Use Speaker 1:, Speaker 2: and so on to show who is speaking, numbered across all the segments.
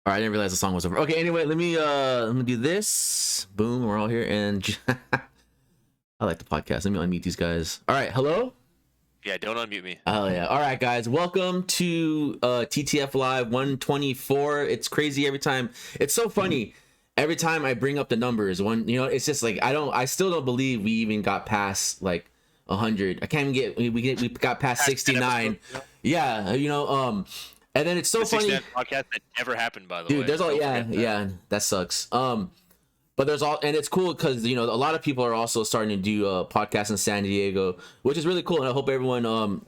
Speaker 1: All right, I didn't realize the song was over. Okay, anyway, let me do this. Boom, we're all here, and I like the podcast. Let me unmute these guys. All right, hello.
Speaker 2: Yeah, don't unmute me.
Speaker 1: Oh yeah. All right, guys, welcome to TTF Live 124. It's crazy every time. It's so funny. Every time I bring up the numbers, it's just like I still don't believe we even got past like 100. I can't even we got past 69. Yeah, and then it's so funny.
Speaker 2: Podcast that never happened, by the way.
Speaker 1: Dude, there's all yeah, that sucks. But there's all, and it's cool because a lot of people are also starting to do podcasts in San Diego, which is really cool. And I hope everyone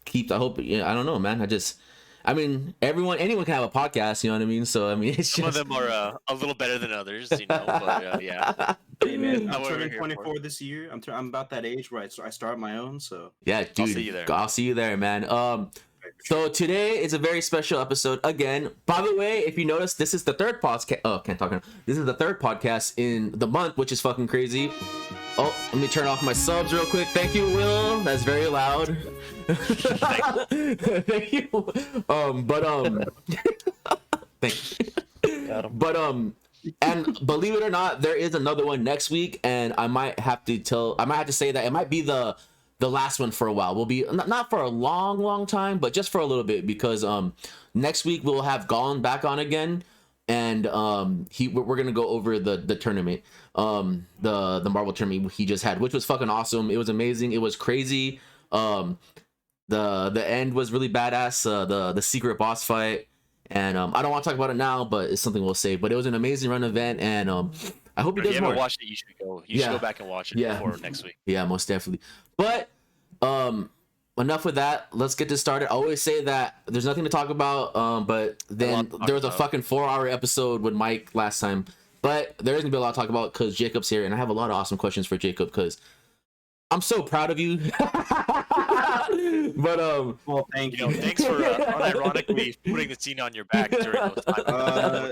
Speaker 1: keeps. I hope I don't know, man. Anyone can have a podcast. You know what I mean? So it's
Speaker 2: some of them are a little better than others, But yeah.
Speaker 3: Hey man, I'm turning 24 this year. I'm about that age where I start my own. So
Speaker 1: yeah, dude, I'll see you there, man. So today is a very special episode again. By the way, if you notice, this is the third podcast. Oh, can't talk now. This is the third podcast in the month, which is fucking crazy. Oh, let me turn off my subs real quick. Thank you, Will. That's very loud. Thank you. Thank you. But and believe it or not, there is another one next week, and I might have to say that it might be the last one for a while. Will be not for a long time, but just for a little bit, because next week we'll have Gollum back on again, and we're gonna go over the tournament, the Marvel tournament he just had, which was fucking awesome. It was amazing. It was crazy. The end was really badass. The secret boss fight, and I don't want to talk about it now, but it's something we'll save. But it was an amazing run event, and I hope you guys
Speaker 2: haven't watched it. You should go. You should go back and watch it before next week.
Speaker 1: Yeah, most definitely. But enough with that. Let's get this started. I always say that there's nothing to talk about. But then there was a fucking 4-hour episode with Mike last time. But there isn't gonna be a lot to talk about because Jacob's here, and I have a lot of awesome questions for Jacob because I'm so proud of you. But
Speaker 3: well, thank you.
Speaker 2: Thanks for unironically putting the scene on your back during those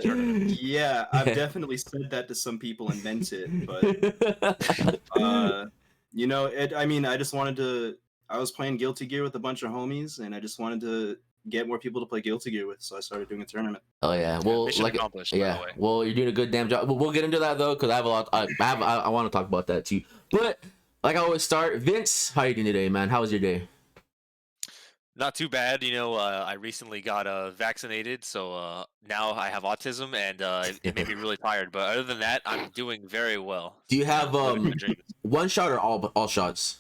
Speaker 2: times.
Speaker 3: Yeah, I've definitely said that to some people and meant it, but I just wanted to. I was playing Guilty Gear with a bunch of homies, and I just wanted to get more people to play Guilty Gear with, so I started doing a tournament.
Speaker 1: Oh yeah, well, well, you're doing a good damn job. We'll get into that though, because I have a lot. I want to talk about that too, but. Like I always start, Vince, how you doing today, man? How was your day?
Speaker 2: Not too bad. I recently got vaccinated, so now I have autism, and it made me really tired. But other than that, I'm doing very well.
Speaker 1: Do you have one shot or all shots?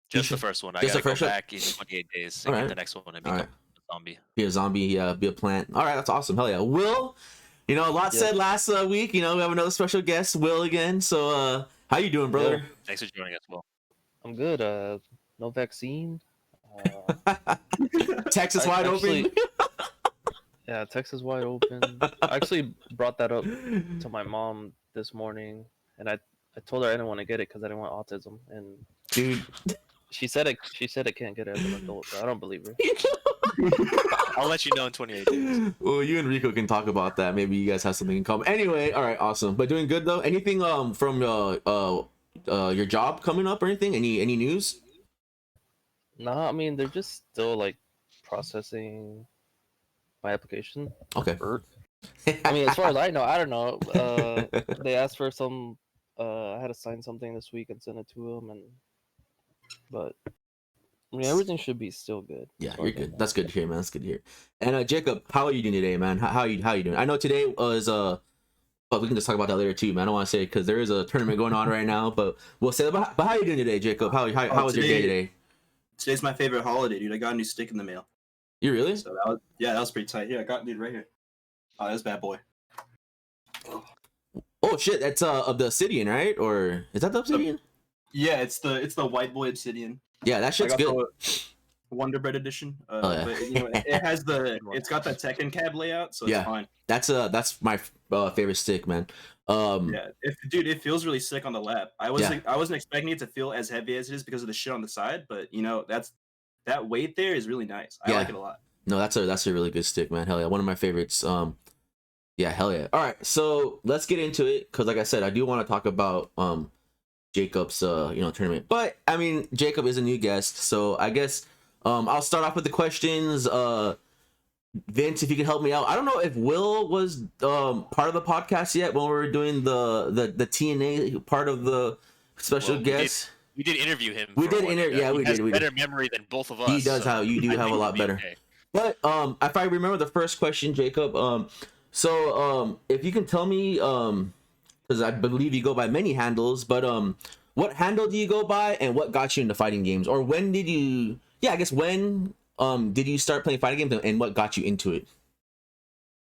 Speaker 2: Just the first one. I gotta go back in 28 days and get the next one and become a zombie.
Speaker 1: Be a zombie, yeah, be a plant. All right, that's awesome. Hell yeah. Will, a lot said last week. We have another special guest, Will, again. So, how you doing, brother?
Speaker 2: Yeah. Thanks for joining us, Will.
Speaker 4: I'm good. No vaccine.
Speaker 1: Texas wide open.
Speaker 4: Yeah, Texas wide open. I actually brought that up to my mom this morning, and I told her I didn't want to get it because I didn't want autism. And
Speaker 1: dude,
Speaker 4: she said it can't get it as an adult. But I don't believe her.
Speaker 2: I'll let you know in 28 days.
Speaker 1: Well, you and Rico can talk about that. Maybe you guys have something in common. Anyway, all right, awesome. But doing good though. Anything from your job coming up or anything? Any news?
Speaker 4: Nah, I mean they're just still like processing my application.
Speaker 1: Okay.
Speaker 4: I mean, as far as I know, I don't know. They asked for some. I had to sign something this week and send it to them, but I mean everything should be still good.
Speaker 1: Yeah, you're good. That's good to hear, man. That's good to hear. And Jacob, how are you doing today, man? How you doing? I know today was but we can just talk about that later too, man. I don't want to say because there is a tournament going on right now, but we'll say that. But how are you doing today, Jacob? How was your day today?
Speaker 3: Today's my favorite holiday, dude. I got a new stick in the mail.
Speaker 1: You really?
Speaker 3: So that was pretty tight. Yeah, I got it right here. Oh, that's bad boy.
Speaker 1: Oh shit, that's of the Obsidian, right? Or is that the Obsidian?
Speaker 3: Yeah, it's the white boy Obsidian.
Speaker 1: Yeah, that shit's good.
Speaker 3: Wonder Bread edition. But, it's got that Tekken cab layout, so it's fine.
Speaker 1: That's my favorite stick, man.
Speaker 3: It feels really sick on the lap. I wasn't expecting it to feel as heavy as it is because of the shit on the side, but that weight there is really nice. I like it a lot.
Speaker 1: No, that's a really good stick, man. Hell yeah, one of my favorites. Yeah, hell yeah. All right, so let's get into it because, like I said, I do want to talk about Jacob's tournament. But I mean, Jacob is a new guest, so I guess I'll start off with the questions. Vince, if you can help me out. I don't know if Will was part of the podcast yet when we were doing the TNA part of the special guest.
Speaker 2: We did interview him.
Speaker 1: We did interview. Yeah, we did.
Speaker 2: He has better memory than both of us.
Speaker 1: He does.
Speaker 2: So
Speaker 1: You do have a lot better.
Speaker 2: Okay.
Speaker 1: But if I remember the first question, Jacob, if you can tell me, because I believe you go by many handles, but what handle do you go by, and what got you into fighting games, or when did you? Yeah, I guess when did you start playing fighting games, and what got you into it?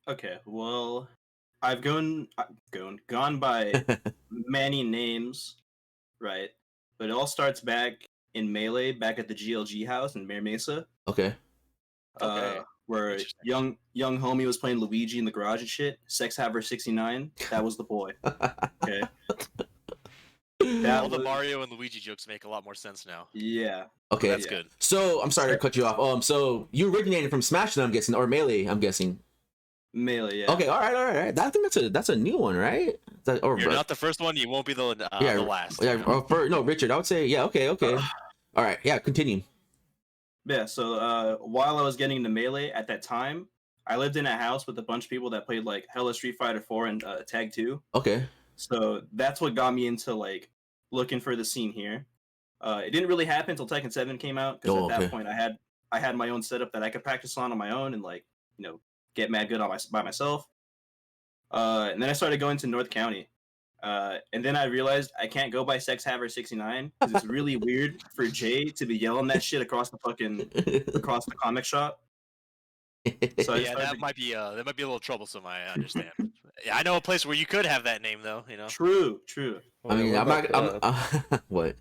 Speaker 3: Okay, well, I've gone by many names, right? But it all starts back in Melee, back at the GLG house in Mare Mesa.
Speaker 1: Okay.
Speaker 3: Where young homie was playing Luigi in the garage and shit. Sex Haver 69, that was the boy. Okay.
Speaker 2: All the Mario and Luigi jokes make a lot more sense now.
Speaker 3: Yeah.
Speaker 1: Okay.
Speaker 2: That's good.
Speaker 1: So I'm sorry to cut you off. So you originated from Smash, then I'm guessing, or Melee, I'm guessing.
Speaker 3: Melee, yeah.
Speaker 1: Okay. All right. I think that's a new one, right?
Speaker 2: You're not the first one. You won't be the last.
Speaker 1: Yeah. No, Richard. I would say yeah. Okay. All right. Yeah. Continue.
Speaker 3: Yeah. So while I was getting into Melee at that time, I lived in a house with a bunch of people that played like hella Street Fighter 4 and Tag 2.
Speaker 1: Okay.
Speaker 3: So that's what got me into like looking for the scene here. It didn't really happen until Tekken 7 came out, because at that point I had my own setup that I could practice on my own and like get mad good by myself. And then I started going to North County, and then I realized I can't go by Sex Haver 69 because it's really weird for Jay to be yelling that shit across the comic shop. So
Speaker 2: that might be a little troublesome. I understand. Yeah, I know a place where you could have that name though.
Speaker 3: True.
Speaker 1: I mean, I'm what?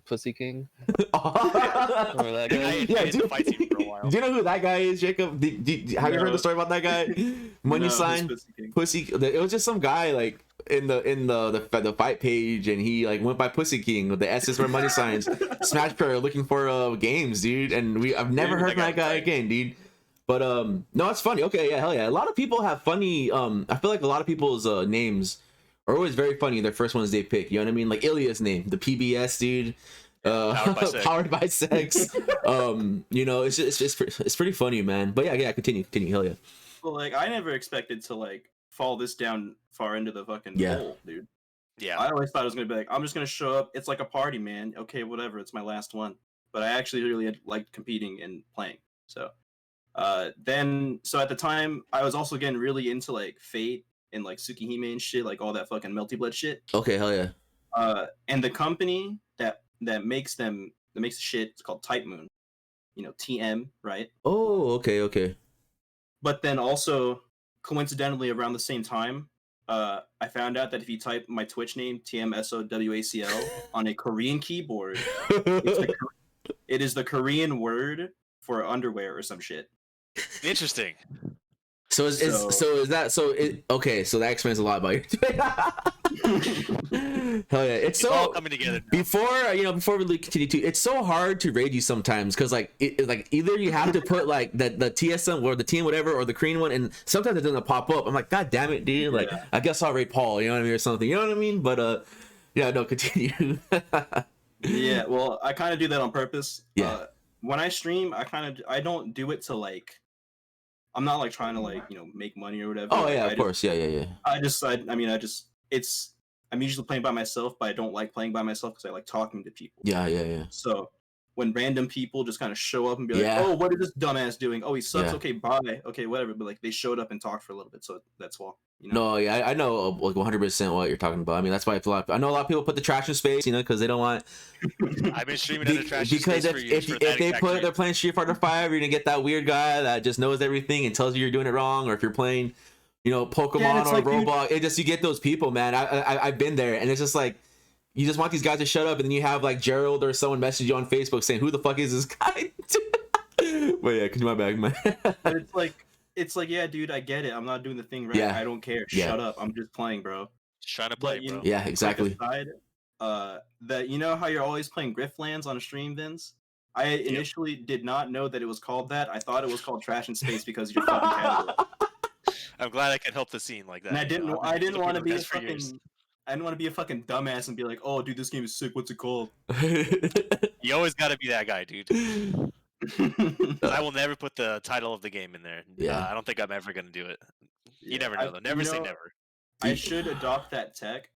Speaker 4: Pussy King.
Speaker 2: Remember that guy?
Speaker 1: Yeah,
Speaker 2: dude. For a while.
Speaker 1: Do you know who that guy is, Jacob? Have you heard the story about that guy? Money sign, Pussy. It was just some guy like in the fight page, and he like went by Pussy King with the S's for money signs. Smash player looking for games, dude. And I've never heard from that guy again, dude. But no, it's funny. Okay, yeah, hell yeah. A lot of people have funny. I feel like a lot of people's names are always very funny. Their first ones they pick. You know what I mean? Like Ilya's name, the PBS dude. Powered by sex. It's pretty funny, man. But yeah, continue. Hell yeah.
Speaker 3: Well, like I never expected to like fall this down far into the fucking hole, dude.
Speaker 2: Yeah.
Speaker 3: I always thought it was gonna be like, I'm just gonna show up. It's like a party, man. Okay, whatever. It's my last one. But I actually really liked competing and playing. So, so at the time, I was also getting really into like Fate and like Tsukihime and shit, like all that fucking Melty Blood shit.
Speaker 1: Okay, hell yeah.
Speaker 3: And the company that makes the shit, it's called Type Moon. TM, right?
Speaker 1: Oh, okay.
Speaker 3: But then also, coincidentally, around the same time, I found out that if you type my Twitch name, TMSOWACL, on a Korean keyboard, it is the Korean word for underwear or some shit.
Speaker 2: Interesting.
Speaker 1: So that explains a lot about you. Hell yeah, it's so
Speaker 2: all coming together now.
Speaker 1: Before we continue to, it's so hard to raid you sometimes because like either you have to put like the TSM or the team whatever or the Korean one, and sometimes it doesn't pop up. I'm like, god damn it, dude. Like I guess I'll raid Paul, you know what I mean, or something, you know what I mean? But continue.
Speaker 3: Yeah, well, I kind of do that on purpose.
Speaker 1: Yeah.
Speaker 3: When I stream, I don't do it to like. I'm not like trying to like make money or whatever.
Speaker 1: Oh yeah, of course, yeah.
Speaker 3: I'm usually playing by myself, but I don't like playing by myself because I like talking to people.
Speaker 1: Yeah.
Speaker 3: So when random people just kind of show up and be like, "Oh, what is this dumbass doing? Oh, he sucks. Okay, bye. Okay, whatever." But like they showed up and talked for a little bit, so that's all.
Speaker 1: No, yeah, I know like 100% what you're talking about. I mean, that's why I know a lot of people put the trash in space, because they don't want.
Speaker 2: I've been streaming under trash
Speaker 1: because
Speaker 2: in space
Speaker 1: if they're playing Street Fighter 5, you're gonna get that weird guy that just knows everything and tells you you're doing it wrong, or if you're playing, Pokemon or Roblox, you get those people, man. I've been there, and it's just like. You just want these guys to shut up, and then you have like Gerald or someone message you on Facebook saying, "Who the fuck is this guy?" But yeah, cause my bag, man.
Speaker 3: But it's like, yeah, dude, I get it. I'm not doing the thing right. I don't care. Shut up. I'm just playing, bro.
Speaker 2: Just trying to play, bro.
Speaker 1: Yeah, exactly.
Speaker 3: Aside, that how you're always playing Griftlands on a stream, Vince. I initially did not know that it was called that. I thought it was called Trash in Space because you're fucking cannibal.
Speaker 2: I'm glad I could help the scene like that.
Speaker 3: And I didn't want to be a fucking. I didn't want to be a fucking dumbass and be like, "Oh, dude, this game is sick. What's it called?"
Speaker 2: You always got to be that guy, dude. I will never put the title of the game in there.
Speaker 1: Yeah.
Speaker 2: I don't think I'm ever gonna do it. You
Speaker 3: Yeah,
Speaker 2: never know though. Never say never.
Speaker 3: I should adopt that tech,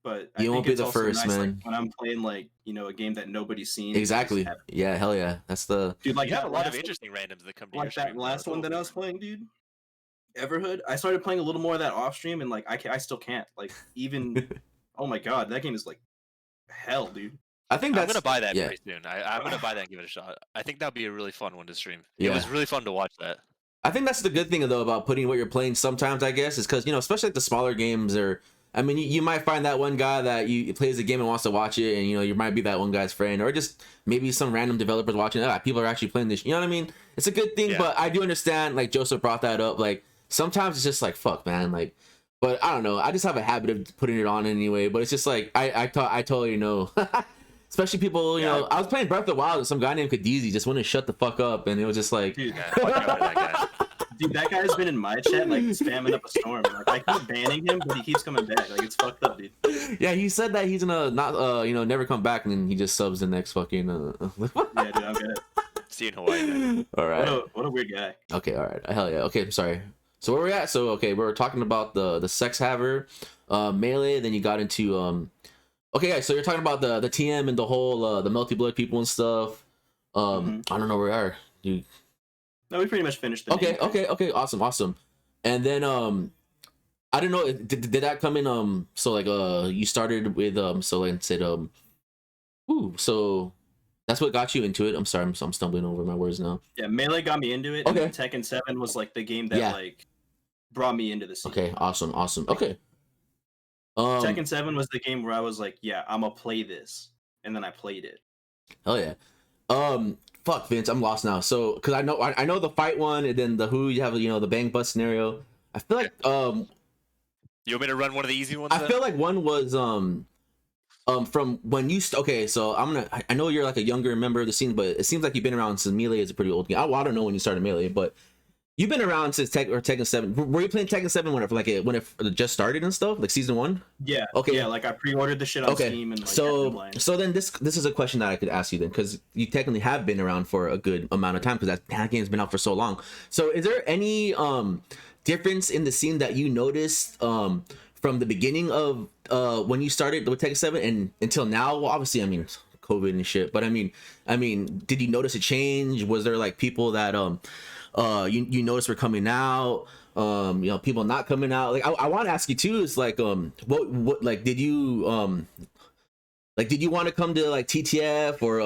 Speaker 3: but I
Speaker 1: You
Speaker 3: think
Speaker 1: won't be
Speaker 3: it's
Speaker 1: the
Speaker 3: also
Speaker 1: first,
Speaker 3: nice,
Speaker 1: man.
Speaker 3: like, when I'm playing like a game that nobody's seen.
Speaker 1: Exactly.
Speaker 3: Just
Speaker 1: Yeah, hell yeah. That's the
Speaker 3: dude, like
Speaker 2: You have
Speaker 3: that
Speaker 2: a lot of
Speaker 3: last
Speaker 2: interesting randoms that come to
Speaker 3: one,
Speaker 2: your
Speaker 3: like
Speaker 2: stream.
Speaker 3: that last one that I was playing, dude. Everhood. I started playing a little more of that off stream, and like I still can't. Like even, oh my god, that game is like hell, dude.
Speaker 1: I think
Speaker 2: I'm
Speaker 1: that's
Speaker 2: gonna buy that
Speaker 1: yeah.
Speaker 2: pretty soon. I'm gonna buy that and give it a shot. I think that'd be a really fun one to stream.
Speaker 1: Yeah.
Speaker 2: It was really fun to watch that.
Speaker 1: I think that's the good thing though about putting what you're playing sometimes, I guess, is because especially like the smaller games I mean, you might find that one guy that you plays the game and wants to watch it, and you might be that one guy's friend, or just maybe some random developers watching. People are actually playing this. You know what I mean? It's a good thing, but I do understand. Like Joseph brought that up. Like sometimes it's just like fuck, man. Like, but I don't know. I just have a habit of putting it on anyway. But it's just like I totally know. Especially people, I was playing Breath of the Wild and some guy named Kadizi just wouldn't shut the fuck up, and it was just like,
Speaker 3: dude,
Speaker 2: that guy.
Speaker 3: Dude, that guy's been in my chat like spamming up a storm. Like I keep banning him, but he keeps coming back. Like it's fucked up, dude.
Speaker 1: Yeah, he said that he's gonna not never come back, and then he just subs the next fucking.
Speaker 3: Yeah, dude, I'm good.
Speaker 2: See you in Hawaii. Man.
Speaker 1: All right.
Speaker 3: What a weird guy.
Speaker 1: Okay, all right. Hell yeah. Okay, I'm sorry. So where we're at? So okay, we're talking about the sex haver, melee. Then you got into Okay, yeah, so you're talking about the TM and the whole the melty blood people and stuff. I don't know where we are. Dude.
Speaker 3: No, we pretty much finished the
Speaker 1: Okay. Awesome. And then I don't know, did that come in so like you started with so like said so that's what got you into it. I'm sorry, I'm stumbling over my words now.
Speaker 3: Yeah, Melee got me into it.
Speaker 1: Okay.
Speaker 3: And Tekken 7 was like the game that like brought me into the scene.
Speaker 1: Okay, awesome. Okay.
Speaker 3: Tekken 7 was the game where I was like, yeah, I'm gonna play this, and then I played it.
Speaker 1: Hell yeah. Fuck Vince, I'm lost now. So because I know the fight one, and then the who you have the bang bus scenario. I feel like
Speaker 2: You want me to run one of the easy ones?
Speaker 1: I feel like one was from when you okay. So I know you're like a younger member of the scene, but it seems like you've been around since Melee is a pretty old game. I don't know when you started Melee, but you've been around since Tekken 7. Were you playing Tekken 7 when it just started and stuff, like season 1?
Speaker 3: Yeah.
Speaker 1: Okay.
Speaker 3: Yeah, like I pre-ordered the shit on Steam and like
Speaker 1: so then this is a question that I could ask you then, because you technically have been around for a good amount of time, because that game's been out for so long. So is there any difference in the scene that you noticed from the beginning of when you started with Tekken 7 and until now? Well, obviously, I mean, COVID and shit, but I mean, did you notice a change? Was there like people that you noticed were coming out, people not coming out? Like I want to ask you too is like what like did you want to come to like TTF or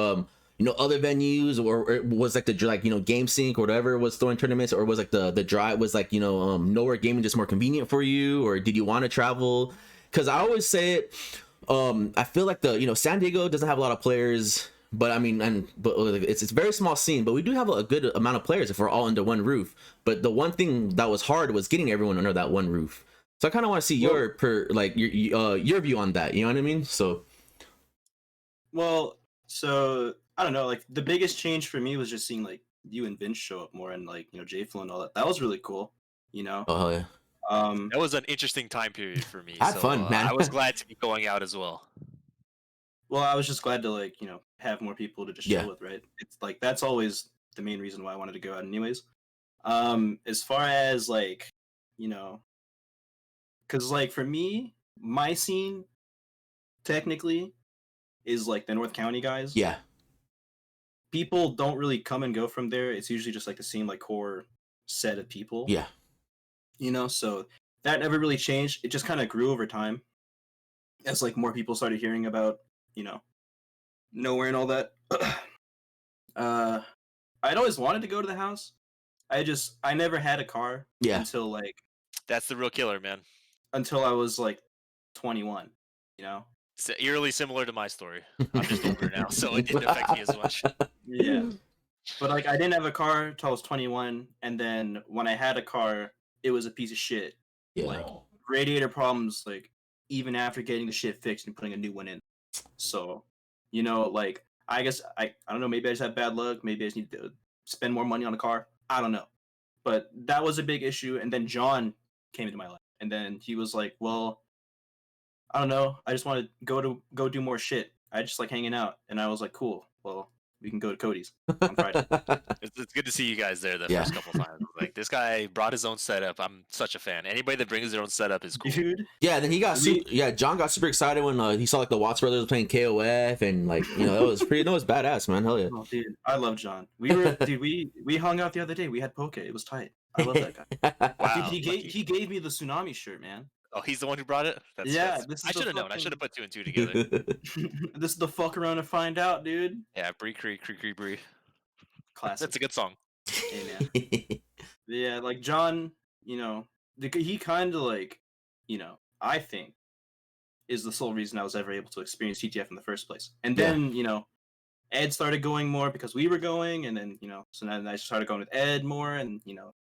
Speaker 1: other venues, or was like the Game Sync or whatever was throwing tournaments, or was like the drive was like nowhere gaming just more convenient for you, or did you want to travel? Because I always say it, I feel like the San Diego doesn't have a lot of players, but I mean, but it's a very small scene, but we do have a good amount of players if we're all under one roof. But the one thing that was hard was getting everyone under that one roof. So I kind of want to see your view on that. You know what I mean? So,
Speaker 3: well, so I don't know. Like the biggest change for me was just seeing like you and Vince show up more, and like J-Flo and all that. That was really cool.
Speaker 1: Oh hell yeah.
Speaker 2: That was an interesting time period for me.
Speaker 1: Had fun, man.
Speaker 2: I was glad to be going out as well.
Speaker 3: Well, I was just glad to like have more people to just chill with, right? It's like that's always the main reason why I wanted to go out, anyways. As far as like because like for me, my scene technically is like the North County guys.
Speaker 1: Yeah.
Speaker 3: People don't really come and go from there. It's usually just like the same like core set of people.
Speaker 1: Yeah.
Speaker 3: So that never really changed. It just kind of grew over time as like more people started hearing about, Nowhere and all that. I'd always wanted to go to the house. I never had a car until like
Speaker 2: that's the real killer, man.
Speaker 3: Until I was like 21,
Speaker 2: It's eerily similar to my story. I'm just older now, so it didn't affect me as much.
Speaker 3: Yeah. But like I didn't have a car until I was 21, and then when I had a car, it was a piece of shit.
Speaker 1: Yeah.
Speaker 3: Like radiator problems, like even after getting the shit fixed and putting a new one in. So, like I guess I don't know, maybe I just have bad luck, maybe I just need to spend more money on a car. I don't know. But that was a big issue, and then John came into my life, and then he was like, well, I don't know, I just want to go do more shit. I just like hanging out. And I was like, cool. Well, we can go to Cody's on Friday.
Speaker 2: It's good to see you guys there the first couple times. Like, this guy brought his own setup. I'm such a fan. Anybody that brings their own setup is cool.
Speaker 3: Dude.
Speaker 1: Yeah, then he got John got super excited when he saw like the Watts brothers playing KOF, and like, you know, that was badass, man. Hell yeah.
Speaker 3: Oh, dude, I love John. We hung out the other day. We had poke. It was tight. I love that guy.
Speaker 2: Wow,
Speaker 3: Dude, he gave me the tsunami shirt, man.
Speaker 2: Oh, he's the one who brought it?
Speaker 3: I
Speaker 2: should have known. I should have put 2 and 2 together.
Speaker 3: This is the fuck around to find out, dude.
Speaker 2: Yeah, Bree.
Speaker 3: Classic.
Speaker 2: That's a good song.
Speaker 3: Hey, man. Yeah, like John, you know, he kind of like, you know, I think is the sole reason I was ever able to experience TTF in the first place. And then, you know, Ed started going more because we were going, and then, you know, so then I started going with Ed more, and, you know,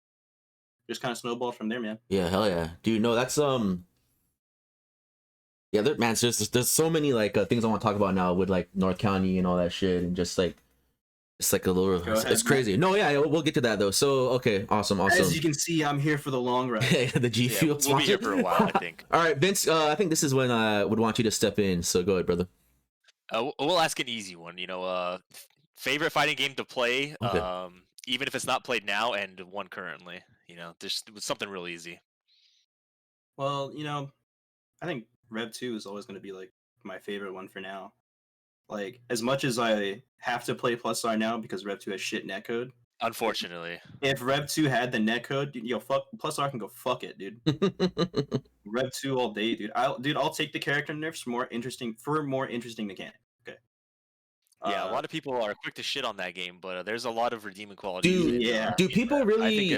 Speaker 3: just kind of snowballed from there, man.
Speaker 1: Yeah, hell yeah, dude. No, that's yeah, man. There's so many like things I want to talk about now with like North County and all that shit, and just like it's like a little, it's crazy. No, yeah, we'll get to that though. So okay, awesome.
Speaker 3: As you can see, I'm here for the long run.
Speaker 1: The G Fuel.
Speaker 2: We'll be here for a while, I think.
Speaker 1: All right, Vince. I think this is when I would want you to step in. So go ahead, brother.
Speaker 2: We'll ask an easy one. You know, favorite fighting game to play.
Speaker 1: Okay.
Speaker 2: Even if it's not played now, and one currently. You know, there's something real easy.
Speaker 3: Well, you know, I think Rev 2 is always going to be like my favorite one for now. Like, as much as I have to play Plus R now because Rev 2 has shit netcode.
Speaker 2: Unfortunately.
Speaker 3: If Rev 2 had the netcode, yo, fuck, Plus R can go fuck it, dude. Rev 2 all day, dude. I'll take the character nerfs for more interesting mechanic. Okay.
Speaker 2: Yeah, a lot of people are quick to shit on that game, but there's a lot of redeeming quality.
Speaker 1: Dude,
Speaker 3: yeah.
Speaker 1: Do people really?
Speaker 2: I think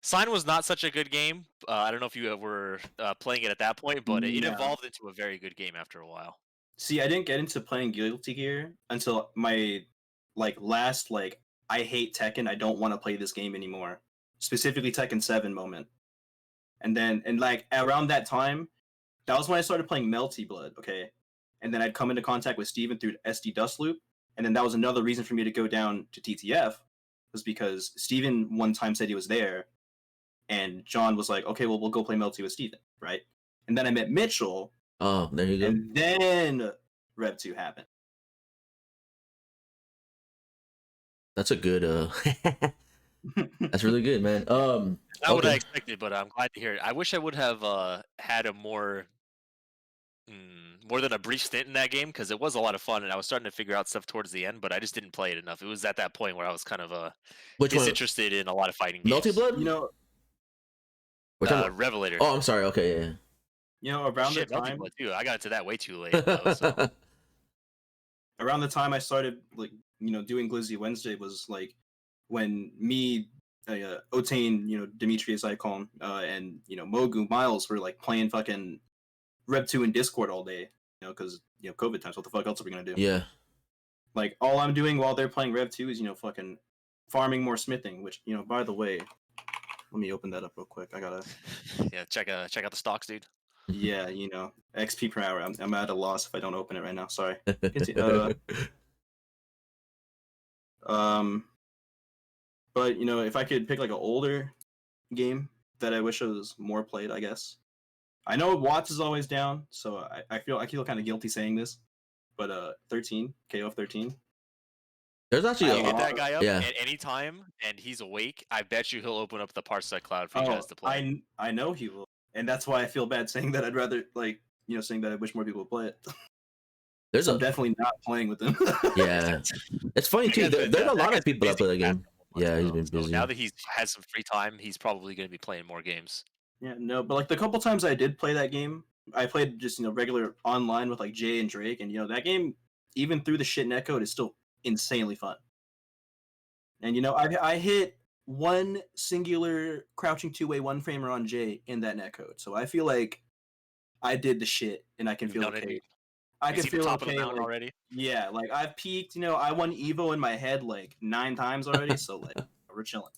Speaker 2: Sign was not such a good game. I don't know if you were playing it at that point, but it evolved into a very good game after a while.
Speaker 3: See, I didn't get into playing Guilty Gear until my last I hate Tekken. I don't want to play this game anymore. Specifically Tekken 7 moment. And then around that time, that was when I started playing Melty Blood. Okay. And then I'd come into contact with Steven through SD Dust Loop. And then that was another reason for me to go down to TTF, was because Steven one time said he was there. And John was like, okay, well, we'll go play Melty with Steven, right? And then I met Mitchell.
Speaker 1: Oh, there you go.
Speaker 3: And then Rev 2 happened.
Speaker 1: That's a good, that's really good, man.
Speaker 2: Not what I expected, but I'm glad to hear it. I wish I would have had a more than a brief stint in that game, because it was a lot of fun, and I was starting to figure out stuff towards the end, but I just didn't play it enough. It was at that point where I was kind of disinterested in a lot of fighting games.
Speaker 1: Melty Blood?
Speaker 3: You know,
Speaker 2: Revelator.
Speaker 1: Oh, I'm sorry. Okay, yeah.
Speaker 3: You know, around the
Speaker 2: Melty
Speaker 3: time,
Speaker 2: Blood too. I got into that way too late. Though, so.
Speaker 3: Around the time I started, doing Glizzy Wednesday was when me, Otane, Demetrius, I call him, and Mogu Miles were playing fucking Rev 2 in Discord all day, because COVID times. What the fuck else are we gonna do?
Speaker 1: Yeah.
Speaker 3: All I'm doing while they're playing Rev 2 is fucking farming more smithing. Which by the way, let me open that up real quick. I gotta.
Speaker 2: Yeah, check out the stocks, dude.
Speaker 3: Yeah, XP per hour. I'm at a loss if I don't open it right now. Sorry. But if I could pick an older game that I wish was more played, I guess. I know Watts is always down, so I feel kind of guilty saying this, but 13 KO 13.
Speaker 1: There's actually
Speaker 2: hit that guy up at any time, and he's awake. I bet you he'll open up the Parsec Cloud for you guys to play.
Speaker 3: I know he will, and that's why I feel bad saying that. I'd rather saying that I wish more people would play it. I'm definitely not playing with him.
Speaker 1: Yeah, it's funny too. There's a lot of people that play the game. Yeah, he's been busy.
Speaker 2: So now that he's had some free time, he's probably going to be playing more games.
Speaker 3: Yeah, no, but the couple times I did play that game, I played just regular online with Jay and Drake, and that game, even through the shit netcode, is still insanely fun. And I hit one singular crouching two-way one framer on Jay in that netcode, so I feel like I did the shit, and I can feel okay. I can feel
Speaker 2: top
Speaker 3: okay
Speaker 2: of the mountain already.
Speaker 3: Yeah, I've peaked. I won Evo in my head 9 times already, so we're chilling.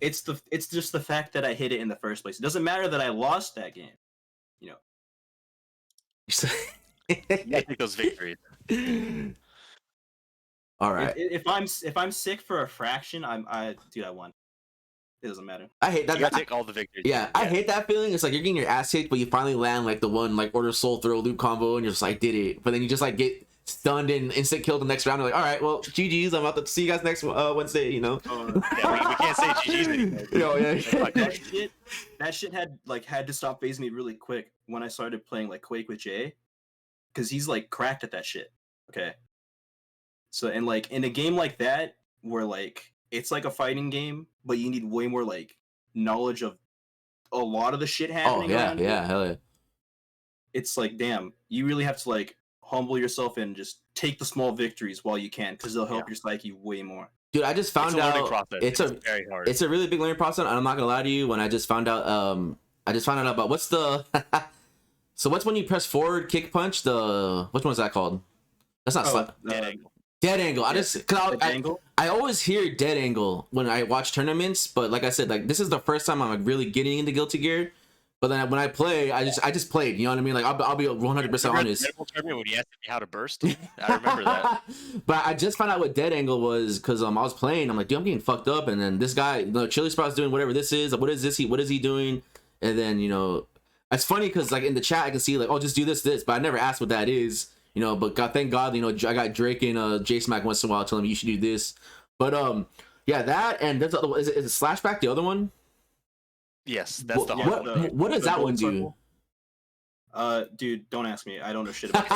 Speaker 3: It's just the fact that I hit it in the first place. It doesn't matter that I lost that game.
Speaker 2: I take those victories.
Speaker 1: All right.
Speaker 3: If I'm sick for a fraction, I won. It doesn't matter.
Speaker 2: I hate that. You take all the victories.
Speaker 1: Yeah, I hate that feeling. It's like you're getting your ass kicked, but you finally land the one order soul throw loop combo, and you're just did it. But then you just get stunned and instant killed the next round. Like, all right, well, GG's. I'm about to see you guys next Wednesday. You know.
Speaker 2: Yeah, we can't say GG's anymore.
Speaker 3: That shit had to stop phasing me really quick when I started playing like Quake with Jay, because he's like cracked at that shit. Okay. So and like in a game like that where like it's like a fighting game, but you need way more like knowledge of a lot of the shit happening.
Speaker 1: Oh yeah,
Speaker 3: around
Speaker 1: yeah,
Speaker 3: you.
Speaker 1: hell yeah.
Speaker 3: It's like, damn, you really have to like humble yourself and just take the small victories while you can, because they'll help your psyche way more.
Speaker 1: Dude, I just found out it's
Speaker 2: very hard.
Speaker 1: It's a really big learning process. I'm not gonna lie to you. When I just found out about what's the so what's when you press forward kick punch, which one is that called? That's not
Speaker 2: dead angle.
Speaker 1: Dead angle. I always hear dead angle when I watch tournaments, but like I said, like this is the first time I'm like really getting into Guilty Gear. But then when I play, I just played. You know what I mean? Like I'll be 100% honest.
Speaker 2: When you asked me how to burst, I remember that.
Speaker 1: But I just found out what dead angle was because I was playing. I'm like, dude, I'm getting fucked up. And then this guy, Chili Sprout's doing whatever this is. What is this? What is he doing? And then it's funny because like in the chat I can see like, oh, just do this. But I never asked what that is. But thank God, I got Drake and J Smack once in a while telling me you should do this. But yeah, that and that's is it Slashback the other one?
Speaker 2: Yes, that's the hard one.
Speaker 1: What does that one do?
Speaker 3: Dude, don't ask me. I don't know shit about
Speaker 2: it.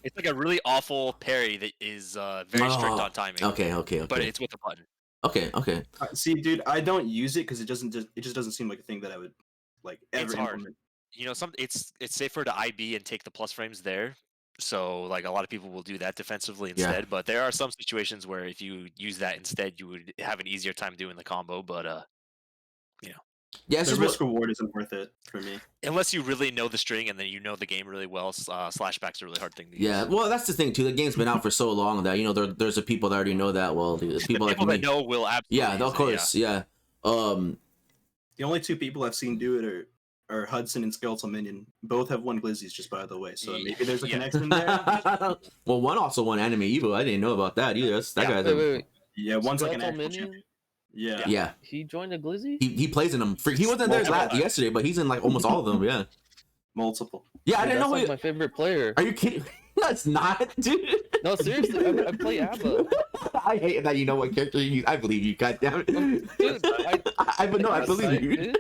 Speaker 2: It's like a really awful parry that is very strict on timing.
Speaker 1: Okay.
Speaker 2: But it's with a button.
Speaker 1: Okay.
Speaker 3: See, dude, I don't use it because it just doesn't seem like a thing that I would like ever
Speaker 2: it's hard.
Speaker 3: implement.
Speaker 2: It's safer to IB and take the plus frames there. So like a lot of people will do that defensively instead. Yeah. But there are some situations where if you use that instead, you would have an easier time doing the combo. But
Speaker 3: yeah, the risk reward isn't worth it for me.
Speaker 2: Unless you really know the string and then you know the game really well. Slashback's a really hard thing to use.
Speaker 1: Yeah, well, that's the thing too. The game's been out for so long that there's the people that already know that well. The people
Speaker 2: that know will absolutely.
Speaker 1: Yeah, of course. Yeah.
Speaker 3: The only two people I've seen do it are Hudson and Skeletal Minion. Both have won Glizzies, just by the way. So maybe there's a connection there.
Speaker 1: Well, one also won Anime Evo. I didn't know about that either. That guy's
Speaker 4: wait.
Speaker 3: Yeah, one's like an
Speaker 4: Skeletal
Speaker 3: actual
Speaker 4: Minion?
Speaker 1: Yeah.
Speaker 4: He joined a Glizzy?
Speaker 1: He plays in them. He wasn't there yesterday, but he's in like almost all of them. Yeah.
Speaker 3: Multiple.
Speaker 1: Yeah, I didn't know.
Speaker 4: That's like my favorite player.
Speaker 1: Are you kidding? That's not, dude.
Speaker 4: No, seriously, I play ABBA.
Speaker 1: I hate that you know what character you use. I believe you. God damn it.
Speaker 4: Dude,
Speaker 1: I believe you.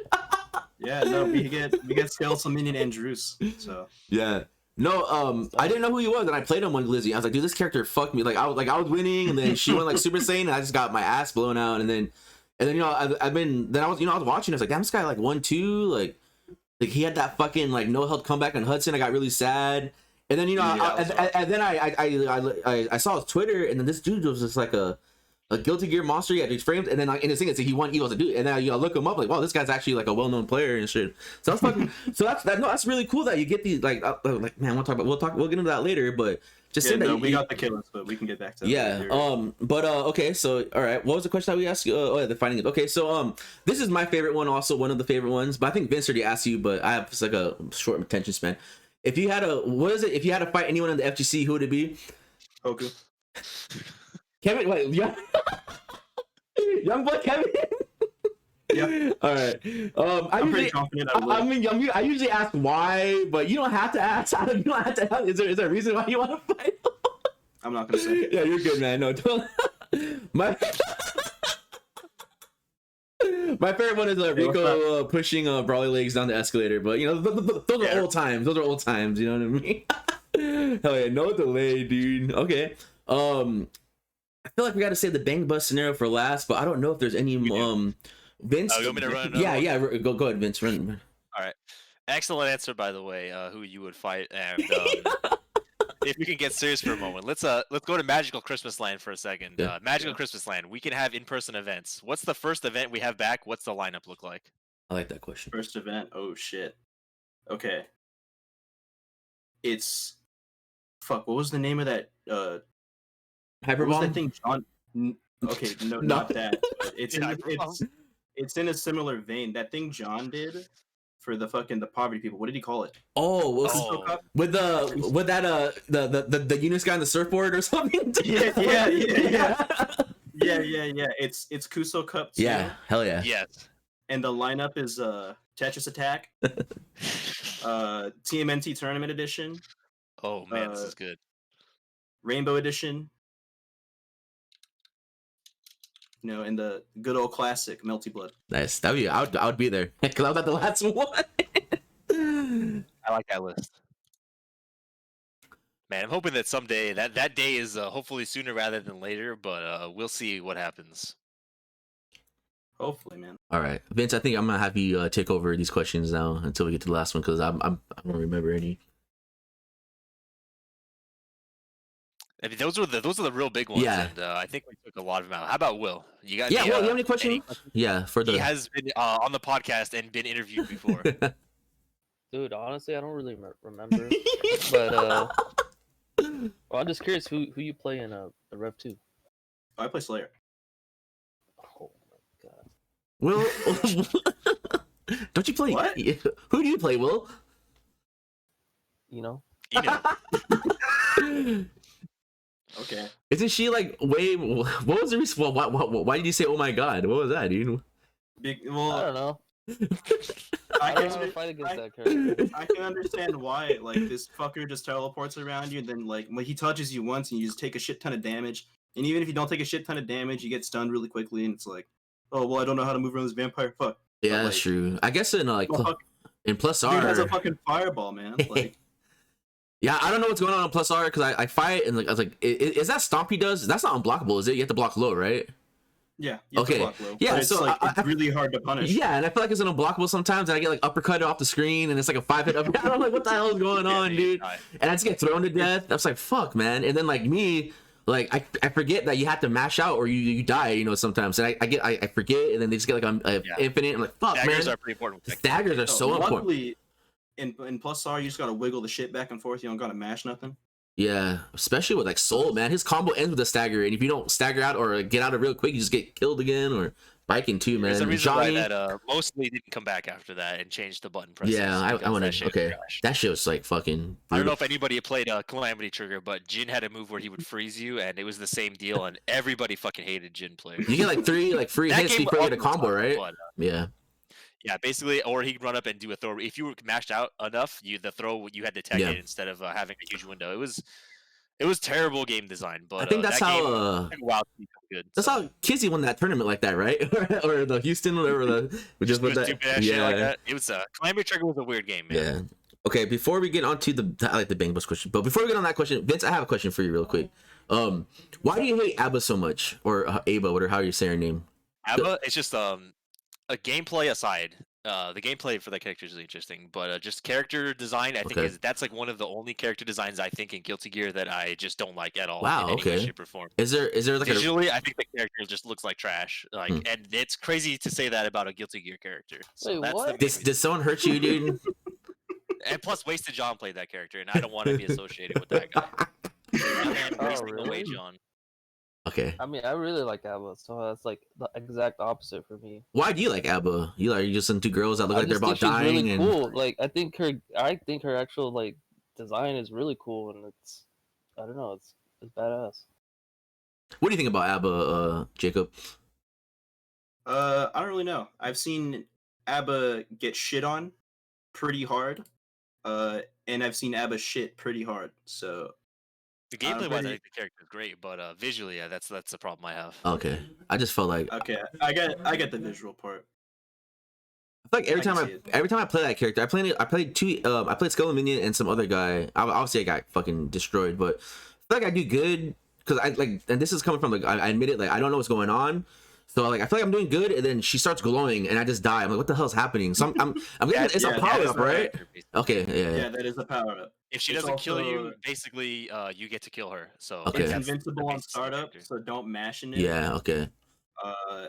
Speaker 3: Yeah, no, we get Skeletal Minion and Druce. So
Speaker 1: yeah. No, I didn't know who he was, and I played him one Glizzy. I was like, dude, this character fucked me. I was winning, and then she went like Super Saiyan, and I just got my ass blown out, and then I was watching. I was like, damn, this guy like 1-2, like he had that fucking like no health comeback on Hudson. I got really sad, and then I saw his Twitter, and then this dude was just like a Guilty Gear monster. He had these frames, and then in his thing it said he won Evo to do it, and then I look him up like, wow, this guy's actually like a well-known player and shit. So that's fucking that's really cool that you get these like man, we'll get into that later, but just saying that
Speaker 3: we got the killers, but we can get back to that.
Speaker 1: Yeah. Later. Okay, so all right, what was the question that we asked you? The fighting. Okay, so this is my favorite one, also one of the favorite ones, but I think Vince already asked you, but I have just like a short attention span. If you had to fight anyone in the FGC, who would it be?
Speaker 3: Goku.
Speaker 1: Kevin, wait, young boy Kevin.
Speaker 3: Yeah.
Speaker 1: All right.
Speaker 3: I'm pretty confident
Speaker 1: I usually ask why, but you don't have to ask. You don't have to ask. Is there a reason why you want to fight?
Speaker 3: I'm not gonna say.
Speaker 1: Yeah, you're good, man. No, don't. My favorite one is Rico pushing Brawly Legs down the escalator, but those are old times. Those are old times. You know what I mean? Hell yeah, no delay, dude. Okay. I feel like we got to save the Bang Bus scenario for last, but I don't know if there's any Vince.
Speaker 2: You want me to run?
Speaker 1: Yeah. Go ahead, Vince. Run.
Speaker 2: All right. Excellent answer, by the way. Who you would fight, and if we can get serious for a moment, let's go to Magical Christmas Land for a second.
Speaker 1: Yeah.
Speaker 2: Magical Christmas Land. We can have in-person events. What's the first event we have back? What's the lineup look like?
Speaker 1: I like that question.
Speaker 3: First event. Oh shit. Okay. It's fuck. What was the name of that?
Speaker 1: Hyperbomb?
Speaker 3: What was that thing, John? Okay, no, not that. It's in a similar vein. That thing John did for the poverty people. What did he call it?
Speaker 1: With the Eunice guy on the surfboard or something.
Speaker 3: Yeah. It's Kuso Cup 2.
Speaker 1: Yeah, hell yeah.
Speaker 2: Yes.
Speaker 3: And the lineup is Tetris Attack, TMNT Tournament Edition.
Speaker 2: Oh man, this is good.
Speaker 3: Rainbow Edition. You know, and the good old classic Melty Blood.
Speaker 1: Nice. That'd be. I would be there because I was at the last one.
Speaker 2: I like that list. Man, I'm hoping that someday that day is hopefully sooner rather than later, but we'll see what happens.
Speaker 3: Hopefully, man.
Speaker 1: All right, Vince. I think I'm gonna have you take over these questions now until we get to the last one because I don't remember any.
Speaker 2: I mean, those are the real big ones,
Speaker 1: Yeah.
Speaker 2: and I think we took a lot of them out. How about Will? You got?
Speaker 1: Yeah,
Speaker 2: any,
Speaker 1: Will, you have any questions? Yeah, for the.
Speaker 2: He has been on the podcast and been interviewed before.
Speaker 4: Dude, honestly, I don't really remember. But well, I'm just curious who you play in a Rev 2.
Speaker 3: Oh, I play Slayer.
Speaker 4: Oh my god.
Speaker 1: Will, don't you play?
Speaker 3: What?
Speaker 1: Who do you play, Will?
Speaker 4: You know?
Speaker 2: You know.
Speaker 3: Okay.
Speaker 1: Isn't she like way? What was the reason? Why did you say, "Oh my god"? What was that, dude?
Speaker 3: Well,
Speaker 4: I don't know.
Speaker 3: I
Speaker 4: I don't
Speaker 3: can,
Speaker 4: know to fight against that character.
Speaker 3: I can understand why. Like, this fucker just teleports around you, and then like when he touches you once, and you just take a shit ton of damage. And even if you don't take a shit ton of damage, you get stunned really quickly, and it's like, oh well, I don't know how to move around this vampire. Fuck.
Speaker 1: Yeah,
Speaker 3: But,
Speaker 1: that's
Speaker 3: like,
Speaker 1: true. I guess in like
Speaker 3: well,
Speaker 1: in Plus R.
Speaker 3: dude has a fucking fireball, man. Like,
Speaker 1: Yeah, I don't know what's going on in Plus R because I fight and like I was like, is that stomp he does? That's not unblockable, is it? You have to block low, right?
Speaker 3: yeah. You have to
Speaker 1: Okay.
Speaker 3: block low,
Speaker 1: Yeah,
Speaker 3: but it's
Speaker 1: so
Speaker 3: like
Speaker 1: I-
Speaker 3: it's really hard to punish.
Speaker 1: Yeah, and I feel like it's an unblockable sometimes, and I get like uppercutted off the screen, and it's like a 5-hit uppercut. I'm like, what the hell is going on, dude? And I just get thrown to death. I was like, fuck, man. And then like me, like I forget that you have to mash out or you die, you know, sometimes. And I forget, and then they just get like infinite. I'm like, fuck,
Speaker 2: Daggers
Speaker 1: man.
Speaker 2: are pretty important.
Speaker 1: Daggers are so important.
Speaker 3: Luckily, in Plus R, you just gotta wiggle the shit back and forth. You don't gotta mash nothing.
Speaker 1: Yeah, especially with like Soul, man. His combo ends with a stagger, and if you don't stagger out or get out of real quick, you just get killed again. Or Viking too, man.
Speaker 2: There's a reason
Speaker 1: Johnny,
Speaker 2: why that mostly didn't come back after that and changed the button presses.
Speaker 1: yeah, I want to. Okay,
Speaker 2: trash.
Speaker 1: that shit was like fucking.
Speaker 2: I don't know if anybody played Calamity Trigger, but Jin had a move where he would freeze you, and it was the same deal, and everybody fucking hated Jin players.
Speaker 1: You get like three free
Speaker 2: That
Speaker 1: hits
Speaker 2: game
Speaker 1: before you get a
Speaker 2: also
Speaker 1: combo,
Speaker 2: sucked,
Speaker 1: right?
Speaker 2: but,
Speaker 1: Yeah.
Speaker 2: yeah, basically, or he'd run up and do a throw. If you were mashed out enough, the throw you had to tag
Speaker 1: Yeah.
Speaker 2: it instead of having a huge window. It was terrible game design, but
Speaker 1: I think that's
Speaker 2: that
Speaker 1: how.
Speaker 2: game, wow, good.
Speaker 1: That's how Kizzy won that tournament like that, right? or the Houston, whatever the just with that.
Speaker 2: Stupid ass shit like that. It was Calamity Trigger was a weird game, man.
Speaker 1: Yeah. Okay, before we get on to I like the Bang Bus question, but before we get on that question, Vince, I have a question for you real quick. Why do you hate Abba so much, or Aba, whatever how you say her name?
Speaker 2: Abba, it's just a gameplay aside. The gameplay for that character is interesting, but just character design, I think that's like one of the only character designs I think in Guilty Gear that I just don't like at all.
Speaker 1: Wow,
Speaker 2: in any way,
Speaker 1: okay.
Speaker 2: shape, or form.
Speaker 1: Is there like
Speaker 2: Visually, I think the character just looks like trash. Like, and it's crazy to say that about a Guilty Gear character. So
Speaker 4: Wait,
Speaker 2: that's
Speaker 4: what?
Speaker 1: did someone hurt you, dude?
Speaker 2: And plus, Wasted John played that character, and I don't want to be associated with that guy. That man wasting away,
Speaker 4: really?
Speaker 2: John.
Speaker 1: Okay.
Speaker 4: I mean, I really like Abba, so that's like the exact opposite for me.
Speaker 1: Why do you like Abba? You like just into girls that look like they're about
Speaker 4: think she's
Speaker 1: dying
Speaker 4: really
Speaker 1: and
Speaker 4: cool. Like I think her actual like design is really cool, and it's I don't know, it's badass.
Speaker 1: What do you think about Abba, Jacob?
Speaker 3: I don't really know. I've seen Abba get shit on pretty hard, and I've seen Abba shit pretty hard. So
Speaker 2: The gameplay wise, I think the character is great, but visually, yeah, that's the problem I have.
Speaker 1: Okay, I just felt like
Speaker 3: okay, I get the visual part.
Speaker 1: I feel like every time I play that character, I played Skull and Minion and some other guy. Obviously, I got fucking destroyed, but I feel like I do good because I like, and this is coming from like I admit it, like I don't know what's going on. So like I feel like I'm doing good, and then she starts glowing, and I just die. I'm like, what the hell's happening? So I'm getting it's a power up, right? Okay,
Speaker 3: Yeah, that is a power up.
Speaker 2: If she doesn't kill you, basically you get to kill her. So
Speaker 1: Okay.
Speaker 3: It's
Speaker 2: that's
Speaker 3: invincible
Speaker 2: the
Speaker 3: on
Speaker 2: basis of the
Speaker 3: startup,
Speaker 2: character.
Speaker 3: so don't mash in it.
Speaker 1: Yeah, okay.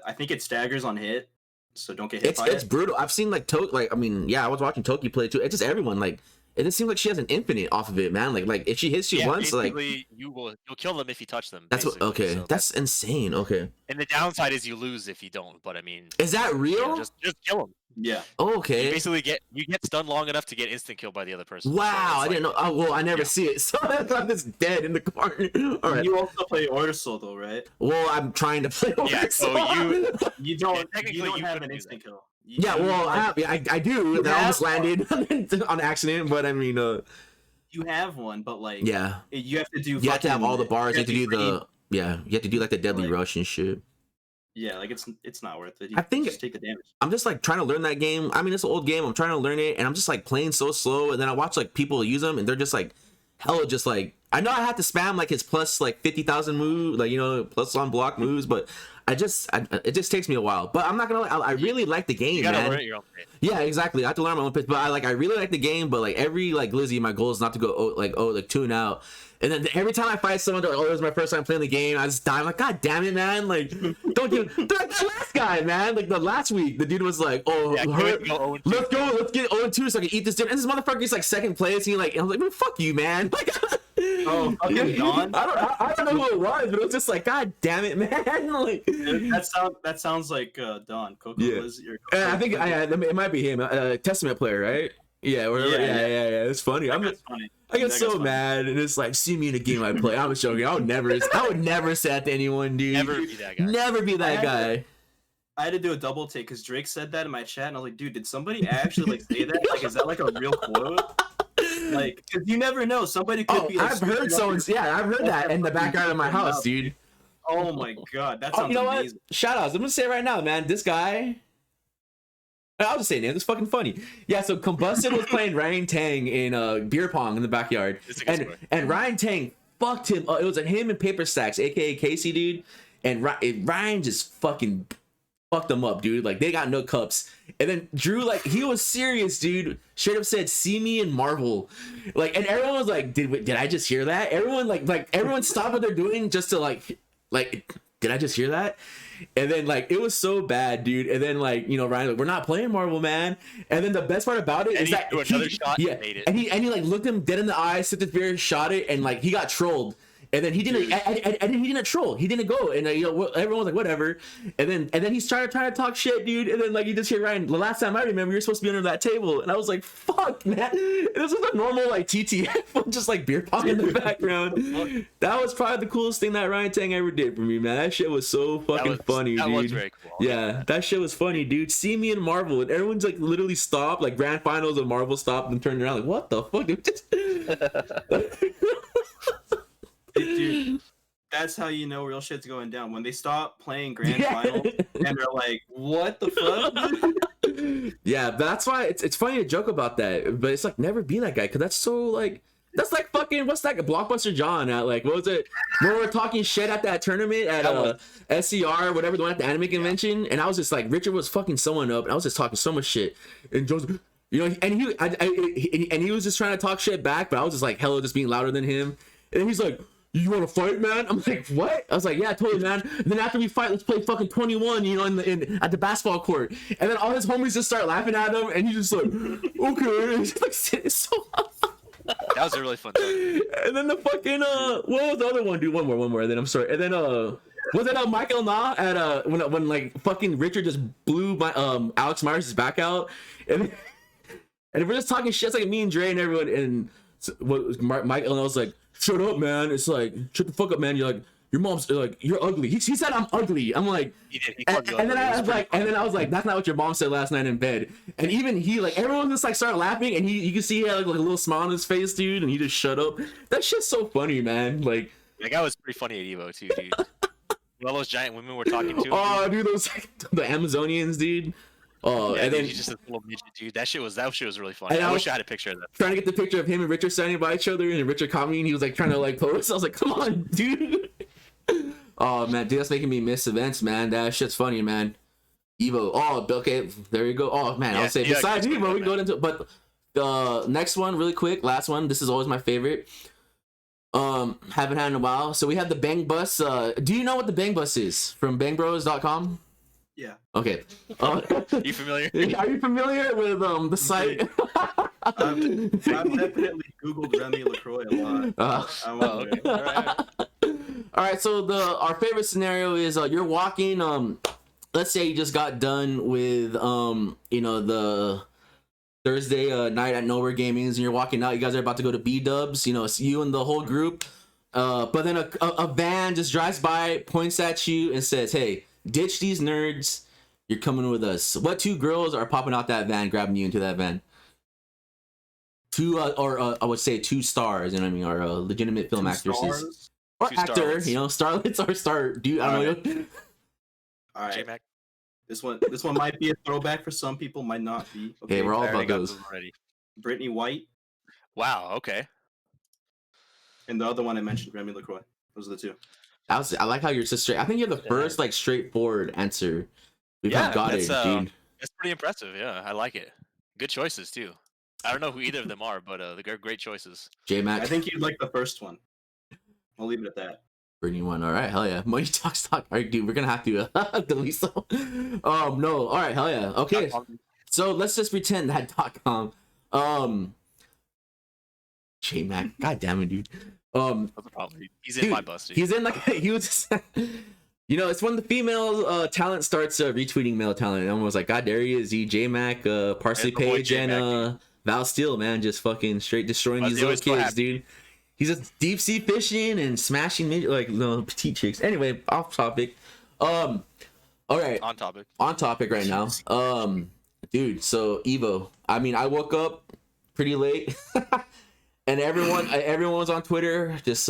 Speaker 3: I think it staggers on hit, so don't get hit by
Speaker 1: It's
Speaker 3: it.
Speaker 1: brutal. I've seen like I mean, yeah, I was watching Toki play too. It's just everyone like. It just seems like she has an infinite off of it, man. Like if she hits you once, like
Speaker 2: you'll kill them if you touch them.
Speaker 1: that's what. Okay,
Speaker 2: so
Speaker 1: that's insane. Okay,
Speaker 2: and the downside is you lose if you don't. But I mean,
Speaker 1: is that
Speaker 2: you
Speaker 1: real?
Speaker 2: know, just kill them.
Speaker 3: Yeah.
Speaker 1: Oh,
Speaker 2: You
Speaker 1: okay.
Speaker 2: basically get stunned long enough to get instant kill by the other person. So
Speaker 1: Wow,
Speaker 2: it's
Speaker 1: I didn't know. Oh, well, I never see it, so I'm just dead in the corner. All right.
Speaker 3: You also play Ordersoul though, right?
Speaker 1: Well, I'm trying to play.
Speaker 2: Yeah, so
Speaker 3: You don't.
Speaker 2: technically
Speaker 3: You don't
Speaker 2: you
Speaker 3: have
Speaker 2: couldn't
Speaker 3: an
Speaker 2: do that.
Speaker 3: instant kill.
Speaker 1: Yeah, well, I do. That I almost landed on accident, but I mean,
Speaker 3: you have one, but like
Speaker 1: yeah,
Speaker 3: you have to do.
Speaker 1: You have to have all the bars. You have to do
Speaker 3: pretty,
Speaker 1: you have to do like the deadly rush and shit.
Speaker 3: Yeah, like it's not worth it.
Speaker 1: I think
Speaker 3: just take the damage.
Speaker 1: I'm just like trying to learn that game. I mean, it's an old game. I'm trying to learn it, and I'm just like playing so slow. And then I watch like people use them, and they're just like hella just like. I know I have to spam like his plus like 50,000 move, like plus on block moves, but it just takes me a while. But I'm not gonna lie, I really like the game,
Speaker 2: you gotta
Speaker 1: man.
Speaker 2: learn your own pace.
Speaker 1: Yeah, exactly. I have to learn my own pace, but I really like the game. But like every like Glizzy, my goal is not to go like tune out. And then every time I fight someone, they're like, it was my first time playing the game. I just die. I'm like, God damn it, man! Like, don't do. They're like the last guy, man. Like the last week, the dude was like, let's get 0-2 so I can eat this dude. And this motherfucker is like second place. And I was like, man, fuck you, man. Like,
Speaker 3: fucking Don.
Speaker 1: I don't know who it was, but it was just like, God damn it, man. Like,
Speaker 3: that sounds like Don. Coco Liz,
Speaker 1: I think it might be him. Testament player, right? Yeah, whatever. Yeah. It's funny. I get so mad, and it's like, see me in a game I play. I was joking. I would never say that to anyone, dude.
Speaker 2: Never be that guy.
Speaker 1: Never be that guy.
Speaker 3: I had to do a double take because Drake said that in my chat, and I was like, dude, did somebody actually like say that? Like, is that like a real quote? Like, because you never know. Somebody could be. Like,
Speaker 1: I've heard that in the backyard of my house, dude.
Speaker 3: Oh my god, that sounds amazing.
Speaker 1: What? Shout outs. I'm gonna say it right now, man. This guy. I'll just say it, it's fucking funny. Yeah, so Combusted was playing Ryan Tang in beer pong in the backyard. And Ryan Tang fucked him. It was like him and Paper Stacks, aka Casey, dude. And Ryan just fucking fucked them up, dude. Like, they got no cups. And then Drew, like, he was serious, dude. Straight up said, see me in Marvel. Like, and everyone was like, did I just hear that? Everyone, like everyone stopped what they're doing just to, like, did I just hear that? And then, like, it was so bad, dude. And then, like, Ryan, like, we're not playing Marvel, man. And then the best part about it is that
Speaker 2: another shot and made it.
Speaker 1: And he like looked him dead in the eye, sipped his beer, shot it, and like he got trolled. And then he didn't. And he didn't troll. He didn't go. And everyone was like, whatever. And then he started trying to talk shit, dude. And then like you just hear Ryan. The last time I remember, you're supposed to be under that table, and I was like, fuck, man. This was a normal like TTF, just like beer pong in the background. That was probably the coolest thing that Ryan Tang ever did for me, man. That shit was so fucking funny, dude.
Speaker 2: That was very cool.
Speaker 1: Yeah, that shit was funny, dude. See me in Marvel, and everyone's like literally stopped. Like grand finals of Marvel stopped and turned around. Like, what the fuck, dude?
Speaker 3: Dude, that's how you know real shit's going down. When they stop playing grand final and they're like, what the fuck?
Speaker 1: Yeah, that's why it's funny to joke about that, but it's like, never be that guy, because that's so like, that's like fucking, what's that, Blockbuster John at like, what was it, when we were talking shit at that tournament at SCR, whatever, the one at the anime convention, and I was just like, Richard was fucking someone up, and I was just talking so much shit, and Joe's, and he was just trying to talk shit back, but I was just like hella just being louder than him, and he's like, you want to fight, man? I'm like, what? I was like, yeah, totally, man. And then after we fight, let's play fucking 21, at the basketball court. And then all his homies just start laughing at him, and he's just like, okay. And he's like, sitting so
Speaker 2: that was a really fun time.
Speaker 1: And then the fucking what was the other one, dude? One more. And then I'm sorry. And then was it Michael Na at when like fucking Richard just blew my Alex Myers' back out, and we're just talking shit. It's like me and Dre and everyone, and Michael Na was like, shut up, man. It's like, shut the fuck up, man. You're like, your mom's like, you're ugly. He said I'm ugly. I'm like, and then I was like, that's not what your mom said last night in bed. And even he, like, everyone just like started laughing, and you can see he had like a little smile on his face, dude, and he just shut up. That shit's so funny, man. Like,
Speaker 2: that guy was pretty funny at Evo too, dude. All those giant women were talking to him.
Speaker 1: Oh, dude, those like, the Amazonians, dude. Oh,
Speaker 2: yeah,
Speaker 1: and then
Speaker 2: he's just a little midget, dude. That shit was really funny. I wish I had a picture of that.
Speaker 1: Trying to get the picture of him and Richard standing by each other, and Richard caught me, and he was like trying to like pose. I was like, come on, dude. Oh man, dude, that's making me miss events, man. That shit's funny, man. Evo. Oh, okay, there you go. Oh man, I'll say besides Evo, we go into it. But the next one, really quick, last one. This is always my favorite. Haven't had in a while. So we have the Bang Bus. Do you know what the Bang Bus is from bangbros.com?
Speaker 3: Yeah.
Speaker 1: Okay.
Speaker 2: You familiar?
Speaker 1: Are you familiar with the site?
Speaker 3: I've definitely Googled Remy LaCroix a lot.
Speaker 1: All right. So our favorite scenario is you're walking. Let's say you just got done with the Thursday night at Nowhere Gaming's, and you're walking out. You guys are about to go to B-Dubs. It's you and the whole group. But then a van just drives by, points at you, and says, "Hey, ditch these nerds. You're coming with us." What two girls are popping out that van, grabbing you into that van? I would say 2 stars. You know what I mean? Are legitimate film
Speaker 3: 2
Speaker 1: actresses
Speaker 3: stars?
Speaker 1: or
Speaker 2: 2
Speaker 1: actor.
Speaker 2: starlets.
Speaker 1: You know, starlets or star. Do you? I don't know.
Speaker 3: All right.
Speaker 2: J-Mac.
Speaker 3: This one might be a throwback for some people, might not be.
Speaker 1: Okay, we're all
Speaker 2: I already
Speaker 1: about
Speaker 2: got
Speaker 1: those.
Speaker 2: those already.
Speaker 3: Brittany White
Speaker 2: Wow. Okay.
Speaker 3: and the other one I mentioned, Remy LaCroix. Those are the 2.
Speaker 1: I like how you're so straight. I think you're the first like straightforward answer we've
Speaker 2: Yeah,
Speaker 1: got it, dude.
Speaker 2: That's pretty impressive. Yeah, I like it. Good choices too. I don't know who either of them are, but they're great choices.
Speaker 1: J-Mac.
Speaker 3: I think you'd like the first one. I'll leave it at that.
Speaker 1: Brittany one. All right, hell yeah. Money talk stock. All right, dude, we're gonna have to delete some. No. All right, hell yeah. Okay, so let's just pretend that .com. J-Mac. God damn it, dude.
Speaker 2: He's
Speaker 1: dude,
Speaker 2: in my bus. Dude.
Speaker 1: He's in like he was. You know, it's when the female talent starts retweeting male talent. And everyone was like, God, there he is. J-Mac, Parsley Page, and Val Steele, man, just fucking straight destroying these little kids, dude. He's just deep sea fishing and smashing petite chicks. Anyway, off topic. All right. On topic right now. Dude, so Evo. I mean, I woke up pretty late, and everyone was on Twitter. Just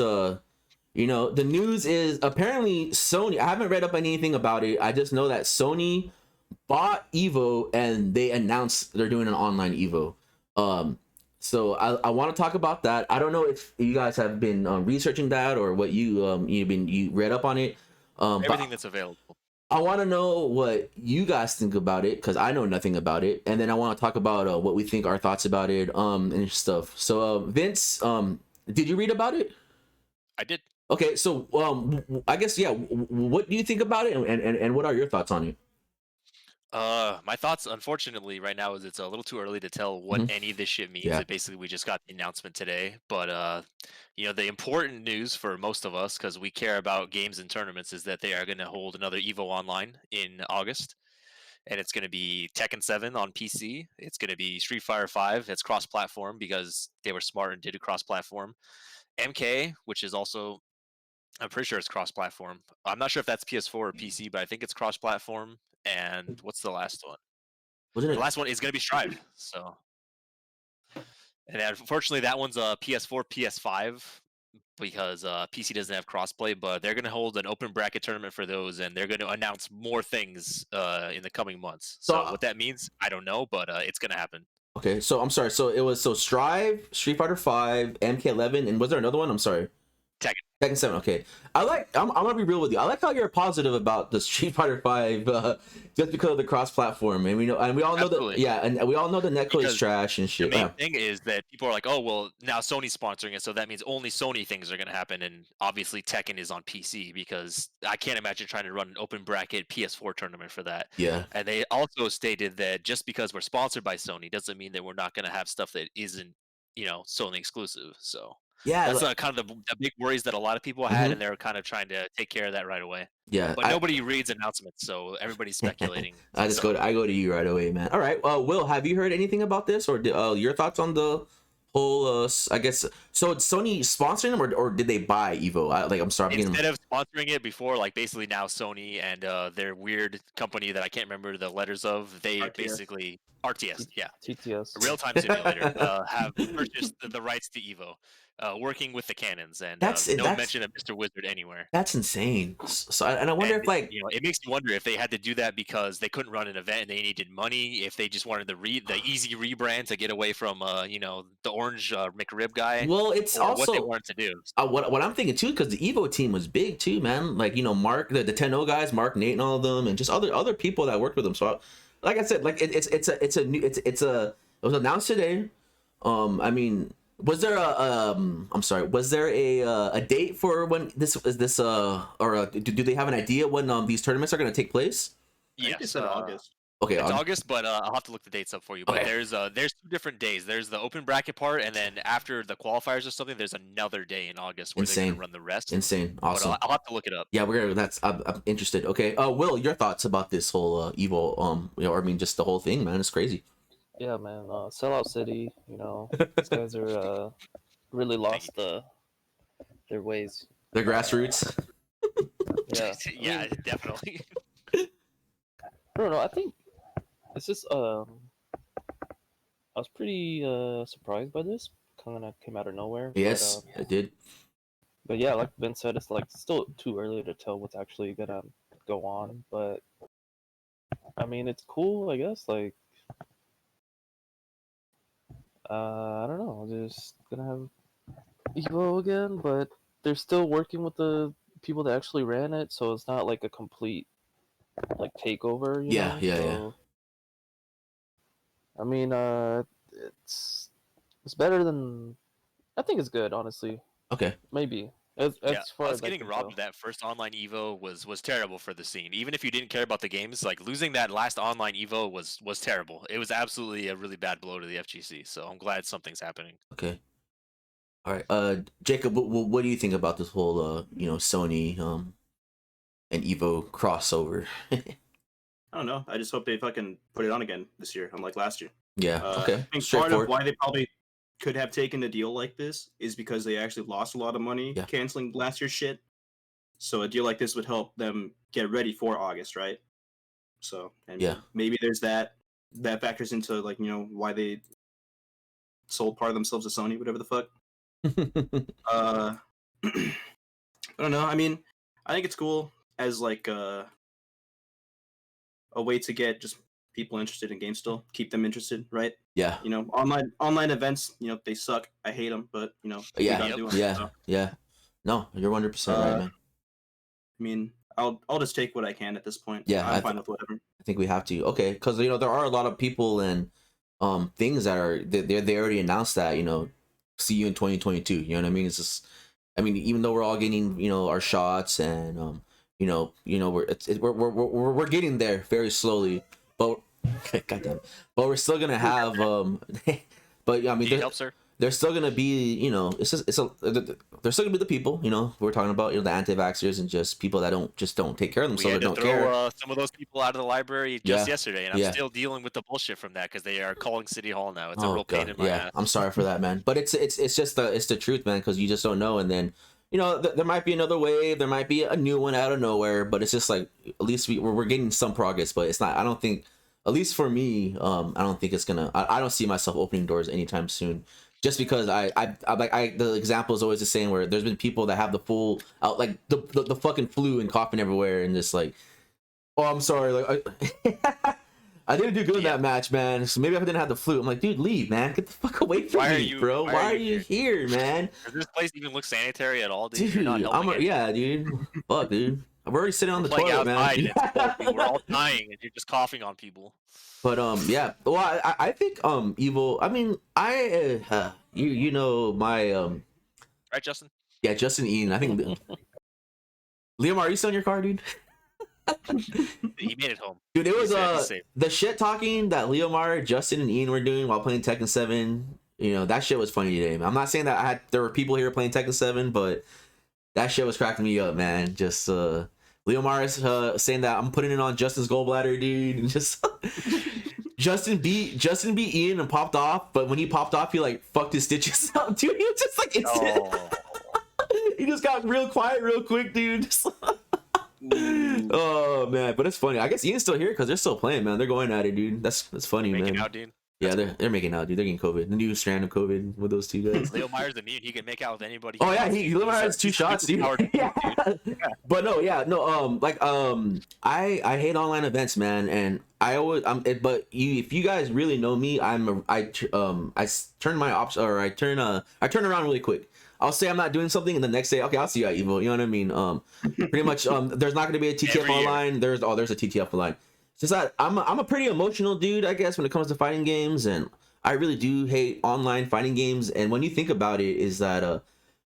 Speaker 1: you know, the news is apparently Sony. I haven't read up on anything about it. I just know that Sony bought Evo and they announced they're doing an online Evo. So I want to talk about that. I don't know if you guys have been researching that or what you read up on it.
Speaker 2: Everything that's available.
Speaker 1: I want to know what you guys think about it because I know nothing about it, and then I want to talk about what we think, our thoughts about it, and stuff. So Vince, did you read about it?
Speaker 2: I did.
Speaker 1: Okay, so I guess what do you think about it, and what are your thoughts on it?
Speaker 2: My thoughts, unfortunately, right now is it's a little too early to tell what any of this shit means.
Speaker 1: Yeah.
Speaker 2: Basically, we just got the announcement today, but you know, the important news for most of us, because we care about games and tournaments, is that they are going to hold another Evo Online in August, and it's going to be Tekken 7 on PC. It's going to be Street Fighter 5. It's cross-platform because they were smart and did a cross-platform. MK, which is also, I'm pretty sure it's cross-platform. I'm not sure if that's PS4 or PC, but I think it's cross-platform. And what's the last one? The last one is going to be Strive. So, and unfortunately, that one's a PS4, PS5 because PC doesn't have crossplay. But they're going to hold an open bracket tournament for those, and they're going to announce more things in the coming months. So what that means, I don't know, but it's going to happen.
Speaker 1: Okay, so I'm sorry. So it was Strive, Street Fighter 5, MK11, and was there another one? I'm sorry. Tekken 7. Okay, I'm gonna be real with you. I like how you're positive about the Street Fighter 5 just because of the cross-platform, and we all know that. Yeah, and we all know the netcode is trash and shit.
Speaker 2: The main thing is that people are like, oh well, now Sony's sponsoring it, so that means only Sony things are gonna happen, and obviously Tekken is on PC because I can't imagine trying to run an open bracket PS4 tournament for that.
Speaker 1: Yeah.
Speaker 2: And they also stated that just because we're sponsored by Sony doesn't mean that we're not gonna have stuff that isn't, Sony exclusive. So. Yeah, that's kind of the big worries that a lot of people had, and they're kind of trying to take care of that right away.
Speaker 1: Yeah,
Speaker 2: but nobody reads announcements, so everybody's speculating.
Speaker 1: I go to you right away, man. All right, Will, have you heard anything about this, or your thoughts on the whole? I guess so. It's Sony sponsoring them, or did they buy Evo? I'm sorry.
Speaker 2: Instead of sponsoring it before, basically now Sony and their weird company that I can't remember the letters of, they basically RTS,
Speaker 4: TTS,
Speaker 2: real-time simulator, have purchased the rights to Evo. Working with the cannons, and no mention of Mr. Wizard anywhere.
Speaker 1: That's insane. So, and I wonder if
Speaker 2: it makes you wonder if they had to do that because they couldn't run an event and they needed money. If they just wanted the easy rebrand to get away from the orange McRib guy.
Speaker 1: Well, it's also
Speaker 2: what they wanted to do.
Speaker 1: What I'm thinking too, because the Evo team was big too, man. Mark, the 10-0 guys, Mark, Nate, and all of them, and just other people that worked with them. So, like I said, it was announced today. I mean. Was there was there a date for when this or do they have an idea when these tournaments are going to take place?
Speaker 2: Yes,
Speaker 3: it's in August.
Speaker 1: Okay,
Speaker 2: it's August, but I'll have to look the dates up for you. But there's 2 different days. There's the open bracket part, and then after the qualifiers or something, there's another day in August where they're going to run the rest.
Speaker 1: Insane, awesome.
Speaker 2: But I'll have to look it up.
Speaker 1: Yeah, I'm interested. Okay, Will, your thoughts about this whole Evo? Just the whole thing, man. It's crazy.
Speaker 4: Yeah, man. Sellout City. These guys are really lost their ways.
Speaker 1: Their grassroots.
Speaker 4: Yeah.
Speaker 2: Yeah, definitely.
Speaker 4: I don't know. I think it's just I was pretty surprised by this. Kind of came out of nowhere.
Speaker 1: Yes, it did.
Speaker 4: But yeah, like Ben said, it's like still too early to tell what's actually gonna go on. But I mean, it's cool, I guess. Like, I don't know. Just gonna have Evo again, but they're still working with the people that actually ran it, so it's not like a complete like takeover. You know?
Speaker 1: Yeah.
Speaker 4: I mean, it's better than. I think it's good, honestly.
Speaker 1: Okay.
Speaker 4: Maybe. As far as
Speaker 2: getting robbed of that first online Evo was terrible for the scene. Even if you didn't care about the games, like losing that last online Evo was terrible. It was absolutely a really bad blow to the FGC. So I'm glad something's happening.
Speaker 1: Okay. All right. Jacob, what do you think about this whole Sony and Evo crossover?
Speaker 3: I don't know. I just hope they fucking put it on again this year, unlike last year.
Speaker 1: Yeah. Okay.
Speaker 3: I think part of why they probably could have taken a deal like this is because they actually lost a lot of money canceling last year's shit. So a deal like this would help them get ready for August, right? So maybe there's that factors into like why they sold part of themselves to Sony, whatever the fuck. I don't know. I mean, I think it's cool as like a way to get just people interested in games still, keep them interested, right?
Speaker 1: Yeah.
Speaker 3: Online events, they suck. I hate them, but we gotta do them. So.
Speaker 1: Yeah. No, you're 100% right, man.
Speaker 3: I mean, I'll just take what I can at this point.
Speaker 1: Yeah,
Speaker 3: I'm fine with whatever.
Speaker 1: I think we have to. Okay, because there are a lot of people and things that are they already announced that see you in 2022. You know what I mean? It's just, I mean, even though we're all getting our shots and we're getting there very slowly, but goddamn, but we're still gonna have but I mean,
Speaker 2: help, sir?
Speaker 1: There's still gonna be there's still gonna be the people we're talking about the anti-vaxxers and just people that don't take care of themselves or don't care.
Speaker 2: Some of those people out of the library just yesterday, and I'm still dealing with the bullshit from that because they are calling City Hall now. It's a real pain in my ass.
Speaker 1: I'm sorry for that, man, but it's just the truth, man, because you just don't know. And then there might be another wave, there might be a new one out of nowhere, but it's just like at least we're getting some progress, but it's not. I don't think, at least for me, I don't think it's gonna. I don't see myself opening doors anytime soon. Just because I the example is always the same, where there's been people that have the full out, like the fucking flu and coughing everywhere, and just like, oh, I'm sorry, like I didn't do good in that match, man. So maybe if I didn't have the flu, I'm like, dude, leave, man, get the fuck away from me, bro. Why are you here, man?
Speaker 2: Does this place even look sanitary at all, dude? You're not
Speaker 1: dude. Fuck, dude. I'm already sitting on the toilet, man.
Speaker 2: We're all dying, and you're just coughing on people.
Speaker 1: But yeah, well, I think Evo. I mean, my
Speaker 2: right, Justin?
Speaker 1: Yeah, Justin Ian. I think Liam, are you still in your car, dude?
Speaker 2: He made it home.
Speaker 1: Dude, it was the shit talking that Leomar, Justin, and Ian were doing while playing Tekken 7. That shit was funny today, man. I'm not saying that there were people here playing Tekken 7, but that shit was cracking me up, man. Just Leomar is saying that I'm putting it on Justin's gallbladder, dude, and just Justin beat Ian and popped off, but when he popped off, he like fucked his stitches up, dude. He was just like instant. He just got real quiet real quick, dude. Oh man, but it's funny. I guess Ian's still here because they're still playing, man. They're going at it, dude. That's funny, man.
Speaker 2: Making out, dude.
Speaker 1: Yeah, they're making out, dude. They're getting COVID. The new strand of COVID with those two guys.
Speaker 2: Leo Myers immune. He can make out with anybody.
Speaker 1: Oh yeah, Leo Myers has 2 shots, dude. Yeah. But I hate online events, man, and I always if you guys really know me, I turn my I turn around really quick. I'll say I'm not doing something, and the next day, okay, I'll see you at Evo. You know what I mean? Pretty much. There's not going to be a TTF online. There's a TTF online. It's just that I'm a pretty emotional dude, I guess, when it comes to fighting games, and I really do hate online fighting games. And when you think about it, is that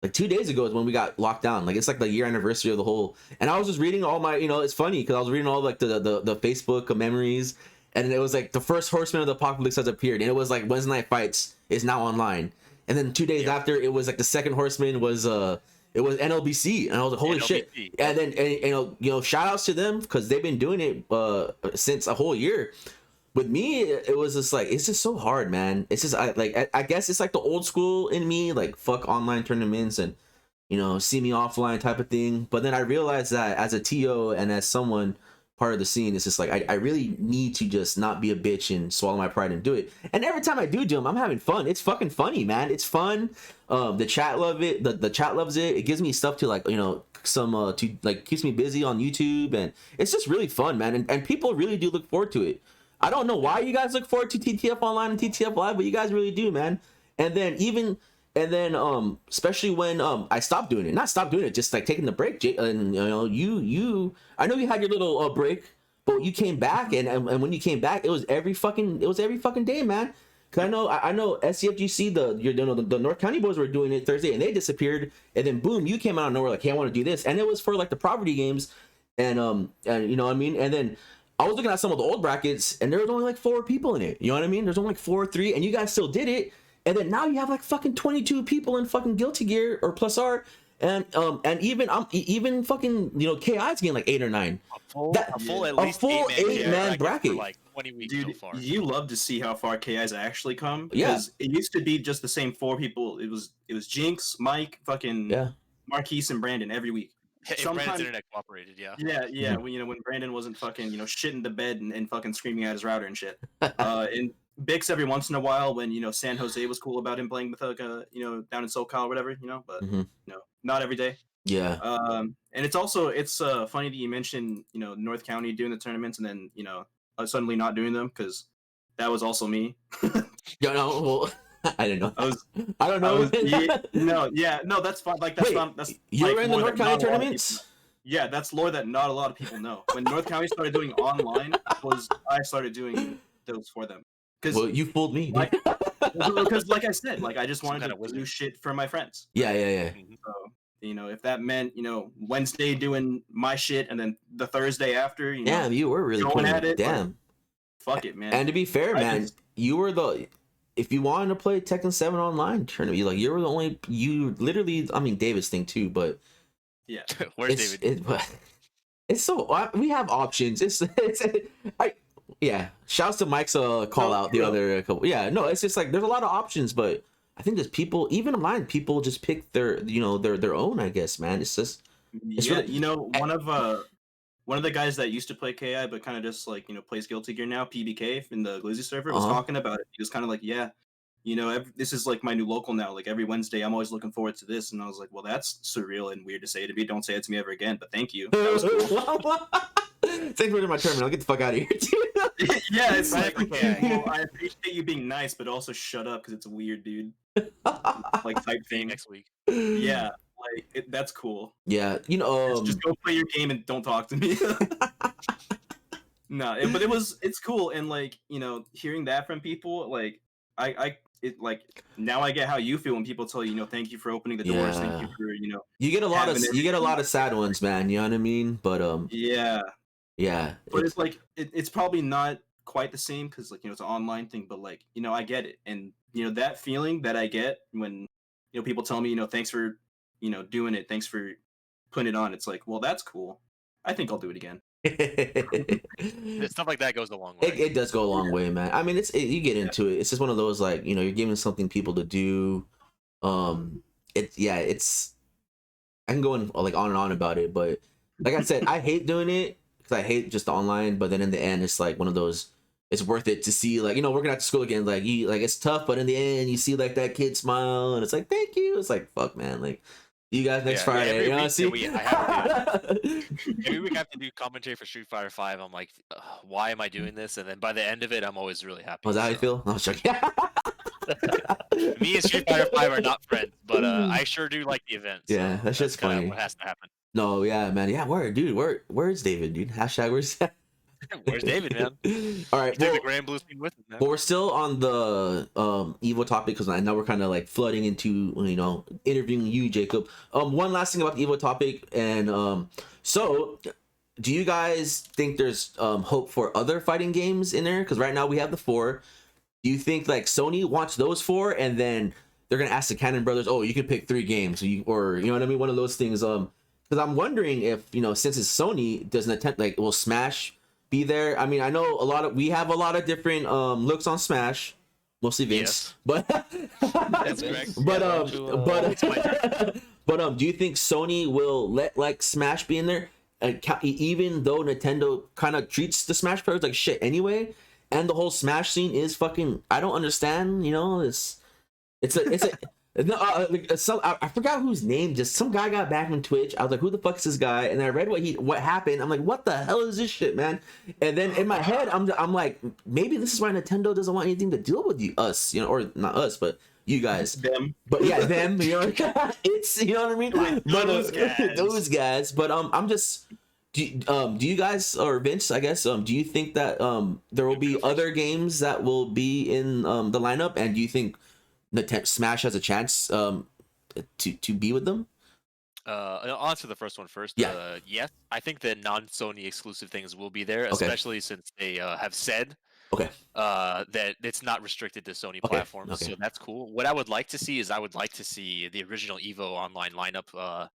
Speaker 1: like 2 days ago is when we got locked down. Like it's like the year anniversary of the whole. And I was just reading all my, it's funny because I was reading all like the Facebook memories, and it was like the first Horseman of the Apocalypse has appeared, and it was like Wednesday Night Fights is now online. And then 2 days after, it was like the second Horseman was it was NLBC, and I was like, holy shit. And then shout outs to them because they've been doing it since a whole year. With me, it was just like, it's just so hard, man. It's just I guess it's like the old school in me, like fuck online tournaments and see me offline type of thing. But then I realized that as a TO and as someone part of the scene. It's just like I really need to just not be a bitch and swallow my pride and do it. And every time I do them, I'm having fun. It's fucking funny, man. It's fun. The chat love it. The chat loves it. It gives me stuff to like, you know, some to like keeps me busy on YouTube, and it's just really fun, man. And people really do look forward to it. I don't know why you guys look forward to TTF Online and TTF Live, but you guys really do, man. And then especially when I stopped doing it, not stopped doing it, just like taking the break. And you know, I know you had your little break, but you came back, and when you came back, it was every fucking day, man. Cause I know SCFGC, the North County boys were doing it Thursday, and they disappeared, and then boom, you came out of nowhere like, hey, I want to do this, and it was for like the property games, and you know what I mean, and then I was looking at some of the old brackets, and there was only like 4 people in it, you know what I mean? There's only like 4 or 3, and you guys still did it, and then now you have like fucking 22 people in fucking Guilty Gear or Plus R, and even fucking, you know, KI's getting like 8 or 9.
Speaker 2: A full 8-man
Speaker 1: bracket
Speaker 2: for like 20 weeks.
Speaker 3: Dude,
Speaker 2: so far.
Speaker 3: You love to see how far KI's actually come.
Speaker 1: Yeah.
Speaker 3: Because it used to be just the same 4 people. It was Jinx, Mike, fucking Marquise, and Brandon every week.
Speaker 2: If Brandon's internet cooperated, yeah.
Speaker 3: Yeah. When, you know, when Brandon wasn't fucking, you know, shitting the bed and fucking screaming at his router and shit. And Bix every once in a while when, you know, San Jose was cool about him playing with you know, down in SoCal or whatever, you know, but you know, not every day.
Speaker 1: Yeah.
Speaker 3: And it's funny that you mentioned, you know, North County doing the tournaments and then, you know, suddenly not doing them, because that was also me.
Speaker 1: Yeah, no, well, I didn't know. I don't know.
Speaker 3: No, that's fine. Like that's
Speaker 1: you
Speaker 3: like,
Speaker 1: were in the North County tournaments.
Speaker 3: Yeah, that's lore that not a lot of people know. When North County started doing online, I started doing those for them.
Speaker 1: Well, you fooled me.
Speaker 3: Because, like I said, like I just wanted to do shit for my friends.
Speaker 1: Yeah.
Speaker 3: So, you know, if that meant, you know, Wednesday doing my shit and then the Thursday after, you know,
Speaker 1: damn, you were really
Speaker 3: going at it.
Speaker 1: Damn.
Speaker 3: Like, fuck it, man.
Speaker 1: And to be fair, man, you were if you wanted to play Tekken 7 online tournament, you were the only, you literally, I mean, David's thing too, but
Speaker 2: yeah, where's David?
Speaker 1: It's so, we have options. Yeah, shouts to Mike's call out the other couple. Yeah, no, it's just like there's a lot of options, but I think there's people, even online, people just pick their, you know, their own, I guess, man. It's just, it's really,
Speaker 3: you know, one of the guys that used to play KI but kind of just like, you know, plays Guilty Gear now, PBK in the Glizzy server, was talking about it. He was kind of like, yeah, you know, this is like my new local now. Like every Wednesday, I'm always looking forward to this, and I was like, well, that's surreal and weird to say to me. Don't say it to me ever again. But thank you. That was cool.
Speaker 1: Thanks for my tournament. I'll get the fuck out of here.
Speaker 3: Yeah, it's like, well, I appreciate you being nice, but also shut up because it's a weird, dude. Like type thing.
Speaker 2: Next week.
Speaker 3: Yeah, like that's cool.
Speaker 1: Yeah, you know,
Speaker 3: just go play your game and don't talk to me. No, but it's cool, and like, you know, hearing that from people, like it like now I get how you feel when people tell you, you know, thank you for opening the doors, thank you for, you know,
Speaker 1: you get a lot of sad ones, man. You know what I mean? But
Speaker 3: yeah, but it's like it's probably not quite the same because, like, you know, it's an online thing, but like, you know, I get it, and you know that feeling that I get when, you know, people tell me, you know, thanks for, you know, doing it, thanks for putting it on. It's like, well, that's cool. I think I'll do it again.
Speaker 2: Stuff like that goes a long way.
Speaker 1: It does go a long way, man. I mean, you get into it. It's just one of those, like, you know, you're giving something people to do. It's I can go like on and on about it, but like I said, I hate doing it because I hate just the online. But then in the end, it's like one of those. It's worth it to see, like, you know, working at the school again. Like, it's tough, but in the end, you see like that kid smile, and it's like, thank you. It's like, fuck, man, like. You guys next Friday, you know, see?
Speaker 2: Every week I have to do commentary for Street Fighter 5. I'm like, why am I doing this? And then by the end of it, I'm always really happy.
Speaker 1: Was that how you feel? No, sure.
Speaker 2: Me and Street Fighter 5 are not friends, but I sure do like the event.
Speaker 1: Yeah, that's just funny.
Speaker 2: What has to happen.
Speaker 1: No, yeah, man. Yeah, where's David, dude? Hashtag where's
Speaker 2: Where's David, man?
Speaker 1: All right,
Speaker 2: the Grand Blue thing with him, man.
Speaker 1: But we're still on the Evo topic because now we're kind of like flooding into, you know, interviewing you, Jacob. One last thing about the Evo topic, and so do you guys think there's hope for other fighting games in there? Because right now we have the 4. Do you think like Sony wants those 4, and then they're gonna ask the Cannon Brothers, oh, you can pick 3 games, or you know what I mean, one of those things. Because I'm wondering if, you know, since it's Sony, doesn't attempt, like, will Smash be there? I mean, I know we have a lot of different looks on Smash, mostly Vince, yes. But
Speaker 2: that's correct.
Speaker 1: But do you think Sony will let like Smash be in there? even though Nintendo kind of treats the Smash players like shit anyway, and the whole Smash scene is fucking, I don't understand, you know, it's a no, I forgot whose name, just some guy got back from Twitch. I was like, who the fuck is this guy? And then I read what happened. I'm like, what the hell is this shit, man? And then in my head, I'm like, maybe this is why Nintendo doesn't want anything to deal with us, you know, or not us, but you guys.
Speaker 3: Them.
Speaker 1: But yeah, them, you know, it's, you know what I mean? But, those guys. But I'm just, do you guys, or Vince, I guess, do you think that there will be other games that will be in the lineup, and do you think Smash has a chance to be with them?
Speaker 2: I'll answer the first one first.
Speaker 1: Yeah.
Speaker 2: Yes, I think the non-Sony exclusive things will be there, especially since they have said that it's not restricted to Sony platforms. So that's cool. What I would like to see is the original Evo online lineup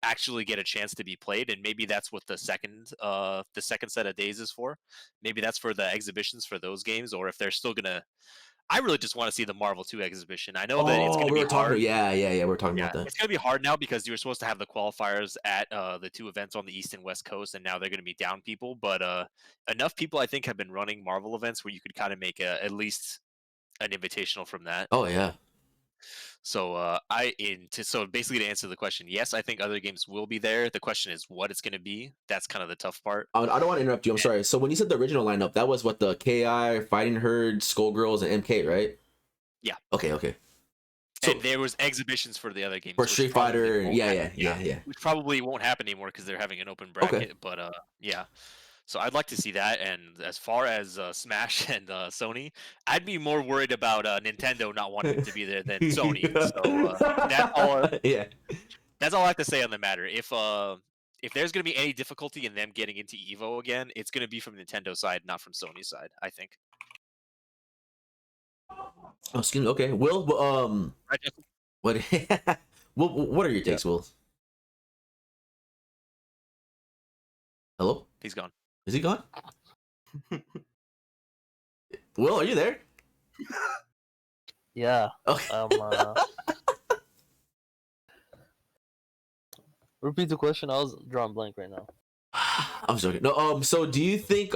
Speaker 2: actually get a chance to be played, and maybe that's what the second set of days is for. Maybe that's for the exhibitions for those games, or if they're still gonna. I really just want to see the Marvel 2 exhibition. I know that it's going to be hard.
Speaker 1: Yeah, we're talking about that.
Speaker 2: It's going to be hard now because you were supposed to have the qualifiers at the 2 events on the East and West Coast, and now they're going to be down people. But enough people, I think, have been running Marvel events where you could kind of make at least an invitational from that.
Speaker 1: Oh, yeah.
Speaker 2: So so basically to answer the question, yes, I think other games will be there. The question is what it's going to be. That's kind of the tough part.
Speaker 1: I don't want to interrupt you. I'm sorry. So when you said the original lineup, that was what, the KI, Fighting Herd, Skullgirls, and MK, right?
Speaker 2: Yeah.
Speaker 1: Okay.
Speaker 2: So, and there was exhibitions for the other games.
Speaker 1: For Street Fighter, yeah.
Speaker 2: Which probably won't happen anymore because they're having an open bracket. Okay. But yeah. So I'd like to see that, and as far as Smash and Sony, I'd be more worried about Nintendo not wanting to be there than Sony. So that's all. That's all I have to say on the matter. If there's going to be any difficulty in them getting into Evo again, it's going to be from Nintendo side, not from Sony's side, I think.
Speaker 1: Oh, excuse me. Okay, Will. What? What are your takes, Will? Hello?
Speaker 2: He's gone.
Speaker 1: Is he gone? Will, are you there?
Speaker 4: Yeah.
Speaker 1: Okay.
Speaker 4: Repeat the question. I was drawing blank right now.
Speaker 1: I'm joking. No. So, do you think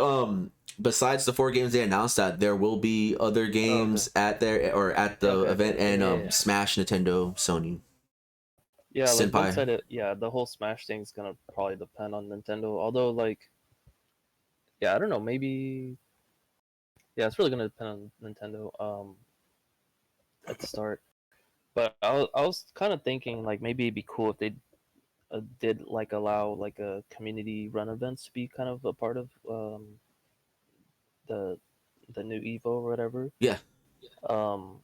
Speaker 1: besides the 4 games they announced, that there will be other games at the event, and Smash, Nintendo, Sony?
Speaker 4: Yeah, like Ben said it. Yeah, the whole Smash thing is gonna probably depend on Nintendo. Although, like, yeah, I don't know. Maybe, yeah, it's really gonna depend on Nintendo. At the start, but I was kind of thinking like maybe it'd be cool if they did like allow like a community run events to be kind of a part of the new Evo or whatever.
Speaker 1: Yeah.
Speaker 4: Because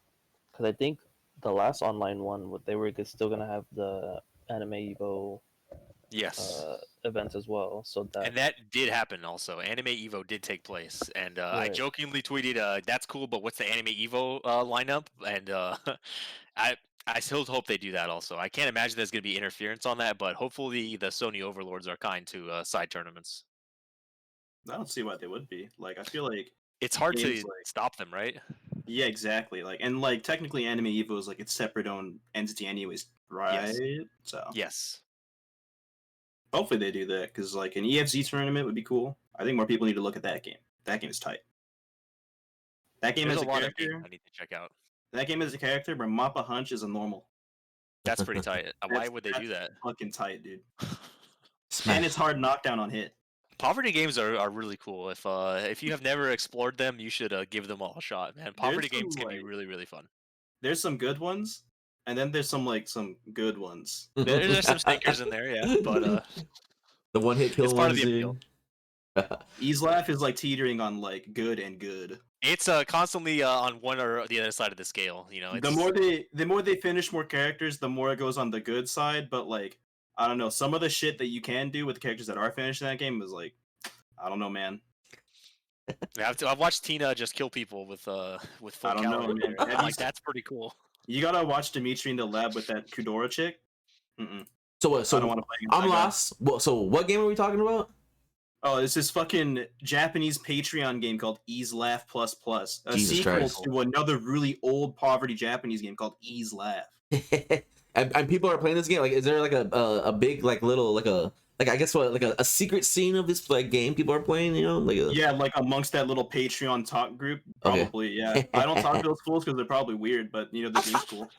Speaker 4: I think the last online one, they were still gonna have the Anime Evo.
Speaker 2: Yes.
Speaker 4: Events as well. So
Speaker 2: that did happen also. Anime Evo did take place, and I jokingly tweeted, "That's cool, but what's the Anime Evo lineup?" And I still hope they do that also. I can't imagine there's going to be interference on that, but hopefully the Sony overlords are kind to side tournaments.
Speaker 3: I don't see why they would be. Like, I feel like
Speaker 2: it's hard to stop them, right?
Speaker 3: Yeah, exactly. Like, and like technically, Anime Evo is like its separate own entity, anyways, right?
Speaker 2: Yes.
Speaker 3: So
Speaker 2: yes.
Speaker 3: Hopefully they do that, because like an EFZ tournament would be cool. I think more people need to look at that game. That game is tight. That game has a character
Speaker 2: I need to check out.
Speaker 3: That game has a character, but Mappa Hunch is a normal.
Speaker 2: That's pretty tight. Why would they do that?
Speaker 3: Fucking tight, dude. And it's hard knockdown on hit.
Speaker 2: Poverty games are really cool. If you have never explored them, you should give them all a shot, man. Poverty games can be really, really fun.
Speaker 3: There's some good ones, and then there's some good ones.
Speaker 2: There's some stinkers in there, yeah. But
Speaker 1: the one hit kill.
Speaker 2: It's part of the appeal.
Speaker 3: Easlaugh is like teetering on like good and good.
Speaker 2: It's constantly on one or the other side of the scale. You know,
Speaker 3: the more they finish more characters, the more it goes on the good side. But like, I don't know, some of the shit that you can do with the characters that are finished in that game is like, I don't know, man.
Speaker 2: I've watched Tina just kill people with full caliber. Like, that's pretty cool.
Speaker 3: You gotta watch Dimitri in the lab with that Kudora chick.
Speaker 1: So what? So I don't want to play. I'm lost. Well, so what game are we talking about?
Speaker 3: Oh, it's this fucking Japanese Patreon game called Easlaugh Plus Plus, a sequel to another really old poverty Japanese game called Easlaugh.
Speaker 1: and people are playing this game. Like, is there like a big like little like a like I guess what, like a secret scene of this like game people are playing, you know, like
Speaker 3: yeah, like amongst that little Patreon talk group, probably. Yeah, I don't talk to those fools because they're probably weird, but you know the game's cool.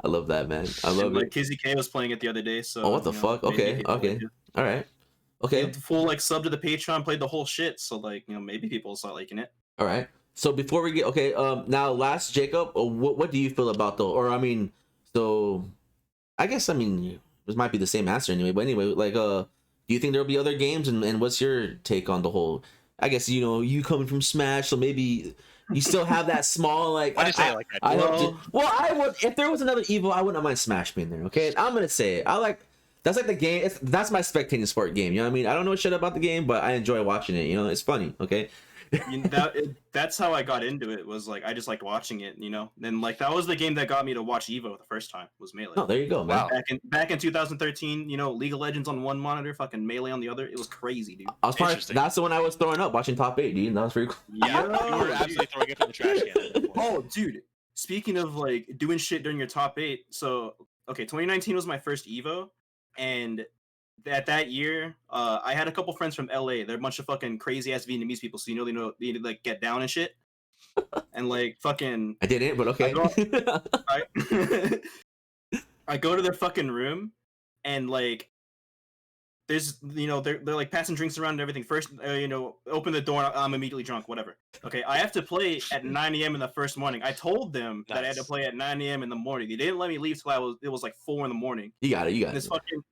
Speaker 1: I love that, man. I love
Speaker 3: like
Speaker 1: it.
Speaker 3: Kizzy K was playing it the other day, so
Speaker 1: Oh, what the fuck? Okay, okay, all right, okay.
Speaker 3: The full like sub to the Patreon, played the whole shit, so like maybe people start liking it.
Speaker 1: All right. So before we get now last Jacob, what do you feel about so I guess this might be the same answer anyway, but anyway, like do you think there'll be other games, and what's your take on the whole? I guess you coming from Smash, so maybe you still have that small like.
Speaker 2: Why do you say it like that?
Speaker 1: I would if there was another Evo, I wouldn't mind Smash being there. Okay, I'm gonna say it. That's like the game. That's my spectating sport game. You know what I mean? I don't know shit about the game, but I enjoy watching it. You know, it's funny. Okay.
Speaker 3: That's how I got into it. Was like I just liked watching it, and like that was the game that got me to watch Evo the first time. Was Melee.
Speaker 1: Oh, there you go, man.
Speaker 2: Wow.
Speaker 3: Back in 2013, League of Legends on one monitor, fucking Melee on the other. It was crazy, dude.
Speaker 1: That's the one I was throwing up watching top 8, dude. That was pretty cool.
Speaker 2: Yeah, you were absolutely throwing it in the trash can.
Speaker 3: Oh, dude. Speaking of like doing shit during your top 8, so okay, 2019 was my first Evo, and that year, I had a couple friends from LA. They're a bunch of fucking crazy ass Vietnamese people, so they need to like get down and shit. And like fucking
Speaker 1: I didn't, but okay.
Speaker 3: I go to their fucking room, and like there's they're like passing drinks around and everything. First, open the door and I'm immediately drunk, whatever. Okay, I have to play at 9 a.m. in the first morning. I told them that I had to play at 9 a.m. in the morning. They didn't let me leave till it was like 4 in the morning.
Speaker 1: You got it.
Speaker 3: This fucking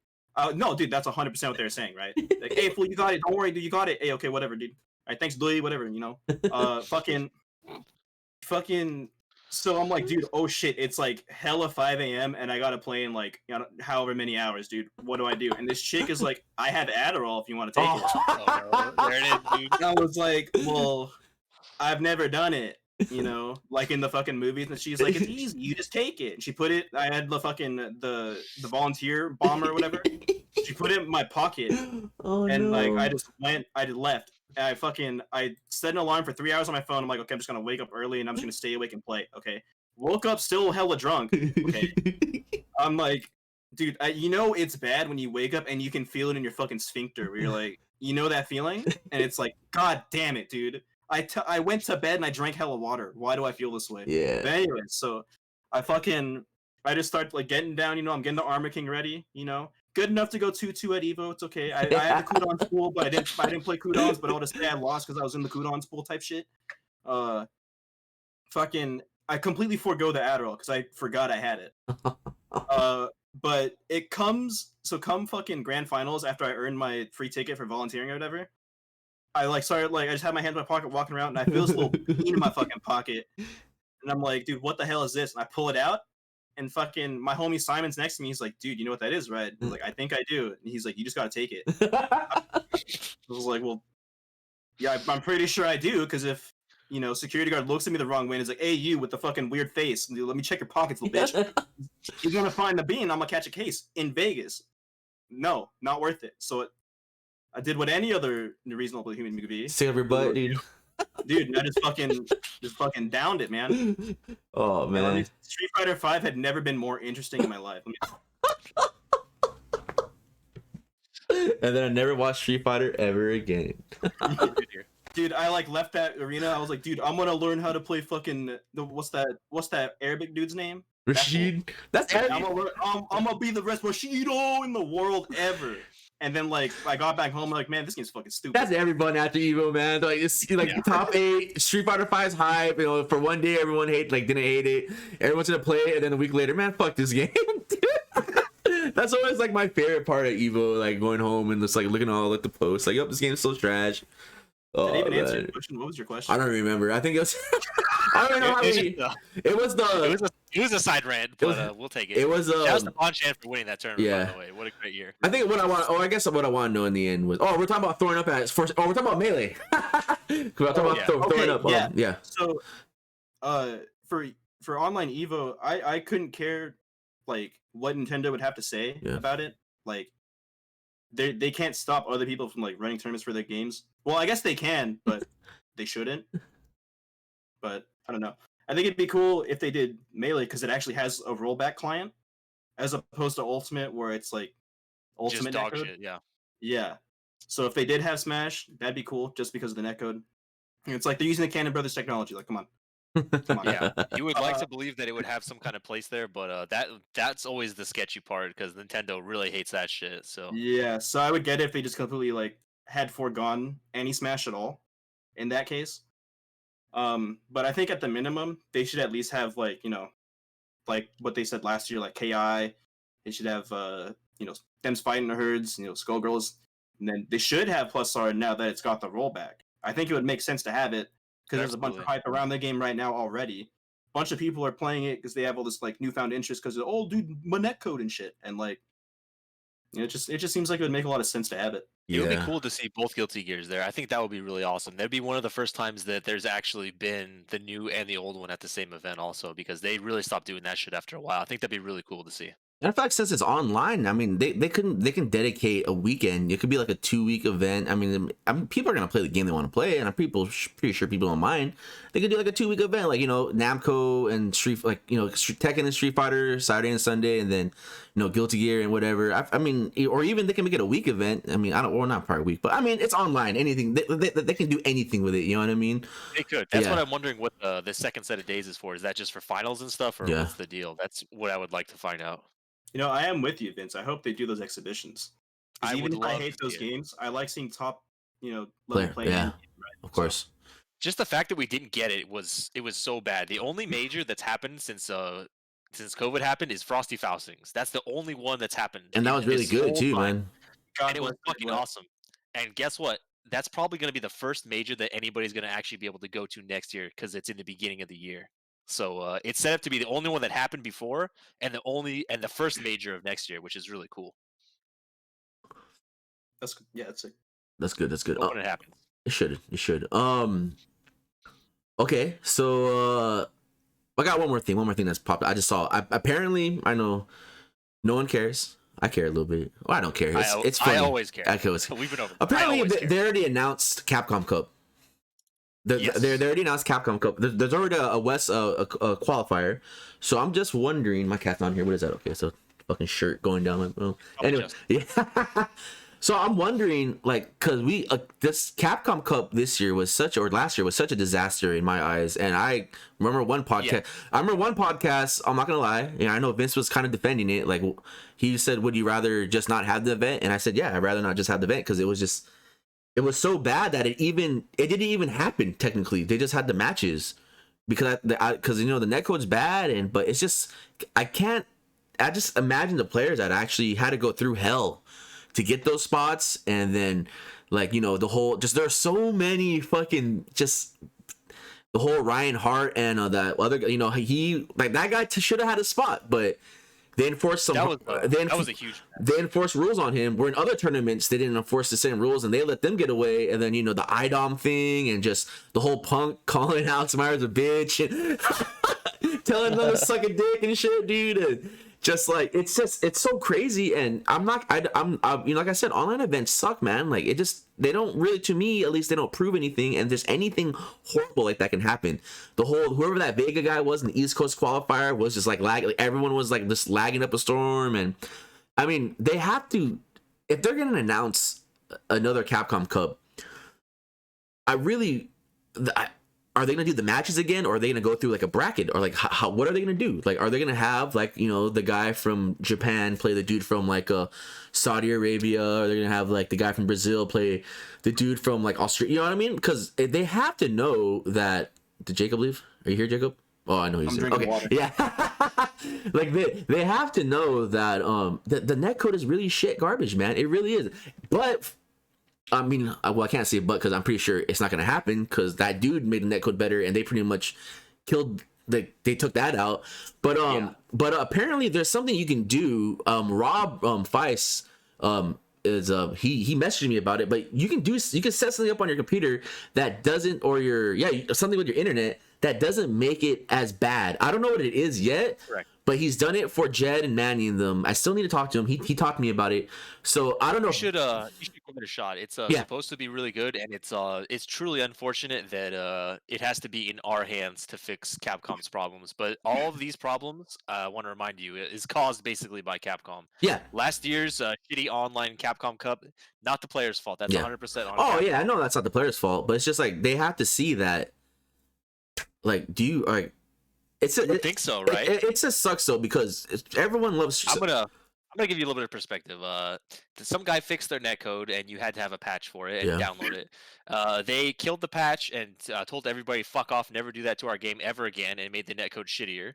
Speaker 3: no, dude, that's 100% what they're saying, right? Like, hey, fool, you got it. Don't worry, dude, you got it. Hey, okay, whatever, dude. All right, thanks, dude, whatever, fucking. So I'm like, dude, oh shit, it's like hella 5 a.m. and I gotta play in like however many hours, dude. What do I do? And this chick is like, I have Adderall if you want to take it.
Speaker 2: Oh, there it is, dude.
Speaker 3: I was like, well, I've never done it. Like in the fucking movies, and she's like, it's easy, you just take it. And she put it, I had the fucking the volunteer bomber or whatever. She put it in my pocket, and like I just left. And I set an alarm for 3 hours on my phone. I'm like, okay, I'm just gonna wake up early and I'm just gonna stay awake and play. Okay, woke up still hella drunk. Okay, I'm like, dude, it's bad when you wake up and you can feel it in your fucking sphincter where you're like, that feeling, and it's like, god damn it, dude. I went to bed and I drank hella water. Why do I feel this way?
Speaker 1: Yeah.
Speaker 3: But anyway, so I just start like getting down. I'm getting the Armor King ready. Good enough to go 2-2 at Evo. It's okay. I had the cooldown pool, but I didn't play cooldowns. But I'll just say I lost because I was in the cooldown pool type shit. I completely forego the Adderall because I forgot I had it. But it come fucking grand finals after I earned my free ticket for volunteering or whatever. I I just had my hand in my pocket walking around and I feel this little bean in my fucking pocket. And I'm like, dude, what the hell is this? And I pull it out and fucking my homie Simon's next to me. He's like, dude, you know what that is, right? I was like, I think I do. And he's like, you just got to take it. I was like, well, yeah, I'm pretty sure I do. Because if, security guard looks at me the wrong way and is like, hey, you with the fucking weird face, let me check your pockets, little bitch. He's going to find the bean. I'm going to catch a case in Vegas. No, not worth it. So I did what any other reasonable human could be.
Speaker 1: Stick up your butt, dude.
Speaker 3: Dude, I just fucking downed it, man.
Speaker 1: Oh man.
Speaker 3: Street Fighter V had never been more interesting in my life.
Speaker 1: And then I never watched Street Fighter ever again.
Speaker 3: Dude, I like left that arena. I was like, dude, I'm gonna learn how to play fucking what's that Arabic dude's name?
Speaker 1: Rashid. That's
Speaker 3: I'm gonna be the best Rashido in the world ever. And then like I got back home, like, man, this game's fucking stupid.
Speaker 1: That's everyone after Evo, man. Like it's like top 8, Street Fighter 5's hype. For one day everyone didn't hate it. Everyone's gonna play it, and then a week later, man, fuck this game. That's always like my favorite part of Evo, like going home and just like looking at all like the posts, like, oh, this game's so trash.
Speaker 3: Did I even answer your question? What was your question?
Speaker 1: I don't remember. I think it was. I don't know how many.
Speaker 2: It was a side rant, but we'll take it.
Speaker 1: It was.
Speaker 2: That was the Bonchan for winning that tournament.
Speaker 1: Yeah.
Speaker 2: By the way, what a great year.
Speaker 1: I think what I want. I guess what I want to know in the end was. Oh, we're talking about throwing up at first. Oh, we're talking about Melee. We're talking about throwing up.
Speaker 3: Yeah.
Speaker 1: Yeah.
Speaker 3: So, for online Evo, I couldn't care like what Nintendo would have to say about it. Like, they can't stop other people from like running tournaments for their games. Well, I guess they can, but they shouldn't. But I don't know. I think it'd be cool if they did Melee because it actually has a rollback client, as opposed to Ultimate where it's like ultimate
Speaker 2: dog
Speaker 3: netcode.
Speaker 2: shit, yeah.
Speaker 3: Yeah. So if they did have Smash, that'd be cool, just because of the netcode. It's like they're using the Cannon Brothers technology. Like, come on.
Speaker 2: Yeah, you would like to believe that it would have some kind of place there, but that's always the sketchy part because Nintendo really hates that shit. So
Speaker 3: yeah, so I would get it if they just completely like had foregone any Smash at all. In that case, but I think at the minimum they should at least have like like what they said last year, like KI. They should have Them's Fighting the Herds, Skullgirls, and then they should have Plus R now that it's got the rollback. I think it would make sense to have it because there's a bunch of hype around the game right now already. A bunch of people are playing it because they have all this like newfound interest because oh dude, my netcode and shit, and like it just seems like it would make a lot of sense to have it.
Speaker 2: It would be cool to see both Guilty Gears there. I think that would be really awesome. That'd be one of the first times that there's actually been the new and the old one at the same event also, because they really stopped doing that shit after a while. I think that'd be really cool to see.
Speaker 1: And in fact, since it's online, I mean, they can dedicate a weekend. It could be like a 2-week event. I mean, people are gonna play the game they want to play, and I'm pretty sure people don't mind. They could do like a 2-week event, like Namco and Tekken and Street Fighter Saturday and Sunday, and then Guilty Gear and whatever. I mean, or even they can make it a week event. I mean, not part of week, but I mean, it's online. Anything they can do anything with it. You know what I mean?
Speaker 2: They could. That's what I'm wondering. What the second set of days is for? Is that just for finals and stuff, or what's the deal? That's what I would like to find out.
Speaker 3: I am with you, Vince. I hope they do those exhibitions. Even if I hate those games, I like seeing top, level play.
Speaker 1: Yeah, of course.
Speaker 2: Just the fact that we didn't get it was so bad. The only major that's happened since COVID happened is Frosty Faustings. That's the only one that's happened,
Speaker 1: and that was really good too, man.
Speaker 2: And it was fucking awesome. And guess what? That's probably going to be the first major that anybody's going to actually be able to go to next year because it's in the beginning of the year. So it's set up to be the only one that happened before, and the first major of next year, which is really cool.
Speaker 3: That's it.
Speaker 1: That's good. That's good.
Speaker 2: When it happens,
Speaker 1: it should. Okay, so I got one more thing that's popped. I just saw. Apparently, I know no one cares. I care a little bit. Well, I don't care. It's funny.
Speaker 2: I always care. We've been over.
Speaker 1: Apparently, they already announced Capcom Cup. They already announced Capcom Cup. There's already a West qualifier. So I'm just wondering. My cat's on here. What is that? Okay, so fucking shirt going down my bone. Anyway, yeah. So I'm wondering, like, cause this Capcom Cup last year was such a disaster in my eyes. And I remember one podcast. I'm not gonna lie. I know Vince was kind of defending it. Like, he said, "Would you rather just not have the event?" And I said, "Yeah, I'd rather not just have the event because it was so bad that it didn't even happen. Technically, they just had the matches because the netcode's bad, but it's just I just imagine the players that actually had to go through hell to get those spots, and then the whole there's so many fucking just the whole Ryan Hart and that other he that guy should have had a spot, but they enforced that was a huge. They enforced rules on him. Where in other tournaments they didn't enforce the same rules and they let them get away. And then the IDOM thing and just the whole Punk calling Alex Myers a bitch and telling them to suck a dick and shit, dude. And just like it's so crazy. And I'm like I said, online events suck, man. Like they don't really, to me at least, they don't prove anything. And there's anything horrible like that can happen. The whole whoever that Vega guy was in the East Coast qualifier was just like everyone was like just lagging up a storm. And I mean, they have to, if they're gonna announce another Capcom Cup, are they gonna do the matches again, or are they gonna go through like a bracket, or like what are they gonna do? Like, are they gonna have the guy from Japan play the dude from Saudi Arabia, or they're gonna have the guy from Brazil play the dude from Australia? You know what I mean? Because they have to know that. Did Jacob leave? Are you here, Jacob? Oh, I know he's here. Okay, water. Yeah. they have to know that the netcode is really shit garbage, man. It really is. But I mean, well, I can't say but because I'm pretty sure it's not going to happen because that dude made the netcode better and they pretty much killed they took that out. But apparently there's something you can do. Rob Feiss is he messaged me about it, but you can set something up on your computer that doesn't, or something with your internet that doesn't make it as bad. I don't know what it is yet.
Speaker 2: Correct.
Speaker 1: but he's done it for Jed and Manny and them. I still need to talk to him. He talked to me about it. So I don't know.
Speaker 2: You should give it a shot. It's supposed to be really good, and it's truly unfortunate that it has to be in our hands to fix Capcom's problems. But all of these problems, I want to remind you, is caused basically by Capcom.
Speaker 1: Yeah.
Speaker 2: Last year's shitty online Capcom Cup, not the players' fault. That's 100% on.
Speaker 1: Oh
Speaker 2: Capcom.
Speaker 1: yeah, I know that's not the players' fault, but it's just like they have to see that. Like, do you like? I
Speaker 2: think so, right?
Speaker 1: It just sucks though because everyone loves.
Speaker 2: I'm gonna give you a little bit of perspective. Some guy fixed their netcode, and you had to have a patch for it and download it. They killed the patch and told everybody, "Fuck off! Never do that to our game ever again," and made the netcode shittier.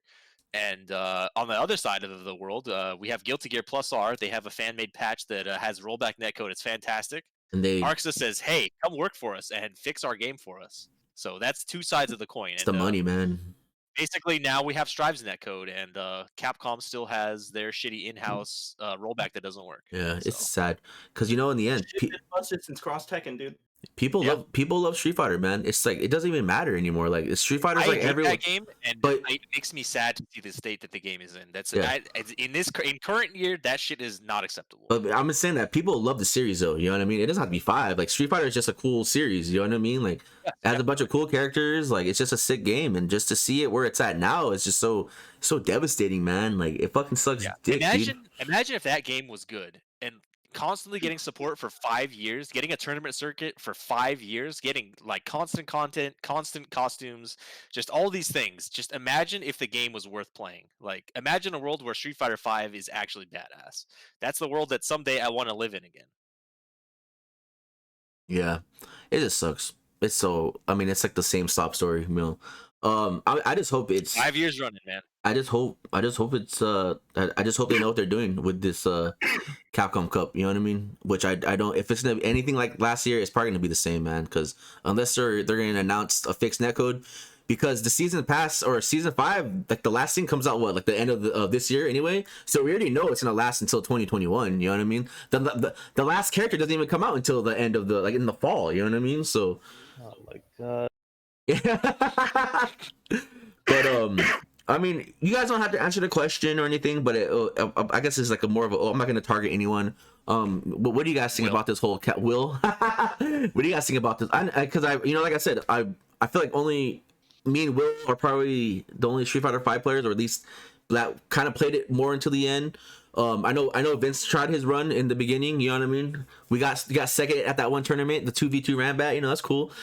Speaker 2: And on the other side of the world, we have Guilty Gear Plus R. They have a fan-made patch that has rollback netcode. It's fantastic. And Arxa says, "Hey, come work for us and fix our game for us." So that's two sides of the coin.
Speaker 1: It's the money, man.
Speaker 2: Basically, now we have Strive's netcode, and Capcom still has their shitty in-house rollback that doesn't work.
Speaker 1: Yeah, so. It's sad because in the end,
Speaker 3: busted since Cross Tekken, dude.
Speaker 1: People love Street Fighter, man. It's like it doesn't even matter anymore. Like Street Fighter's like everyone.
Speaker 2: That game, but it makes me sad to see the state that the game is in. That's in current year, that shit is not acceptable.
Speaker 1: But I'm just saying that people love the series, though. You know what I mean? It doesn't have to be 5. Like Street Fighter is just a cool series. You know what I mean? Like it has a bunch of cool characters. Like it's just a sick game, and just to see it where it's at now is just so devastating, man. Like it fucking sucks. Dick,
Speaker 2: imagine if that game was good and constantly getting support for 5 years, getting a tournament circuit for 5 years, getting like constant content, constant costumes, just all these things. Just imagine if the game was worth playing. Like imagine a world where Street Fighter 5 is actually badass. That's the world that someday I want to live in again.
Speaker 1: Yeah, it just sucks. It's so, I mean, it's like the same stop story, you know. I just hope it's
Speaker 2: 5 years running, man.
Speaker 1: I just hope it's I just hope they know what they're doing with this Capcom Cup, you know what I mean? Which I don't, if it's gonna be anything like last year, it's probably gonna be the same, man, because unless they're gonna announce a fixed netcode, because the season pass or season 5, like the last thing comes out like the end of this year anyway, so we already know it's gonna last until 2021, you know what I mean? The last character doesn't even come out until the end of the, like in the fall, you know what I mean? So
Speaker 4: oh my god.
Speaker 1: But I mean, you guys don't have to answer the question or anything, but I guess it's like a more of a, I'm not going to target anyone. But what do you guys think about this whole Will? What do you guys think about this? Because like I said, I feel like only me and Will are probably the only Street Fighter 5 players, or at least that kind of played it more until the end. I know Vince tried his run in the beginning, you know what I mean? We got second at that one tournament, the 2v2 Rambat, you know, that's cool.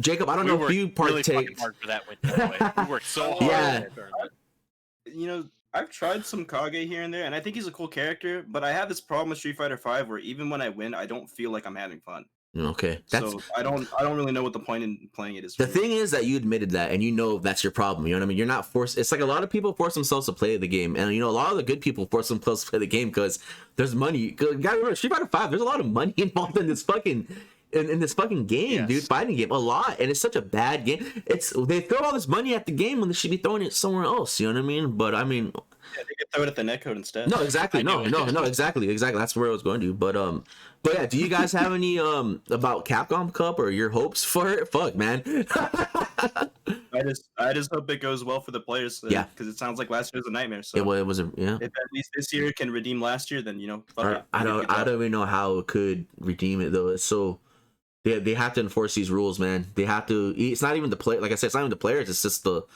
Speaker 1: Jacob, I don't know if you partake.
Speaker 2: Really hard for that win, by the way. We worked so hard.
Speaker 1: Yeah.
Speaker 3: You know, I've tried some Kage here and there, and I think he's a cool character, but I have this problem with Street Fighter 5 where even when I win, I don't feel like I'm having fun.
Speaker 1: Okay,
Speaker 3: so I don't really know what the point in playing it is.
Speaker 1: The thing is that you admitted that, and you know that's your problem. You know what I mean? You're not forced. It's like a lot of people force themselves to play the game, and a lot of the good people force themselves to play the game because there's money. You gotta remember, Street Fighter 5. There's a lot of money involved in this fucking game, dude. Fighting game, a lot, and it's such a bad game. They throw all this money at the game when they should be throwing it somewhere else. You know what I mean? But I mean.
Speaker 3: Yeah, they could throw it at the netcode instead.
Speaker 1: No, exactly. No, exactly. That's where I was going to. But yeah, do you guys have any about Capcom Cup or your hopes for it? Fuck, man.
Speaker 3: I just hope it goes well for the players.
Speaker 1: Yeah,
Speaker 3: because it sounds like last year was a nightmare. So
Speaker 1: it was
Speaker 3: if at least this year can redeem last year, then
Speaker 1: I don't even know how it could redeem it though. It's so they have to enforce these rules, man. They have to. It's not even the play. Like I said, it's not even the players. It's just the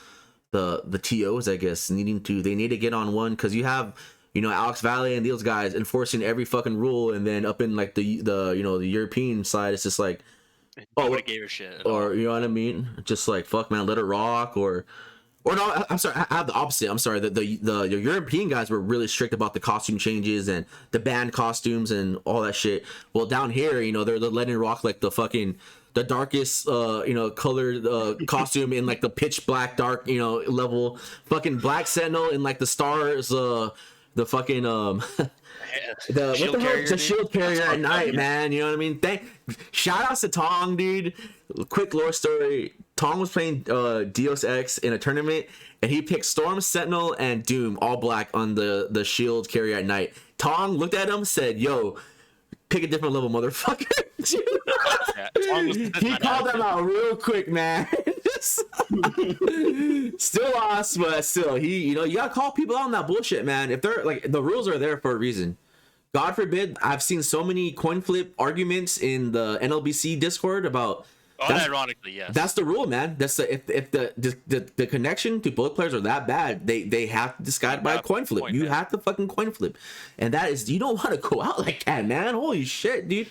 Speaker 1: TOs, I guess, they need to get on one, because you have Alex Valley and those guys enforcing every fucking rule, and then up in like the European side, it's just like
Speaker 2: nobody gave a shit,
Speaker 1: or you know what I mean, just like fuck, man, let it rock, or no, I'm sorry, I have the opposite. I'm sorry, the European guys were really strict about the costume changes and the band costumes and all that shit. Well, down here, they're letting it rock like the darkest colored costume in like the pitch black dark level, fucking Black Sentinel in like the stars, the fucking the shield carrier at night, man. You know what I mean? Shout outs to Tong, dude. Quick lore story: Tong was playing Deus Ex in a tournament, and he picked Storm, Sentinel, and Doom all black on the shield carrier at night. Tong looked at him, said, "Yo, pick a different level, motherfucker." He called them out real quick, man. Still lost, but still, you gotta call people out on that bullshit, man. If they're like, the rules are there for a reason. God forbid, I've seen so many coin flip arguments in the NLBC Discord about.
Speaker 2: Unironically, yes.
Speaker 1: That's the rule, man. That's if the connection to both players are that bad, they have to discard by a coin flip. You have to fucking coin flip, and that is, you don't want to go out like that, man. Holy shit, dude.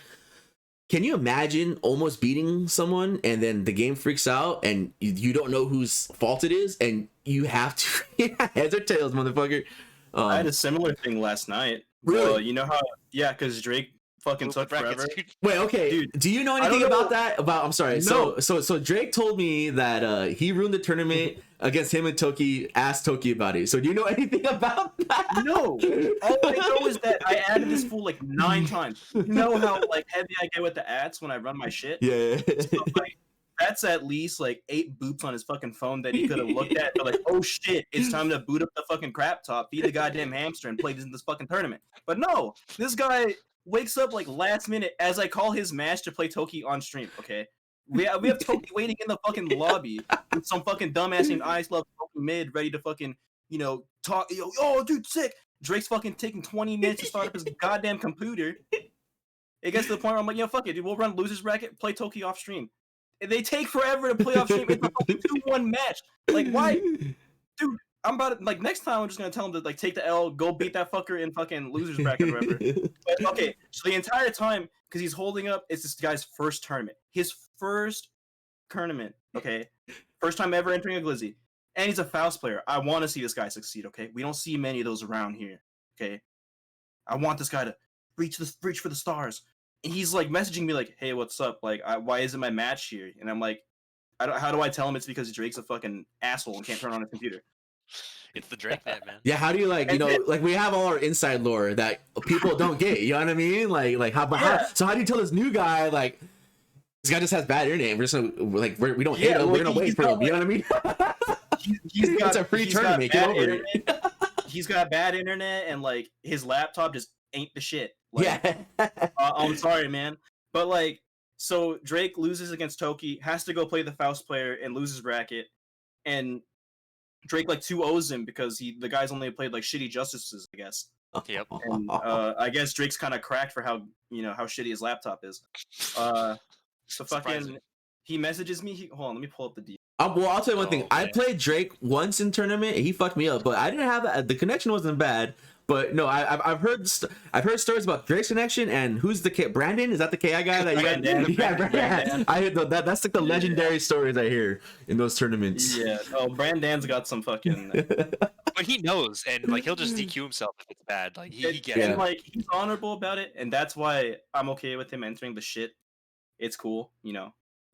Speaker 1: Can you imagine almost beating someone and then the game freaks out and you don't know whose fault it is and you have to heads or tails, motherfucker.
Speaker 3: I had a similar thing last night.
Speaker 1: Really?
Speaker 3: You know how? Yeah, because Drake fucking took forever.
Speaker 1: Wait, okay. Dude, do you know anything about that? I'm sorry.
Speaker 3: No.
Speaker 1: So Drake told me that he ruined the tournament against him and Toki. Asked Toki about it. So do you know anything about that?
Speaker 3: No. All I know is that I added this fool like 9 times. You know how like heavy I get with the ads when I run my shit?
Speaker 1: Yeah.
Speaker 3: So, like, that's at least like 8 boops on his fucking phone that he could have looked at. But like, oh shit, it's time to boot up the fucking crap top, feed the goddamn hamster, and play this fucking tournament. But no, this guy wakes up like last minute as I call his match to play Toki on stream. Okay, we have Toki waiting in the fucking lobby with some fucking dumbass named Ice Love Toki mid ready to fucking talk. Yo, dude, sick. Drake's fucking taking 20 minutes to start up his goddamn computer. It gets to the point where I'm like, fuck it, dude. We'll run losers bracket, play Toki off stream. They take forever to play off stream. It's a fucking 2-1 match. Like, why, dude? I'm about to, like, next time I'm just gonna tell him to like take the L, go beat that fucker in fucking losers bracket or whatever. But okay, so the entire time, because he's holding up, it's this guy's first tournament. His first tournament, okay? First time ever entering a Glizzy. And he's a Faust player. I want to see this guy succeed, okay? We don't see many of those around here, okay? I want this guy to reach for the stars. And he's like messaging me like, hey, what's up? Like, why isn't my match here? And I'm like, how do I tell him it's because Drake's a fucking asshole and can't turn on his computer?
Speaker 2: It's the Drake man.
Speaker 1: Yeah, how do you like we have all our inside lore that people don't get, you know what I mean? Like how do you tell this new guy like this guy just has bad internet? We're just gonna we don't hate him, we're gonna wait for him, you know what I mean? It's a free tournament, get over it.
Speaker 3: He's got bad internet and like his laptop just ain't the shit. Like,
Speaker 1: yeah.
Speaker 3: I'm sorry, man. But like, so Drake loses against Toki, has to go play the Faust player and loses bracket, and Drake like 2-0s him because the guy's only played like shitty justices, I guess.
Speaker 2: Yep.
Speaker 3: And I guess Drake's kind of cracked for how shitty his laptop is. So fucking he messages me. Hold on, let me pull up the DM.
Speaker 1: Well, I'll tell you one thing. I played Drake once in tournament, and he fucked me up. But I didn't have that. The connection wasn't bad. But no, I've heard stories about Drake's connection and who's the K? Brandon? Is that the KI guy that you got? Yeah, Brandon. I heard that's like the legendary stories I hear in those tournaments.
Speaker 3: Yeah. Oh, Brandon's got some fucking.
Speaker 2: But he knows, and like he'll just DQ himself if it's bad. Like he gets it.
Speaker 3: And like he's honorable about it, and that's why I'm okay with him entering the shit. It's cool,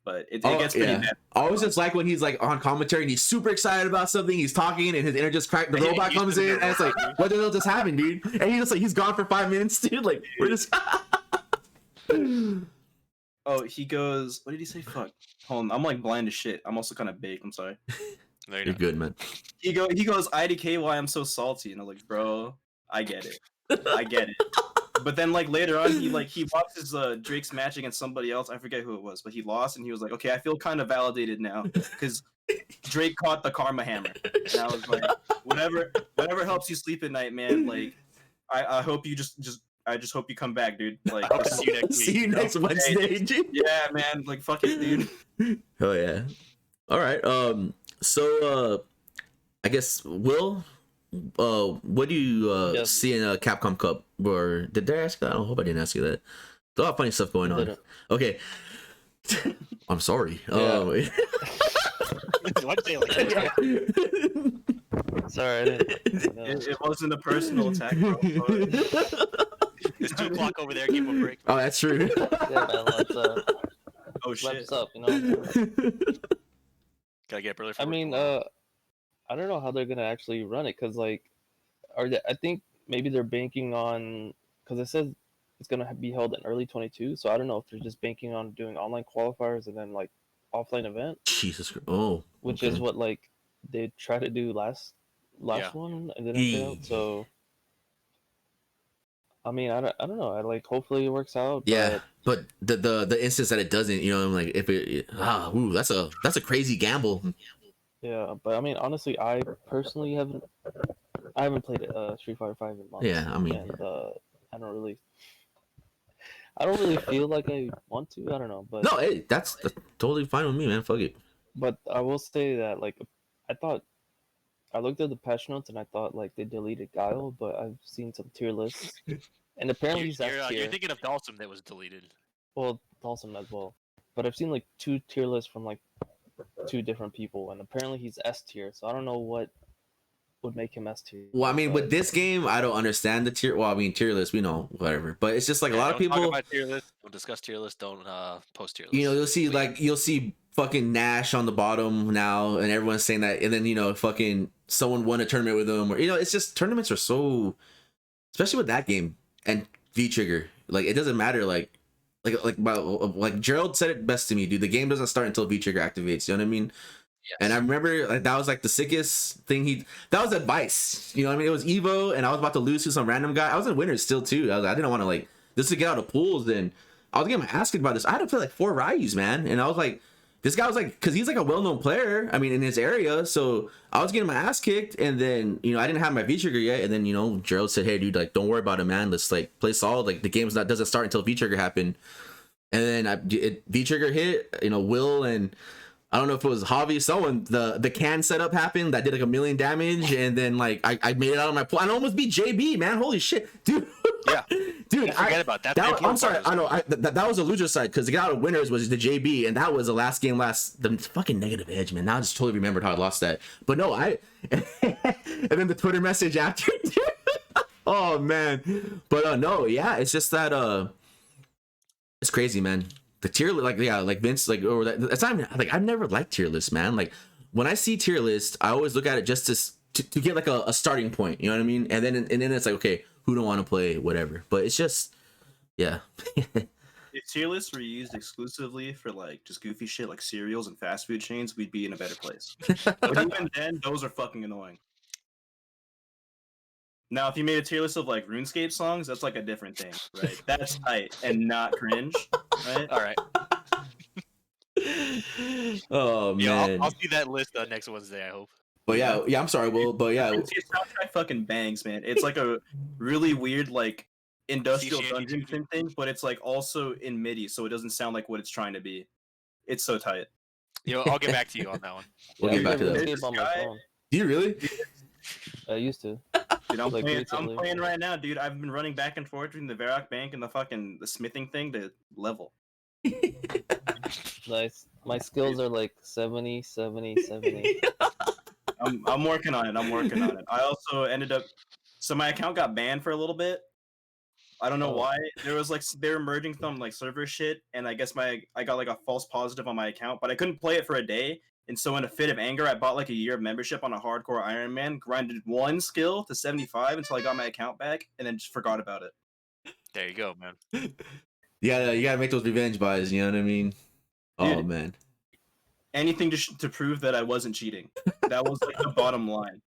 Speaker 3: But it gets pretty bad. I
Speaker 1: always just like when he's like on commentary and he's super excited about something, he's talking and his internet just cracked, the robot comes in and it's like, what the hell just happened, dude? And he's just like, he's gone for 5 minutes, dude. Like, we're just.
Speaker 3: Oh, he goes, what did he say? Fuck. Hold on, I'm like blind as shit. I'm also kind of baked. I'm sorry.
Speaker 1: You're good, man.
Speaker 3: He goes, IDK, why I'm so salty. And I'm like, bro, I get it. I get it. But then, like, later on, he watches Drake's match against somebody else. I forget who it was, but he lost, and he was like, okay, I feel kind of validated now, because Drake caught the karma hammer. And I was like, whatever helps you sleep at night, man. Like, I hope you I just hope you come back, dude. Like, I'll see you next week.
Speaker 1: See you next Wednesday, dude.
Speaker 3: Yeah, man. Like, fuck it, dude.
Speaker 1: Hell yeah. All right. So, I guess, Will... what do you see in a Capcom Cup? Or did they ask that? I hope I didn't ask you that. There's a lot of funny stuff going on. Okay. I'm sorry.
Speaker 4: Yeah. Sorry, I didn't know.
Speaker 3: It wasn't a personal attack, bro.
Speaker 2: There's 2 o'clock over there. Give him a break.
Speaker 1: Oh, that's true.
Speaker 4: Yeah, man,
Speaker 3: Oh shit.
Speaker 4: what's up,
Speaker 2: Gotta get up early.
Speaker 4: I mean, I don't know how they're gonna actually run it, cause like, I think maybe they're banking on, cause it says it's gonna be held in early 22. So I don't know if they're just banking on doing online qualifiers and then like offline event.
Speaker 1: Jesus Christ. Oh.
Speaker 4: Which is what like they tried to do last one and didn't fail. So I mean, I don't know. I like hopefully it works out.
Speaker 1: Yeah, but the instance that it doesn't, you know, I'm like, if it that's a crazy gamble.
Speaker 4: Yeah, but I mean, honestly, I personally haven't played Street Fighter 5 in months.
Speaker 1: Yeah, I mean,
Speaker 4: and I don't really feel like I want to. I don't know, but
Speaker 1: no, hey, that's totally fine with me, man. Fuck it.
Speaker 4: But I will say that like I looked at the patch notes and I thought like they deleted Guile, but I've seen some tier lists, and apparently he's S tier.
Speaker 2: You're thinking of Dalsum that was deleted.
Speaker 4: Well, Dalsum as well, but I've seen like 2 tier lists from like 2 different people, and apparently he's S tier. So I don't know what would make him S tier.
Speaker 1: Well, I mean, with this game, I don't understand the tier. Well, I mean, tier list, we know, whatever. But it's just like a lot of people.
Speaker 2: Talk about tier list. Don't discuss tier list. Don't post tier list.
Speaker 1: You know, you'll see fucking Nash on the bottom now, and everyone's saying that, and then you know, fucking someone won a tournament with them, or you know, it's just tournaments are so, especially with that game and V Trigger, like it doesn't matter, like Gerald said it best to me, dude. The game doesn't start until V Trigger activates. You know what I mean? Yes. And I remember like that was like the sickest thing that was advice. You know what I mean? It was Evo, and I was about to lose to some random guy. I was in winners still too. I didn't want to like just to get out of pools. And I was getting my ass kicked about this. I had to play like 4 Ryus, man, and I was like. This guy was like, because he's like a well-known player, I mean, in his area. So I was getting my ass kicked, and then, you know, I didn't have my V-Trigger yet. And then, you know, Gerald said, hey, dude, like, don't worry about it, man. Let's, like, play solid. Like, the game's doesn't start until V-Trigger happened. And then V-Trigger hit, you know, Will, and I don't know if it was Javi, someone, the can setup happened that did, like, 1 million damage. And then, like, I made it out of my pool. I almost beat JB, man. Holy shit. Dude.
Speaker 2: Yeah.
Speaker 1: Dude,
Speaker 2: forget about that.
Speaker 1: I'm sorry. I know that was a loser side because the guy out of winners was the JB, and that was the last the fucking negative edge, man. Now I just totally remembered how I lost that. But no, and then the Twitter message after. Oh man, but no, yeah, it's just that it's crazy, man. The tier like Vince or that's not even, like I've never liked tier lists, man. Like when I see tier list, I always look at it just to get like a starting point. You know what I mean? And then it's like, okay, who don't want to play whatever, but it's just yeah.
Speaker 3: If tier lists were used exclusively for like just goofy shit like cereals and fast food chains, we'd be in a better place. But even then, those are fucking annoying. Now, if you made a tier list of like RuneScape songs, that's like a different thing, right? That's tight and not cringe, right?
Speaker 2: All right.
Speaker 1: Oh man,
Speaker 2: I'll see that list next Wednesday, I hope.
Speaker 1: But yeah, I'm sorry, Will. But yeah,
Speaker 3: soundtrack fucking bangs, man. It's like a really weird like industrial dungeon thing, but it's like also in MIDI, so it doesn't sound like what it's trying to be. It's so tight.
Speaker 2: I'll get back to you on that one.
Speaker 1: We'll get back to that.
Speaker 4: On my phone.
Speaker 1: Do you really?
Speaker 4: I used to.
Speaker 3: Dude, I'm playing right now, dude. I've been running back and forth between the Varrock Bank and the smithing thing to level.
Speaker 4: Nice. My skills are like 70.
Speaker 3: I'm working on it. I also ended up, so my account got banned for a little bit. I don't know why. There was like they were merging some like server shit, and I guess I got like a false positive on my account, but I couldn't play it for a day. And so in a fit of anger, I bought like a year of membership on a hardcore Iron Man, grinded 1 skill to 75 until I got my account back, and then just forgot about it.
Speaker 2: There you go, man.
Speaker 1: Yeah, you gotta make those revenge buys. You know what I mean? Oh
Speaker 3: Dude,
Speaker 1: man.
Speaker 3: Anything to prove that I wasn't cheating. That was like the bottom line.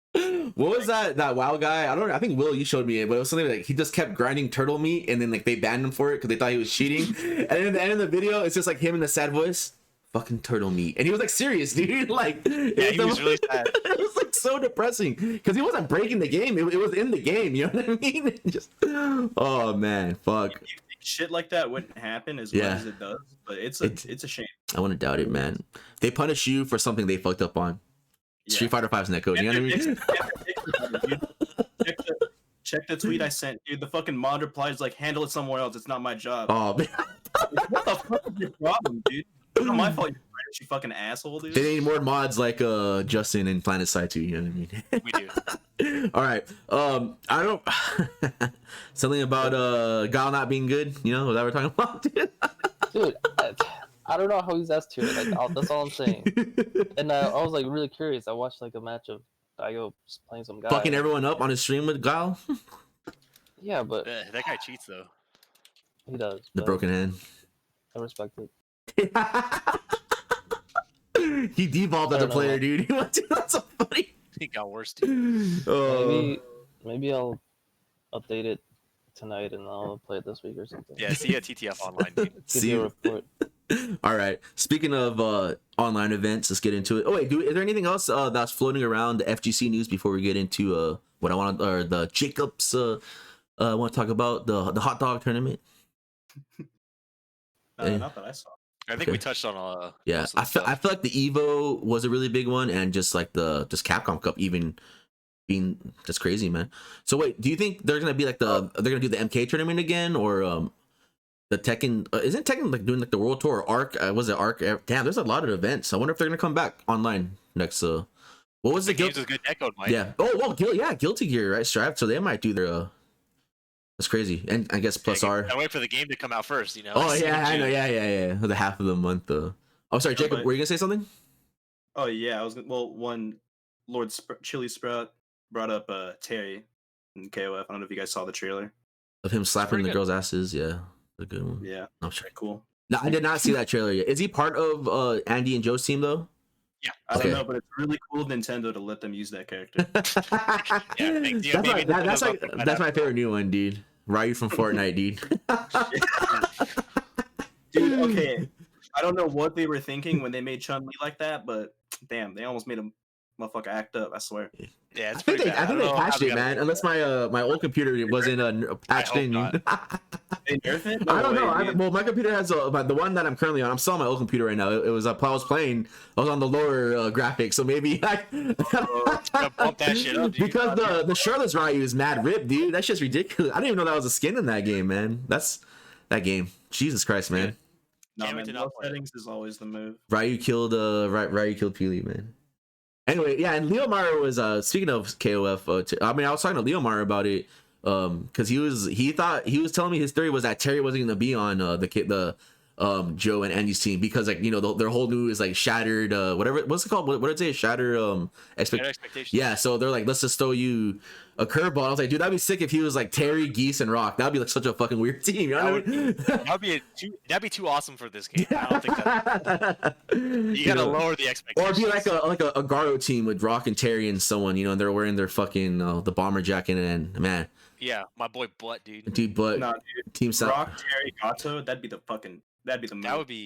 Speaker 1: What was that WoW guy? I think Will, you showed me it, but it was something like he just kept grinding turtle meat, and then like they banned him for it because they thought he was cheating. And then at the end of the video, it's just like him in the sad voice, fucking turtle meat, and he was like serious, dude. Like
Speaker 2: yeah, he was really sad.
Speaker 1: It was like so depressing because he wasn't breaking the game; it was in the game. You know what I mean? Just oh man, fuck.
Speaker 3: You think shit like that wouldn't happen as much as it does, but it's a shame. I
Speaker 1: want to doubt it, man. They punish you for something they fucked up on. Yeah. Street Fighter 5's netcode. You know what I mean?
Speaker 3: Check the tweet I sent, dude. The fucking mod replies like, "Handle it somewhere else. It's not my job."
Speaker 1: Oh man,
Speaker 3: what the fuck is your problem, dude? It's not my fault. You fucking asshole, dude.
Speaker 1: They need more mods like Justin and Planet Side 2. You know what I mean?
Speaker 2: We do.
Speaker 1: All right. I don't. Something about Guile not being good. You know, was that what we're talking about,
Speaker 4: dude? I don't know how he's S tier. Like, that's all I'm saying. And I was like really curious. I watched like a match of Daigo playing some guy.
Speaker 1: Fucking everyone up on his stream with Guile.
Speaker 4: Yeah, but
Speaker 2: that guy cheats though.
Speaker 4: He does.
Speaker 1: The broken hand.
Speaker 4: I respect it.
Speaker 1: He devolved as a player, dude. He went to, that's so funny.
Speaker 2: He got worse, dude.
Speaker 4: Maybe I'll update it tonight, and I'll play it this week or something.
Speaker 2: Yeah, see you at TTF online, dude.
Speaker 4: Give you a report.
Speaker 1: All right. Speaking of online events, let's get into it. Oh wait, is there anything else that's floating around the FGC news before we get into what I want, or the Jacobs I want to talk about the hot dog tournament?
Speaker 3: Not that I saw.
Speaker 2: I think we touched on
Speaker 1: yeah.
Speaker 2: most of the
Speaker 1: I feel like the Evo was a really big one, and just like the Capcom Cup even being just crazy, man. So wait, do you think they're gonna be like they're gonna do the MK tournament again, or the Tekken? Isn't Tekken like doing like the World Tour or Arc? Was it Arc? Damn, there's a lot of events. I wonder if they're gonna come back online next. What was the
Speaker 2: games was good echoed, Mike.
Speaker 1: Yeah. Oh well, Guilty Gear, right? Stripe. So they might do their. That's crazy, and I guess plus R.
Speaker 2: I wait for the game to come out first, you know.
Speaker 1: Oh yeah, I know. Yeah. The half of the month. Oh, sorry, Jacob. Were you gonna say something?
Speaker 3: Oh yeah, I was. One Lord Chili Sprout brought up Terry in KOF. I don't know if you guys saw the trailer
Speaker 1: of him slapping the girls' asses. Yeah, a good one.
Speaker 3: Yeah,
Speaker 1: I'm sure.
Speaker 3: Cool.
Speaker 1: No, I did not see that trailer yet. Is he part of Andy and Joe's team though?
Speaker 3: Yeah, I don't know, but it's really cool Nintendo to let them use that character.
Speaker 1: That's my favorite new one, dude. Ryu from Fortnite, dude.
Speaker 3: Dude, okay. I don't know what they were thinking when they made Chun-Li like that, but damn, they almost made a motherfucker act up, I swear.
Speaker 2: Yeah, it's
Speaker 1: I think they patched it, man. Unless my old computer wasn't patched in.
Speaker 3: They nerfed it? No
Speaker 1: I don't
Speaker 3: way,
Speaker 1: know. Well, my computer has the one that I'm currently on. I'm still on my old computer right now. It was I was playing. I was on the lower graphics, so maybe
Speaker 2: bump that shit up, dude.
Speaker 1: Because the Shirtless Ryu is mad ripped, dude. That's just ridiculous. I didn't even know that was a skin in that game, man. That's that game. Jesus Christ, man.
Speaker 3: No, man, low settings is always the move.
Speaker 1: Ryu killed Peely, man. Anyway, yeah, and Leomar was speaking of KOF. I mean, I was talking to Leomar about it, because he was telling me his theory was that Terry wasn't gonna be on the Joe and Andy's team because, like, you know, their whole new is like shattered what's it called? What did it say? Shattered expectations. Yeah, so they're like, let's just throw you a curveball. I was like, dude, that'd be sick if he was like Terry, Geese, and Rock. That'd be like such a fucking weird team. You know what I mean?
Speaker 2: That'd be too awesome for this game. I don't think that. You gotta lower the expectations.
Speaker 1: Or be like a Garo team with Rock and Terry and someone, you know, and they're wearing their fucking the bomber jacket, and man.
Speaker 2: Yeah, my boy Butt, dude.
Speaker 1: Dude, Butt.
Speaker 3: Nah, dude.
Speaker 1: Team South.
Speaker 3: Rock, Terry, Gato. That'd be the move.
Speaker 2: That would be.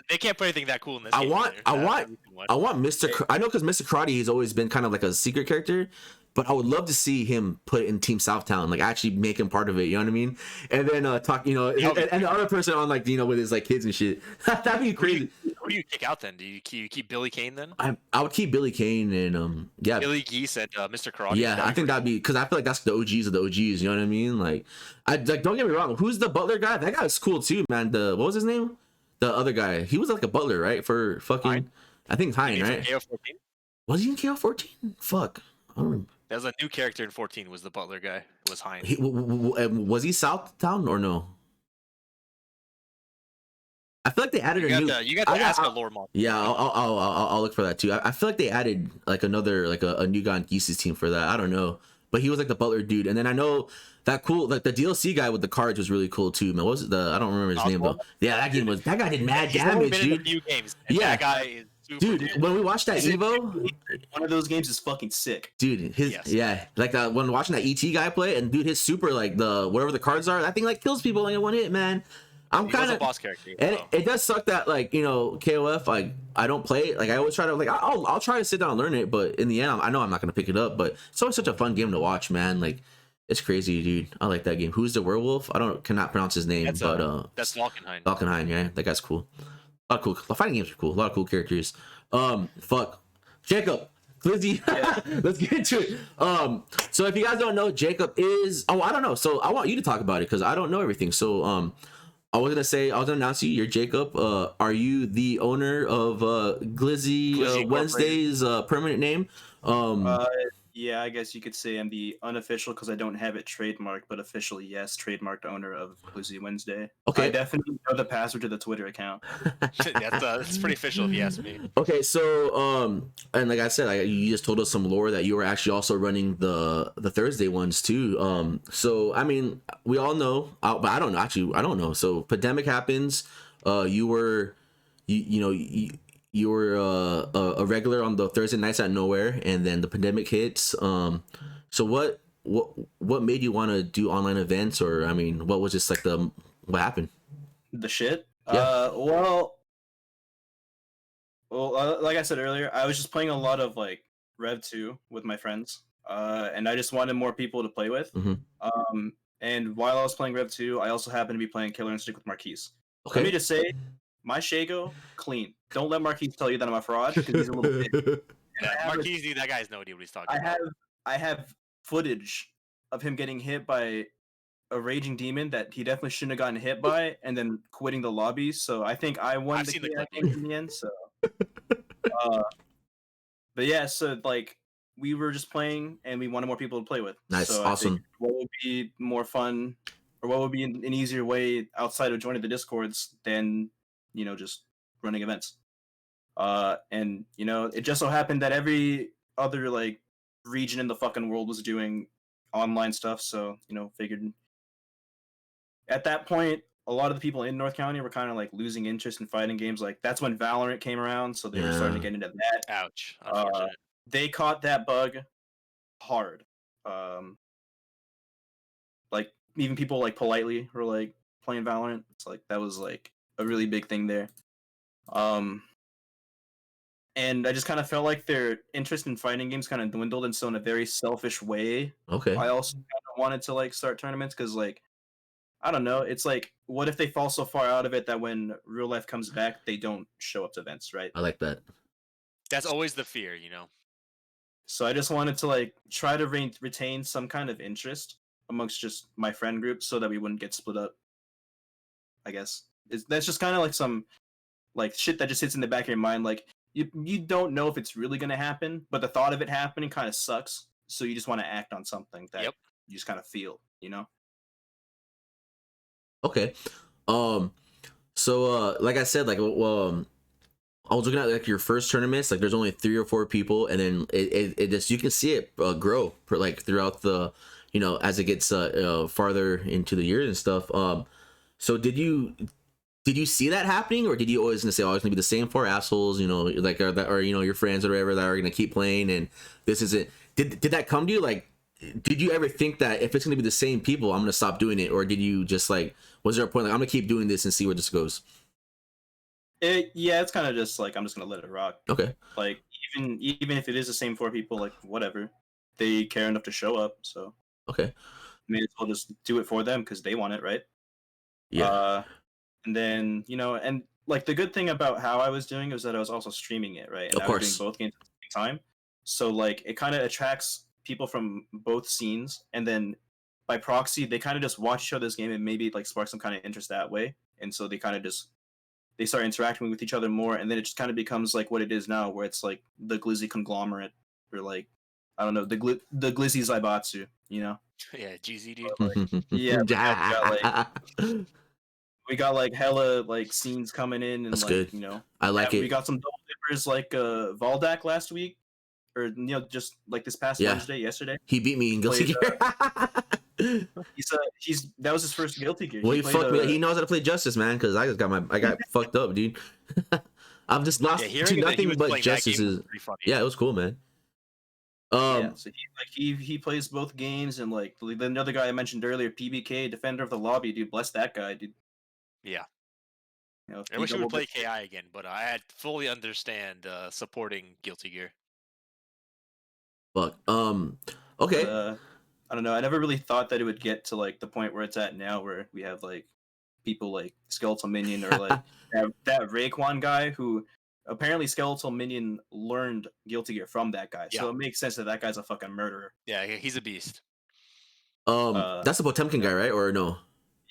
Speaker 2: They can't put anything that cool in this game.
Speaker 1: I want Mr. I know, because Mr. Karate, he's always been kind of like a secret character, but I would love to see him put in Team Southtown, like actually make him part of it. You know what I mean? And then talk, you know, and the other person on, like, you know, with his like kids and shit. That'd be crazy.
Speaker 2: Who do you kick out then? Do you keep Billy Kane then?
Speaker 1: I would keep Billy Kane and yeah,
Speaker 2: Billy Geese and Mr. Karate.
Speaker 1: Yeah, I think that'd be, because I feel like that's the OGs of the OGs. You know what I mean? Like, don't get me wrong. Who's the Butler guy? That guy's cool too, man. What was his name? The other guy. He was like a Butler, right? For fucking, Hein? I think Hein, right?
Speaker 2: KO14?
Speaker 1: Was he in KO14? Fuck, I don't remember.
Speaker 2: There's a new character in 14. Was the Butler guy? Was Hein?
Speaker 1: Was he Southtown or no? I feel like they added a new.
Speaker 2: You got to ask a lore mod.
Speaker 1: Yeah, I'll look for that too. I feel like they added like another, like a new guy on Geese's team for that. I don't know, but he was like the Butler dude. And then I know that cool, like the DLC guy with the cards was really cool too, man. What was it? I don't remember his name though. Yeah, that guy did mad damage, dude.
Speaker 2: In a few games,
Speaker 1: yeah,
Speaker 2: that guy is super,
Speaker 1: dude. When we watched that Evo,
Speaker 3: one of those games is fucking sick,
Speaker 1: dude. Like when watching that ET guy play, and dude, his super, like the whatever the cards are, that thing like kills people in one hit, man. I'm kind of
Speaker 2: a boss character,
Speaker 1: and it does suck that, like, you know, KOF, like, I don't play it. Like, I always try to, like, I'll try to sit down and learn it, but in the end, I know I'm not gonna pick it up. But it's always such a fun game to watch, man. Like, it's crazy, dude. I like that game. Who's the werewolf? Cannot pronounce his name,
Speaker 2: that's Valkenhayn.
Speaker 1: Valkenhayn, yeah, that guy's cool. A lot of cool. The fighting games are cool. A lot of cool characters. Fuck, Jacob. Lizzie, let's get into it. So if you guys don't know, Jacob is. Oh, I don't know. So I want you to talk about it because I don't know everything. So I was gonna announce you. You're Jacob. Are you the owner of Glizzy Wednesday's permanent name?
Speaker 3: Yeah, I guess you could say I'm the unofficial, because I don't have it trademarked, but officially, yes, trademarked owner of Glizzy Wednesday.
Speaker 1: Okay.
Speaker 3: I definitely know the password to the Twitter account.
Speaker 2: That's pretty official if you ask me.
Speaker 1: Okay, so and like I said, you just told us some lore that you were actually also running the Thursday ones too. So I mean, we all know, but I don't know. Actually, I don't know. So pandemic happens. You were a regular on the Thursday nights at Nowhere, and then the pandemic hits. So what what made you want to do online events, or I mean, what was just like what happened?
Speaker 3: The shit.
Speaker 1: Yeah.
Speaker 3: Like I said earlier, I was just playing a lot of like Rev 2 with my friends, and I just wanted more people to play with.
Speaker 1: Mm-hmm.
Speaker 3: And while I was playing Rev 2, I also happened to be playing Killer Instinct with Marquise.
Speaker 1: Okay.
Speaker 3: Let me just say, my Shago, clean. Don't let Marquise tell you that I'm a fraud, because he's a little bitch.
Speaker 2: Yeah, Marquise, that guy's no idea what he's talking about.
Speaker 3: I have footage of him getting hit by a raging demon that he definitely shouldn't have gotten hit by, and then quitting the lobby. So I think I won the game in the end. So, but yeah, so like we were just playing, and we wanted more people to play with.
Speaker 1: Nice,
Speaker 3: so
Speaker 1: awesome.
Speaker 3: I think what would be more fun, or what would be an easier way outside of joining the Discords than just running events. And it just so happened that every other like region in the fucking world was doing online stuff. So figured. At that point, a lot of the people in North County were kind of like losing interest in fighting games. Like that's when Valorant came around, so they were starting to get into that.
Speaker 2: Ouch! Unfortunate.
Speaker 3: They caught that bug hard. Like even people like politely were like playing Valorant. It's like that was like a really big thing there. And I just kind of felt like their interest in fighting games kind of dwindled, and so in a very selfish way.
Speaker 1: Okay.
Speaker 3: I also kind of wanted to like start tournaments because like. I don't know. It's like, what if they fall so far out of it that when real life comes back, they don't show up to events, right?
Speaker 1: I like that.
Speaker 2: That's always the fear,
Speaker 3: So I just wanted to like try to retain some kind of interest amongst just my friend group, so that we wouldn't get split up. I guess that's just kind of like some like shit that just sits in the back of your mind. Like you don't know if it's really gonna happen, but the thought of it happening kind of sucks. So you just want to act on something that you just kind of feel,
Speaker 1: Okay. So like I said, like I was looking at like your first tournaments, like there's only 3 or 4 people, and then it just, you can see it grow like throughout the as it gets farther into the years and stuff. So did you see that happening, or did you always gonna say, oh, it's gonna be the same 4 assholes, like or your friends or whatever that are gonna keep playing, and this isn't, did that come to you? Like, did you ever think that if it's going to be the same people, I'm going to stop doing it? Or did you just like, was there a point like, I'm going to keep doing this and see where this goes?
Speaker 3: Yeah, it's kind of just like, I'm just going to let it rock.
Speaker 1: Okay.
Speaker 3: Like, even if it is the same 4 people, like, whatever. They care enough to show up, so.
Speaker 1: Okay.
Speaker 3: May as well just do it for them because they want it, right?
Speaker 1: Yeah.
Speaker 3: And then, and like the good thing about how I was doing was that I was also streaming it, right? And
Speaker 1: of course.
Speaker 3: I was doing both games at the same time. So, like, it kind of attracts people from both scenes, and then by proxy they kind of just watch each other's game and maybe like spark some kind of interest that way, and so they kind of just start interacting with each other more, and then it just kind of becomes like what it is now, where it's like the Glizzy conglomerate, or like I don't know, the Glizzy Zaibatsu,
Speaker 2: Yeah, GZ dude.
Speaker 3: Like, yeah, we got like hella like scenes coming in, and
Speaker 1: that's
Speaker 3: like
Speaker 1: good. I like it.
Speaker 3: We got some double dippers like Valdak last week. Or just like this past Wednesday, yesterday.
Speaker 1: He beat me in Guilty Gear.
Speaker 3: That was his first Guilty Gear.
Speaker 1: Well, he fucked me. He knows how to play Justice, man. Because I got fucked up, dude. I'm just lost to nothing but Justice. Yeah, it was cool, man.
Speaker 3: So he plays both games, and like the other guy I mentioned earlier, PBK, Defender of the Lobby, dude. Bless that guy, dude.
Speaker 2: Yeah. I wish I would play KI again, but I fully understand supporting Guilty Gear.
Speaker 1: Fuck. Okay.
Speaker 3: I don't know. I never really thought that it would get to like the point where it's at now, where we have like people like Skeletal Minion, or like that Raekwon guy who apparently Skeletal Minion learned Guilty Gear from that guy. So it makes sense that guy's a fucking murderer.
Speaker 2: Yeah, he's a beast.
Speaker 1: That's the Potemkin guy, right? Or no?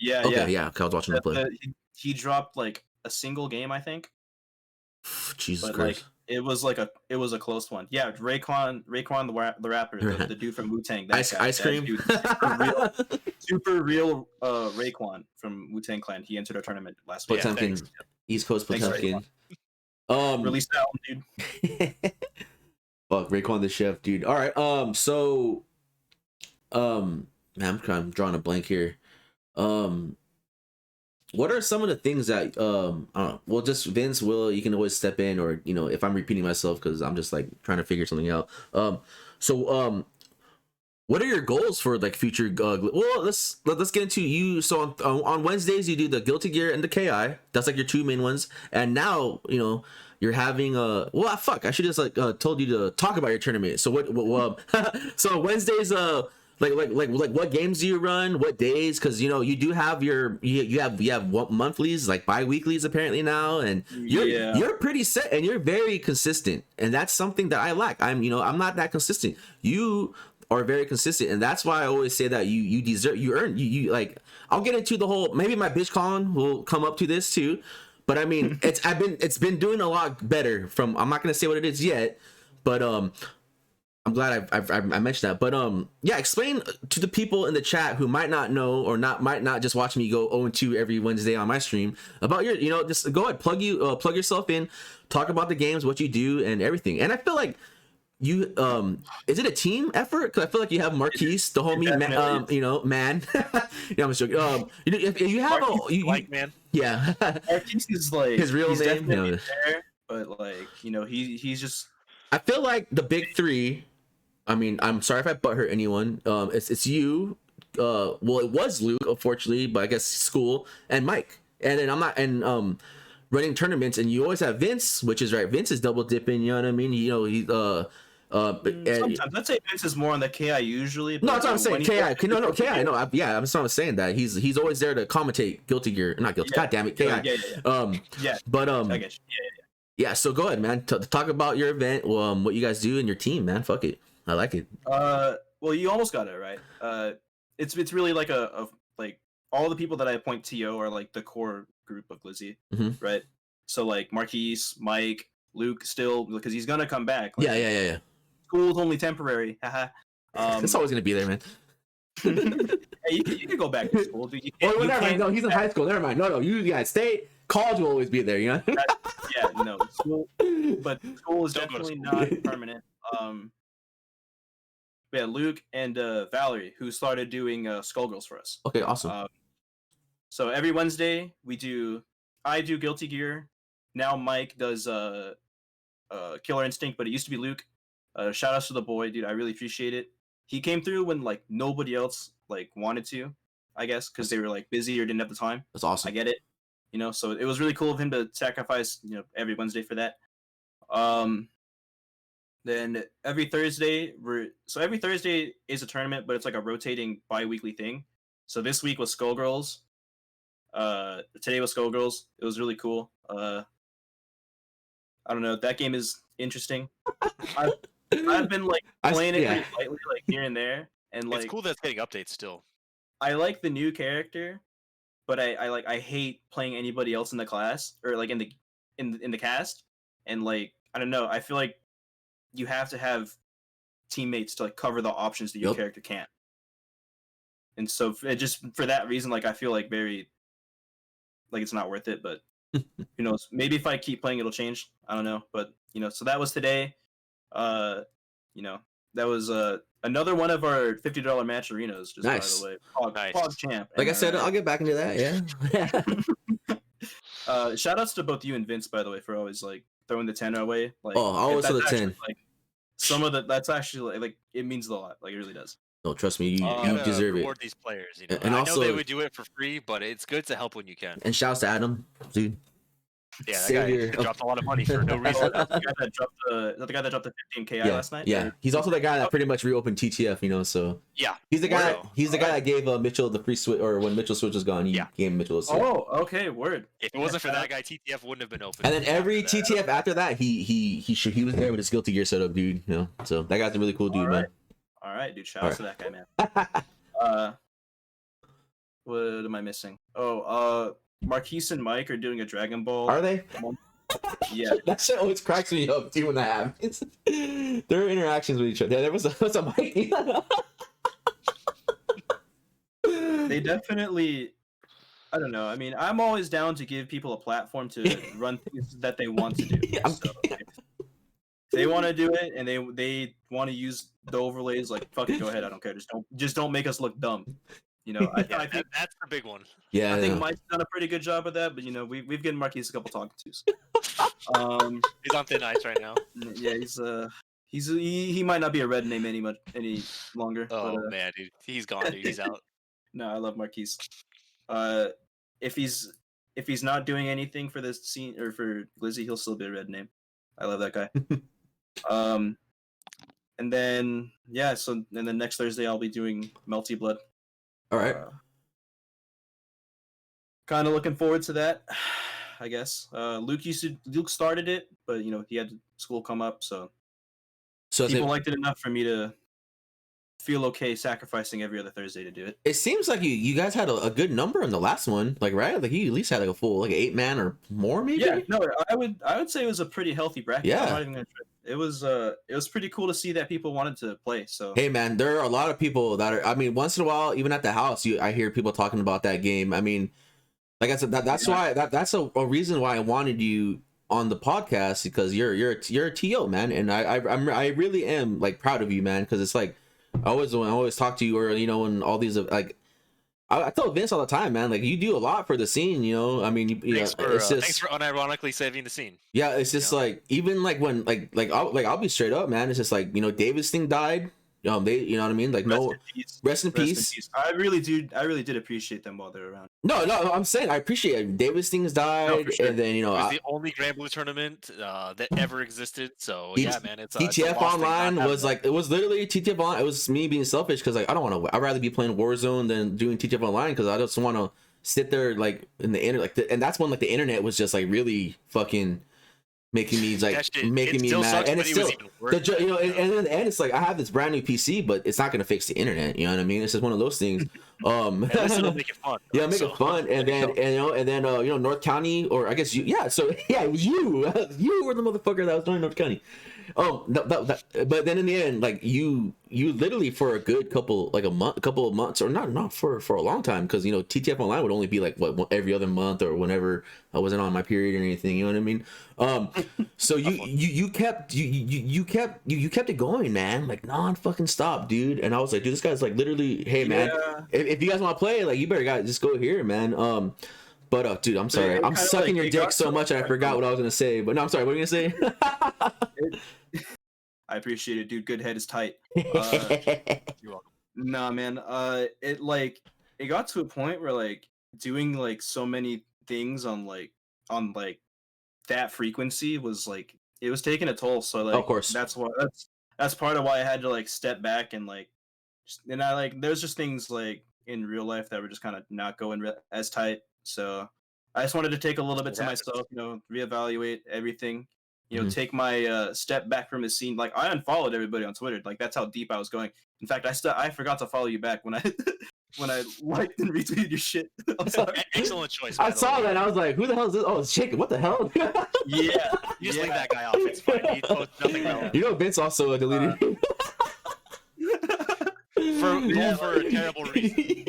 Speaker 3: Yeah.
Speaker 1: Okay, yeah. I was watching the play.
Speaker 3: He dropped like a single game, I think.
Speaker 1: Jesus Christ.
Speaker 3: Like, it was a close one. Yeah, Raekwon the rapper, the dude from Wu-Tang.
Speaker 1: Ice Cream.
Speaker 3: Dude, super real Raekwon from Wu-Tang Clan. He entered our tournament last week.
Speaker 1: Potemkin. East Coast Potemkin.
Speaker 3: Release that one, dude.
Speaker 1: Fuck, Raekwon the chef, dude. All right. So man, I'm drawing a blank here. What are some of the things that I don't know, well, just Vince, Will, you can always step in, or if I'm repeating myself, because I'm just like trying to figure something out. So What are your goals for like future? Well, let's get into you. So on Wednesdays you do the Guilty Gear and the KI. That's like your two main ones. And now you're having a fuck. I should just like told you to talk about your tournament. So what so Wednesdays like what games do you run? What days? Because you do have you have what, monthlies, like bi-weeklies apparently now, and you're pretty set and you're very consistent. And that's something that I lack. I'm not that consistent. You are very consistent, and that's why I always say that you deserve, you earn, you like. I'll get into the whole, maybe my bitch Colin will come up to this too, but I mean it's been doing a lot better from, I'm not gonna say what it is yet, but I'm glad I mentioned that. But yeah, explain to the people in the chat who might not know or might not just watch me go 0-2 every Wednesday on my stream about your, just go ahead, plug yourself in, talk about the games, what you do and everything. And I feel like you is it a team effort? Because I feel like you have Marquise, the homie, man. I'm joking. You have
Speaker 2: man.
Speaker 1: Yeah.
Speaker 3: Marquise is like
Speaker 1: his real name.
Speaker 3: There, but like he's just.
Speaker 1: I feel like the big three. I mean, I'm sorry if I butthurt anyone. It's you. Well, it was Luke, unfortunately, but I guess school and Mike. And then I'm not running tournaments, and you always have Vince, which is right. Vince is double dipping. You know what I mean? He's
Speaker 3: sometimes I'd say Vince is more on the KI usually. But
Speaker 1: no, that's what I'm saying. KI, no, KI. No, I'm just saying that he's always there to commentate Guilty Gear, not Guilty. God damn it, KI. But
Speaker 3: I get you.
Speaker 1: Yeah. So go ahead, man. Talk about your event, what you guys do and your team, man. Fuck it, I like it.
Speaker 3: Well, you almost got it right. It's really like a like all the people that I appoint TO are like the core group of Glizzy, right? So like Marquise, Mike, Luke, still because he's gonna come back. Like,
Speaker 1: yeah.
Speaker 3: School's only temporary.
Speaker 1: It's always gonna be there, man.
Speaker 3: Hey, you can go back to school. Dude.
Speaker 1: Never mind. No, he's in high school. Never mind. No, you guys stay. College will always be there.
Speaker 3: School, but school is definitely not permanent. Yeah, Luke and Valerie, who started doing Skullgirls for us.
Speaker 1: Okay, awesome.
Speaker 3: So every Wednesday I do Guilty Gear. Now Mike does Killer Instinct, but it used to be Luke. Shout outs to the boy, dude. I really appreciate it. He came through when like nobody else like wanted to, I guess, because they were like busy or didn't have the time.
Speaker 1: That's awesome.
Speaker 3: I get it. So it was really cool of him to sacrifice, every Wednesday for that. Then every Thursday every Thursday is a tournament, but it's like a rotating bi-weekly thing. So this week was Skullgirls. Today was Skullgirls. It was really cool. I don't know. That game is interesting. I've been like playing it pretty lightly, like here and there, and like
Speaker 2: it's cool that it's getting updates still.
Speaker 3: I like the new character, but I hate playing anybody else in the class or like in the cast, and like I don't know. I feel like you have to have teammates to like cover the options that your character can't, and so just for that reason, like I feel like very like it's not worth it. But who knows? Maybe if I keep playing, it'll change. I don't know, but so that was today. That was another one of our $50 match arenas. Just
Speaker 1: nice.
Speaker 3: By the way, Pog champ.
Speaker 1: Like I said, I'll get back into that.
Speaker 3: Yeah. Shout outs to both you and Vince, by the way, for always like throwing the 10 our way. Like,
Speaker 1: always for the 10.
Speaker 3: Like, some of that's actually like it means a lot. Like it really does.
Speaker 1: No, trust me, you deserve it.
Speaker 2: Reward these players,
Speaker 1: And
Speaker 2: I
Speaker 1: also,
Speaker 2: know they would do it for free, but it's good to help when you can.
Speaker 1: And shouts to Adam, dude.
Speaker 2: Yeah, that guy dropped a lot of money for no reason.
Speaker 3: That's the guy that dropped the 15K last night.
Speaker 1: Yeah, he's also the guy that pretty much reopened TTF. So
Speaker 2: yeah,
Speaker 1: he's the guy. He's the guy that gave Mitchell the free switch, or when Mitchell switch was gone, he gave Mitchell a switch.
Speaker 3: Oh, okay, word.
Speaker 2: If it wasn't for that guy, TTF wouldn't have been open.
Speaker 1: And then every TTF after that, he was there with his Guilty Gear setup, dude. So that guy's a really cool dude, man.
Speaker 3: All right, dude. Shout out to that guy, man. What am I missing? Marquise and Mike are doing a Dragon Ball.
Speaker 1: Are they?
Speaker 3: Yeah.
Speaker 1: That shit always cracks me up, too, when that happens. Their interactions with each other. There was a Mike.
Speaker 3: They definitely... I don't know. I mean, I'm always down to give people a platform to run things that they want to do. So, if they want to do it and they want to use the overlays, like, fuck it, go ahead. I don't care. Just don't make us look dumb. I think
Speaker 2: that's the big one.
Speaker 1: Yeah,
Speaker 3: I think Mike's done a pretty good job of that, but we've given Marquise a couple talking tos.
Speaker 2: He's on thin ice right now.
Speaker 3: Yeah, he's he might not be a red name any longer.
Speaker 2: Oh
Speaker 3: but,
Speaker 2: man, dude, he's gone, dude. He's out.
Speaker 3: No, I love Marquise. If he's not doing anything for this scene or for Glizzy, he'll still be a red name. I love that guy. And then and then next Thursday I'll be doing Melty Blood.
Speaker 1: All right.
Speaker 3: Kind of looking forward to that, I guess. Luke started it, but he had school come up, so people liked it enough for me to feel okay sacrificing every other Thursday to do it.
Speaker 1: It seems like you guys had a good number in the last one, like, right? Like you at least had like a full 8-man or more, maybe.
Speaker 3: Yeah, no, I would say it was a pretty healthy bracket.
Speaker 1: Yeah,
Speaker 3: I'm not even gonna try. It was pretty cool to see that people wanted to play. So
Speaker 1: hey man, there are a lot of people that are. I mean, once in a while, even at the house, I hear people talking about that game. I mean, like I said, that's why that's a reason why I wanted you on the podcast, because you're a TO, man, and I really am like proud of you, man, because it's like I always talk to you, or and all these like I tell Vince all the time, man, like you do a lot for the scene, I mean,
Speaker 2: thanks for unironically saving the scene.
Speaker 1: Yeah, it's just like even like when like I'll be straight up, man. It's just like Davis thing died. They, you know what I mean? Like rest in peace.
Speaker 3: I really did appreciate them while they're around.
Speaker 1: No, I'm saying I appreciate it. Davis things died, and then
Speaker 2: it was the only Grand Blue tournament that ever existed. So yeah, man, it's
Speaker 1: TTF Online was like, it was literally TTF Online. It was me being selfish because like I don't want to. I'd rather be playing Warzone than doing TTF Online because I just want to sit there like in the internet, and that's when like the internet was just like really fucking making me mad, and it's still and in the end it's like I have this brand new PC, but it's not gonna fix the internet. You know what I mean? It's just one of those things.
Speaker 2: It'll make it fun.
Speaker 1: Yeah, make it fun, and then North County, or I guess you were the motherfucker that was doing North County. But then in the end, like you literally for a good couple of months, or not for a long time, because TTF Online would only be like every other month or whenever I wasn't on my period or anything. You know what I mean? So you kept it going, man, like non-fucking stop, dude. And I was like, dude, this guy's like literally, hey man, if you guys want to play, like you better just go here, man. But dude, I'm sorry, I'm sucking your dick so much I forgot what I was gonna say. But no, I'm sorry, what are you gonna say?
Speaker 3: I appreciate it, dude. Good head is tight.
Speaker 2: You're welcome.
Speaker 3: Nah, man. It got to a point where like doing like so many things on that frequency was like it was taking a toll. So like,
Speaker 1: of course,
Speaker 3: that's part of why I had to like step back and there's just things like in real life that were just kind of not going as tight. So I just wanted to take a little bit to myself, reevaluate everything. Take my step back from the scene. Like I unfollowed everybody on Twitter. Like that's how deep I was going. In fact, I forgot to follow you back when I liked and retweeted your shit.
Speaker 2: Excellent choice.
Speaker 1: I saw that. I was like, who the hell is this? Oh, it's Chicken. What the hell?
Speaker 3: Yeah.
Speaker 2: You just leave that guy off. It's fine. He posts nothing relevant.
Speaker 1: Vince also deleted
Speaker 2: for a terrible reason.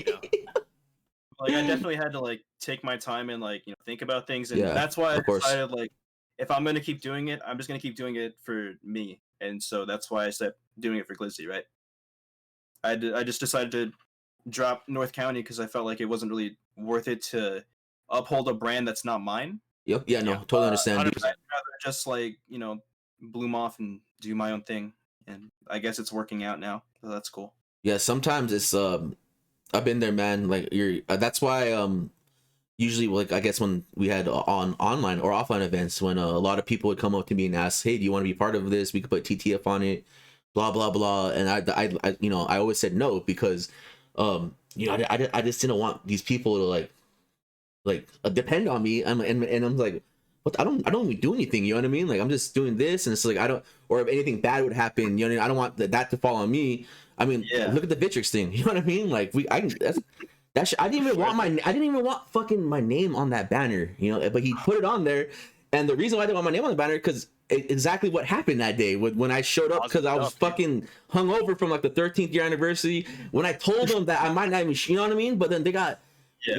Speaker 3: Like I definitely had to like take my time and like think about things, and that's why I decided like if I'm gonna keep doing it, I'm just gonna keep doing it for me, and so that's why I started doing it for Glizzy, right? I just decided to drop North County because I felt like it wasn't really worth it to uphold a brand that's not mine.
Speaker 1: Yep. Yeah. No. Totally understand.
Speaker 3: I'd rather just like bloom off and do my own thing, and I guess it's working out now, so that's cool.
Speaker 1: Yeah. Sometimes it's I've been there, man. Like that's why usually like I guess when we had on online or offline events, when a lot of people would come up to me and ask, hey, do you want to be part of this? We could put TTF on it, blah blah blah. And I always said no, because I just didn't want these people to like depend on me. And I'm like, what? I don't even do anything. You know what I mean? Like I'm just doing this, and it's like or if anything bad would happen, you know, I don't want that to fall on me. I mean, look at the Vitrix thing. You know what I mean? Like I didn't even want fucking my name on that banner, but he put it on there. And the reason why I didn't want my name on the banner, because exactly what happened that day when I showed up, because I was fucking hungover from like the 13th year anniversary, when I told them that I might not even, you know what I mean? But then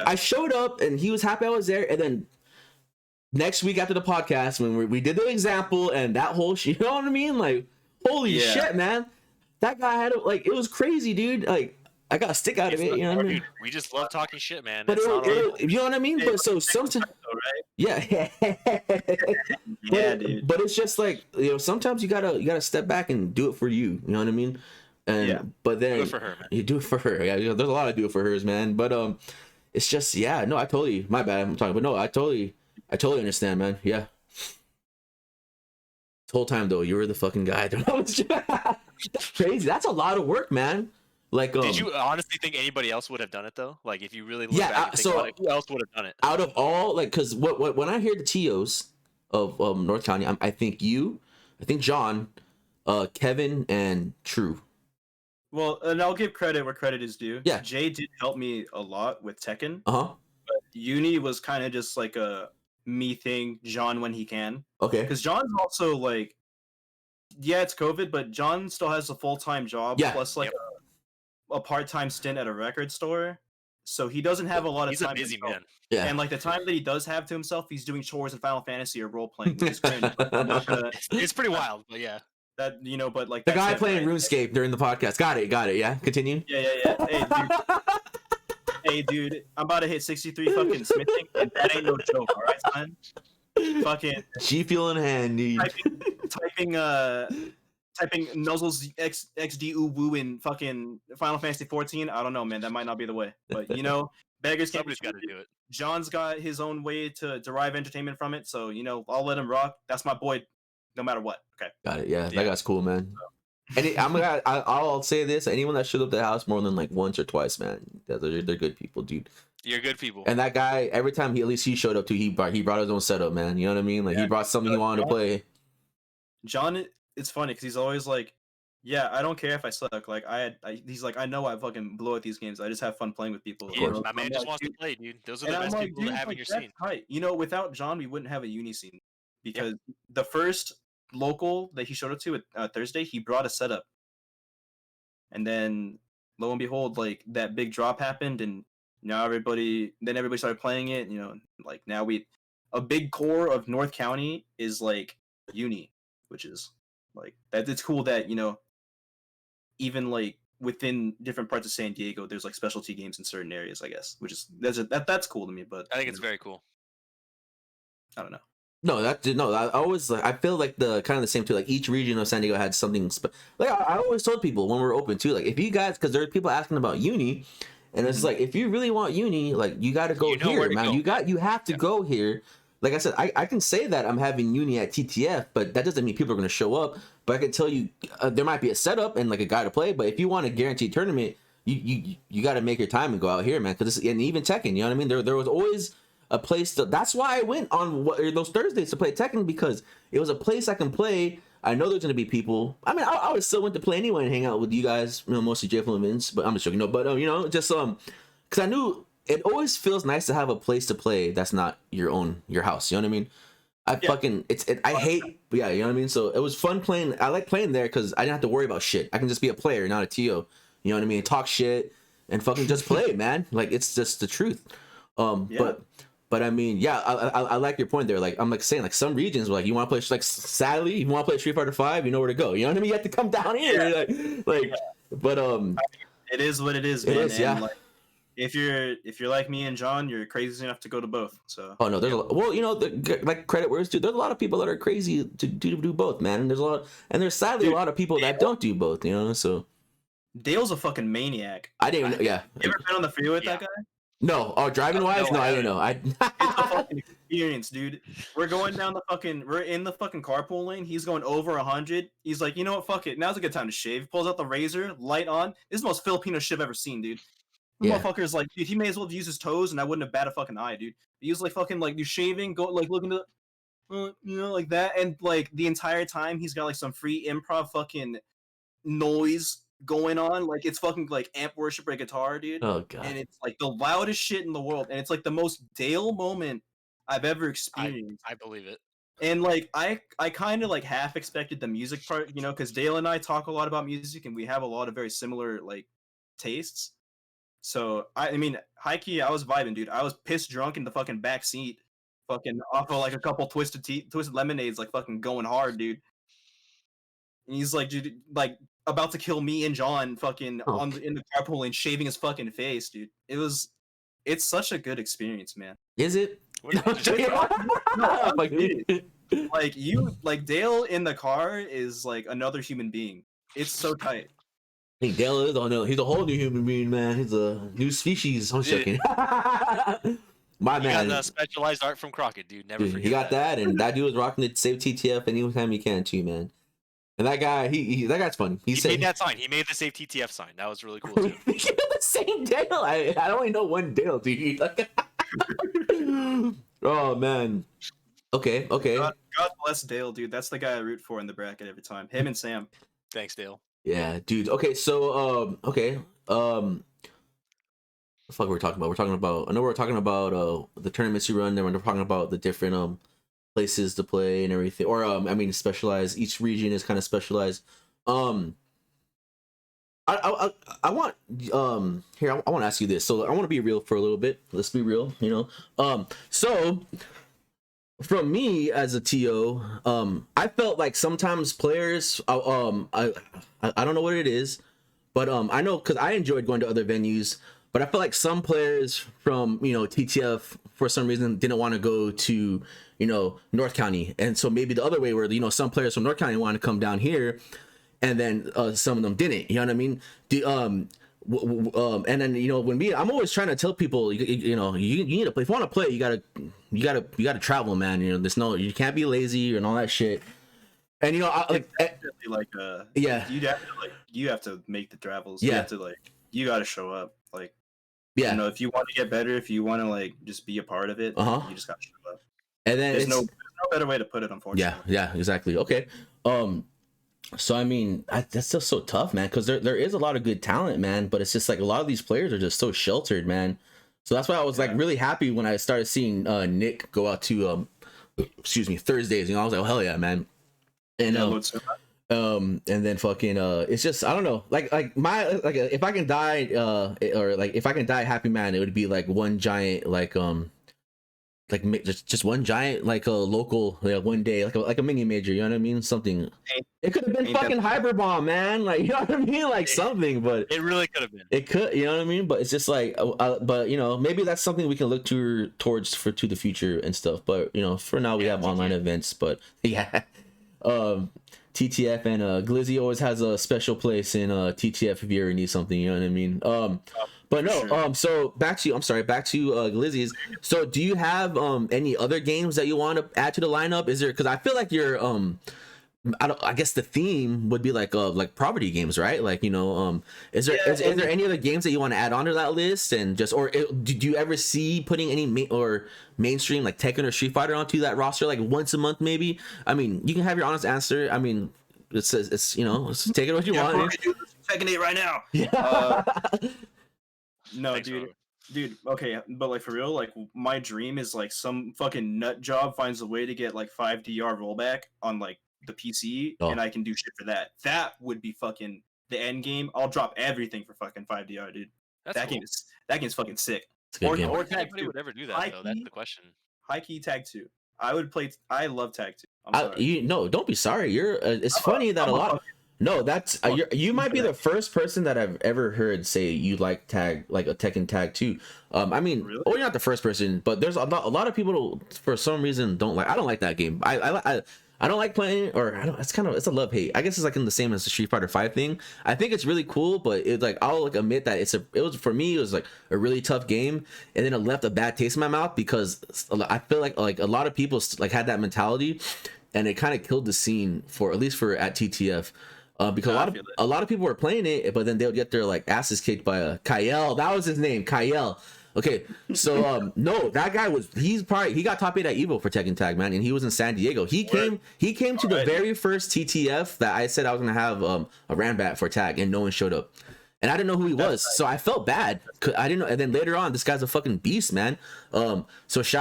Speaker 1: I showed up and he was happy I was there. And then next week after the podcast, when we did the example and that whole shit, you know what I mean? Like, holy shit, man. That guy had it was crazy, dude. Like, I got a stick out of it, you know what I mean?
Speaker 2: We just love talking shit, man.
Speaker 1: But you know what I mean? But so sometimes, right? Yeah.
Speaker 3: Yeah, dude.
Speaker 1: But it's just like, you know, sometimes you gotta step back and do it for you. You know what I mean? And
Speaker 3: Yeah.
Speaker 1: but then
Speaker 2: Do it for her, man.
Speaker 1: You do it for her. Yeah, there's a lot of do it for hers, man. But it's just, yeah, no, I totally, my bad, I'm talking, but no, I totally understand, man. Yeah. This whole time though, you were the fucking guy. That's crazy. That's a lot of work, man. Like,
Speaker 2: did you honestly think anybody else would have done it though? Like, if you really look back and think about it, who else would have done it?
Speaker 1: Out of all, like, because what when I hear the TOs of North County, I think John, Kevin, and True.
Speaker 3: Well, and I'll give credit where credit is due.
Speaker 1: Yeah.
Speaker 3: Jay did help me a lot with Tekken.
Speaker 1: Uh-huh.
Speaker 3: But Uni was kind of just like a me thing, John when he can.
Speaker 1: Okay.
Speaker 3: Because John's also like, yeah, it's COVID, but John still has a full-time job plus like a part-time stint at a record store. So he doesn't have a lot of time.
Speaker 2: He's a busy man.
Speaker 1: Yeah.
Speaker 3: And like the time that he does have to himself, he's doing chores in Final Fantasy or role-playing, which is cringe.
Speaker 2: It's pretty wild, but yeah.
Speaker 3: That, you know, but like
Speaker 1: the guy playing RuneScape during the podcast. Got it. Yeah. Continue.
Speaker 3: Yeah. Hey, dude, I'm about to hit 63 fucking smithing, and that ain't no joke, all right, son? Fucking
Speaker 1: G Fuel in hand, dude.
Speaker 3: typing Nuzzles XD Woo in fucking Final Fantasy 14. I don't know, man. That might not be the way, but you know, beggars can't.
Speaker 2: Somebody's got to do it.
Speaker 3: John's got his own way to derive entertainment from it, so you know, I'll let him rock. That's my boy, no matter what. Okay.
Speaker 1: Got it. Yeah, that guy's cool, man. And I'll say this: anyone that showed up to the house more than like once or twice, man, they're good people, dude.
Speaker 2: You're good people.
Speaker 1: And that guy, every time he showed up to, he brought his own setup, man. You know what I mean? Like he brought something he wanted to play.
Speaker 3: John, it's funny because he's always like, "Yeah, I don't care if I suck. Like he's like, I know I fucking blow at these games. I just have fun playing with people."
Speaker 2: Yeah, my man just wants to play, dude. Those are the best people to have in your scene.
Speaker 3: Right. You know, without John, we wouldn't have a uni scene because the first local that he showed up to at Thursday, he brought a setup, and then lo and behold, like that big drop happened, and now everybody started playing it. You know, like now a big core of North County is like uni, which is like that. It's cool that, you know, even like within different parts of San Diego, there's like specialty games in certain areas, I guess, which is that's cool to me. But
Speaker 2: I think it's very cool.
Speaker 3: I don't know.
Speaker 1: I always I feel like the kind of the same too. Like each region of San Diego had something. Like I always told people when we're open too. Like if you guys, because there are people asking about uni, and it's like if you really want uni, like you got to go here, man. You have to go here. Like I said, I can say that I'm having uni at TTF, but that doesn't mean people are going to show up. But I can tell you there might be a setup and like a guy to play. But if you want a guaranteed tournament, you got to make your time and go out here, man. Because and even Tekken, you know what I mean? There was always a place that's why I went on those Thursdays to play Tekken, because it was a place I can play. I know there's gonna be people. I mean, I would still went to play anyway and hang out with you guys, you know, mostly J and Vince, but I'm just joking. No, but you know, just because I knew it always feels nice to have a place to play that's not your house. You know what I mean? I hate, you know what I mean? So it was fun playing. I like playing there because I didn't have to worry about shit. I can just be a player, not a TO. You know what I mean? Talk shit and fucking just play, man. Like it's just the truth. But I mean, yeah, I like your point there. Like I'm like saying, like some regions were like, you want to play, like sadly, you want to play Street Fighter 5, you know where to go. You know what I mean? You have to come down here. But
Speaker 3: it is what it is, man.
Speaker 1: It is, yeah.
Speaker 3: Like, if you're like me and John, you're crazy enough to go to both. So.
Speaker 1: Oh no, there's well, you know, like credit where it's due. There's a lot of people that are crazy to do both, man. And there's sadly a lot of people that don't do both. You know, so.
Speaker 3: Dale's a fucking maniac.
Speaker 1: I didn't even. Yeah.
Speaker 3: You ever been on the freeway with that guy?
Speaker 1: No, driving wise, no, I didn't know.
Speaker 3: It's a fucking experience, dude. We're in the fucking carpool lane. He's going over 100. He's like, you know what? Fuck it. Now's a good time to shave. Pulls out the razor, light on. This is the most Filipino shit I've ever seen, dude. The motherfucker's like, dude, he may as well use his toes, and I wouldn't have bat a fucking eye, dude. He was like fucking like you shaving, go like looking to, you know, like that, and like the entire time he's got like some free improv fucking noise going on, like it's fucking like amp worship or guitar, dude.
Speaker 1: Oh god.
Speaker 3: And it's like the loudest shit in the world, and it's like the most Dale moment I've ever experienced.
Speaker 2: I believe it.
Speaker 3: And like I kind of like half expected the music part, you know, because Dale and I talk a lot about music, and we have a lot of very similar like tastes. So I mean, high key, I was vibing, dude. I was pissed drunk in the fucking back seat, fucking off of like a couple twisted lemonades, like fucking going hard, dude. And he's like, dude, like about to kill me and John, fucking in the carpool and shaving his fucking face, dude. It's such a good experience, man.
Speaker 1: Is it?
Speaker 3: No, Like Dale in the car is like another human being. It's so tight.
Speaker 1: Hey, Dale is on. He's a whole new human being, man. He's a new species. I'm joking. My man.
Speaker 2: Got specialized art from Crockett, dude. Never forget.
Speaker 1: He got that, and that dude was rocking it. Save TTF anytime he can too, man. And that guy, that guy's funny. He
Speaker 2: made that sign. He made the Save TTF sign. That was really cool too.
Speaker 1: The same Dale. I only know one Dale, dude. Oh man. Okay.
Speaker 3: God bless Dale, dude. That's the guy I root for in the bracket every time. Him and Sam.
Speaker 2: Thanks, Dale.
Speaker 1: Yeah, dude. Okay, so the fuck we're talking about? We're talking about. I know we're talking about the tournaments you run. Then we're talking about the different places to play and everything. Or I mean, specialized. Each region is kind of specialized. I want here. I want to ask you this. So I want to be real for a little bit. Let's be real. You know. So from me as a TO, I felt like sometimes players. I don't know what it is, but I know because I enjoyed going to other venues. But I feel like some players from, you know, TTF for some reason didn't want to go to, you know, North County. And so maybe the other way where, you know, some players from North County want to come down here and then some of them didn't. You know what I mean? And then, you know, I'm always trying to tell people, you know, you need to play. If you want to play, you gotta travel, man. You know, you can't be lazy and all that shit. And, you know,
Speaker 3: yeah, you have to make the travels.
Speaker 1: Yeah.
Speaker 3: You have to you got to show up.
Speaker 1: Yeah,
Speaker 3: you know, if you want to get better, if you want to just be a part of it, you just got to show up.
Speaker 1: And then
Speaker 3: there's no better way to put it, unfortunately.
Speaker 1: Yeah, exactly. Okay. So I mean, that's just so tough, man, because there is a lot of good talent, man, but it's just like a lot of these players are just so sheltered, man. So that's why I was like really happy when I started seeing Nick go out to Thursdays. You know, I was like, oh, hell yeah, man. And and then fucking it's just, I don't know, if I can die or like if I can die happy, man, it would be like one giant just one giant a local one day like a mini major, you know what I mean? Something. It could have been fucking Hyper Bomb, man, like, you know what I mean, something. But
Speaker 2: it really could have been.
Speaker 1: It could, you know what I mean? But it's just like but you know, maybe that's something we can look towards to the future and stuff. But you know, for now we have online events. But yeah, TTF and Glizzy always has a special place in TTF if you ever need something, you know what I mean? But no, sure. So back to Glizzy's. So do you have any other games that you want to add to the lineup? Is there, because I feel like you're I guess the theme would be like property games, right? Like, you know, is there any other games that you want to add onto that list? And just, or did you ever see putting any mainstream like Tekken or Street Fighter onto that roster like once a month maybe? I mean, you can have your honest answer. I mean, it's you know, take it what you want.
Speaker 3: We're gonna do Tekken 8 right now.
Speaker 1: Yeah.
Speaker 3: No, thanks, dude. Okay, but for real, my dream is some fucking nut job finds a way to get 5 DR rollback on the PC, and I can do shit for that. That would be fucking the end game. I'll drop everything for fucking 5 DR, dude. That game's fucking sick.
Speaker 1: Or
Speaker 2: Tag 2 would ever do that though. That's the question.
Speaker 3: High key Tag 2. I would play. I love Tag 2. I'm sorry.
Speaker 1: Don't be sorry. It's funny that a lot. No, that's you might be the first person that I've ever heard say you like Tag, like a Tekken Tag 2. I mean,
Speaker 3: really?
Speaker 1: You're not the first person, but there's a lot of people for some reason don't like. I don't like that game. I don't like playing, or I don't. It's a love hate. I guess it's in the same as the Street Fighter 5 thing. I think it's really cool, but I'll admit that it was for me. It was a really tough game, and then it left a bad taste in my mouth because I feel like a lot of people had that mentality, and it kind of killed the scene for at TTF. Because a lot of people were playing it, but then they would get their asses kicked by Kyle. That was his name, Kyle. Okay, so no, that guy he got top 8 at Evo for Tekken Tag, man, and he was in San Diego. He came to the very first TTF that I said I was gonna have a Rambat for Tag, and no one showed up, and I didn't know who he was, so I felt bad. I didn't know, and then later on, this guy's a fucking beast, man. And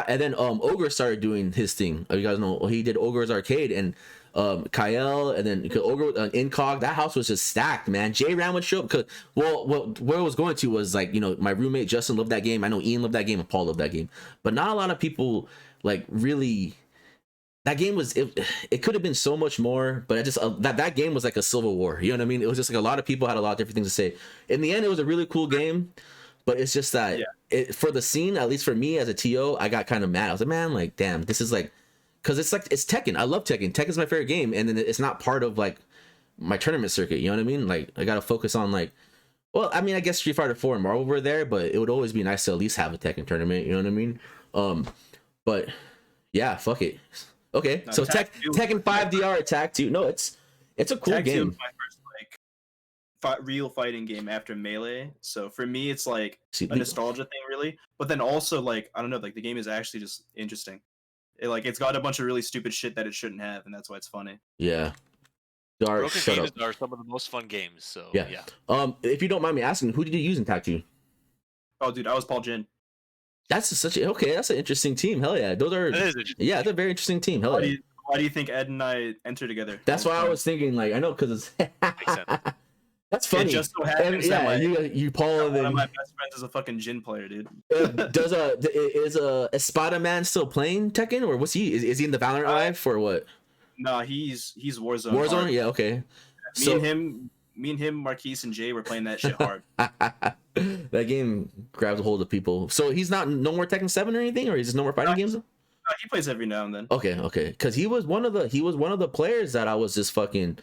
Speaker 1: then Ogre started doing his thing. You guys know he did Ogre's Arcade and. Kyle, and then Ogre Incog. That house was just stacked, man. J Ram would show up because where I was going to was my roommate Justin loved that game. I know Ian loved that game and Paul loved that game, but not a lot of people really. That game was it could have been so much more, but that game was like a civil war. You know what I mean? It was just a lot of people had a lot of different things to say. In the end, it was a really cool game, but it's just that for the scene, at least for me as a TO, I got kind of mad. I was like, man, damn, this is because it's like it's Tekken. I love Tekken. Tekken's my favorite game, and then it's not part of like my tournament circuit. You know what I mean? Like I gotta focus on like, well, I mean, I guess Street Fighter 4 and Marvel were there, but it would always be nice to at least have a Tekken tournament. You know what I mean? But yeah, fuck it. Okay, no, so Tekken 5 DR Attack 2. No, it's a cool
Speaker 3: Tag
Speaker 1: game.
Speaker 3: 2 was my first real fighting game after Melee. So for me, it's like a nostalgia thing, really. But then also like I don't know, like the game is actually just interesting. It's got a bunch of really stupid shit that it shouldn't have, and that's why it's funny.
Speaker 1: Yeah.
Speaker 2: Broken games are some of the most fun games. So yeah.
Speaker 1: If you don't mind me asking, who did you use in Tag 2?
Speaker 3: Oh, dude, I was Paul Jin.
Speaker 1: That's that's an interesting team. Hell yeah, those are that's a very interesting team. Hell yeah.
Speaker 3: Why do you think Ed and I enter together?
Speaker 1: That's why I was thinking. Like I know because it's. That's funny.
Speaker 3: It just so happens
Speaker 1: you Paul.
Speaker 3: One of my best friends is a fucking Jin player, dude.
Speaker 1: Is Espada Man still playing Tekken, or was he? Is he in the Valorant live or what?
Speaker 3: No, he's Warzone.
Speaker 1: Warzone, hard. Yeah, okay.
Speaker 3: Me and him, Marquise and Jay were playing that shit hard.
Speaker 1: That game grabs a hold of people. So he's no more Tekken 7 or anything, or he's just no more fighting games?
Speaker 3: No, he plays every now and then.
Speaker 1: Okay. Because he was one of the players that I was just fucking.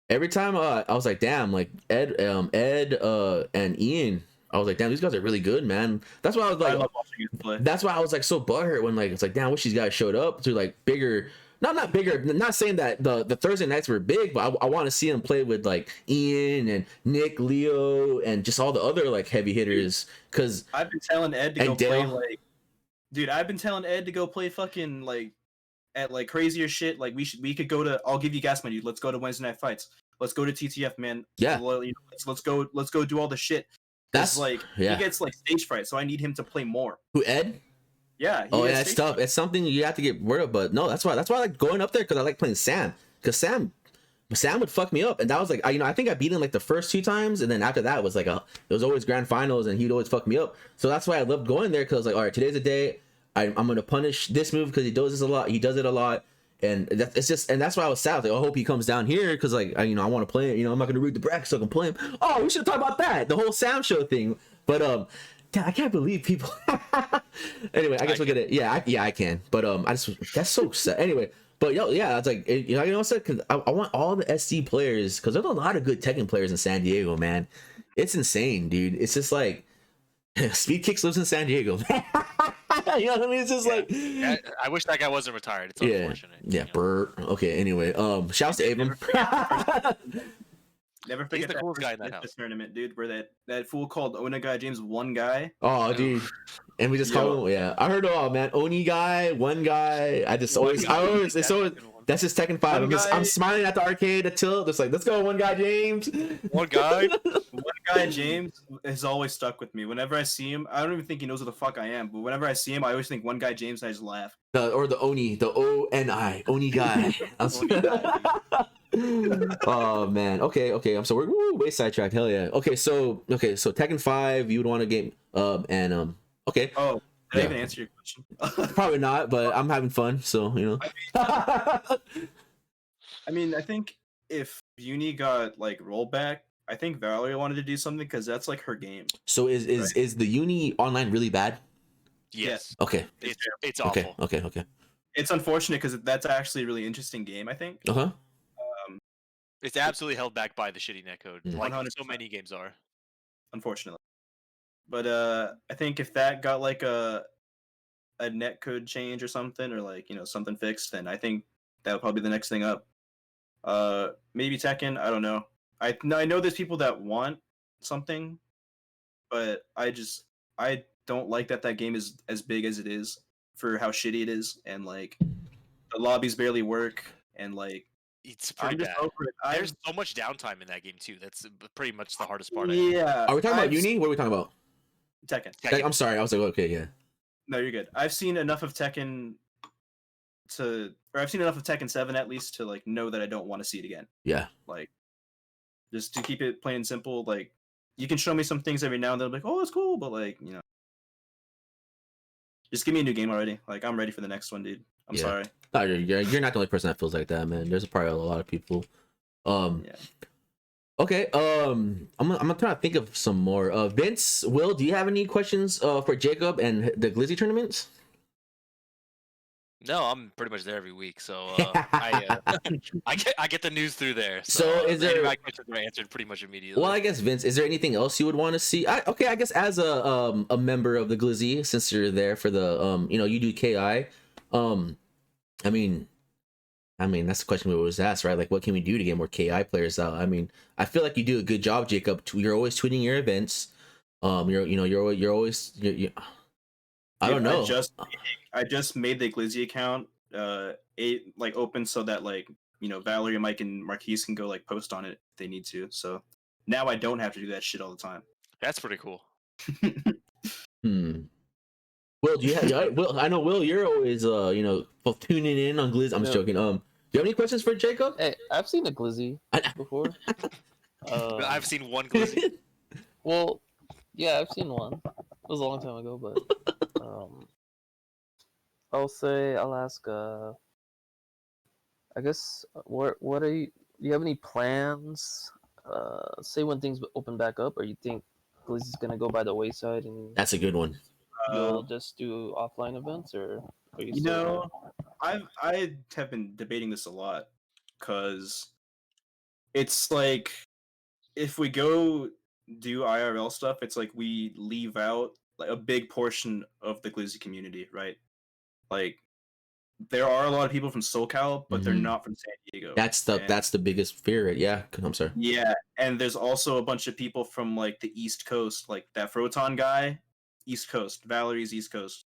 Speaker 1: Every time I was like, damn, like Ed, and Ian, I was like, damn, these guys are really good, man. That's why I was like,
Speaker 3: I love watching you play.
Speaker 1: That's why I was like so butthurt when like it's like, damn, I wish these guys showed up to like bigger. Not bigger. Not saying that the Thursday nights were big, but I want to see them play with like Ian and Nick, Leo, and just all the other like heavy hitters. Because
Speaker 3: I've been telling Ed to go play like, dude. I've been telling Ed to go play fucking like at like crazier shit. Like we could go to. I'll give you gas money. Let's go to Wednesday night fights. Let's go to TTF, man.
Speaker 1: Yeah.
Speaker 3: Let's go do all the shit. That's like he gets like stage fright, so I need him to play more.
Speaker 1: Who, Ed?
Speaker 3: Yeah.
Speaker 1: It's tough. It's something you have to get rid of. But no, that's why I like going up there because I like playing Sam. Because Sam would fuck me up, and that was like I think I beat him like the first 2 times, and then after that it was like it was always grand finals, and he'd always fuck me up. So that's why I loved going there because like, all right, today's the day. I'm gonna punish this move because he does this a lot. He does it a lot. And that's why I was sad. Like, I hope he comes down here because like I want to play him. I'm not gonna read the bracket so I can play him. Oh, we should talk about that, the whole Sam show thing. But I can't believe people. Anyway, I guess we'll get it. Yeah, I can. But that's so sad. Anyway, but it's like because I want all the SC players because there's a lot of good Tekken players in San Diego, man. It's insane, dude. It's just like Speed Kicks lives in San Diego. You know what I mean? It's just like
Speaker 2: I wish that guy wasn't retired. It's unfortunate.
Speaker 1: Yeah, Bert. Okay, anyway. Shouts to Abram.
Speaker 3: Never forget the coolest guy in that house tournament, dude, where that fool called Onagai James one guy.
Speaker 1: Oh, dude. And we just call him, I heard it all, man. Oni guy, one guy. It's always that's just Tekken 5. I'm smiling at the arcade at tilt. It's like, let's go, one guy James.
Speaker 2: One guy
Speaker 3: James has always stuck with me. Whenever I see him, I don't even think he knows who the fuck I am. But whenever I see him, I always think one guy James, and I just laugh.
Speaker 1: The Oni, the ONI, Oni guy. Oh man. Okay. I'm sorry. We're way sidetracked. Hell yeah. Okay. So Tekken 5, you would want to game okay.
Speaker 3: Oh. Did I even answer your question?
Speaker 1: Probably not, but I'm having fun, so
Speaker 3: I mean, I think if Uni got like rollback, I think Valerie wanted to do something because that's like her game.
Speaker 1: So is the Uni online really bad?
Speaker 2: Yes.
Speaker 1: Okay.
Speaker 2: It's awful.
Speaker 1: Okay.
Speaker 3: It's unfortunate because that's actually a really interesting game, I think.
Speaker 2: It's absolutely held back by the shitty netcode, like
Speaker 3: 100%.
Speaker 2: So many games are.
Speaker 3: Unfortunately. But I think if that got like a netcode change or something, or like something fixed, then I think that would probably be the next thing up. Maybe Tekken. I don't know. I know there's people that want something, but I don't like that game is as big as it is for how shitty it is, and like the lobbies barely work, and like
Speaker 2: it's pretty bad. There's so much downtime in that game too. That's pretty much the hardest part.
Speaker 3: Yeah.
Speaker 1: Are we talking about Uni? What are we talking about?
Speaker 3: Tekken.
Speaker 1: I'm sorry. I was like, okay, yeah.
Speaker 3: No, you're good. I've seen enough of Tekken 7 at least to like know that I don't want to see it again.
Speaker 1: Yeah.
Speaker 3: Like, just to keep it plain and simple. Like, you can show me some things every now and then. I'm like, oh, it's cool, but like, just give me a new game already. Like, I'm ready for the next one, dude. I'm sorry.
Speaker 1: No, you're not the only person that feels like that, man. There's probably a lot of people. Yeah. Okay, I'm trying to think of some more. Vince, Will, do you have any questions for Jacob and the Glizzy tournaments?
Speaker 2: No, I'm pretty much there every week, so I get the news through there.
Speaker 1: So is
Speaker 2: any of
Speaker 1: there?
Speaker 2: my questions are answered pretty much immediately.
Speaker 1: Well, I guess Vince, is there anything else you would want to see? Okay, I guess as a member of the Glizzy, since you're there for the you do KI, I mean that's the question we always ask, right? Like, what can we do to get more KI players out? I mean, I feel like you do a good job, Jacob. You're always tweeting your events. You're always I don't know.
Speaker 3: I just made the Glizzy account open so that like Valerie, Mike, and Marquise can go like post on it if they need to. So now I don't have to do that shit all the time.
Speaker 2: That's pretty cool.
Speaker 1: Will, do you have? Will, I know Will, you're always tuning in on Glizzy. I'm just joking. Do you have any questions for Jacob?
Speaker 4: Hey, I've seen a Glizzy before.
Speaker 2: I've seen one Glizzy.
Speaker 4: Well, yeah, I've seen one. It was a long time ago, but I'll ask. I guess what are you? Do you have any plans? Say when things open back up, or you think Glizzy's gonna go by the wayside and
Speaker 1: that's a good one.
Speaker 4: you'll just do offline events, or are you?
Speaker 3: I have been debating this a lot because it's like if we go do IRL stuff, it's like we leave out like a big portion of the Glizzy community, right? Like there are a lot of people from SoCal, but they're not from San Diego.
Speaker 1: That's the biggest fear. Yeah, I'm sorry.
Speaker 3: Yeah, and there's also a bunch of people from like the East Coast, like that Froton guy, East Coast, Valerie's East Coast.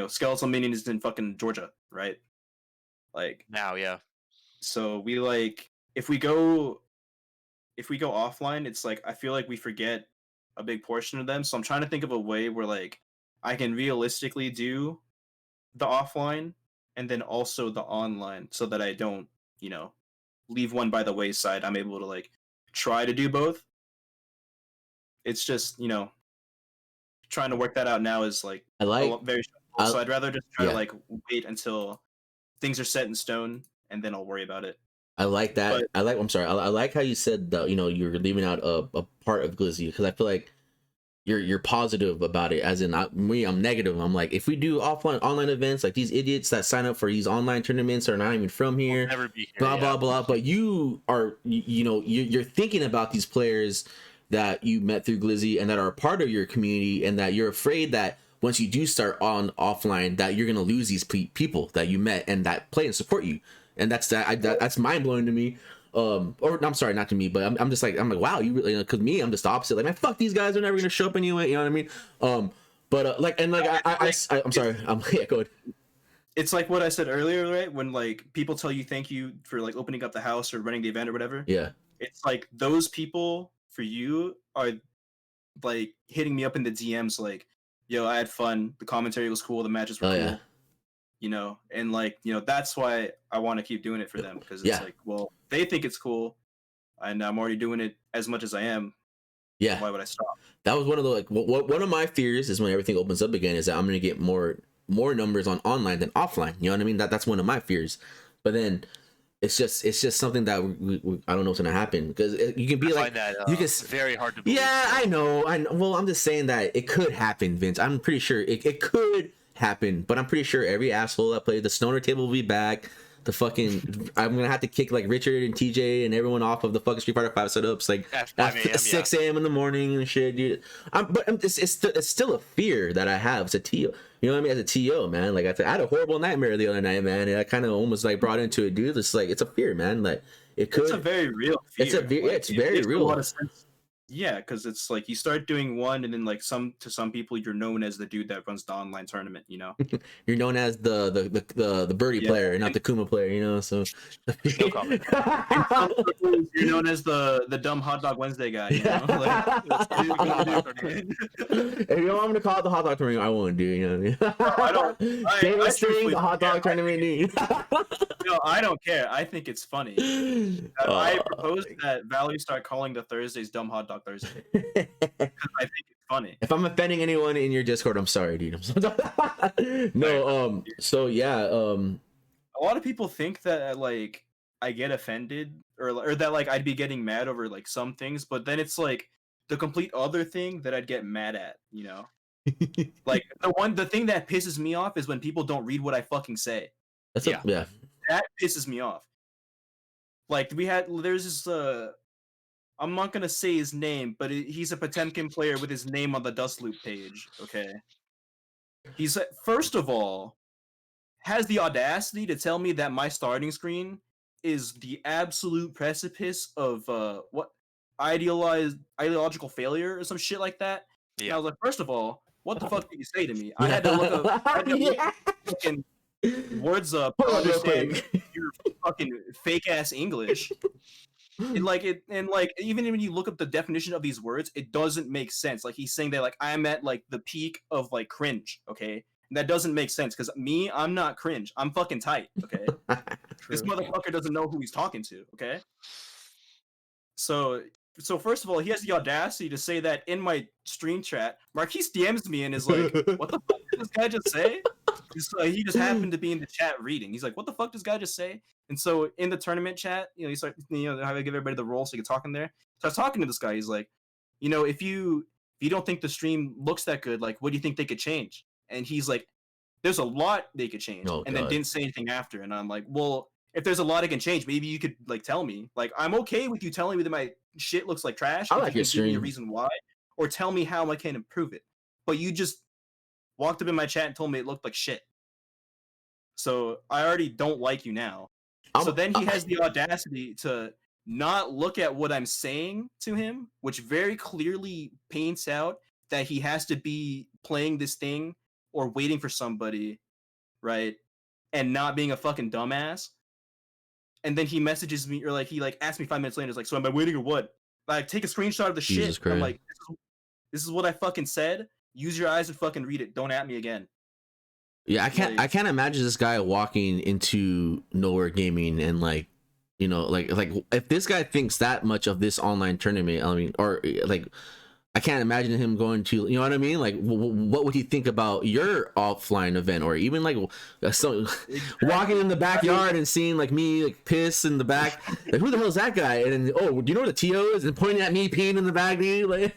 Speaker 3: Skeletal Minion is in fucking Georgia, right? Like
Speaker 2: now, yeah.
Speaker 3: So we like if we go offline, it's like I feel like we forget a big portion of them. So I'm trying to think of a way where like I can realistically do the offline and then also the online so that I don't, leave one by the wayside. I'm able to like try to do both. It's just, trying to work that out now is like very stressful. So I'd rather just try to like wait until things are set in stone and then I'll worry about it.
Speaker 1: I like that. I like how you said that, you're leaving out a part of Glizzy, because I feel like you're positive about it, as in I'm negative. I'm like, if we do online events, like these idiots that sign up for these online tournaments are not even from here,
Speaker 2: never be here,
Speaker 1: blah blah blah. But you are, you're thinking about these players that you met through Glizzy and that are a part of your community, and that you're afraid that once you do start on offline, that you're gonna lose these people that you met and that play and support you. And that's mind blowing to me. Or I'm sorry, not to me, but I'm just like, wow, you really, because me, I'm just the opposite. Like, man, fuck these guys, they're never gonna show up anyway. You know what I mean? I'm sorry. Yeah, go ahead.
Speaker 3: It's like what I said earlier, right? When like people tell you thank you for like opening up the house or running the event or whatever.
Speaker 1: Yeah.
Speaker 3: It's like those people for you are like hitting me up in the DMs, like, yo, I had fun. The commentary was cool. The matches were cool.
Speaker 1: Yeah.
Speaker 3: And like, that's why I want to keep doing it for them, because it's like, well, they think it's cool and I'm already doing it as much as I am.
Speaker 1: Yeah.
Speaker 3: Why would I stop? That
Speaker 1: was one of the, like, one of my fears is when everything opens up again is that I'm going to get more numbers on online than offline. You know what I mean? That's one of my fears. But then it's just something that I don't know what's going to happen, because you can be like, you can,
Speaker 2: very hard to believe.
Speaker 1: Yeah, I know. Well, I'm just saying that it could happen, Vince. I'm pretty sure it could happen, but I'm pretty sure every asshole that played the Stoner table will be back. The fucking I'm gonna have to kick like Richard and TJ and everyone off of the fucking Street Fighter 5 setups like at 6 a.m. in the morning and shit, dude. It's still a fear that I have as a TO. You know what I mean? As a TO, man. Like I had a horrible nightmare the other night, man. And I kind of almost like brought into it, dude. It's like it's a fear, man. Like it could.
Speaker 3: It's a very real fear.
Speaker 1: It's very real.
Speaker 3: A lot of sense. Yeah, because it's like you start doing one, and then like some people, you're known as the dude that runs the online tournament.
Speaker 1: You're known as the birdie player, not the Kuma player. So
Speaker 2: no comment.
Speaker 3: You're known as the dumb hot dog Wednesday guy.
Speaker 1: If you don't want me to call it the hot dog tournament, I won't do.
Speaker 3: I don't.
Speaker 1: The hot dog tournament, dude.
Speaker 3: No, I don't care. I think it's funny. I propose that Valerie start calling the Thursdays dumb hot dog Thursday. Because I think it's funny.
Speaker 1: If I'm offending anyone in your Discord, I'm sorry, dude. No, so yeah,
Speaker 3: a lot of people think that like I get offended or that like I'd be getting mad over like some things, but then it's like the complete other thing that I'd get mad at, Like the thing that pisses me off is when people don't read what I fucking say.
Speaker 1: Yeah.
Speaker 3: That pisses me off. Like there's this I'm not gonna say his name, but he's a Potemkin player with his name on the Dust Loop page. Okay, he's first of all has the audacity to tell me that my starting screen is the absolute precipice of what ideological failure or some shit like that. Yeah. And I was like, first of all, what the fuck did you say to me? I had to look up fucking words up to understand your fucking fake ass English. And even when you look up the definition of these words, it doesn't make sense. Like he's saying that like I'm at like the peak of like cringe, okay? And that doesn't make sense because I'm not cringe. I'm fucking tight, okay? This motherfucker doesn't know who he's talking to, okay? So first of all, he has the audacity to say that in my stream chat. Marquise DMs me and is like, "What the fuck did this guy just say?" He just happened to be in the chat reading. He's like, "What the fuck does this guy just say?" And so in the tournament chat, you know, how I give everybody the role so you can talk in there. So I was talking to this guy. He's like, you know, if you don't think the stream looks that good, like, what do you think they could change? And he's like, there's a lot they could change, and then didn't say anything after. And I'm like, well, if there's a lot that can change, maybe you could like tell me. Like, I'm okay with you telling me that my shit looks like trash.
Speaker 1: I like your stream.
Speaker 3: Give me a reason why, or tell me how I can improve it. But you just walked up in my chat and told me it looked like shit. So I already don't like you now. So then he has the audacity to not look at what I'm saying to him, which very clearly paints out that he has to be playing this thing or waiting for somebody, right? And not being a fucking dumbass. And then he messages me, or like he like asks me 5 minutes later, he's like, so am I waiting or what? Like, take a screenshot of the shit. I'm like, this is what I fucking said. Use your eyes and fucking read it. Don't at me again.
Speaker 1: Yeah, I can't imagine this guy walking into Nowhere Gaming and like, you know, like if this guy thinks that much of this online tournament, I mean, or like, I can't imagine him going to, you know what I mean? Like, what would he think about your offline event, or even like walking in the backyard and seeing like me like piss in the back, like who the hell is that guy? And then, oh, do you know where the TO is? And pointing at me peeing in the back, dude, like.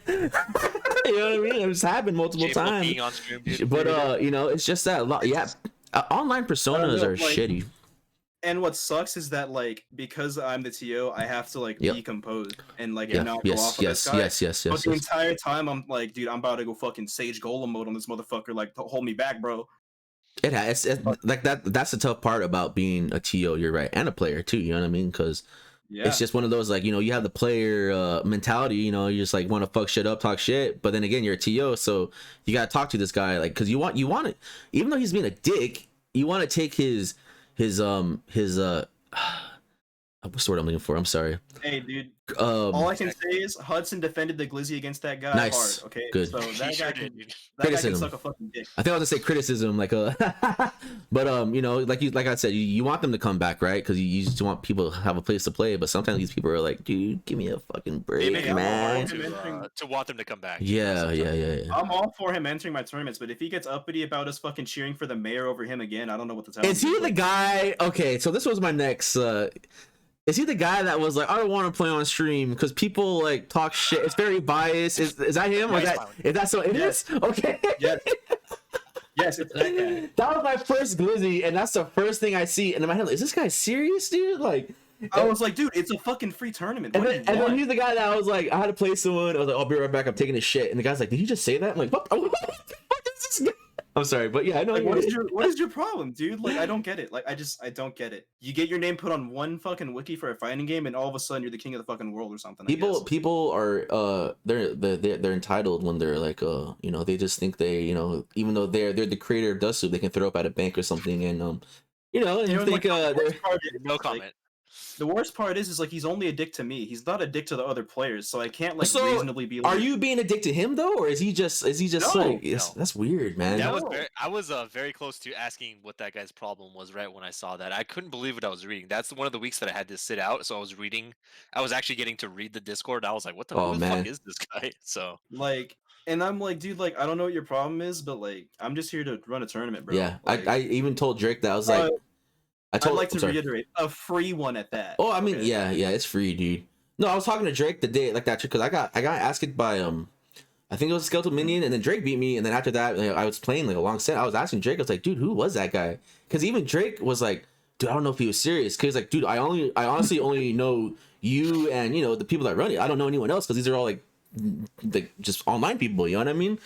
Speaker 1: You know what I mean? It's happened multiple times. On stream, dude. But you know, it's just that a lot. Yeah, online personas are like, shitty.
Speaker 3: And what sucks is that like because I'm the TO, I have to like be composed and like not go off on this guy. Yes. But the entire time I'm like, dude, I'm about to go fucking Sage Golem mode on this motherfucker. Like, hold me back, bro.
Speaker 1: It's like that. That's the tough part about being a TO. You're right, and a player too. You know what I mean? Because. Yeah. It's just one of those, like, you know, you have the player mentality, you know, you just like want to fuck shit up, talk shit, but then again, you're a TO, so you gotta talk to this guy, like, because you want it, even though he's being a dick, you want to take his what's the word I'm looking for? I'm sorry.
Speaker 3: Hey, dude. All I can say is Hudson defended the Glizzy against that guy
Speaker 1: nice.
Speaker 3: Hard. Okay,
Speaker 1: good.
Speaker 3: So that guy can suck a fucking dick.
Speaker 1: I think I was gonna say criticism, like but you know, like I said, you want them to come back, right? Because you just want people to have a place to play. But sometimes these people are like, dude, give me a fucking break, man.
Speaker 2: To want them to come back.
Speaker 1: Yeah.
Speaker 3: I'm all for him entering my tournaments, but if he gets uppity about us fucking cheering for the mayor over him again, I don't know what to tell him.
Speaker 1: Is he the guy? Okay, so this was my next. Is he the guy that was like, I don't want to play on stream because people like talk shit? It's very biased. Is that him? Or is that so? It is? Okay.
Speaker 3: Yes, it's that guy.
Speaker 1: That was my first Glizzy, and that's the first thing I see. And in my head, like, is this guy serious, dude? Like,
Speaker 3: I was like, dude, it's a fucking free tournament.
Speaker 1: And then he's the guy that I was like, I had to play someone. I was like, I'll be right back. I'm taking a shit. And the guy's like, did he just say that? I'm like, what the fuck is this guy? I'm sorry, but yeah, I know.
Speaker 3: Like, what is your problem, dude? Like, I don't get it. Like, I don't get it. You get your name put on one fucking wiki for a fighting game, and all of a sudden you're the king of the fucking world or something.
Speaker 1: People are they're entitled when they're like you know, they just think they, you know, even though they're the creator of Dust Soup, they can throw up at a bank or something, and you know, and you think
Speaker 2: no comment.
Speaker 3: The worst part is like he's only a dick to me. He's not a dick to the other players, so I can't like reasonably be. Like,
Speaker 1: are you being a dick to him though, or is he just
Speaker 2: no.
Speaker 1: That's weird, man.
Speaker 2: I was very close to asking what that guy's problem was right when I saw that. I couldn't believe what I was reading. That's one of the weeks that I had to sit out, so I was reading. I was actually getting to read the Discord. I was like, what the fuck is this guy? So
Speaker 3: like. And I'm like, dude, like, I don't know what your problem is, but like, I'm just here to run a tournament, bro.
Speaker 1: Yeah,
Speaker 3: like,
Speaker 1: I even told Drake that I was like.
Speaker 3: I'd like to reiterate, a free one at that.
Speaker 1: Oh, I mean, yeah, it's free, dude. No, I was talking to Drake the day like that because I got asked by I think it was a skeletal minion, and then Drake beat me, and then after that, I was playing like a long set. I was asking Drake, I was like, dude, who was that guy? Because even Drake was like, dude, I don't know if he was serious. Because like, dude, I honestly only know you and the people that run it. I don't know anyone else because these are all like just online people. You know what I mean?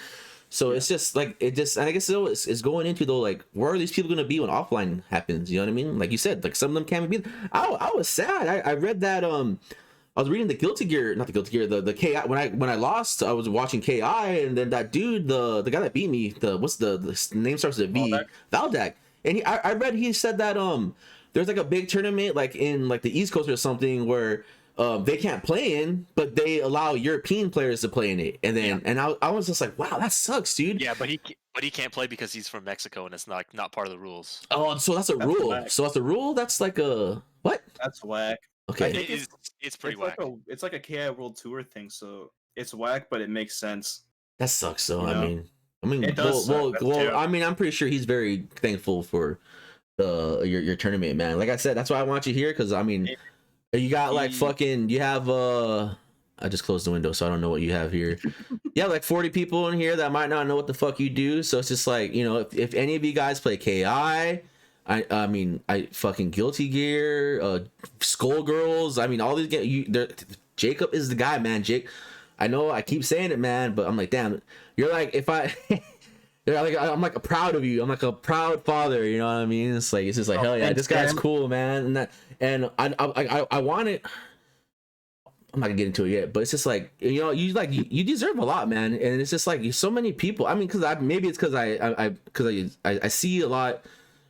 Speaker 1: So it's just like and I guess it's going into though, like, where are these people gonna be when offline happens? You know what I mean? Like you said, like some of them can't be. I was sad. I read that I was reading the Guilty Gear, not the Guilty Gear, the KI. When I lost, I was watching KI, and then that dude, the guy that beat me, the name starts with a V, Valdak, and I read he said that there's like a big tournament like in like the East Coast or something where they can't play in, but they allow European players to play in it, and then and I was just like, wow, that sucks, dude.
Speaker 2: Yeah, but he can't play because he's from Mexico, and it's not part of the rules.
Speaker 1: Oh, so that's a rule.
Speaker 3: Whack.
Speaker 1: So that's a rule. That's like a what?
Speaker 3: That's whack.
Speaker 1: Okay.
Speaker 2: It's pretty whack.
Speaker 3: It's like a KI World Tour thing, so it's whack, but it makes sense.
Speaker 1: That sucks, though.
Speaker 3: You know?
Speaker 1: I mean,
Speaker 3: it does
Speaker 1: well,
Speaker 3: suck.
Speaker 1: I mean, I'm pretty sure he's very thankful for your tournament, man. Like I said, that's why I want you here, because I mean, you got like fucking, you have I just closed the window, so I don't know what you have here. You have like 40 people in here that might not know what the fuck you do, so it's just like, if any of you guys play KI. I mean, I fucking Guilty Gear, Skullgirls. I mean, all these games. Jacob is the guy, man. Jake, I know I keep saying it, man, but I'm like, damn, you're like, if I, I'm like proud of you. I'm like a proud father. You know what I mean? It's just like, hell yeah, this guy's cool, man. And I want it. I'm not gonna get into it yet, but it's just like, you deserve a lot, man. And it's just like so many people. I mean, maybe it's because I see a lot.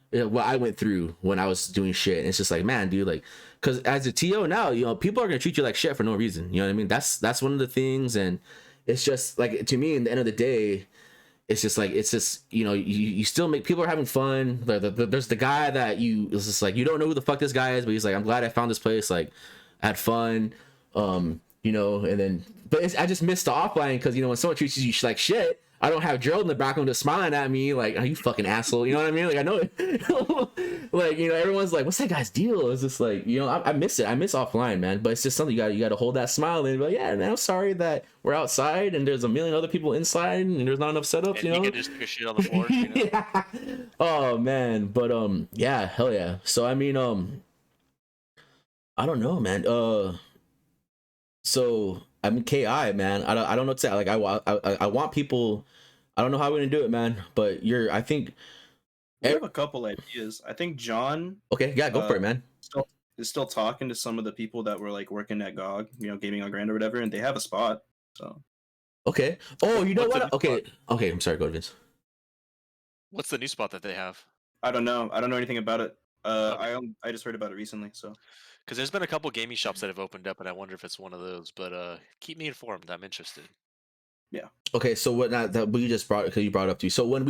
Speaker 1: What I went through when I was doing shit, and it's just like, man, dude, like, because as a TO now, people are gonna treat you like shit for no reason. You know what I mean? That's one of the things, and it's just like, to me, in the end of the day, it's just like, you still make people are having fun. There's the guy that it's just like, you don't know who the fuck this guy is, but he's like, I'm glad I found this place. Like, I had fun, and then, but I just missed the offline because when someone treats you like shit. I don't have Gerald in the background just smiling at me like, "Are you fucking asshole?" You know what I mean? Like, I know it. Like, everyone's like, "What's that guy's deal?" It's just like, I miss it. I miss offline, man. But it's just something you got to hold that smile and be like, "Yeah, man, I'm sorry that we're outside and there's a million other people inside and there's not enough setups."
Speaker 2: And you can just take a shit on the floor.
Speaker 1: Yeah. Oh man, but yeah, hell yeah. So I mean, I don't know, man. So. I mean, KI, man. I don't know what to say. Like, I want people. I don't know how we're gonna do it, man. But I think.
Speaker 3: We have a couple ideas. I think John.
Speaker 1: Okay, yeah, go for it, man.
Speaker 3: Is still talking to some of the people that were like working at GOG, Gaming on Grand or whatever, and they have a spot. So.
Speaker 1: Okay. Oh, you know what? Okay. Okay. I'm sorry. Go, Vince.
Speaker 2: What's the new spot that they have?
Speaker 3: I don't know. I don't know anything about it. I just heard about it recently. So.
Speaker 2: Because there's been a couple gaming shops that have opened up, and I wonder if it's one of those. But keep me informed. I'm interested.
Speaker 3: Yeah.
Speaker 1: Okay, so what? That we just brought, because you brought up to. So when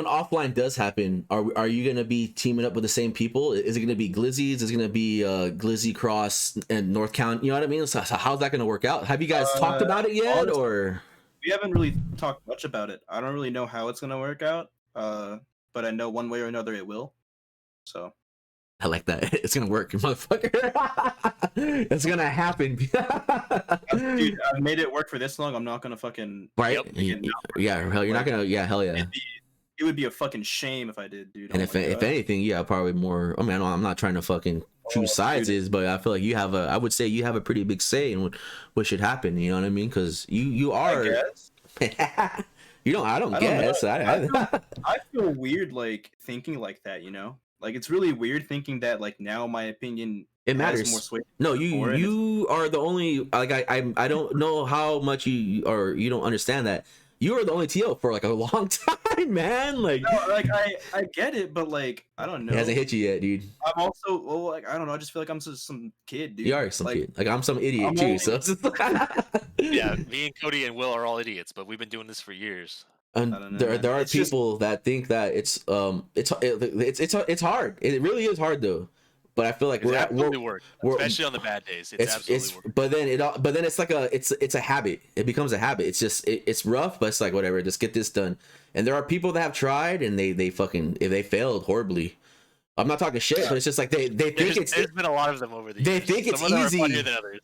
Speaker 1: offline does happen, are you gonna be teaming up with the same people? Is it gonna be Glizzies? Is it gonna be Glizzy Cross and North Count? You know what I mean? So how's that gonna work out? Have you guys talked about it yet,
Speaker 3: honestly,
Speaker 1: or?
Speaker 3: We haven't really talked much about it. I don't really know how it's gonna work out. But I know one way or another it will. So.
Speaker 1: I like that. It's gonna work, motherfucker. It's gonna happen.
Speaker 3: Dude, I've made it work for this long. I'm not gonna fucking
Speaker 1: right. Yeah, hell, you're not gonna. Yeah, hell yeah.
Speaker 3: It would be a fucking shame if I did, dude.
Speaker 1: And if anything, yeah, probably more. I mean, I'm not trying to fucking choose sides, but I feel like I would say you have a pretty big say in what should happen. You know what I mean? Because you are.
Speaker 3: I guess.
Speaker 1: You don't. I don't guess.
Speaker 3: I feel weird, like thinking like that. Like, it's really weird thinking that, like, now my opinion
Speaker 1: it matters.
Speaker 3: Has more sway.
Speaker 1: No, you are the only, like, I don't know how much you don't understand that. You are the only TO for, like, a long time, man. Like,
Speaker 3: no, like, I get it, but, like, I don't know.
Speaker 1: It hasn't hit you yet, dude.
Speaker 3: I'm also, like, I don't know. I just feel like I'm just some kid, dude.
Speaker 1: You are some kid. Like, I'm some idiot, too. So.
Speaker 2: Yeah, me and Cody and Will are all idiots, but we've been doing this for years.
Speaker 1: And there are people that think that it's hard. It really is hard though. But I feel like
Speaker 2: we're especially on the bad days. It's
Speaker 1: but then it's like it's a habit. It becomes a habit. It's just it's rough, but it's like whatever. Just get this done. And there are people that have tried and they failed horribly. I'm not talking shit, but it's just like they think
Speaker 2: there's been a lot of them over the years.
Speaker 1: They think it's easy.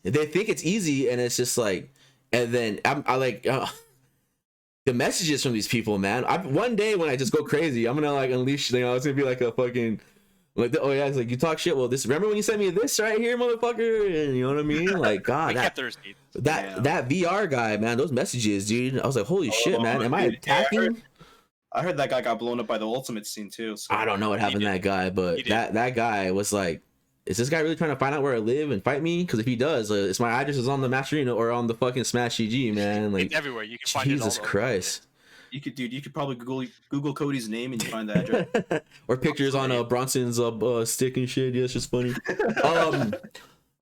Speaker 1: They think it's easy, and it's just like And then I like the messages from these people, man. One day when I just go crazy, I'm gonna like unleash. You know, it's gonna be like a fucking like, oh yeah, it's like you talk shit. Well, this remember when you sent me this right here, motherfucker? And you know what I mean? Like, God, that VR guy, man. Those messages, dude. I was like, holy shit, man. Am I attacking?
Speaker 3: Yeah, I heard that guy got blown up by the ultimate scene too. So.
Speaker 1: I don't know what happened to that guy, but that guy was like, is this guy really trying to find out where I live and fight me? Because if he does, it's my address is on the Master or on the fucking Smash GG, man. Like,
Speaker 2: it's everywhere. You can find
Speaker 1: Jesus Christ.
Speaker 3: You could probably Google Cody's name and you find the address.
Speaker 1: Or pictures on Bronson's stick and shit. Yeah, it's just funny.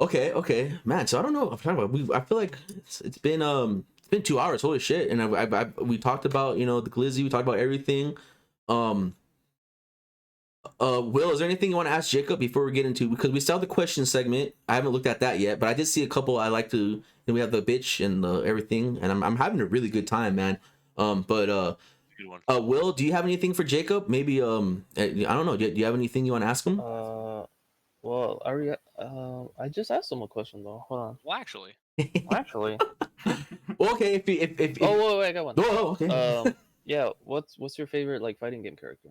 Speaker 1: Okay, man. So I don't know. I'm talking about. I feel like it's been 2 hours. Holy shit! And we talked about, you know, the glizzy. We talked about everything. Will, is there anything you want to ask Jacob before we get into, because we still have the question segment. I haven't looked at that yet, but I did see a couple I like to. And we have the bitch and the everything, and I'm having a really good time, man. Will, do you have anything for Jacob? Maybe I don't know. Do you have anything you want to ask him?
Speaker 4: Well, I just asked him a question though. Hold on.
Speaker 2: Well, actually.
Speaker 1: Well, okay. If
Speaker 4: oh wait, I got one.
Speaker 1: Oh, okay.
Speaker 4: Yeah. What's your favorite like fighting game character?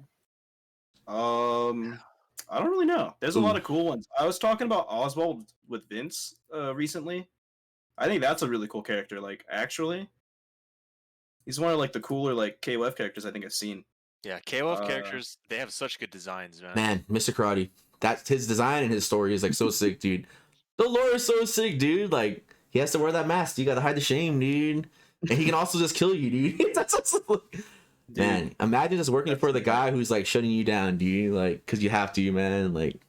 Speaker 3: I don't really know. There's a lot of cool ones. I was talking about Oswald with Vince recently. I think that's a really cool character. Like, actually, he's one of like the cooler like KOF characters I think I've seen.
Speaker 2: Yeah, KOF characters, they have such good designs, man.
Speaker 1: Man, Mr. Karate. That's his design and his story is like so sick, dude. The lore is so sick, dude. Like, he has to wear that mask. You gotta hide the shame, dude. And he can also just kill you, dude. That's also, man, imagine just working for the guy who's like shutting you down, dude. Like, cause you have to, man. Like,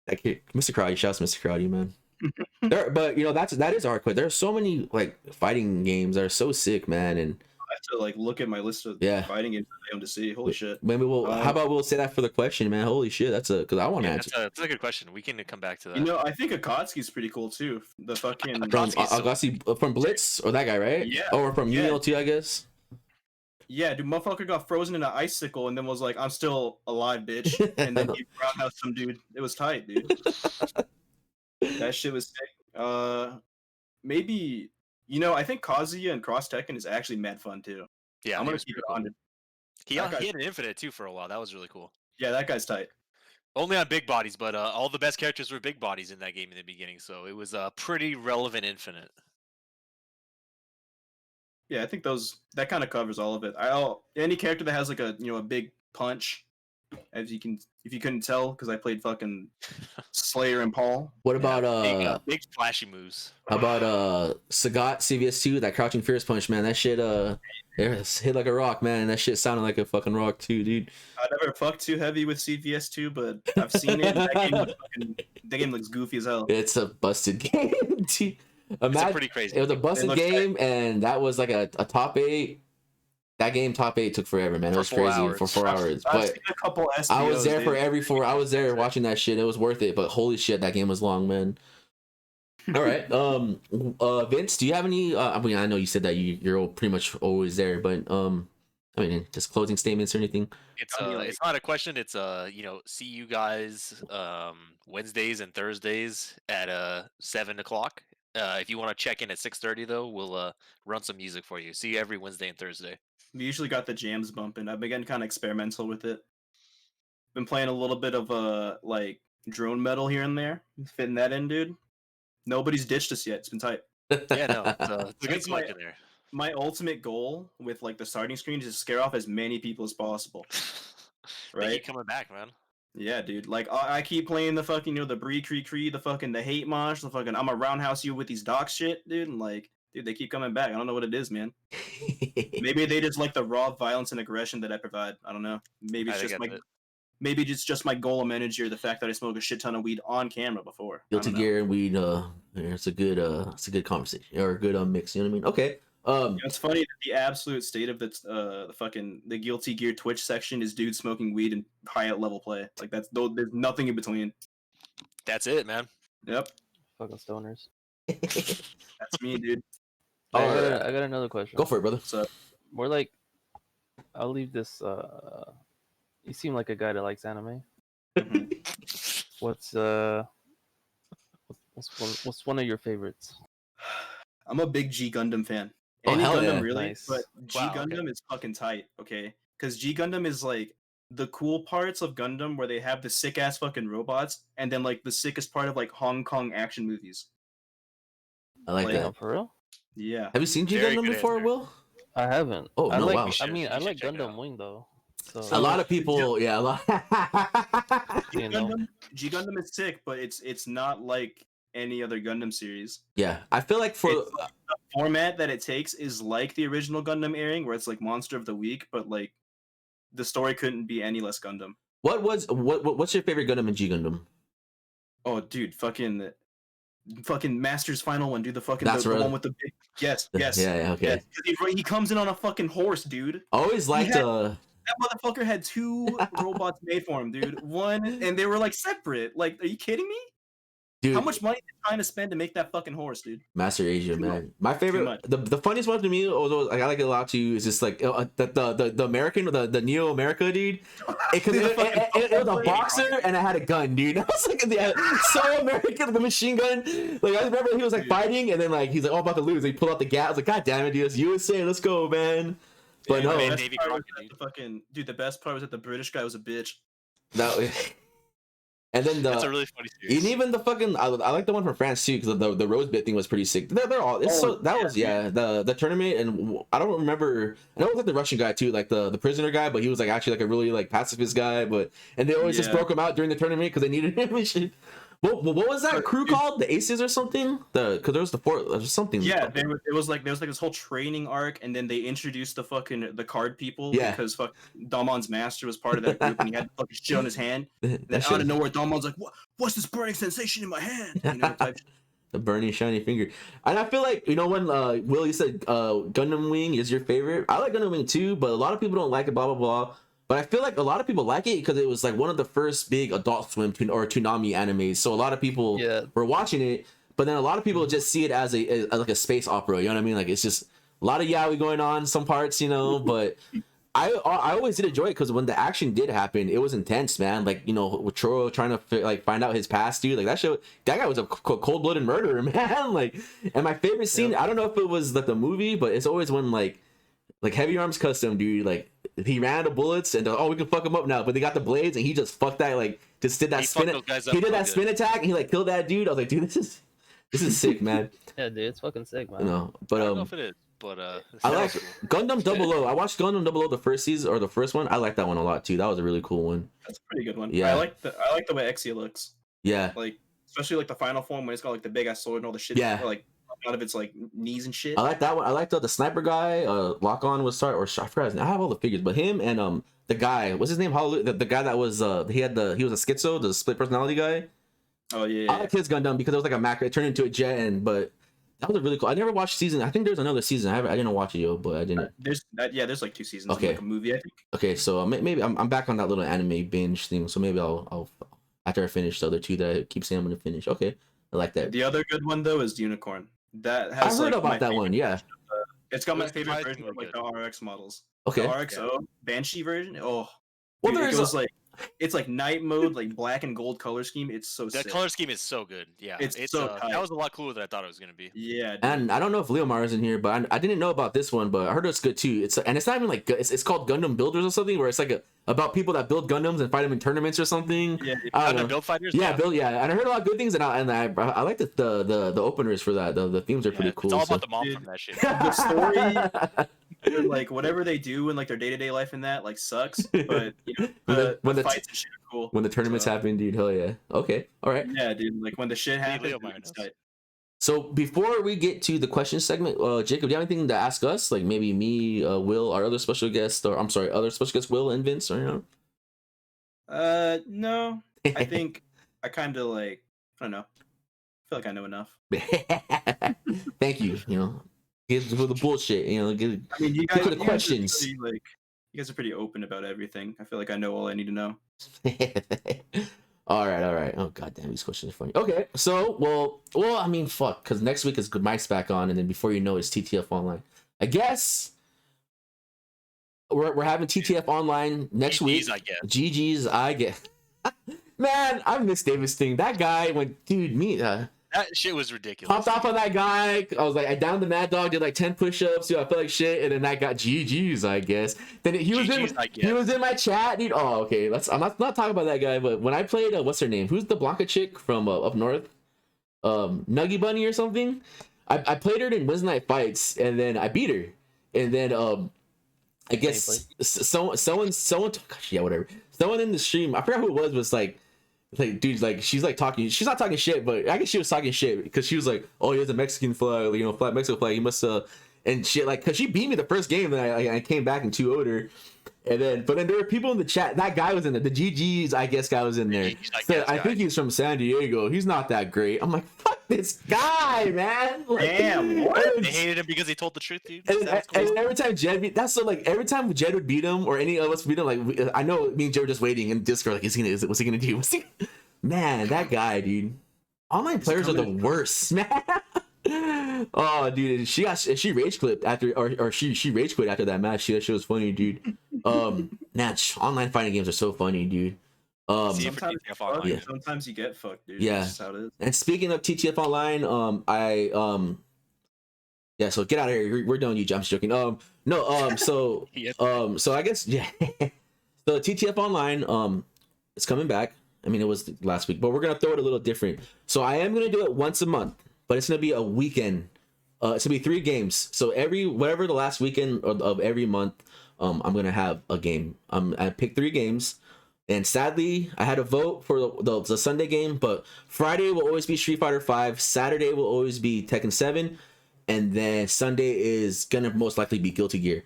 Speaker 1: that kid, Mr. Karate. Shouts Mr. Karate, man. But you know, that is our quick. There are so many like fighting games that are so sick, man. And
Speaker 3: I have to like look at my list of fighting games I am to see. Holy shit!
Speaker 1: Maybe how about we'll say that for the question, man? Holy shit, that's because I want to answer.
Speaker 2: That's a good question. We can come back to that.
Speaker 3: You know, I think Akatsuki's pretty cool too. The fucking
Speaker 1: from Agassi from Blitz or that guy, right?
Speaker 3: Yeah.
Speaker 1: Or from Unio too, I guess.
Speaker 3: Yeah, dude, motherfucker got frozen in an icicle and then was like, "I'm still alive, bitch," and then he roundhouse some dude. It was tight, dude. That shit was sick. Maybe, you know, I think Kazuya and Cross Tekken is actually mad fun too.
Speaker 2: Yeah,
Speaker 3: I'm gonna keep it on.
Speaker 2: He had an infinite too for a while. That was really cool.
Speaker 3: Yeah, that guy's tight.
Speaker 2: Only on big bodies, but all the best characters were big bodies in that game in the beginning, so it was a pretty relevant infinite.
Speaker 3: Yeah, I think that kind of covers all of it. Any character that has like a big punch, if you couldn't tell, because I played fucking Slayer and Paul.
Speaker 1: What about
Speaker 2: big flashy moves?
Speaker 1: How about Sagat CVS2, that crouching fierce punch, man? That shit hit like a rock, man. That shit sounded like a fucking rock too, dude.
Speaker 3: I never fucked too heavy with CVS2, but I've seen it. That game looks goofy as hell.
Speaker 1: It's a busted game, dude. Imagine,
Speaker 2: it's pretty crazy.
Speaker 1: It was a busted game, and that was like a top 8. That game top 8 took forever, man. It was crazy for 4 hours. But
Speaker 3: a couple SBOs,
Speaker 1: I was there for every 4. I was there watching that shit. It was worth it. But holy shit, that game was long, man. All right, Vince, do you have any? I mean, I know you said that you're pretty much always there, but I mean, just closing statements or anything.
Speaker 2: It's not a question. It's see you guys Wednesdays and Thursdays at 7:00. If you want to check in at 6:30 though, we'll run some music for you. See you every Wednesday and Thursday.
Speaker 3: We usually got the jams bumping. I've been getting kind of experimental with it. Been playing a little bit of like drone metal here and there, fitting that in, dude. Nobody's ditched us yet. It's been tight.
Speaker 2: Yeah, no, it's a good selection there.
Speaker 3: My ultimate goal with like the starting screen is to scare off as many people as possible. Right?
Speaker 2: They keep coming back, man.
Speaker 3: Yeah, dude. Like I keep playing the fucking the Bree Cree, the hate mosh, the fucking I'm a roundhouse you with these doc shit, dude. And like, dude, they keep coming back. I don't know what it is, man. Maybe they just like the raw violence and aggression that I provide. I don't know. Maybe it's just my golem energy or the fact that I smoke a shit ton of weed on camera before.
Speaker 1: Guilty Gear and weed. It's a good conversation or a good mix. You know what I mean? Okay.
Speaker 3: It's funny that the absolute state of the Guilty Gear Twitch section is dudes smoking weed and high level play. Like there's nothing in between.
Speaker 2: That's it, man.
Speaker 3: Yep.
Speaker 4: Fucking stoners.
Speaker 3: That's me, dude.
Speaker 4: I got another question.
Speaker 1: Go for it, brother.
Speaker 3: So
Speaker 4: more like, I'll leave this. You seem like a guy that likes anime. What's one of your favorites?
Speaker 3: I'm a big G Gundam fan.
Speaker 1: Oh,
Speaker 3: Any
Speaker 1: hell
Speaker 3: Gundam
Speaker 1: yeah.
Speaker 3: really,
Speaker 4: Nice.
Speaker 3: but G
Speaker 2: Wow,
Speaker 3: Gundam
Speaker 2: okay.
Speaker 3: is fucking tight. Okay, because G Gundam is like the cool parts of Gundam where they have the sick ass fucking robots, and then like the sickest part of like Hong Kong action movies.
Speaker 1: I like
Speaker 3: Like,
Speaker 1: that.
Speaker 4: Damn, for real?
Speaker 3: Yeah.
Speaker 1: Have you seen G
Speaker 2: Very
Speaker 1: Gundam
Speaker 2: good
Speaker 1: before,
Speaker 2: answer.
Speaker 1: Will?
Speaker 4: I haven't.
Speaker 1: Oh,
Speaker 4: I
Speaker 1: no,
Speaker 4: like.
Speaker 1: wow.
Speaker 4: I mean, I
Speaker 2: You should
Speaker 4: like
Speaker 2: check it
Speaker 4: Gundam
Speaker 2: out.
Speaker 4: Wing though. So,
Speaker 1: A lot of people, yeah, a lot.
Speaker 4: you know.
Speaker 3: G Gundam is sick, but it's not like any other Gundam series.
Speaker 1: Yeah, I feel like for
Speaker 3: It's like the format that it takes is like the original Gundam airing, where it's like Monster of the Week, but like the story couldn't be any less Gundam.
Speaker 1: what's your favorite Gundam in G Gundam?
Speaker 3: Oh, dude, fucking Master's final one, dude. The
Speaker 1: That's
Speaker 3: the
Speaker 1: right.
Speaker 3: one with the big. Yes.
Speaker 1: Yeah, okay.
Speaker 3: Yes. 'Cause he comes in on a fucking horse, dude.
Speaker 1: I always liked
Speaker 3: That motherfucker had 2 robots made for him, dude. One, and they were like separate. Like, are you kidding me?
Speaker 1: dude.
Speaker 3: How much money are you trying to spend to make that fucking horse, dude?
Speaker 1: Master Asia,
Speaker 3: Too
Speaker 1: man. My favorite,
Speaker 3: much.
Speaker 1: the funniest one to me, although like, I like it a lot too, is just like the American, the Neo America dude. Because it was a boxer and I had a gun, dude. I was like, so American, the machine gun. Like I remember he was like fighting, and then like he's like, oh, I'm about to lose. He pulled out the gat. I was like, God damn it, dude, it's USA. Let's go, man. But
Speaker 3: Yeah,
Speaker 1: no,
Speaker 3: the best
Speaker 2: Navy
Speaker 3: part was
Speaker 2: Crockett,
Speaker 3: that the fucking dude. The best part was that the British guy was a bitch.
Speaker 1: that. And then
Speaker 2: That's a really funny series.
Speaker 1: and even the fucking I like the one from France too because the rose bit thing was pretty sick. They're all it's so that was the tournament, and I don't remember. I know it was like the Russian guy too, like the prisoner guy, but he was like actually like a really like pacifist guy. But and they always just broke him out during the tournament because they needed him and shit. What was that crew called? The Aces or something? Because there was the four or something.
Speaker 3: Yeah, there was like this whole training arc, and then they introduced the card people because Damon's master was part of that group, and he had fucking shit on his hand. And then out of nowhere, Damon's like, "What's this burning sensation in my hand?" You know, type shit.
Speaker 1: The burning shiny finger. And I feel like, you know, when Will, you said Gundam Wing is your favorite. I like Gundam Wing too, but a lot of people don't like it. Blah blah blah. But I feel like a lot of people like it because it was like one of the first big Adult Swim or Toonami animes. So a lot of people were watching it, but then a lot of people just see it as like a space opera. You know what I mean? Like it's just a lot of yaoi going on, some parts, you know. But I always did enjoy it because when the action did happen, it was intense, man. Like, you know, with Choro trying to like find out his past, dude. Like that guy was a cold-blooded murderer, man. Like, and my favorite scene, I don't know if it was like the movie, but it's always when like Heavy Arms Custom, dude, like he ran out of bullets and we can fuck him up now, but they got the blades and he just fucked that, like just did that spin. He did that spin attack and he like killed that dude. I was like, dude, this is sick, man.
Speaker 4: Yeah, dude, it's fucking sick, man.
Speaker 1: You know, but
Speaker 2: I don't know if it is, but
Speaker 1: I like Gundam 00. I watched Gundam 00 the first season or the first one. I like that one a lot too. That was a really cool one.
Speaker 3: That's a pretty good one.
Speaker 1: Yeah,
Speaker 3: I like the way Exia looks.
Speaker 1: Yeah,
Speaker 3: like especially like the final form when it's got like the big ass sword and all the shit.
Speaker 1: Yeah,
Speaker 3: like out of its like knees and shit.
Speaker 1: I like that one. I like the sniper guy. Lock On was I forgot his name. I have all the figures, but him and the guy, what's his name? The guy that was he was a schizo, the split personality guy.
Speaker 3: Oh yeah.
Speaker 1: I like his Gundam because it was like a macro. It turned into a jet, but that was really cool. I never watched season. I think there's another season. I didn't watch it, but I didn't.
Speaker 3: There's like 2 seasons.
Speaker 1: Okay.
Speaker 3: Like a movie, I think.
Speaker 1: Okay, so maybe I'm back on that little anime binge thing. So maybe I'll after I finish the other 2 that I keep saying I'm gonna finish. Okay, I like that.
Speaker 3: The other good one though is Unicorn. That has
Speaker 1: I heard about that one. Yeah.
Speaker 3: It's got my favorite version of like the RX models.
Speaker 1: Okay.
Speaker 3: The RXO Banshee version. Oh.
Speaker 1: Well,
Speaker 3: dude,
Speaker 1: there's
Speaker 3: it's like night mode, like black and gold color scheme. It's so sick.
Speaker 2: That color scheme is so good. Yeah,
Speaker 3: it's so
Speaker 2: that was a lot cooler than I thought it was gonna be.
Speaker 3: Yeah, dude.
Speaker 1: And I don't know if Leomar is in here, but I didn't know about this one, but I heard it's good too. It's not even like it's called Gundam Builders or something, where it's like about people that build Gundams and fight them in tournaments or something.
Speaker 3: Yeah,
Speaker 2: Gundam Build Fighters.
Speaker 1: Yeah, and I heard a lot of good things, and I like the openers for that. The themes are pretty cool.
Speaker 2: It's all about the mom from that shit.
Speaker 3: The story. Like whatever they do in like their day-to-day life in that like sucks, but you know, the fights and shit are cool.
Speaker 1: When the tournaments happen, dude, hell yeah. Okay, all right.
Speaker 3: Yeah, dude, like when the shit happens. It's tight.
Speaker 1: So before we get to the question segment, Jacob, do you have anything to ask us? Like maybe me, Will, our other special guest, or I'm sorry, other special guests, Will and Vince, or you
Speaker 3: know? No. I think I kind of like I don't know. I feel like I know enough.
Speaker 1: Thank you. You know. For the bullshit, you know.
Speaker 3: I mean, you guys
Speaker 1: for the questions.
Speaker 3: You guys are pretty open about everything. I feel like I know all I need to know.
Speaker 1: all right. Oh goddamn, these questions are funny. Okay, so well, I mean, fuck, because next week is Good Mike's back on, and then before you know, it's TTF Online. I guess we're having TTF Online next week. GG's, I guess. Man, I miss Davis thing. That guy went, dude.
Speaker 2: That That shit was ridiculous.
Speaker 1: Popped off on that guy. I was like, I downed the Mad Dog, did like 10 push-ups, dude. I felt like shit, and then that got GG's, I guess. Then he was in my chat, dude. Oh, okay. I'm not talking about that guy, but when I played, what's her name? Who's the Blanca chick from up north? Nuggy Bunny or something. I played her in Wednesday Night Fights, and then I beat her, and then I guess someone, yeah, whatever. Someone in the stream, I forgot who it was like, dude, like she's like talking, she's not talking shit, but I guess she was talking shit because she was like, oh, he has a Mexican flag, you know, flag, Mexico flag, he must and shit, like, because she beat me the first game, then I came back and 2-0'd her. And then, but then there were people in the chat. That guy was in there. The GG's, I guess, guy was in there. So I think he's from San Diego. He's not that great. I'm like, fuck this guy, man. Like,
Speaker 3: damn, what?
Speaker 2: They hated him because he told the truth, dude.
Speaker 1: And every time Jed beat, that's so like every time Jed would beat him or any of us beat him, like I know me and Jed were just waiting in Discord, like, what's he gonna do? Man, that guy, dude. Online players are the worst, man. Oh, dude, she rage clipped after, or she rage quit after that match. That shit was funny, dude. Man, online fighting games are so funny, dude.
Speaker 3: Sometimes you get fucked, dude.
Speaker 1: Yeah.
Speaker 3: That's how it is.
Speaker 1: And speaking of TTF Online, yeah. So get out of here. We're done. I'm just joking. So I guess yeah. So TTF Online, it's coming back. I mean, it was last week, but we're gonna throw it a little different. So I am gonna do it once a month. But it's gonna be a weekend. It's gonna be 3 games. So whatever the last weekend of every month, I'm gonna have a game. I picked 3 games, and sadly, I had a vote for the Sunday game. But Friday will always be Street Fighter 5. Saturday will always be Tekken 7, and then Sunday is gonna most likely be Guilty Gear.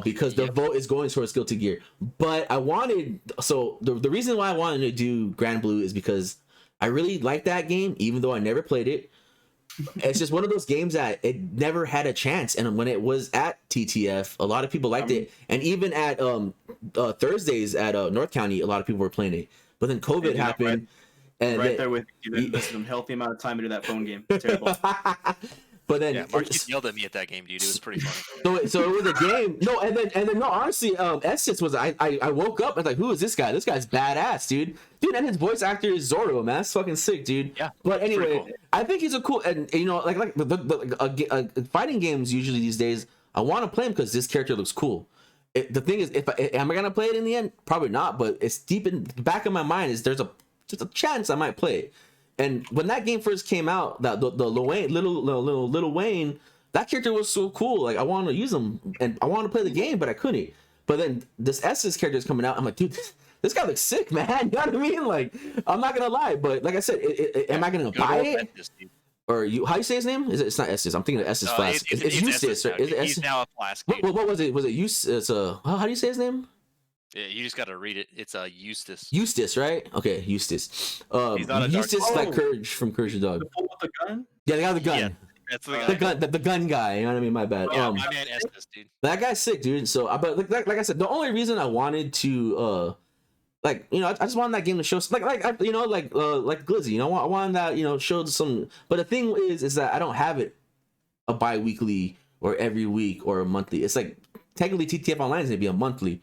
Speaker 1: Because the vote is going towards Guilty Gear. But the reason why I wanted to do Grand Blue is because I really like that game, even though I never played it. It's just one of those games that it never had a chance, and when it was at TTF, a lot of people liked it, and even at Thursdays at North County, a lot of people were playing it. But then COVID happened, and
Speaker 3: there with you, invested a healthy amount of time into that phone game. Terrible.
Speaker 1: But then
Speaker 2: Marcus yelled at me at that game, dude. It was pretty funny.
Speaker 1: So it was a game. No, and then no, honestly, Essence was I woke up and like, who is this guy? This guy's badass, dude. Dude, and his voice actor is Zoro, man. That's fucking sick, dude.
Speaker 2: Yeah.
Speaker 1: But anyway,
Speaker 2: cool.
Speaker 1: I think he's a cool, and you know, like the fighting games usually these days, I want to play him because this character looks cool. The thing is, am I gonna play it in the end? Probably not. But it's deep in the back of my mind is there's just a chance I might play it. And when that game first came out, the Little Wayne, that character was so cool. Like I wanted to use him and I wanted to play the game, but I couldn't. But then this Essence character is coming out. I'm like, dude, this guy looks sick, man. You know what I mean? Like, I'm not gonna lie, but like I said, am I gonna buy it? Or how you say his name? It's not Estes. I'm thinking of Estes Flask. It's Eustace.
Speaker 2: He's now a Flask.
Speaker 1: What was it? Was it Eustace? How do you say his name?
Speaker 2: Yeah, you just gotta read it. It's Eustace.
Speaker 1: Eustace, right? Okay, Eustace. Eustace like Courage from Courage the Dog.
Speaker 3: The fool with the gun?
Speaker 1: Yeah, the guy with the gun.
Speaker 2: Yeah, that's the guy.
Speaker 1: The gun guy. You know what I mean? My bad.
Speaker 2: Yeah, my man Estes, dude.
Speaker 1: That guy's sick, dude. So, but like I said, the only reason I wanted to I just wanted that game to show like Glizzy. You know, I wanted that show some. But the thing is that I don't have it a bi-weekly or every week or a monthly. It's like technically TTF Online is gonna be a monthly.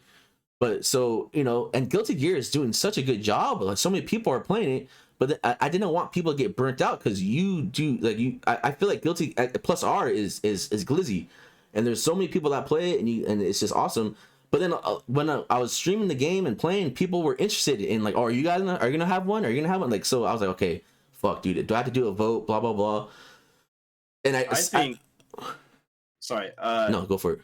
Speaker 1: But so, and Guilty Gear is doing such a good job. Like so many people are playing it, but I didn't want people to get burnt out because I feel like Guilty plus R is Glizzy, and there's so many people that play it, and it's just awesome. But then when I was streaming the game and playing, people were interested in like, oh, are you gonna have one? Are you gonna have one? Like, so I was like, okay, fuck, dude, do I have to do a vote? Blah blah blah. And I think.
Speaker 3: Sorry.
Speaker 1: No, go for it.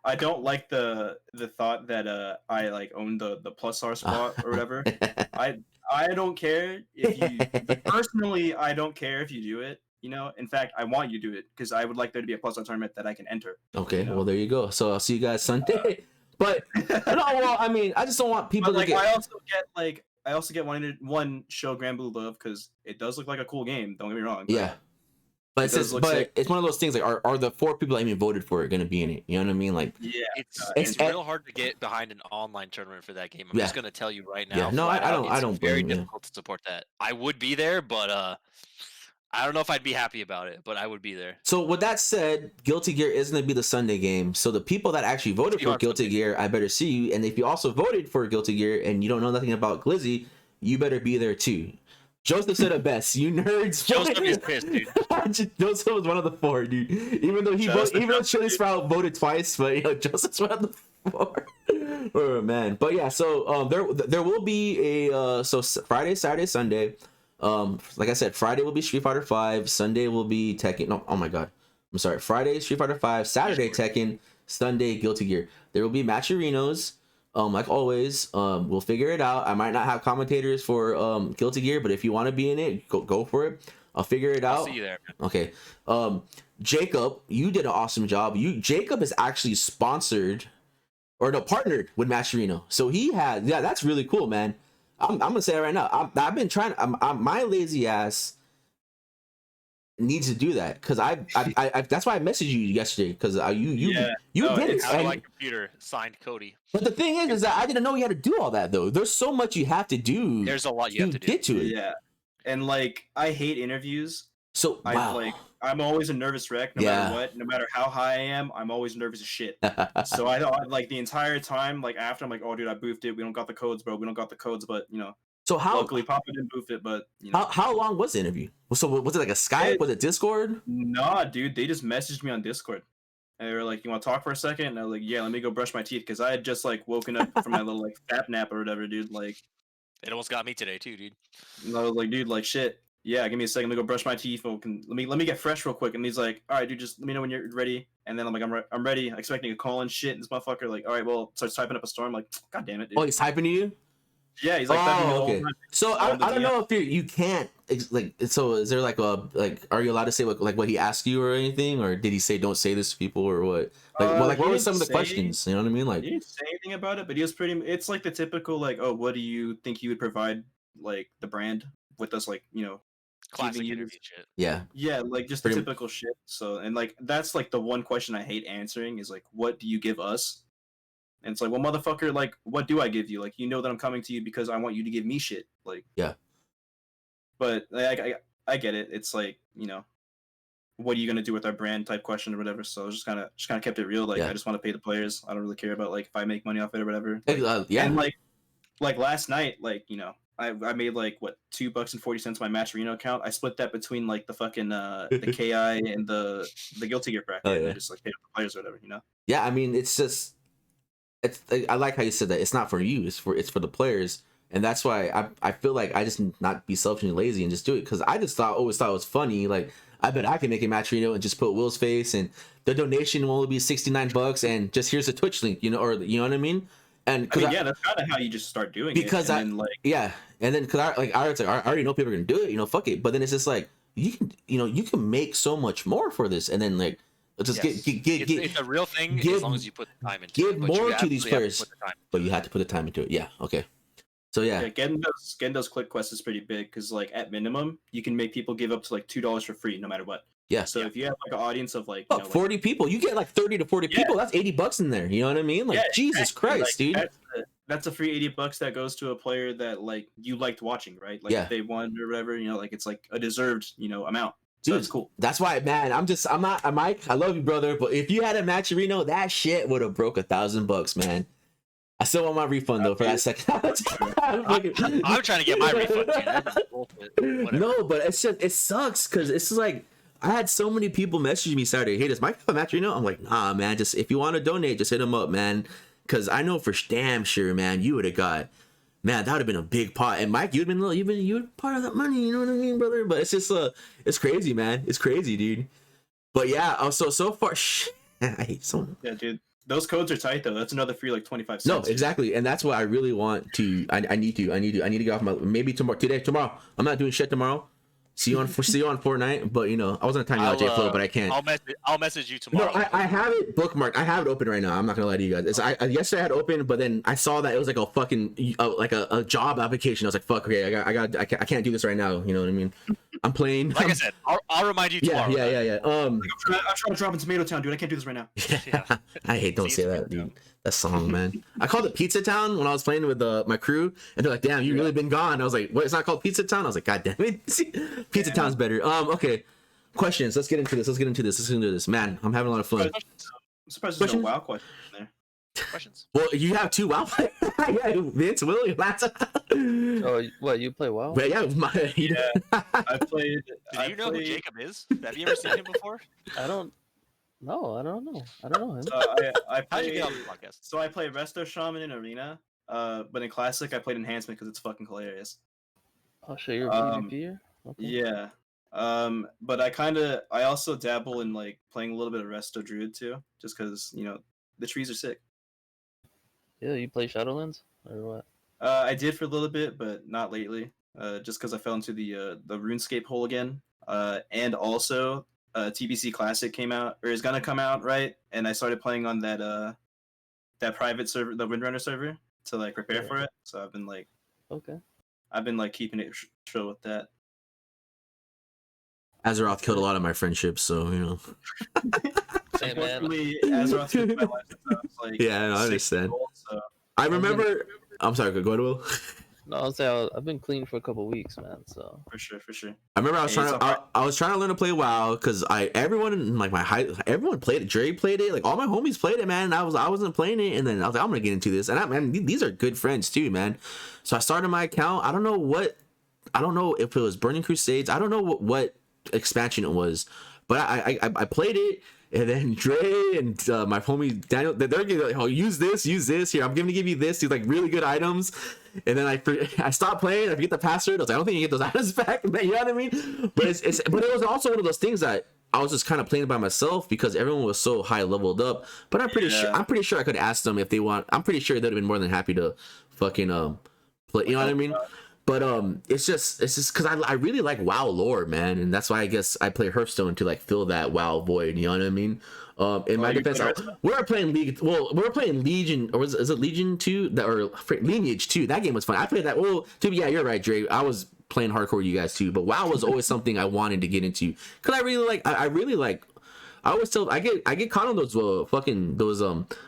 Speaker 3: I don't like the thought that I like own the plus R spot or whatever. I don't care if you personally. I don't care if you do it. In fact, I want you to do it because I would like there to be a plus R tournament that I can enter.
Speaker 1: Okay, well there you go. So I'll see you guys Sunday. But no, well, I mean, I just don't want people to get.
Speaker 3: I also get one show Grand Blue love because it does look like a cool game. Don't get me wrong.
Speaker 1: Yeah. But it's one of those things like are the 4 people that even voted for it going to be in it? You know what I mean? Like
Speaker 2: it's real hard to get behind an online tournament for that game. I'm just going to tell you right now.
Speaker 1: Yeah, no, I don't.
Speaker 2: It's very difficult to support that. I would be there, but I don't know if I'd be happy about it. But I would be there.
Speaker 1: So with that said, Guilty Gear is going to be the Sunday game. So the people that actually voted for Guilty Gear, I better see you. And if you also voted for Guilty Gear and you don't know nothing about Glizzy, you better be there too. Joseph said it best. You nerds.
Speaker 2: Joseph is pissed, dude.
Speaker 1: Joseph was one of the 4, dude. Even though Chili Sprout voted twice, but Joseph's one of the 4. Oh man. But yeah, so there will be a so Friday, Saturday, Sunday. Like I said, Friday will be Street Fighter 5. Sunday will be Tekken. No, oh my god. I'm sorry. Friday Street Fighter 5. Saturday Tekken. Sunday Guilty Gear. There will be matcherinos. Like always, we'll figure it out. I might not have commentators for Guilty Gear, but if you want to be in it, go for it. I'll figure it out.
Speaker 2: I'll see you there.
Speaker 1: Okay. Jacob, you did an awesome job. Jacob is actually sponsored or no partnered with Matcherino. So that's really cool, man. I'm gonna say it right now. I've been trying. My lazy ass needs to do that because I that's why I messaged you yesterday because you did it.
Speaker 2: How do my computer signed Cody?
Speaker 1: But the thing is that I didn't know you had to do all that though. There's so much you have to do.
Speaker 2: There's a lot you have to do.
Speaker 1: Get to it.
Speaker 3: Yeah, and like I hate interviews.
Speaker 1: So wow.
Speaker 3: I'm always a nervous wreck, no matter what. No matter how high I am, I'm always nervous as shit. So I like the entire time, like after I'm like, oh dude, I boofed it. We don't got the codes, bro. We don't got the codes, but
Speaker 1: So
Speaker 3: luckily Papa didn't boof it, but
Speaker 1: how long was the interview? So was it like a Skype? Was it Discord?
Speaker 3: Nah, dude, they just messaged me on Discord. And they were like, you want to talk for a second? And I was like, yeah, let me go brush my teeth because I had just like woken up from my little like fap nap or whatever, dude. Like,
Speaker 2: it almost got me today too, dude.
Speaker 3: And I was like, dude, like shit. Yeah, give me a second. Let me go brush my teeth. Let me get fresh real quick. And he's like, all right, dude, just let me know when you're ready. And then I'm like, I'm ready. Expecting a call and shit. And this motherfucker like, all right, well, starts typing up a storm. Like, god damn it, dude.
Speaker 1: Oh, he's typing to you?
Speaker 3: Yeah, he's like,
Speaker 1: okay. So I don't know if you can't like. So is there like are you allowed to say what he asked you or anything, or did he say don't say this to people or what? Like what were some of the questions? You know what I mean? Like
Speaker 3: he didn't say anything about it, but he was pretty. It's like the typical like, oh, what do you think you would provide like the brand with us, like
Speaker 2: classic interview shit.
Speaker 1: Yeah,
Speaker 3: like just the typical shit. So and like that's like the one question I hate answering is like, what do you give us? And it's like, well, motherfucker, like, what do I give you? Like, you know that I'm coming to you because I want you to give me shit. Like,
Speaker 1: yeah.
Speaker 3: But I get it. It's like, what are you gonna do with our brand type question or whatever? So I just kind of kept it real. Like, I just want to pay the players. I don't really care about like if I make money off it or whatever.
Speaker 1: Yeah.
Speaker 3: And like last night, like I made like what $2.40 my Matcherino account. I split that between like the fucking the KI and the Guilty Gear bracket.
Speaker 1: Oh, yeah.
Speaker 3: I just like paid the players or whatever.
Speaker 1: Yeah, I mean, it's just. I like how you said that. It's not for you. It's for the players, and that's why I feel like I just not be selfish and lazy and just do it because I just always thought it was funny. Like I bet I can make a Matcherino and just put Will's face and the donation will only be $69 and just here's a Twitch link, or you know what I mean. And
Speaker 3: that's kind of how you just start doing it.
Speaker 1: Because and then because I already know people are gonna do it. Fuck it. But then it's just like you can make so much more for this, and then like. Just
Speaker 2: it's a real thing as long as you put the time into it.
Speaker 1: Give more to these players, but you have to put the time into it. Yeah, okay. So yeah
Speaker 3: getting those click quests is pretty big because like at minimum you can make people give up to like $2 for free no matter what.
Speaker 1: Yeah.
Speaker 3: So if you have like an audience of like
Speaker 1: 40 people, you get like 30 to 40 people. That's $80 in there. You know what I mean? Like Jesus Christ, dude.
Speaker 3: That's a free $80 that goes to a player that like you liked watching, right? Like if they won or whatever, like it's like a deserved amount. So
Speaker 1: dude,
Speaker 3: that's cool.
Speaker 1: That's why, man. Mike. I love you, brother. But if you had a Matcherino, that shit would have broke $1,000, man. I still want my refund though for that second.
Speaker 2: I'm trying to get my refund.
Speaker 1: No, but it sucks because it's like I had so many people message me Saturday. Hey, does Mike have a Matcherino? I'm like, nah, man. Just if you want to donate, just hit him up, man. Because I know for damn sure, man, you would have got. Man, that would have been a big pot. And Mike, you'd part of that money, you know what I mean, brother? But it's just it's crazy, man. It's crazy, dude. But yeah, so far I hate someone.
Speaker 3: Yeah, dude. Those codes are tight though. That's another free like 25 cents.
Speaker 1: No, exactly. And that's what I really want to I need to get off my maybe tomorrow. I'm not doing shit tomorrow. See you on Fortnite, but I was gonna time you out, J-Flow, but I can't.
Speaker 2: I'll message you tomorrow.
Speaker 1: No, I have it bookmarked. I have it open right now. I'm not gonna lie to you guys. Yesterday I had it open, but then I saw that it was like a fucking like a job application. I was like, fuck, okay, I can't do this right now. You know what I mean? I'm playing.
Speaker 2: Like I said, I'll remind you tomorrow.
Speaker 1: Yeah.
Speaker 3: I'm trying to drop in Tomato Town, dude. I can't do this right now.
Speaker 1: Yeah. I hate. Don't say that, dude. That song, man. I called it Pizza Town when I was playing with my crew, and they're like, "Damn, you really been gone." I was like, "What? It's not called Pizza Town?" I was like, "God damn it, Pizza Town's better." Okay. Questions. Let's get into this. Man, I'm having a lot of fun.
Speaker 3: I'm surprised there's no WoW question in there.
Speaker 2: Questions?
Speaker 1: Well, you have 2 WoW players. Yeah, Vince, Will, Lance.
Speaker 4: Oh, what, you play WoW?
Speaker 1: But yeah,
Speaker 3: I played.
Speaker 2: Do you know who Jacob is? Have you ever seen him before?
Speaker 4: I don't know. I don't know him.
Speaker 3: I
Speaker 2: How'd you
Speaker 3: played.
Speaker 2: get on the podcast?
Speaker 3: So I played Resto Shaman in Arena. But in Classic, I played Enhancement because it's fucking hilarious.
Speaker 4: Oh shit, you're a PvPer? Okay.
Speaker 3: Yeah. But I also dabble in like playing a little bit of Resto Druid too, just because the trees are sick.
Speaker 4: Yeah, you play Shadowlands or what?
Speaker 3: I did for a little bit, but not lately. Just because I fell into the RuneScape hole again. And also, TBC Classic came out or is gonna come out, right? And I started playing on that private server, the Windrunner server, to like prepare for it. So I've been like, keeping it chill with that.
Speaker 1: Azeroth killed a lot of my friendships, so
Speaker 4: Hey, man.
Speaker 3: Unfortunately, Azeroth took my life since I was like,
Speaker 1: yeah, no, I understand.
Speaker 3: old, so.
Speaker 1: I remember. I'm sorry. Go to Will.
Speaker 4: No, I'll say I've been clean for a couple weeks, man. So
Speaker 3: For sure.
Speaker 1: I remember I was trying to learn to play WoW because everyone in like everyone played it. Dre played it. Like all my homies played it, man. And I wasn't playing it, and then I was like, I'm gonna get into this. And these are good friends too, man. So I started my account. I don't know if it was Burning Crusades. I don't know what expansion it was, but I played it. And then Dre and my homie Daniel, they're like, oh, use this here. I'm gonna give you this. These like really good items. And then I stopped playing. I forget the password. I was like, I don't think you get those items back. You know what I mean? But but it was also one of those things that I was just kind of playing by myself because everyone was so high leveled up. But I'm pretty sure I could ask them if they want. I'm pretty sure they'd have been more than happy to fucking play. You know what I mean? But it's just because I really like WoW lore, man, and that's why I guess I play Hearthstone to like fill that WoW void. You know what I mean? In my defense, we were playing League. Well, we were playing Legion, or is it Legion 2? Or Lineage 2? That game was fun. I played that. Well, yeah, you're right, Dre. I was playing hardcore, you guys too. But WoW was always something I wanted to get into because I really like. I always tell I get caught on those cutscene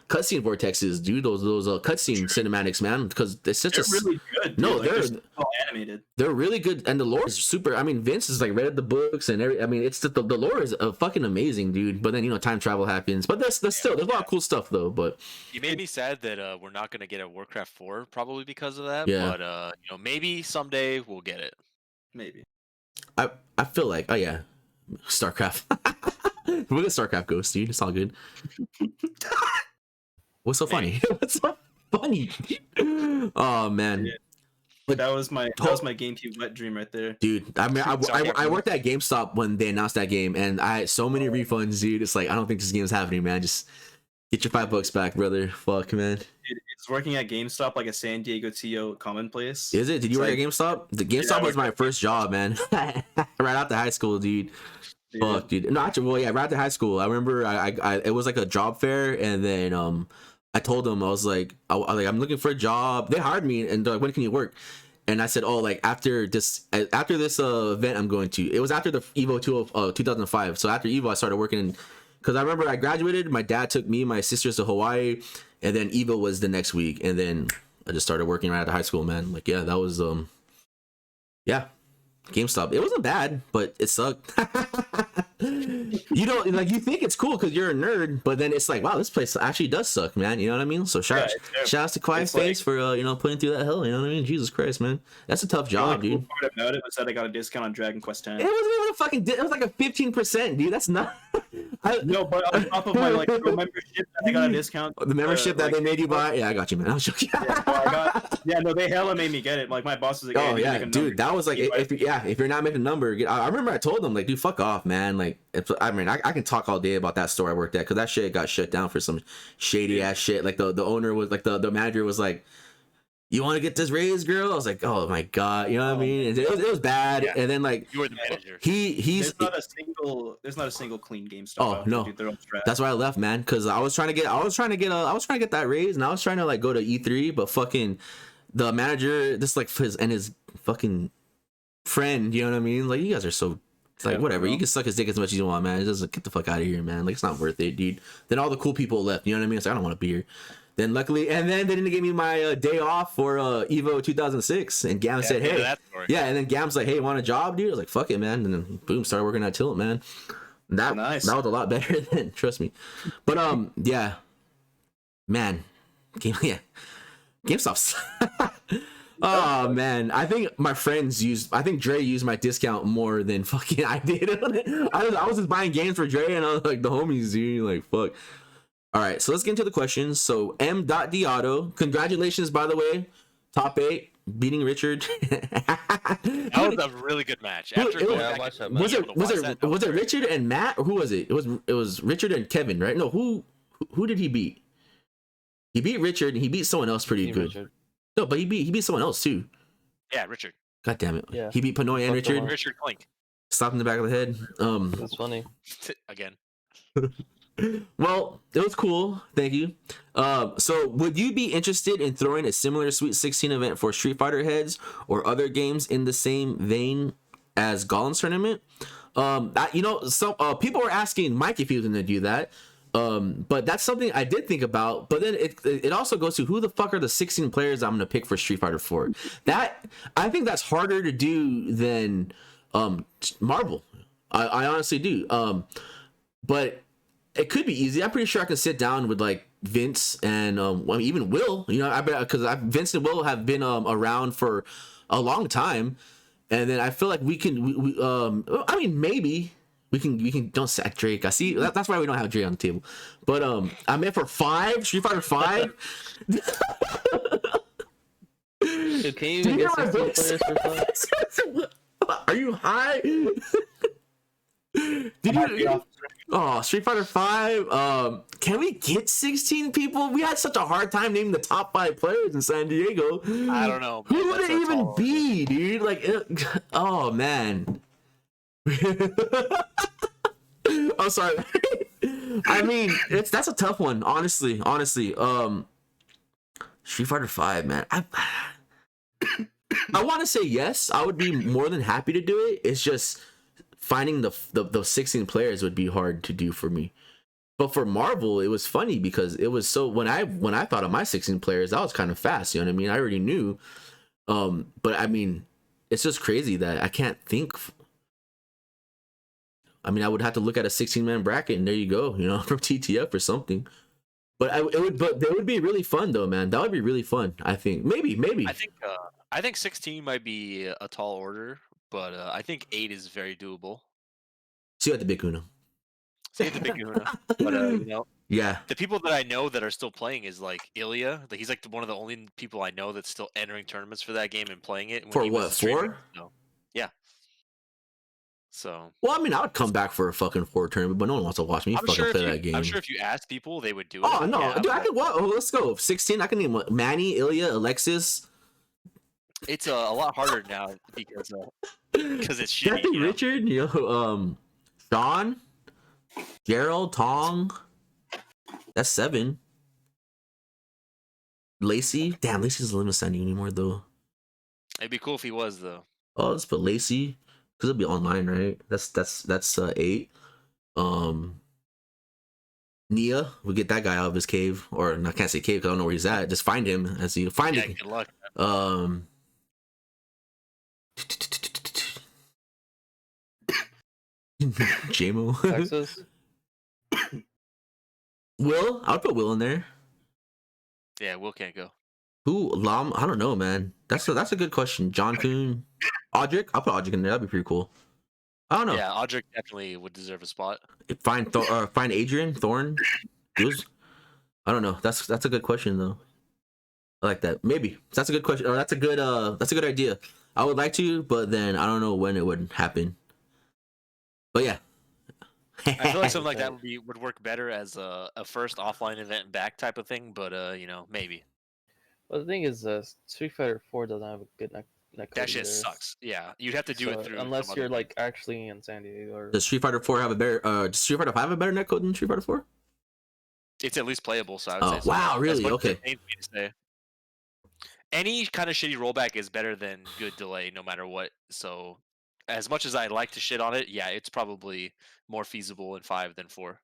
Speaker 1: vortexes, dude. Those cutscene cinematics, man. Because it's such
Speaker 3: really good. Dude.
Speaker 1: No,
Speaker 3: like, they're well animated.
Speaker 1: They're really good, and the lore is super. I mean, Vince has like read the books and every. I mean, it's the lore is fucking amazing, dude. But then time travel happens. But there's a lot of cool stuff though. But
Speaker 2: you made me sad that we're not gonna get a Warcraft 4 probably because of that.
Speaker 1: Yeah.
Speaker 2: But maybe someday we'll get it.
Speaker 3: Maybe.
Speaker 1: I feel like StarCraft. We're gonna StarCraft Ghost, dude. It's all good. What's so funny? What's so funny? Oh man.
Speaker 3: Yeah. That was my GameCube wet dream right there,
Speaker 1: dude. I mean, I worked at GameStop when they announced that game, and I had so many refunds, dude. It's like I don't think this game's happening, man. Just get your $5 back, brother. Fuck, man.
Speaker 3: It's working at GameStop like a San Diego TO commonplace.
Speaker 1: Is it? Did you work at GameStop? The GameStop was my first job, man. Right out the high school, dude. Fuck, dude. No, actually, well, yeah, right after high school. I remember it was like a job fair, and then I told them I was like, I'm looking for a job. They hired me, and they're like, when can you work? And I said, oh, like after this event, I'm going to. It was after the Evo 2005. So after Evo, I started working because I remember I graduated. My dad took me and my sisters to Hawaii, and then Evo was the next week, and then I just started working right after high school, man. Like, yeah, that was GameStop. It wasn't bad, but it sucked. You think it's cool because you're a nerd, but then it's like, wow, this place actually does suck, man. You know what I mean? So shout out to Quiet Face for putting through that hell. You know what I mean? Jesus Christ, man, that's a tough job, dude.
Speaker 3: The part about it was that I got a discount on Dragon Quest X.
Speaker 1: It wasn't even a fucking. It was like a 15%, dude. That's not.
Speaker 3: No, but on top of my membership, I got a discount.
Speaker 1: The membership that they made you buy. Yeah, I got you, man. I was joking.
Speaker 3: They hella made me get it. Like my boss was like,
Speaker 1: oh yeah, dude, that was like if you're not making a number, I remember I told them like, dude, fuck off, man. Like, I can talk all day about that store I worked at because that shit got shut down for some shady ass shit. Like the owner was like the manager was like, you want to get this raise, girl? I was like, oh my god, you know what I mean? And it was bad. Yeah. And then like
Speaker 2: you were the manager.
Speaker 1: There's
Speaker 3: not a single clean GameStop.
Speaker 1: Oh no, that's why I left, man. Because I was trying to get that raise, and I was trying to like go to E3, but fucking the manager, his fucking friend, you know what I mean? Like, you guys are so. It's like, whatever, you can suck his dick as much as you want, man. It's just like, get the fuck out of here, man. Like, it's not worth it, dude. Then all the cool people left, you know what I mean? It's like, I don't want to be here. Then luckily, and then they didn't give me my day off for Evo 2006. And Gam said, hey. And then Gam's like, hey, want a job, dude? I was like, fuck it, man. And then boom, started working at Tilt, man. That was a lot better than, trust me. But yeah, man, GameStop's. Oh man, I think Dre used my discount more than fucking I did on it. I was just buying games for Dre and I was like the homies, dude. Like fuck. All right, so let's get into the questions. So M.Diotto, congratulations by the way, top 8, beating Richard.
Speaker 2: That was a really good match. After
Speaker 1: was it Richard and Matt or who was it? It was Richard and Kevin, right? No, who did he beat? He beat Richard and he beat someone else pretty good. Richard. No, but he beat someone else too.
Speaker 2: Yeah, Richard.
Speaker 1: God damn it. Yeah. He beat Panoy and Richard.
Speaker 2: Richard Clink.
Speaker 1: Stopped in the back of the head.
Speaker 4: That's funny.
Speaker 2: Again.
Speaker 1: Well, it was cool. Thank you. So would you be interested in throwing a similar Sweet 16 event for Street Fighter heads or other games in the same vein as Gollem's tournament? People were asking Mike if he was going to do that. But that's something I did think about, but then it also goes to who the fuck are the 16 players I'm gonna pick for Street Fighter 4. That I think that's harder to do than Marvel. I honestly do. But it could be easy. I'm pretty sure I can sit down with like Vince and even Will. You know, I bet because Vince and Will have been around for a long time, and then I feel like we can. Maybe. We can don't sack Drake. I see that's why we don't have Drake on the table. But I'm in for 5 Street Fighter 5.
Speaker 4: Dude, can you even get 16 players for 5?
Speaker 1: Are you high? Street Fighter 5. Can we get 16 people? We had such a hard time naming the top 5 players in San Diego.
Speaker 2: I don't know.
Speaker 1: Who would it even be, dude? Like, oh man. I'm sorry. I mean, that's a tough one, honestly. Street Fighter 5, man. I want to say yes. I would be more than happy to do it. It's just finding the 16 players would be hard to do for me. But for Marvel, it was funny because it was so when I thought of my 16 players, that was kind of fast. You know what I mean? I already knew. But I mean, it's just crazy that I can't think. I mean, I would have to look at a 16-man bracket, and there you go, you know, from TTF or something. But it would be really fun, though, man. That would be really fun. I think maybe.
Speaker 2: I think 16 might be a tall order, but I think 8 is very doable.
Speaker 1: See you at the Big Una.
Speaker 2: But
Speaker 1: yeah,
Speaker 2: the people that I know that are still playing is like Ilya. Like, he's like one of the only people I know that's still entering tournaments for that game and playing it.
Speaker 1: For what, 4?
Speaker 2: No. Yeah. So.
Speaker 1: Well, I mean, I would come back for a fucking 4 tournament, but no one wants to watch me play that game.
Speaker 2: I'm sure if you ask people, they would do it.
Speaker 1: Oh no, yeah, dude, I could. Let's go 16. I can name Manny, Ilya, Alexis.
Speaker 2: It's a lot harder now because it's shitty.
Speaker 1: You know? Richard, Sean, Gerald, Tong. That's 7. Lacey. Damn, Lacey's not standing anymore though.
Speaker 2: It'd be cool if he was though.
Speaker 1: Oh, let's put Lacey. Because it'll be online, right? That's 8. Nia, we get that guy out of his cave, or I can't say cave because I don't know where he's at. Just find him as you find him.
Speaker 2: Good luck.
Speaker 1: JMO.
Speaker 4: Texas.
Speaker 1: Will, I'll put Will in there.
Speaker 2: Yeah, Will can't go.
Speaker 1: Who? Lam? I don't know, man. That's a good question. John Kuhn. Audric? I'll put Audric in there. That'd be pretty cool. I don't know.
Speaker 2: Yeah, Audric definitely would deserve a spot.
Speaker 1: Find Adrian Thorn. I don't know. That's a good question though. I like that. Maybe that's a good question. Or that's a good idea. I would like to, but then I don't know when it would happen. But yeah.
Speaker 2: I feel like something like that would work better as a first offline event back type of thing. But maybe.
Speaker 4: Well, the thing is, Street Fighter 4 doesn't have a good netcode.
Speaker 2: That shit sucks. Yeah, you'd have to do it through.
Speaker 4: Unless you're like actually in San Diego. Or...
Speaker 1: Does Street Fighter 4 have a better? Does Street Fighter 5 have a better netcode than Street Fighter 4?
Speaker 2: It's at least playable. So I would say.
Speaker 1: So. Wow, really? Okay.
Speaker 2: Any kind of shitty rollback is better than good delay, no matter what. So, as much as I like to shit on it, yeah, it's probably more feasible in 5 than 4.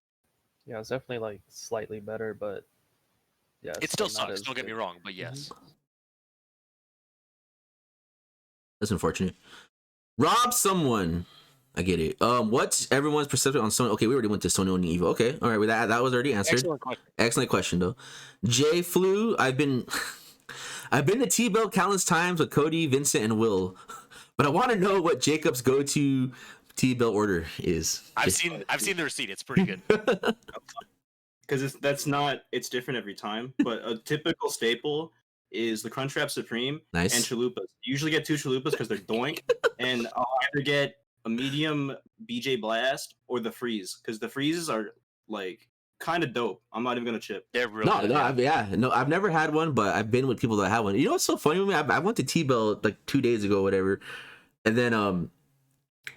Speaker 4: Yeah, it's definitely like slightly better, but yeah,
Speaker 2: it still sucks. Don't get me wrong, but yes. Mm-hmm.
Speaker 1: That's unfortunate. Rob someone. I get it. What's everyone's perception on Sony? Okay, we already went to Sony owning Evo. Okay, all right, well, that was already answered. Excellent question though. J Flu, I've been to T-Belt countless times with Cody, Vincent, and Will, but I want to know what Jacob's go-to T-Belt order is.
Speaker 2: I've seen the receipt. It's pretty good.
Speaker 3: Because it's different every time. But a typical staple is the Crunchwrap Supreme and chalupas. You usually get 2 chalupas because they're doink, and I'll either get a medium BJ Blast or the freeze, because the freezes are like kind of dope. I'm not even gonna chip.
Speaker 2: They're really good.
Speaker 1: I've never had one, but I've been with people that have one. You know what's so funny with me? I went to T-Belt like 2 days ago, whatever, and then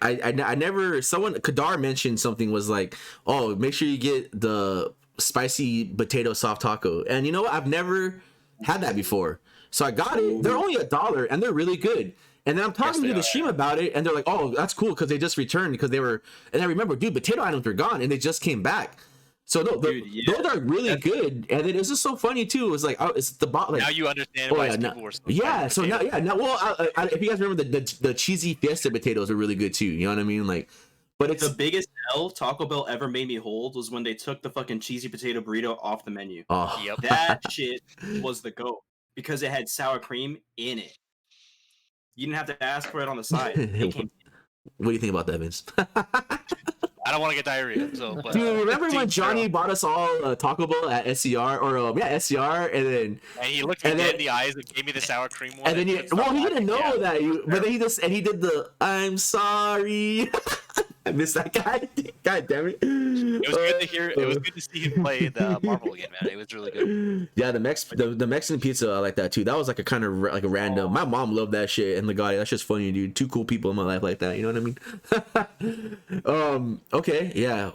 Speaker 1: I never. Someone Kadar mentioned something was like, oh, make sure you get the spicy potato soft taco, and you know what? I've never had that before, so I got it. They're only $1 and they're really good. And then I'm talking to the stream about it, and they're like, "Oh, that's cool because they just returned because they were." And I remember, dude, potato items were gone, and they just came back. So no, those are really good. And then it's just so funny too. It was like, oh, it's the bot. Like,
Speaker 2: now you understand why people were.
Speaker 1: Yeah. So now, well, if you guys remember the cheesy Fiesta potatoes are really good too. You know what I mean? Like, but it's
Speaker 3: the biggest L Taco Bell ever made me hold was when they took the fucking cheesy potato burrito off the menu.
Speaker 1: Oh,
Speaker 2: yep.
Speaker 3: That shit was the goat because it had sour cream in it. You didn't have to ask for it on the side.
Speaker 1: What do you think about that, Vince?
Speaker 2: I don't want to get diarrhea. So, but,
Speaker 1: dude, remember when Johnny bought us all Taco Bell at SCR SCR, and
Speaker 2: he looked me dead in the eyes and gave me the sour cream one.
Speaker 1: And then he didn't know that but then he did the I'm sorry. I missed that guy. God damn it.
Speaker 2: It was good to hear. It was good to see him play the Marvel again, man. It was really good.
Speaker 1: Yeah, the Mexican pizza, I like that too. That was like a kind of like a random. My mom loved that shit, and Legati. That's just funny, dude. 2 cool people in my life like that. You know what I mean? Okay, yeah.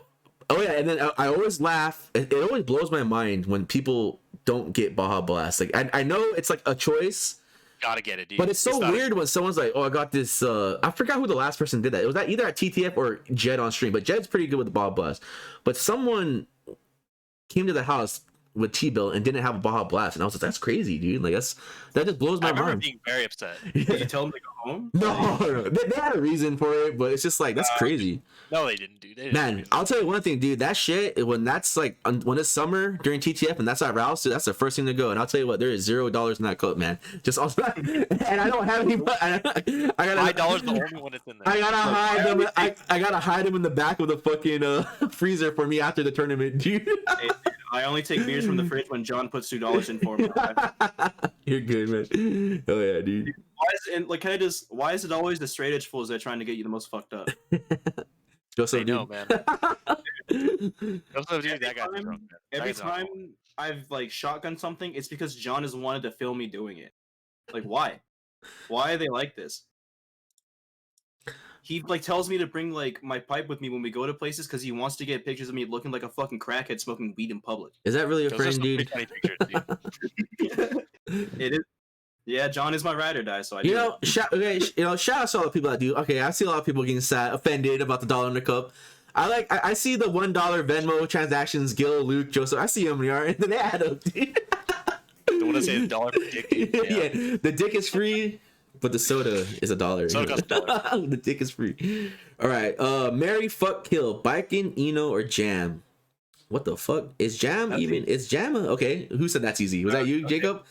Speaker 1: Oh yeah, and then I always laugh. It always blows my mind when people don't get Baja Blast. Like I know it's like a choice.
Speaker 2: Gotta get it, dude.
Speaker 1: But it's so weird when someone's like, "Oh, I got this." I forgot who the last person did that. It was either at TTF or Jed on stream. But Jed's pretty good with the Baja Blast. But someone came to the house with T-Belt and didn't have a Baja Blast, and I was like, "That's crazy, dude! Like that just blows my mind."
Speaker 2: I remember being very upset.
Speaker 3: Did you tell them to go home?
Speaker 1: No. They had a reason for it, but it's just like that's crazy.
Speaker 2: No, they didn't, dude.
Speaker 1: Man, I'll tell you one thing, dude. That shit when that's like when it's summer during TTF and that's at Rouse, dude, that's the first thing to go. And I'll tell you what, there is $0 in that cup, man. Just also, and I don't have any. I gotta
Speaker 2: $5 the only one that's in there.
Speaker 1: I gotta hide them. I gotta hide them in the back of the fucking freezer for me after the tournament, dude.
Speaker 3: Hey, I only take beers from the fridge when John puts $2 in for me.
Speaker 1: You're good, man. Oh yeah, dude.
Speaker 3: Why is it always the straight edge fools that are trying to get you the most fucked up?
Speaker 1: Joseph,
Speaker 2: man. Joseph, dude, that guy's drunk, man.
Speaker 3: Every time I've like shotgunned something, it's because John has wanted to film me doing it. Like, why? Why are they like this? He like tells me to bring like my pipe with me when we go to places because he wants to get pictures of me looking like a fucking crackhead smoking weed in public.
Speaker 1: Is that really a friend, dude?
Speaker 3: It is. Yeah, John is my ride or die, so I
Speaker 1: do. Shout out to all the people that do. Okay, I see a lot of people getting sad, offended about the dollar in the cup. I see the $1 Venmo transactions, Gil, Luke, Joseph. I see them, and then they add up, dude.
Speaker 2: Don't want to say $1 per dick.
Speaker 1: Yeah, the dick is free, but the soda is $1.
Speaker 2: Soda costs $1.
Speaker 1: The dick is free. All right, marry, fuck, kill, Biken, Eno, or Jam. What the fuck is Jam even? Is Jam okay? Who said that's easy? Was that you, Jacob?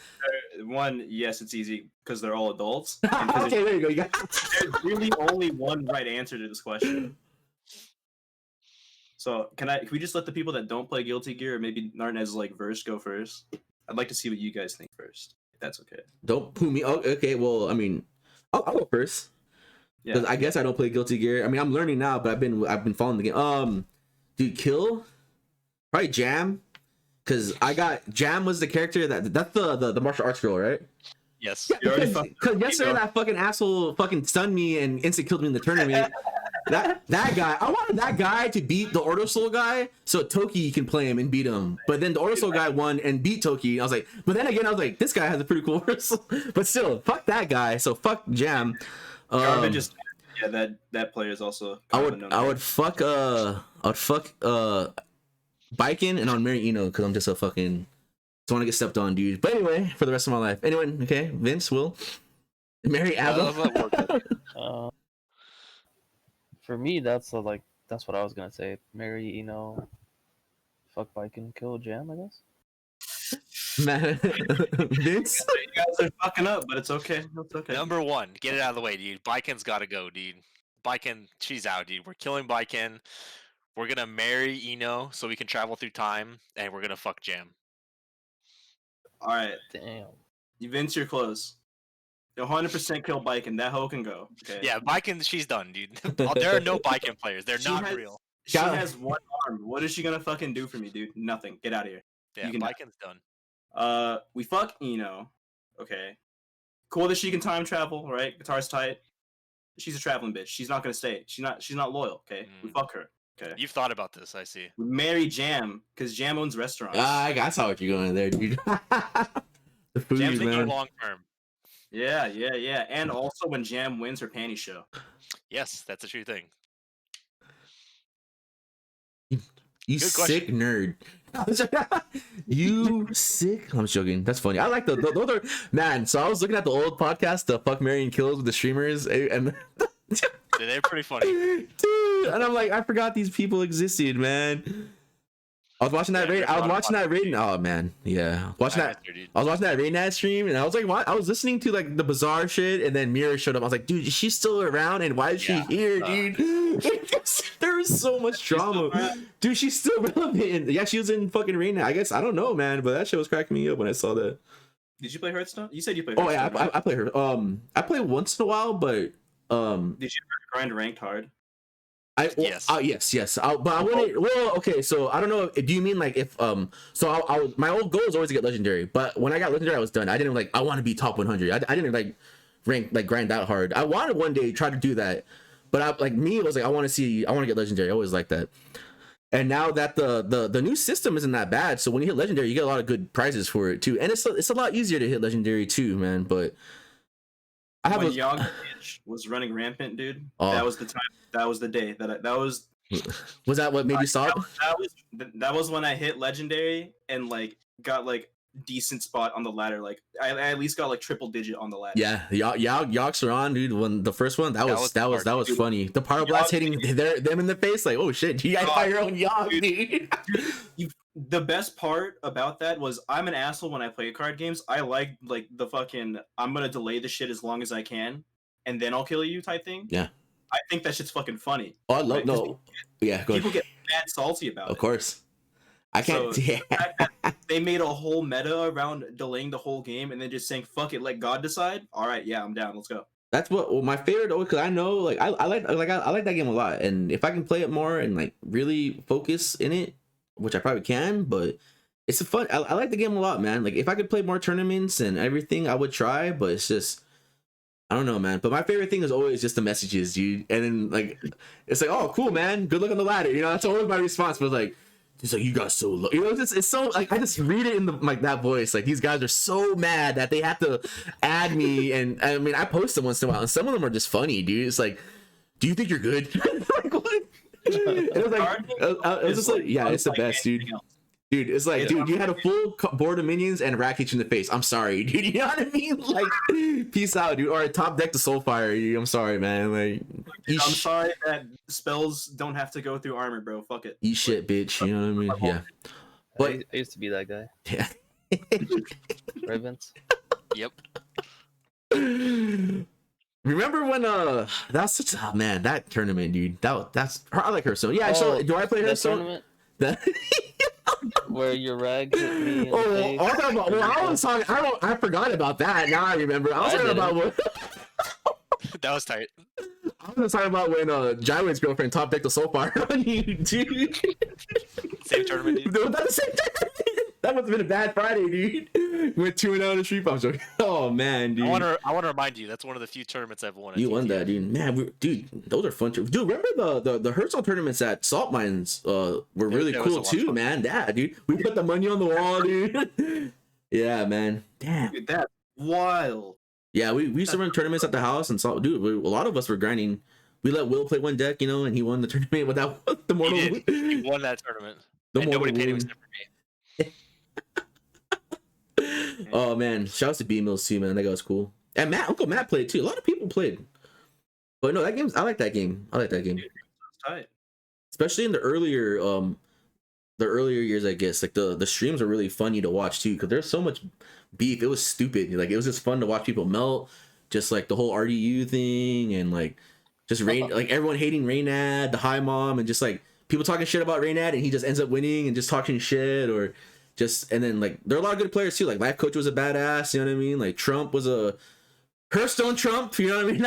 Speaker 3: One, yes, it's easy because they're all adults.
Speaker 1: Okay, there you go.
Speaker 3: There's really only one right answer to this question. So can we just let the people that don't play Guilty Gear or maybe Narnez's like verse go first? I'd like to see what you guys think first, if that's okay.
Speaker 1: Don't poo me. Oh, okay, well, I mean, I'll go first. Yeah. I guess I don't play Guilty Gear. I mean, I'm learning now, but I've been following the game. Dude, kill. Probably Jam. Because Jam was the character that's the martial arts girl, right?
Speaker 2: Yes.
Speaker 1: Because yesterday that fucking asshole fucking stunned me and instant killed me in the tournament. that guy, I wanted that guy to beat the Ordo Soul guy so Toki can play him and beat him. But then the Ordo Soul guy won and beat Toki. I was like, but then again, I was like, this guy has a pretty cool Ordo Soul. But still, fuck that guy. So fuck Jam.
Speaker 3: That player is also.
Speaker 1: I would fuck Biken and I'll marry Eno because I'm just a fucking don't want to get stepped on, dude. But anyway, for the rest of my life. Anyway, okay, Vince will marry Abba.
Speaker 4: For For me, that's what I was gonna say. Marry, fuck Viking, kill Jam, I guess.
Speaker 1: Man, Vince.
Speaker 3: You guys are fucking up, but it's okay. It's okay.
Speaker 2: Number one, get it out of the way, dude. Biken's got to go, dude. Biken, she's out, dude. We're killing Biken. We're gonna marry Eno so we can travel through time, and we're gonna fuck Jam.
Speaker 3: All right.
Speaker 4: Damn.
Speaker 3: Vince, you're close. 100% kill Biken. That hoe can go. Okay.
Speaker 2: Yeah, Biken, she's done, dude. There are no Biken players. They're not real.
Speaker 3: She has one arm. What is she gonna fucking do for me, dude? Nothing. Get out of here.
Speaker 2: Yeah, Biken's done.
Speaker 3: We fuck Eno. Okay. Cool that she can time travel, right? Guitar's tight. She's a traveling bitch. She's not gonna stay. She's not loyal. Okay. We fuck her. Okay.
Speaker 2: You've thought about this, I see.
Speaker 3: We marry Jam because Jam owns restaurants.
Speaker 1: I saw what you're going there, dude. The food,
Speaker 2: Jam's
Speaker 1: man.
Speaker 2: long term.
Speaker 3: Yeah. And also when Jam wins her panty show.
Speaker 2: Yes, that's a true thing.
Speaker 1: You
Speaker 2: Good
Speaker 1: sick nerd. You sick. I'm joking. That's funny. I like those are man. So I was looking at the old podcast, the Fuck, Marry, and Kills with the streamers, and
Speaker 2: They're pretty funny,
Speaker 1: dude. And I'm like, I forgot these people existed, man. I was watching that rating. Oh man, yeah. I was watching that rating ad stream, and I was like, what? I was listening to like the bizarre shit, and then Mira showed up. I was like, dude, she's still around, and why is she here, dude? There was so much drama, dude. She's still relevant. Yeah, she was in fucking rating. I guess I don't know, man, but that shit was cracking me up when I saw that.
Speaker 3: Did you play Hearthstone? You said you played.
Speaker 1: Oh yeah, I play her. I play once in a while, but
Speaker 3: Did you ever grind ranked hard?
Speaker 2: Yes.
Speaker 1: Yes. But I wouldn't. Well, okay. So I don't know. Do you mean like if So my old goal is always to get legendary. But when I got legendary, I was done. I didn't like. I want to be top 100. I didn't like grind that hard. I wanted one day to try to do that. But I was like, I want to get legendary. I always like that. And now that the new system isn't that bad, so when you hit legendary, you get a lot of good prizes for it too. And it's a lot easier to hit legendary too, man. But I have
Speaker 3: when Young was running rampant, dude. That was the time. That was the day that was.
Speaker 1: Was that what made you stop?
Speaker 3: That was when I hit legendary and like got like decent spot on the ladder. Like I at least got like triple digit on the ladder.
Speaker 1: Yeah, Yoks are on, dude. When the first one, that was funny. The power blast hitting them in the face, like, oh shit, you guys fire your own Yog, dude.
Speaker 3: The best part about that was I'm an asshole when I play card games. I like the fucking I'm gonna delay the shit as long as I can, and then I'll kill you type thing.
Speaker 1: Yeah.
Speaker 3: I think that shit's fucking funny.
Speaker 1: Oh, I love no. Yeah, go
Speaker 3: people
Speaker 1: ahead.
Speaker 3: get mad salty about it.
Speaker 1: Of course. I can't.
Speaker 3: So, the fact that they made a whole meta around delaying the whole game and then just saying fuck it, let God decide. All right, yeah, I'm down. Let's go.
Speaker 1: That's what my favorite, because I know like I like that game a lot, and if I can play it more and like really focus in it, which I probably can, but it's a fun. I like the game a lot, man. Like if I could play more tournaments and everything, I would try, but it's just. I don't know, man. But my favorite thing is always just the messages, dude. And then like, it's like, oh, cool, man. Good luck on the ladder. You know, that's always my response. But like, it's like you got so low. You know, it's so like I just read it in the like that voice. Like these guys are so mad that they have to add me. And I mean, I post them once in a while, and some of them are just funny, dude. It's like, do you think you're good? Like what? It was like, it's just like, yeah, it's the best, dude. Dude, it's like, dude, you had a full board of minions and rack hit you in the face. I'm sorry, dude. You know what I mean? Like, peace out, dude. Or top deck to Soulfire, dude. I'm sorry, man. Like,
Speaker 3: dude, I'm sorry that spells don't have to go through armor, bro. Fuck it.
Speaker 1: Eat shit, bitch. You know what I mean? Yeah.
Speaker 4: But I used to be that guy.
Speaker 1: Yeah.
Speaker 4: Right, Vince?
Speaker 2: Yep.
Speaker 1: Remember when that's such man, that tournament, dude. That's I like her so. Yeah, so do I play her so?
Speaker 4: Tournament? Where your rag hit me in the face.
Speaker 1: I was talking about. Well, I was talking. I forgot about that. Now I remember. I was talking about what.
Speaker 2: That was tight.
Speaker 1: I was talking about when Jyway's girlfriend top decked the Soulfire on you, dude.
Speaker 2: Same tournament, dude.
Speaker 1: That the same tournament. That must have been a bad Friday, dude. Went 2-0 in the street. I'm joking. Oh man, dude.
Speaker 2: I want to remind you that's one of the few tournaments I've won.
Speaker 1: You won that, dude. Man, dude, those are fun. Dude, remember the Hearthstone tournaments at Salt Mines were really cool too, man. Yeah, dude. We put the money on the wall, dude. Yeah, man. Damn.
Speaker 3: Dude, that's wild.
Speaker 1: Yeah, we used to run tournaments at the house, and dude, a lot of us were grinding. We let Will play one deck, you know, and he won the tournament without the mortal.
Speaker 2: He won that tournament. And nobody paid him except for me.
Speaker 1: Oh man, shout out to B Mills too, man. That guy was cool. And Uncle Matt played too. A lot of people played. But no, that game's I like that game. I like that game.
Speaker 3: It's tight.
Speaker 1: Especially in the earlier years, I guess. Like the streams are really funny to watch too, because there's so much beef. It was stupid. Like it was just fun to watch people melt. Just like the whole RDU thing, and like just Rain, like everyone hating Raynad, the high mom, and just like people talking shit about Raynad, and he just ends up winning and just talking shit, or just, and then like there are a lot of good players too. Like Life Coach was a badass, you know what I mean? Like Trump was a Hearthstone Trump, you know what I mean?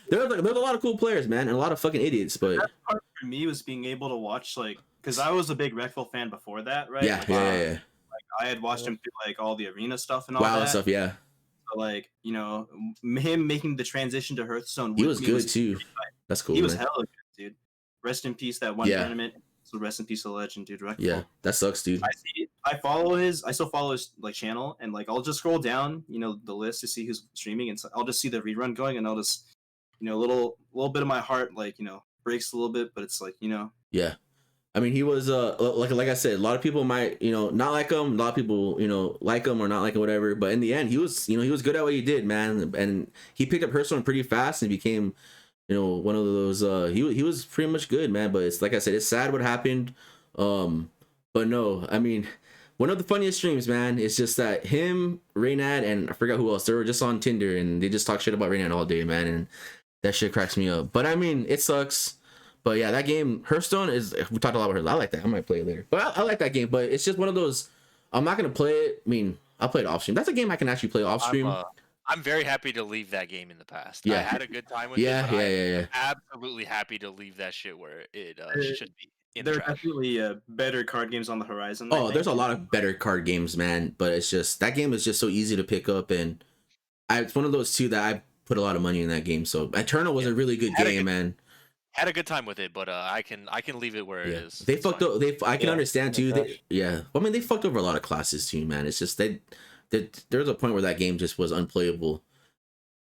Speaker 1: there's a lot of cool players, man, and a lot of fucking idiots. But
Speaker 3: that part for me was being able to watch, like, because I was a big Reckful fan before that, right?
Speaker 1: Yeah,
Speaker 3: like,
Speaker 1: yeah.
Speaker 3: Like I had watched him do like all the arena stuff and all
Speaker 1: Wow,
Speaker 3: that
Speaker 1: stuff, yeah.
Speaker 3: So, like, you know, him making the transition to Hearthstone,
Speaker 1: he was good too. That's cool.
Speaker 3: He was
Speaker 1: man.
Speaker 3: hella good, dude. Rest in peace that one tournament. So rest in peace, the legend, dude. Reckful.
Speaker 1: Yeah, that sucks, dude.
Speaker 3: I still follow his like channel, and like I'll just scroll down, you know, the list to see who's streaming, and so I'll just see the rerun going, and I'll just, you know, a little bit of my heart, like, you know, breaks a little bit, but it's like, you know.
Speaker 1: Yeah, I mean, he was like I said, a lot of people might, you know, not like him. A lot of people, you know, like him or not like him, whatever. But in the end, he was good at what he did, man, and he picked up Hearthstone pretty fast and became, you know, one of those. He was pretty much good, man. But it's like I said, it's sad what happened. But no, I mean, one of the funniest streams, man, is just that him, Raynad, and I forgot who else. They were just on Tinder and they just talk shit about Raynad all day, man, and that shit cracks me up. But I mean, it sucks. But yeah, that game, Hearthstone, is, we talked a lot about Hearthstone. I like that. I might play it later. But I like that game. But it's just one of those, I'm not gonna play it. I mean, I'll play it off stream. That's a game I can actually play off stream.
Speaker 2: I'm very happy to leave that game in the past.
Speaker 1: Yeah.
Speaker 2: I had a good time with it.
Speaker 1: Yeah.
Speaker 2: I'm absolutely happy to leave that shit where it should be.
Speaker 3: There are definitely better card games on the horizon.
Speaker 1: Oh, there's a lot of better card games, man. But it's just, that game is just so easy to pick up, and it's one of those two that I put a lot of money in that game. So Eternal was a really good game, man.
Speaker 2: Had a good time with it, but I can leave it where it is.
Speaker 1: They fucked up. I can understand too. I mean, they fucked over a lot of classes too, man. It's just there's a point where that game just was unplayable.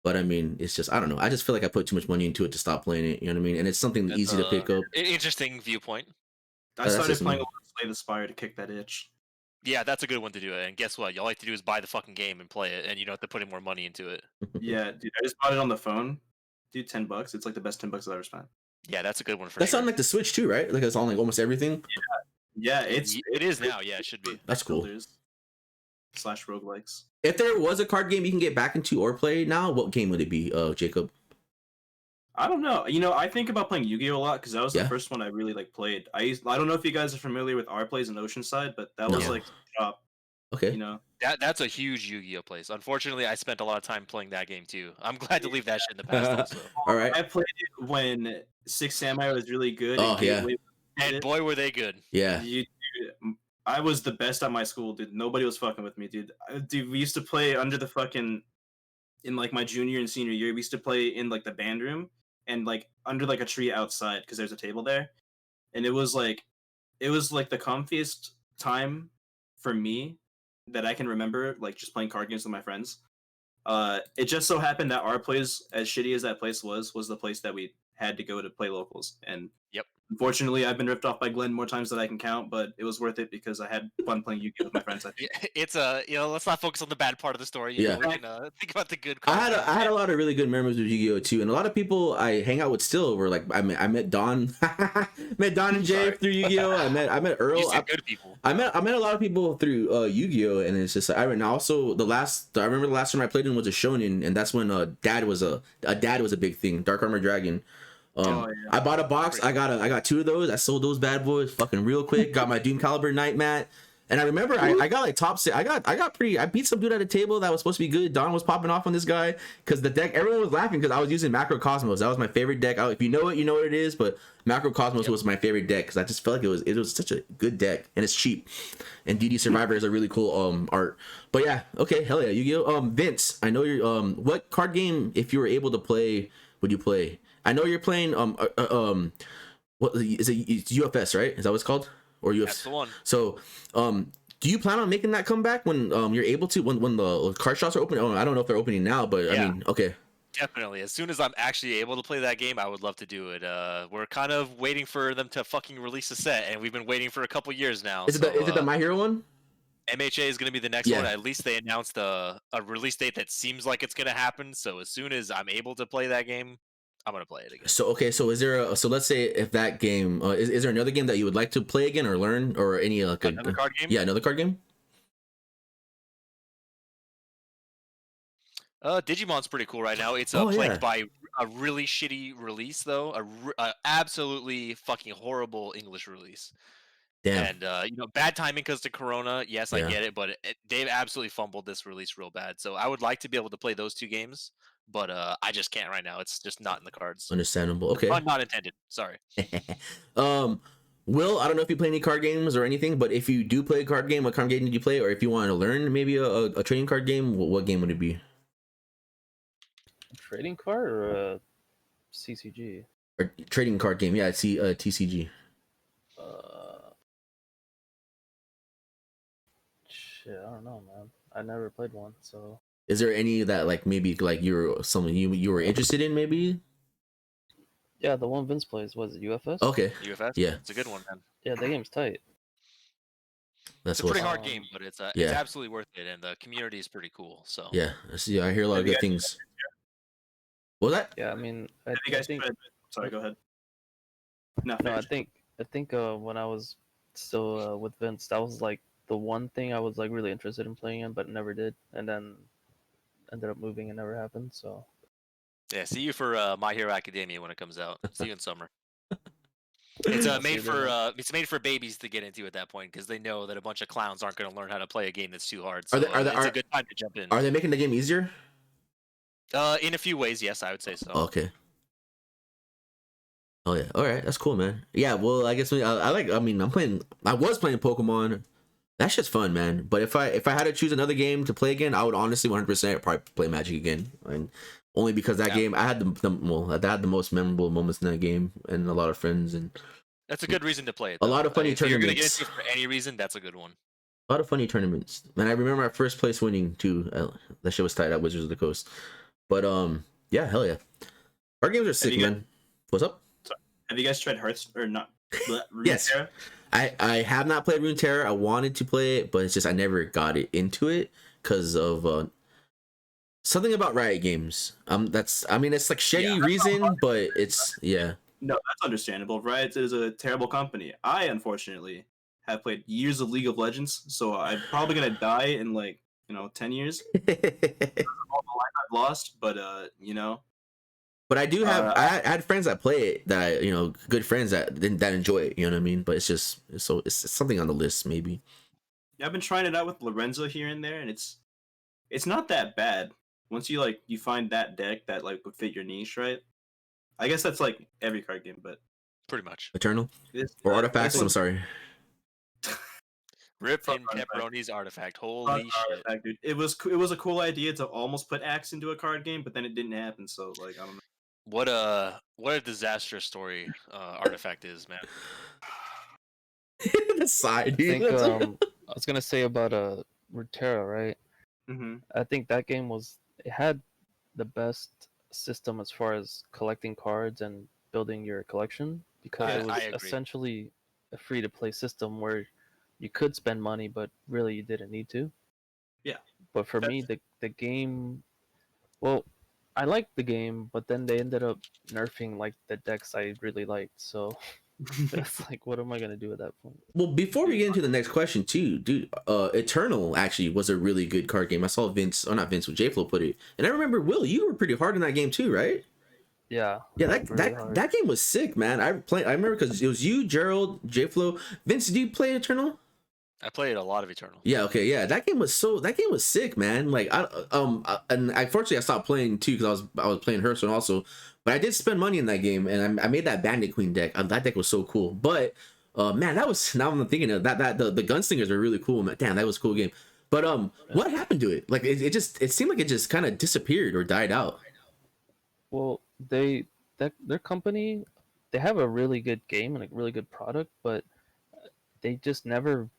Speaker 1: But I mean, it's just, I don't know. I just feel like I put too much money into it to stop playing it. You know what I mean? And it's something easy to pick up.
Speaker 2: Interesting viewpoint.
Speaker 3: I started playing Slay the Spire to kick that itch.
Speaker 2: Yeah, that's a good one to do. And guess what? All you have to do is buy the fucking game and play it, and you don't have to put in more money into it.
Speaker 3: Yeah, dude. I just bought it on the phone. Dude, $10. It's like the best $10 I've ever spent.
Speaker 2: Yeah, that's a good one for
Speaker 1: That's on like the Switch too, right? Like it's on like almost everything.
Speaker 3: Yeah, it
Speaker 2: is now. Yeah, it should be.
Speaker 1: That's cool.
Speaker 3: / roguelikes.
Speaker 1: If there was a card game you can get back into or play now, what game would it be, Jacob?
Speaker 3: I don't know. You know, I think about playing Yu-Gi-Oh a lot because that was the first one I really like played. I don't know if you guys are familiar with our plays in Oceanside, but that was like top.
Speaker 1: Okay.
Speaker 3: You know,
Speaker 2: that's a huge Yu-Gi-Oh place. Unfortunately, I spent a lot of time playing that game too. I'm glad to leave that shit in the past. Also.
Speaker 1: All right.
Speaker 3: I played it when Six Samurai was really good.
Speaker 1: Oh yeah.
Speaker 2: And boy, were they good.
Speaker 1: Yeah.
Speaker 3: I was the best at my school, dude. Nobody was fucking with me, dude. Dude, we used to play under the fucking, in like my junior and senior year, we used to play in like the band room and like under like a tree outside because there's a table there, and it was like the comfiest time for me that I can remember, like just playing card games with my friends. It just so happened that our place, as shitty as that place was the place that we had to go to play locals, and unfortunately, I've been ripped off by Glenn more times than I can count, but it was worth it because I had fun playing Yu-Gi-Oh with my friends.
Speaker 2: It's let's not focus on the bad part of the story. We can think about the good.
Speaker 1: I had a lot of really good memories with Yu-Gi-Oh too, and a lot of people I hang out with still were like, I met Don, met Don and Jay through Yu-Gi-Oh. I met Earl.
Speaker 2: Good people.
Speaker 1: I met a lot of people through Yu-Gi-Oh, and it's just like, I remember the last time I played in was a Shonen, and that's when dad was a big thing. Dark Armor Dragon. I bought a box. I got 2 of those. I sold those bad boys fucking real quick. Got my Doom Caliber Night Mat, and I remember I got like top 6. I beat some dude at a table that was supposed to be good. Don was popping off on this guy because the deck. Everyone was laughing because I was using Macrocosmos. That was my favorite deck. If you know it, you know what it is. But Macrocosmos was my favorite deck because I just felt like it was such a good deck, and it's cheap. And DD Survivor is a really cool art. But yeah, okay, hell yeah, Yu-Gi-Oh. Vince, I know you're what card game, if you were able to play, would you play? I know you're playing what is it? It's UFS, right? Is that what it's called? Or UFC?
Speaker 2: That's the one.
Speaker 1: So do you plan on making that comeback when you're able to, when the card shops are open? Oh, I don't know if they're opening now, but I mean, okay.
Speaker 2: Definitely. As soon as I'm actually able to play that game, I would love to do it. We're kind of waiting for them to fucking release a set, and we've been waiting for a couple years now.
Speaker 1: Is it the My Hero one?
Speaker 2: MHA is going to be the next one. At least they announced a release date that seems like it's going to happen. So as soon as I'm able to play that game, I'm gonna play it again.
Speaker 1: So okay, so is there so let's say if that game is there another game that you would like to play again or learn or any like
Speaker 2: another card game?
Speaker 1: Yeah, another card game.
Speaker 2: Digimon's pretty cool right now. It's plagued by a really shitty release though, a absolutely fucking horrible English release.
Speaker 1: Damn.
Speaker 2: And bad timing because of Corona. Yes, I get it, but they've absolutely fumbled this release real bad. So I would like to be able to play those two games, but I just can't right now. It's just not in the cards.
Speaker 1: Understandable. Okay.
Speaker 2: Pun not intended. Sorry.
Speaker 1: Will, I don't know if you play any card games or anything, but if you do play a card game, what card game did you play? Or if you want to learn maybe a trading card game, what game would it be?
Speaker 4: A trading card or a CCG?
Speaker 1: Or trading card game, yeah, see TCG.
Speaker 4: Shit, I don't know, man. I never played one, so.
Speaker 1: Is there any that like maybe like you're someone you were interested in maybe?
Speaker 4: Yeah, the one Vince plays was it UFS?
Speaker 1: Okay.
Speaker 2: UFS.
Speaker 1: Yeah,
Speaker 2: it's a good one, man.
Speaker 4: Yeah, that game's tight.
Speaker 1: That's
Speaker 2: it's a pretty hard game, but it's absolutely worth it, and the community is pretty cool. So
Speaker 1: yeah, I hear a lot of good things. What was that?
Speaker 4: Yeah, I mean,
Speaker 3: Sorry, go ahead.
Speaker 4: No, I think when I was still with Vince, that was like the one thing I was like really interested in playing in, but never did, and then ended up moving and never happened. So
Speaker 2: yeah, see you for My Hero Academia when it comes out. See you in summer. It's made for babies to get into at that point because they know that a bunch of clowns aren't going to learn how to play a game that's too hard. So it's a good time to jump in.
Speaker 1: Are they making the game easier?
Speaker 2: In a few ways, yes, I would say so.
Speaker 1: Okay. Oh yeah, all right, that's cool, man. Yeah, well, I guess I was playing Pokemon. That shit's fun, man. But if I had to choose another game to play again, I would honestly 100% probably play Magic again, and only because that game I had I had the most memorable moments in that game and a lot of friends and.
Speaker 2: That's a good reason to play it.
Speaker 1: A lot of funny
Speaker 2: if
Speaker 1: tournaments.
Speaker 2: You're gonna get into it for any reason, that's a good one.
Speaker 1: A lot of funny tournaments, man. I remember my first place winning too. That shit was tight at Wizards of the Coast. But yeah, hell yeah. Our games are sick, man. What's up?
Speaker 3: Have you guys tried Hearts or not?
Speaker 1: Yes. I have not played Runeterra. I wanted to play it, but it's just I never got it into it because of something about Riot Games. It's like shitty reason, but it's
Speaker 3: No, that's understandable. Riot is a terrible company. I unfortunately have played years of League of Legends, so I'm probably gonna die in 10 years. All the life I've lost, but
Speaker 1: But I do have I had friends that play it that good friends that enjoy it. You know what I mean? But it's something on the list maybe.
Speaker 3: Yeah, I've been trying it out with Lorenzo here and there, and it's not that bad once you find that deck that would fit your niche, right? I guess that's like every card game, but
Speaker 2: pretty much
Speaker 1: Eternal or Artifacts. I'm sorry.
Speaker 2: Rip in Pepperoni's Artifact. Holy shit,
Speaker 3: Artifact, dude! It was a cool idea to almost put Axe into a card game, but then it didn't happen. So I don't know.
Speaker 2: What a disastrous story Artifact is, man.
Speaker 1: The side.
Speaker 4: I think I was gonna say about Runeterra, right?
Speaker 3: Mm-hmm.
Speaker 4: I think that game had the best system as far as collecting cards and building your collection because it was essentially a free to play system where you could spend money, but really you didn't need to.
Speaker 3: Yeah.
Speaker 4: But for me, the game, well, I liked the game, but then they ended up nerfing the decks I really liked. So it's what am I gonna do at that point?
Speaker 1: Well, before we get into the next question, too, dude, Eternal actually was a really good card game. I saw JFlo put it, and I remember Will, you were pretty hard in that game too, right?
Speaker 4: Yeah.
Speaker 1: Yeah, that game was sick, man. I remember because it was you, Gerald, JFlo, Vince. Did you play Eternal?
Speaker 2: I played a lot of Eternal.
Speaker 1: Yeah, okay, yeah. That game was sick, man. And unfortunately I stopped playing too because I was playing Hearthstone also. But I did spend money in that game, and I made that Bandit Queen deck. That deck was so cool. But man, that was, now I'm thinking of that the Gunslingers are really cool, man. Damn, that was a cool game. But what happened to it? It seemed like it just kind of disappeared or died out.
Speaker 4: Well, their company, they have a really good game and a really good product, but they just never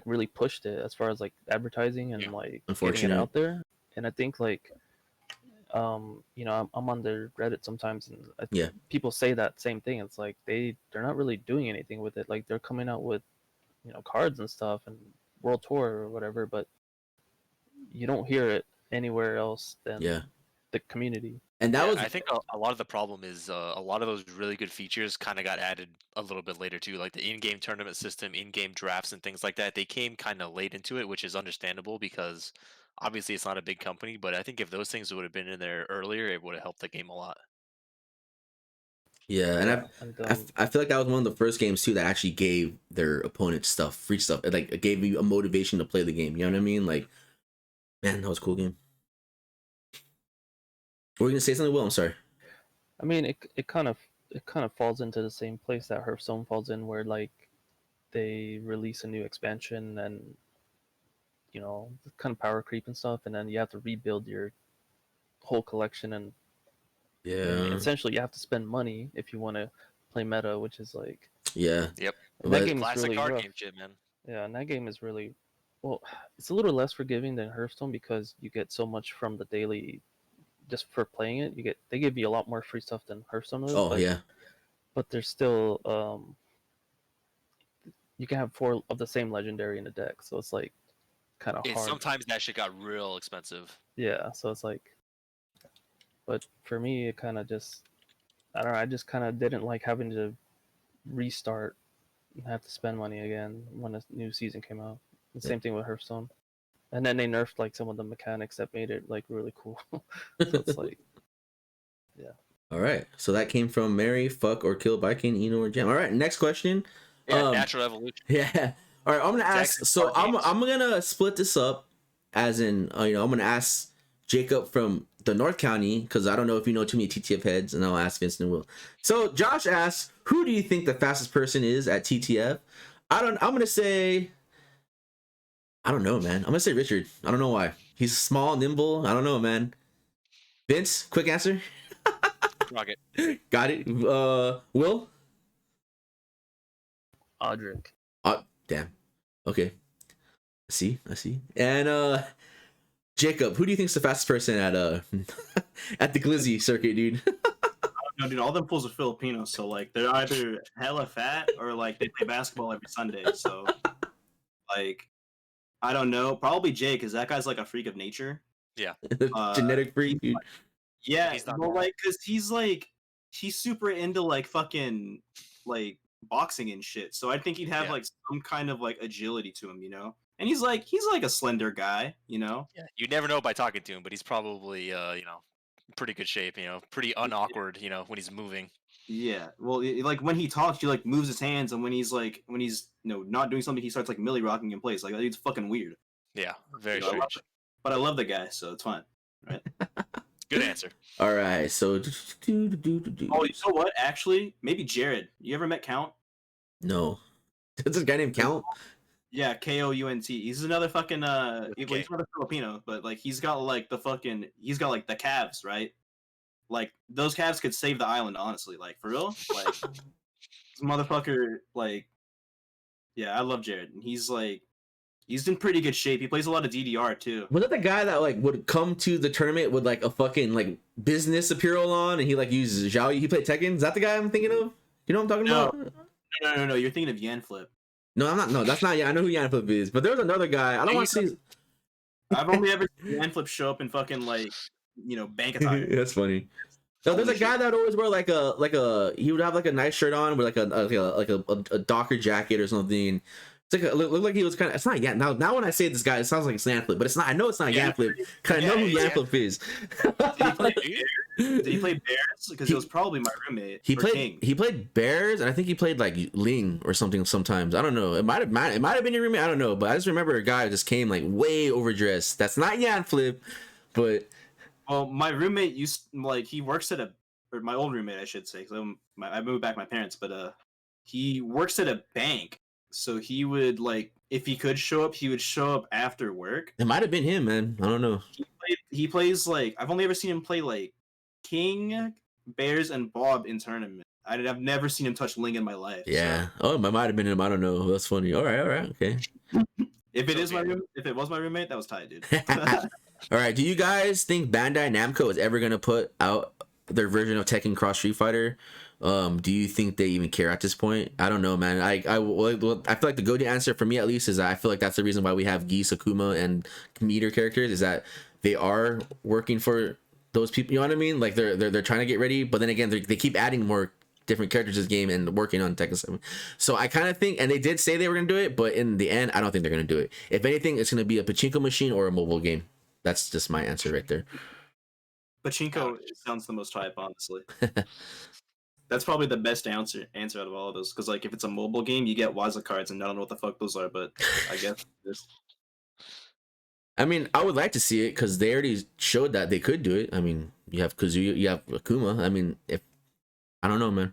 Speaker 4: really pushed it as far as advertising and getting it out there. And I think I'm on their Reddit sometimes, and people say that same thing. It's they're not really doing anything with it. They're coming out with cards and stuff and World Tour or whatever, but you don't hear it anywhere else than the community.
Speaker 1: And that was,
Speaker 2: I think a lot of the problem is a lot of those really good features kind of got added a little bit later too, like the in-game tournament system, in-game drafts, and things like that. They came kind of late into it, which is understandable because obviously it's not a big company. But I think if those things would have been in there earlier, it would have helped the game a lot.
Speaker 1: yeah, and I feel like that was one of the first games too that actually gave their opponents stuff, free stuff. It gave you a motivation to play the game. You know what I mean? Like, man, that was a cool game. Were you gonna say something, Will? I'm sorry.
Speaker 4: I mean, it kind of falls into the same place that Hearthstone falls in, where like they release a new expansion and kind of power creep and stuff, and then you have to rebuild your whole collection, and essentially you have to spend money if you want to play meta, which is like
Speaker 2: Yep.
Speaker 4: That game
Speaker 2: classic
Speaker 4: is really
Speaker 2: card
Speaker 4: rough.
Speaker 2: game shit, man.
Speaker 4: Yeah, and that game is really it's a little less forgiving than Hearthstone because you get so much from the daily. Just for playing it, they give you a lot more free stuff than Hearthstone does.
Speaker 1: Oh, yeah.
Speaker 4: But there's still you can have 4 of the same legendary in the deck, so it's like kind of hard.
Speaker 2: Sometimes that shit got real expensive.
Speaker 4: Yeah, so it's like, but for me, it kind of just, I don't know, I just kind of didn't like having to restart and have to spend money again when a new season came out. The same thing with Hearthstone. And then they nerfed like some of the mechanics that made it like really cool. So it's like, yeah.
Speaker 1: All right. So that came from Mary, fuck or kill Viking, Eno or Gem. All right. Next question.
Speaker 2: Yeah, natural evolution.
Speaker 1: Yeah. All right. I'm gonna ask. So I'm gonna split this up, as in I'm gonna ask Jacob from the North County because I don't know if you know too many TTF heads, and I'll ask Vincent and Will. So Josh asks, who do you think the fastest person is at TTF? I'm gonna say. I don't know, man. I'm gonna say Richard. I don't know why. He's small, nimble. I don't know, man. Vince, quick answer.
Speaker 2: Rocket.
Speaker 1: Got it. Will.
Speaker 4: Audric.
Speaker 1: Damn. Okay. I see. And Jacob, who do you think's the fastest person at at the Glizzy circuit, dude?
Speaker 3: No, dude, all them fools are Filipinos, so like they're either hella fat or like they play basketball every Sunday. So like. I don't know. Probably Jay, because that guy's like a freak of nature.
Speaker 2: Yeah.
Speaker 1: Genetic freak, dude.
Speaker 3: Yeah, well, like, because he's super into like fucking like boxing and shit. So I think he'd have like some kind of like agility to him, And he's like a slender guy,
Speaker 2: Yeah, you never know by talking to him, but he's probably pretty good shape, pretty unawkward, when he's moving.
Speaker 3: Yeah, well, like when he talks, he like moves his hands, and when he's not doing something, he starts like milli rocking in place. Like that dude's fucking weird.
Speaker 2: Yeah, very strange.
Speaker 3: But I love the guy, so it's fine, right?
Speaker 2: Good answer.
Speaker 1: All right, so.
Speaker 3: Oh, you know what? Actually, maybe Jared. You ever met Count?
Speaker 1: No. Is this guy named Count?
Speaker 3: Yeah, Kount. He's another fucking he's not a Filipino, but like he's got like the calves, right? Like those calves could save the island, honestly. Like for real, like this motherfucker. Like, yeah, I love Jared, and he's in pretty good shape. He plays a lot of DDR too.
Speaker 1: Was that the guy that like would come to the tournament with like a fucking like business apparel on, and he like uses Zhao? He played Tekken. Is that the guy I'm thinking of? You know what I'm talking about?
Speaker 3: No. You're thinking of Yan Flip.
Speaker 1: No, I'm not. No, that's not. Yeah, I know who Yan Flip is, but there's another guy. I don't want to see.
Speaker 3: I've only ever seen Yan Flip show up in fucking like. Bank attire.
Speaker 1: That's funny. No, there's a guy that always wear like a he would have like a nice shirt on with like a Docker jacket or something. It's like look like he was kind of. It's not Yan. Now when I say this guy, it sounds like it's Yan Flip, but it's not. I know it's not Yan Flip. Cause I know who Yan Flip is.
Speaker 3: Did he play Bears? Because he was probably my roommate.
Speaker 1: He played Bears, and I think he played like Ling or something. Sometimes I don't know. It might have been your roommate. I don't know, but I just remember a guy who just came like way overdressed. That's not Yan Flip, but.
Speaker 3: Well, my roommate he works at my old roommate, I should say, because I moved back with my parents, but he works at a bank, so he would if he could show up, he would show up after work.
Speaker 1: It might have been him, man. I don't know.
Speaker 3: He plays I've only ever seen him play King, Bears, and Bob in tournament. I've never seen him touch Ling in my life.
Speaker 1: Yeah. So. Oh, it might have been him. I don't know. That's funny. All right. Okay.
Speaker 3: If it was my roommate, that was tight, dude.
Speaker 1: All right. Do you guys think Bandai Namco is ever gonna put out their version of Tekken Cross Street Fighter? Do you think they even care at this point? I don't know, man. I feel like the go-to answer for me, at least, is that I feel like that's the reason why we have Geese, Akuma, and Meter characters, is that they are working for those people, you know what I mean? Like they're trying to get ready, but then again, they keep adding more different characters to this game and working on Tekken 7. So I kind of think, and they did say they were gonna do it, but in the end, I don't think they're gonna do it. If anything, it's gonna be a pachinko machine or a mobile game. That's just my answer right there.
Speaker 3: Pachinko sounds the most hype, honestly. That's probably the best answer out of all of those. Because like, if it's a mobile game, you get Waza cards, and I don't know what the fuck those are, but I guess this.
Speaker 1: I mean, I would like to see it because they already showed that they could do it. I mean, you have Kazuya, you have Akuma. I mean, if I don't know, man,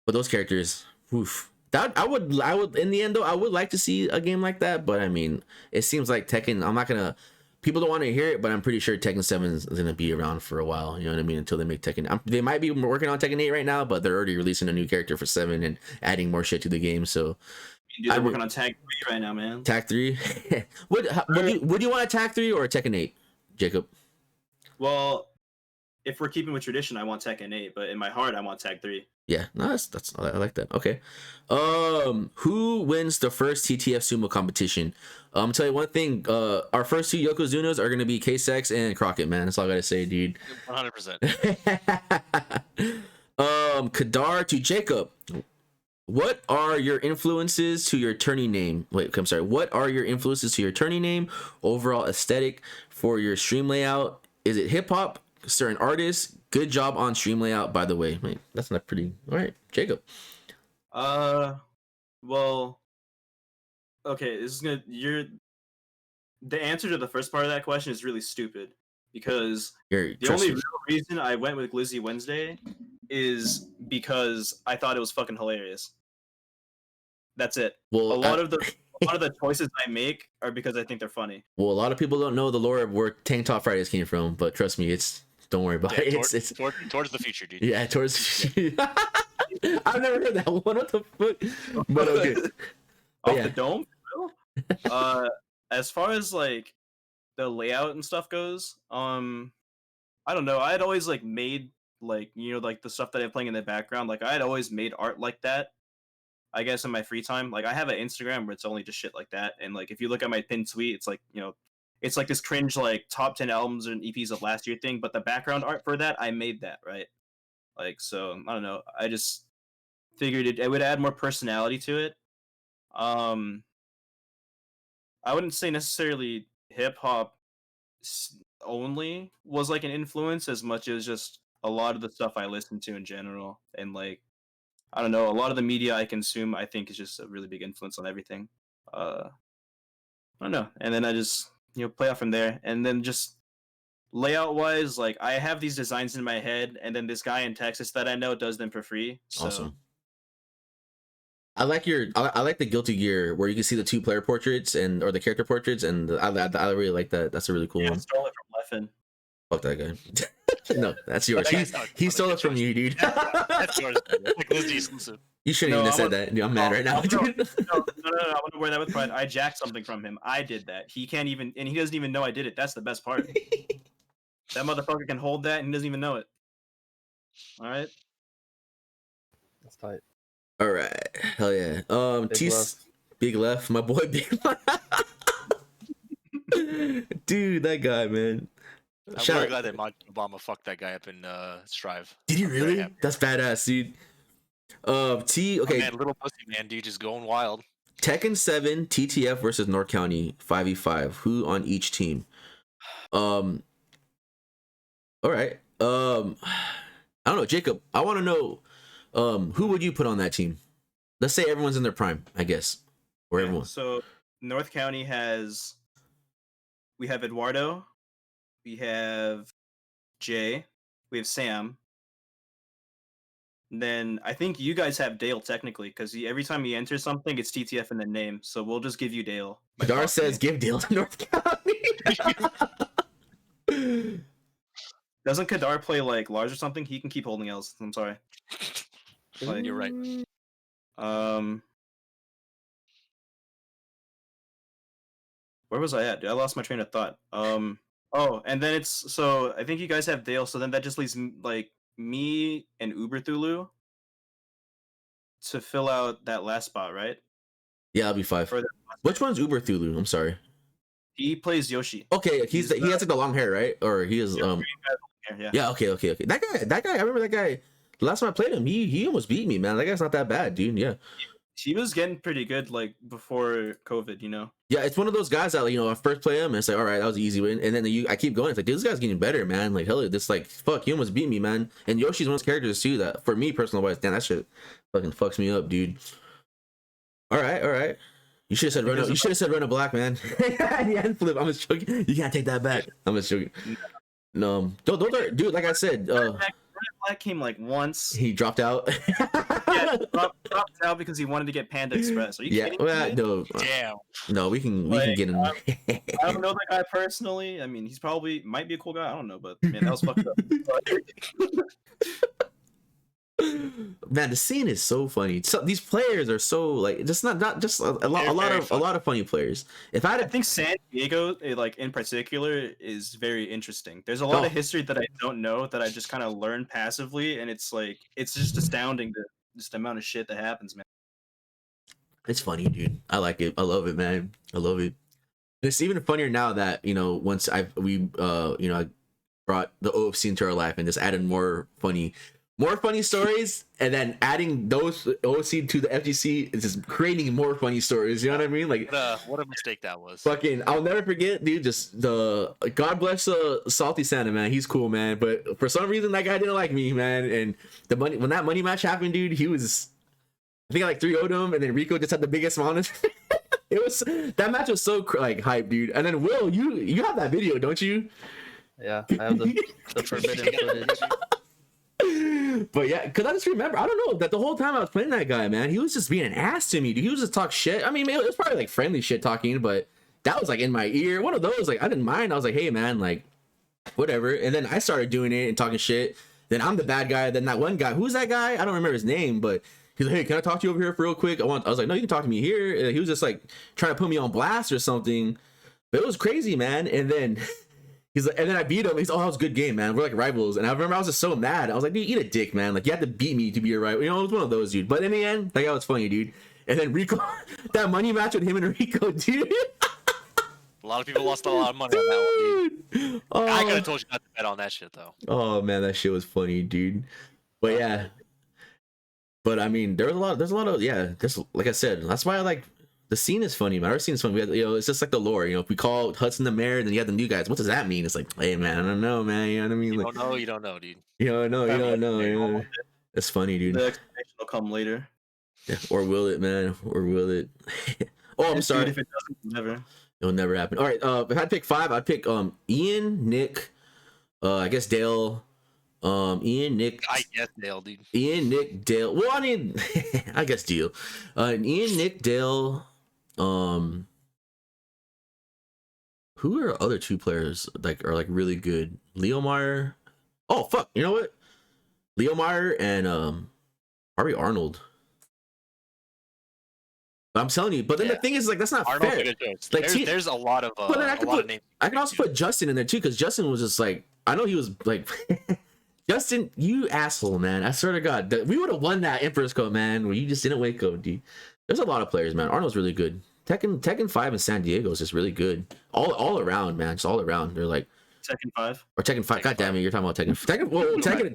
Speaker 1: but those characters, oof. That I would in the end though, I would like to see a game like that. But I mean, it seems like Tekken. I'm not gonna. People don't want to hear it, but I'm pretty sure Tekken 7 is gonna be around for a while. You know what I mean? Until they make Tekken. They might be working on Tekken 8 right now, but they're already releasing a new character for 7 and adding more shit to the game. So.
Speaker 3: Dude, they're working on Tag 3 right now, man.
Speaker 1: Tag 3? Would you want a Tag 3 or a Tekken 8, Jacob?
Speaker 3: Well, if we're keeping with tradition, I want Tekken 8, but in my heart, I want Tag 3.
Speaker 1: Yeah, no, that's I like that. Okay. Who wins the first TTF sumo competition? I'll tell you one thing. Our first two Yokozunas are gonna be K-Sex and Crockett, man. That's all I gotta say, dude.
Speaker 2: 100%.
Speaker 1: Kadar to Jacob. What are your influences to your tourney name? Wait, I'm sorry. What are your influences to your tourney name? Overall aesthetic for your stream layout? Is it hip hop? Certain artists? Good job on stream layout, by the way. Wait, that's not pretty. All right, Jacob.
Speaker 3: Well, okay. This is gonna. The answer to the first part of that question is really stupid because the only real reason I went with Glizzy Wednesday is because I thought it was fucking hilarious. That's it.
Speaker 1: Well,
Speaker 3: a lot of the choices I make are because I think they're funny.
Speaker 1: Well, a lot of people don't know the lore of where Tank Top Fridays came from, but trust me, don't worry about it. It's
Speaker 2: towards the future, dude.
Speaker 1: Yeah, towards. I've never heard that one. What the fuck? But okay.
Speaker 3: Off the dome. As far as like the layout and stuff goes, I don't know. I had always like made like like the stuff that I'm playing in the background. Like I had always made art like that. I guess in my free time, like I have an Instagram where it's only just shit like that. And like if you look at my pinned tweet, it's like it's like this cringe like top 10 albums and EPs of last year thing. But the background art for that, I made that, right? Like so, I don't know. I just figured it would add more personality to it. I wouldn't say necessarily hip hop only was like an influence as much as just a lot of the stuff I listen to in general, and like I don't know, a lot of the media I consume I think is just a really big influence on everything. I don't know, and then I just play out from there, and then just layout wise, like I have these designs in my head, and then this guy in Texas that I know does them for free. So.
Speaker 1: Awesome. I like the Guilty Gear where you can see the 2 player portraits or the character portraits, and I really like that. That's a really cool one.
Speaker 3: I stole it from Leffen.
Speaker 1: Fuck that guy. No, that's yours. He stole it from you, dude.
Speaker 2: That's yours. Like Lizzie exclusive.
Speaker 1: You shouldn't even have said that. Dude, I'm mad right now.
Speaker 3: No, I want to wear that with pride. I jacked something from him. I did that. He can't even, and he doesn't even know I did it. That's the best part. That motherfucker can hold that and he doesn't even know it. All right.
Speaker 4: That's tight.
Speaker 1: All right. Hell yeah. Big Left, my boy Big Left. Dude, that guy, man.
Speaker 2: I'm really glad that Obama fucked that guy up in Strive.
Speaker 1: Did he really? That's badass, dude. Okay.
Speaker 2: Oh, man, little pussy man, dude, just going wild.
Speaker 1: Tekken 7 TTF versus North County 5v5. Who on each team? All right. I don't know, Jacob. I want to know. Who would you put on that team? Let's say everyone's in their prime, I guess, or everyone.
Speaker 3: So North County we have Eduardo, we have Jay, we have Sam. And then I think you guys have Dale technically, because every time he enters something, it's TTF in the name. So we'll just give you Dale.
Speaker 1: Dar says give Dale to North County.
Speaker 3: Doesn't Kadar play like Lars or something? He can keep holding L's. I'm sorry.
Speaker 2: Like, you're right.
Speaker 3: Where was I at? Dude, I lost my train of thought. Oh, and then so I think you guys have Dale, so then that just leaves like me and Uber Thulu to fill out that last spot, right?
Speaker 1: Yeah, I'll be 5. Which one's Uber Thulu? I'm sorry.
Speaker 3: He plays Yoshi.
Speaker 1: Okay, he has like the long hair, right? Or he is
Speaker 3: Yeah.
Speaker 1: Yeah. Okay. That guy. I remember that guy. The last time I played him, he almost beat me, man. That guy's not that bad, dude. Yeah.
Speaker 3: He was getting pretty good like before COVID,
Speaker 1: Yeah, it's one of those guys that I first play him and it's like, all right, that was an easy win, and then I keep going. It's like, dude, this guy's getting better, man. Like, hell, this like, fuck, he almost beat me, man. And Yoshi's one of those characters too that, for me personal wise, damn, that shit fucking fucks me up, dude. All right. You should have said Run. You should have said Run a Black, man. Yeah, flip. I'm just joking. You can't take that back. I'm just joking. No, those are, dude. Like I said,
Speaker 3: Black came like once.
Speaker 1: he dropped out.
Speaker 3: Yeah, dropped out because he wanted to get Panda Express. Are you kidding me?
Speaker 1: No,
Speaker 2: Damn.
Speaker 1: no, we can get him.
Speaker 3: I don't know that guy personally. I mean, he's probably might be a cool guy. I don't know, but man, that was fucked up.
Speaker 1: Man, the scene is so funny. So these players are so like just not just a lot of funny players.
Speaker 3: I think San Diego, like in particular, is very interesting. There's a lot of history that I don't know that I just kind of learned passively, and it's like it's just astounding the amount of shit that happens, man.
Speaker 1: It's funny, dude. I like it. I love it, man. I love it. It's even funnier now that once I brought the OFC into our life and just added more funny stories, and then adding those OC to the FGC is just creating more funny stories. You know what I mean? Like,
Speaker 2: what a mistake that was.
Speaker 1: Fucking, I'll never forget, dude. Just God bless Salty Santa, man. He's cool, man. But for some reason, that guy didn't like me, man. And when that money match happened, dude, I think I like 3-0'd him, and then Rico just had the biggest smile on his face. That match was so like hype, dude. And then Will, you have that video, don't you?
Speaker 4: Yeah, I have the forbidden footage.
Speaker 1: But yeah, because I just remember, I don't know, that the whole time I was playing that guy, man, he was just being an ass to me, dude. He was just talk shit. I mean, it was probably like friendly shit talking, but that was like in my ear. One of those, like, I didn't mind. I was like, hey, man, like, whatever. And then I started doing it and talking shit. Then I'm the bad guy. Then that one guy, who's that guy? I don't remember his name, but he's like, hey, can I talk to you over here for real quick? I was like, no, you can talk to me here. And he was just like trying to put me on blast or something. But it was crazy, man. And then he's like, and then I beat him. He's like, oh, that was a good game, man. We're like rivals. And I remember I was just so mad. I was like, dude, eat a dick, man. Like, you had to beat me to be a rival. It was one of those, dude. But in the end, that guy was funny, dude. And then Rico, that money match with him and Rico, dude.
Speaker 2: A lot of people lost a lot of money on that one, dude. I could have told you not to bet on that shit, though.
Speaker 1: Oh, man, that shit was funny, dude. But yeah. But I mean, there's a lot of, yeah, just like I said, that's why I like, the scene is funny, man. Our scene is funny. We have, it's just like the lore, if we call Hudson the mayor, then you have the new guys. What does that mean? It's like, hey, man, I don't know, man. You know what I mean?
Speaker 2: You don't know, dude.
Speaker 1: You don't know. It's funny, dude.
Speaker 3: The explanation will come later.
Speaker 1: Yeah, or will it, man? Or will it? Oh, I'm sorry.
Speaker 3: If it doesn't, never.
Speaker 1: It'll never happen. All right. If I'd pick 5, I'd pick Ian, Nick, I guess Dale, Ian, Nick.
Speaker 2: I guess Dale, dude.
Speaker 1: Ian, Nick, Dale. Well, I mean, I guess Dale. Ian, Nick, Dale. Who are other 2 players are really good? Leomar. Oh fuck! You know what? Leomar and probably Arnold. I'm telling you, but then the thing is, like, that's not
Speaker 2: Arnold's
Speaker 1: fair.
Speaker 2: A good choice.
Speaker 1: Like,
Speaker 2: there's a lot of names.
Speaker 1: I can also put Justin in there too, because Justin was just like, I know he was like, Justin, you asshole, man. I swear to God, we would have won that Emperor's Cup, man, where you just didn't wake up, dude. There's a lot of players, man. Arnold's really good. Tekken 5 in San Diego is just really good. All around, man. Just all around. They're like
Speaker 3: Tekken 5
Speaker 1: or Tekken 5. God damn it, you're talking about Tekken.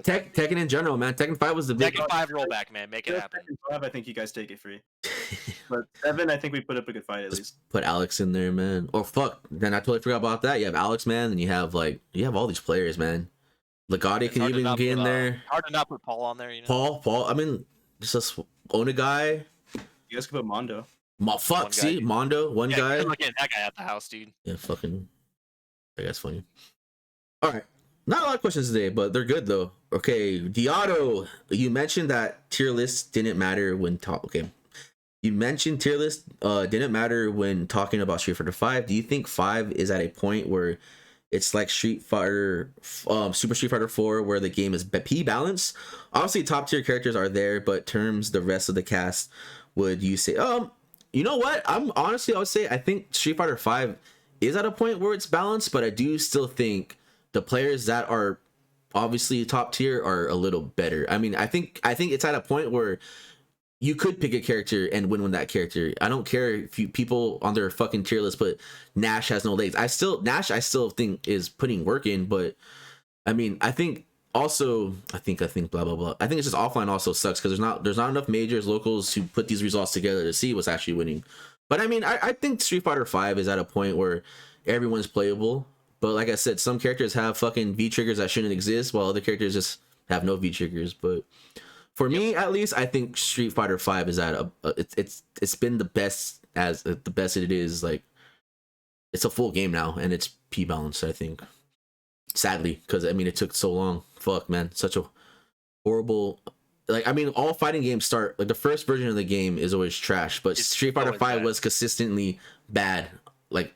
Speaker 1: Tekken in general, man. Tekken 5 was the big.
Speaker 2: Tekken 5 rollback, man. Make it happen.
Speaker 3: Tekken 5, I think you guys take it free. But 7, I think we put up a good fight at least.
Speaker 1: Put Alex in there, man. Oh fuck, then I totally forgot about that. You have Alex, man, and you have all these players, man. Legati can even get in there.
Speaker 2: Hard to not put Paul on there,
Speaker 1: Paul. I mean, just own a guy.
Speaker 3: You guys could put Mondo.
Speaker 1: Mondo, one guy.
Speaker 2: Look at that guy at the house, dude.
Speaker 1: Yeah, fucking. That guy's funny. All right, not a lot of questions today, but they're good though. Okay, Diotto, you mentioned that tier list didn't matter when you mentioned tier list didn't matter when talking about Street Fighter 5. Do you think 5 is at a point where it's like Street Fighter, Super Street Fighter 4, where the game is P balance? Obviously, top tier characters are there, but terms the rest of the cast, would you say? You know what? I would say I think Street Fighter 5 is at a point where it's balanced, but I do still think the players that are obviously top tier are a little better. I mean, I think it's at a point where you could pick a character and win that character. I don't care if people on their fucking tier list put Nash has no legs. Nash I still think is putting work in, but I mean, I think blah blah blah. I think it's just offline also sucks because there's not enough majors locals who put these results together to see what's actually winning. But I mean, I think Street Fighter V is at a point where everyone's playable. But like I said, some characters have fucking V triggers that shouldn't exist, while other characters just have no V triggers. But for me, at least, I think Street Fighter V is at it's been the best it is. Like, it's a full game now, and it's P balanced, I think. Sadly, because I mean, it took so long. Fuck, man, such a horrible. Like, I mean, all fighting games start like the first version of the game is always trash, but Street Fighter V was consistently bad. Like,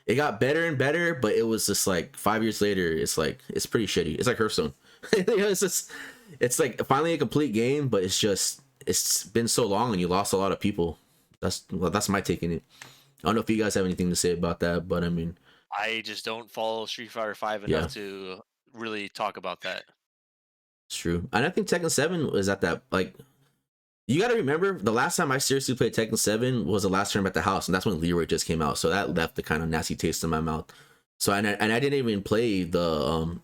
Speaker 1: it got better and better, but it was just like 5 years later, it's like it's pretty shitty. It's like Hearthstone. It's like finally a complete game, but it's been so long and you lost a lot of people. That's my take in it. I don't know if you guys have anything to say about that, but I mean,
Speaker 2: I just don't follow Street Fighter V enough to really talk about that.
Speaker 1: It's true. And I think Tekken 7 was at that, like, you got to remember the last time I seriously played Tekken 7 was the last term at the house, and that's when Leroy just came out. So that left the kind of nasty taste in my mouth. So and I didn't even play the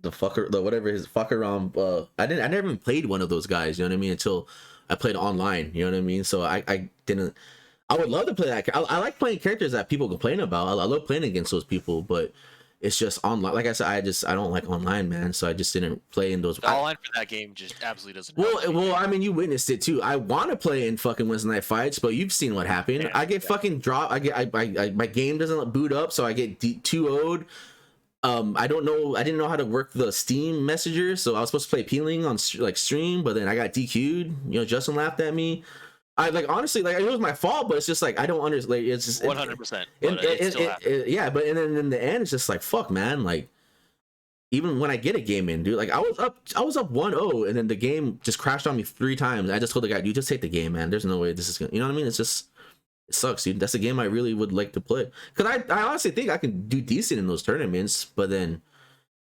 Speaker 1: fucker, the whatever his fucker I never even played one of those guys, you know what I mean, until I played online, you know what I mean? So I didn't. I would love to play that. I like playing characters that people complain about. I love playing against those people, but it's just online. Like I said, I don't like online, man. So I just didn't play in those.
Speaker 2: The online for that game just absolutely doesn't.
Speaker 1: Well, I mean, you witnessed it too. I want to play in fucking Wednesday Night Fights, but you've seen what happened. Yeah, I get fucking dropped. My game doesn't boot up, so I get 2-0'd. I didn't know how to work the Steam messenger, so I was supposed to play Peeling on like stream, but then I got DQ'd. You know, Justin laughed at me. I like, honestly, like, it was my fault, but it's just like I don't understand. Like, it's just
Speaker 2: 100%.
Speaker 1: Yeah, but and then in the end, it's just like, fuck, man. Like, even when I get a game in, dude, like I was up 1-0, and then the game just crashed on me 3 times. I just told the guy, dude, just take the game, man. There's no way this is gonna, you know what I mean? It's just, it sucks, dude. That's a game I really would like to play, because I honestly think I can do decent in those tournaments, but then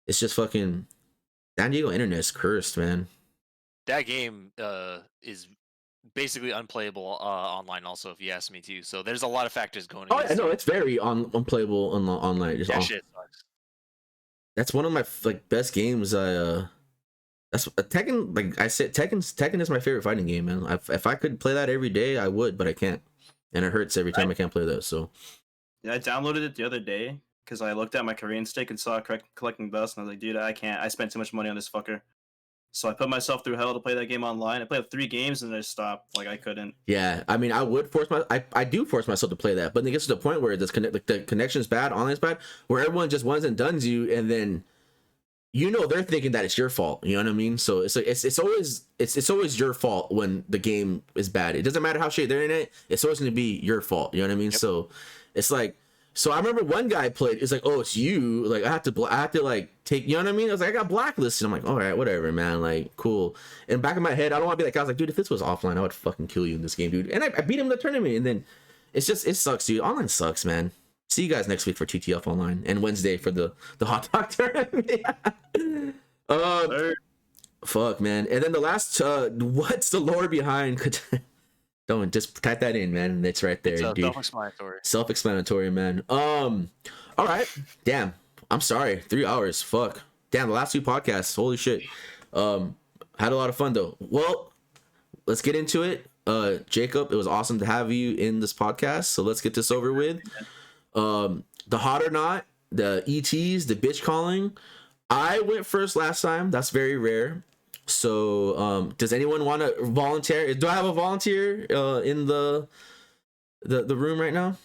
Speaker 1: it's just fucking San Diego internet is cursed, man.
Speaker 2: That game is basically unplayable online also, if you ask me too. So there's a lot of factors going
Speaker 1: on. Oh, I know, it's very unplayable online.
Speaker 2: That shit sucks.
Speaker 1: That's one of my like best games. That's Tekken. Like I said, Tekken is my favorite fighting game, man. If I could play that every day, I would, but I can't, and it hurts every time I can't play that. So
Speaker 3: yeah, I downloaded it the other day because I looked at my Korean stick and saw collecting dust, and I was like, dude, I can't. I spent too much money on this fucker. So I put myself through hell to play that game online. I played 3 games and I stopped. Like, I couldn't.
Speaker 1: Yeah, I mean, I would I do force myself to play that, but then it gets to the point where like the connection's bad, online's bad, where everyone just ones and dones you, and then they're thinking that it's your fault. You know what I mean? So it's like it's always your fault when the game is bad. It doesn't matter how shit they're in it. It's always going to be your fault. You know what I mean? Yep. So it's like. So I remember one guy played. It's like, oh, it's you. Like I have to like take. You know what I mean? I was like, I got blacklisted. I'm like, all right, whatever, man. Like, cool. In the back of my head, I don't want to be like, I was like, dude, if this was offline, I would fucking kill you in this game, dude. And I beat him in the tournament. And then it sucks, dude. Online sucks, man. See you guys next week for TTF online, and Wednesday for the hot dog tournament. Fuck, man. And then the last, what's the lore behind? Don't just type that in, man. It's right there.
Speaker 2: It's self-explanatory.
Speaker 1: Self-explanatory, man. All right. Damn. I'm sorry. 3 hours. Fuck. Damn. The last 2 podcasts. Holy shit. Had a lot of fun though. Well, let's get into it. Jacob, it was awesome to have you in this podcast. So let's get this over with. The hot or not, the ETs, the bitch calling. I went first last time. That's very rare. So, does anyone want to volunteer? Do I have a volunteer in the room right now?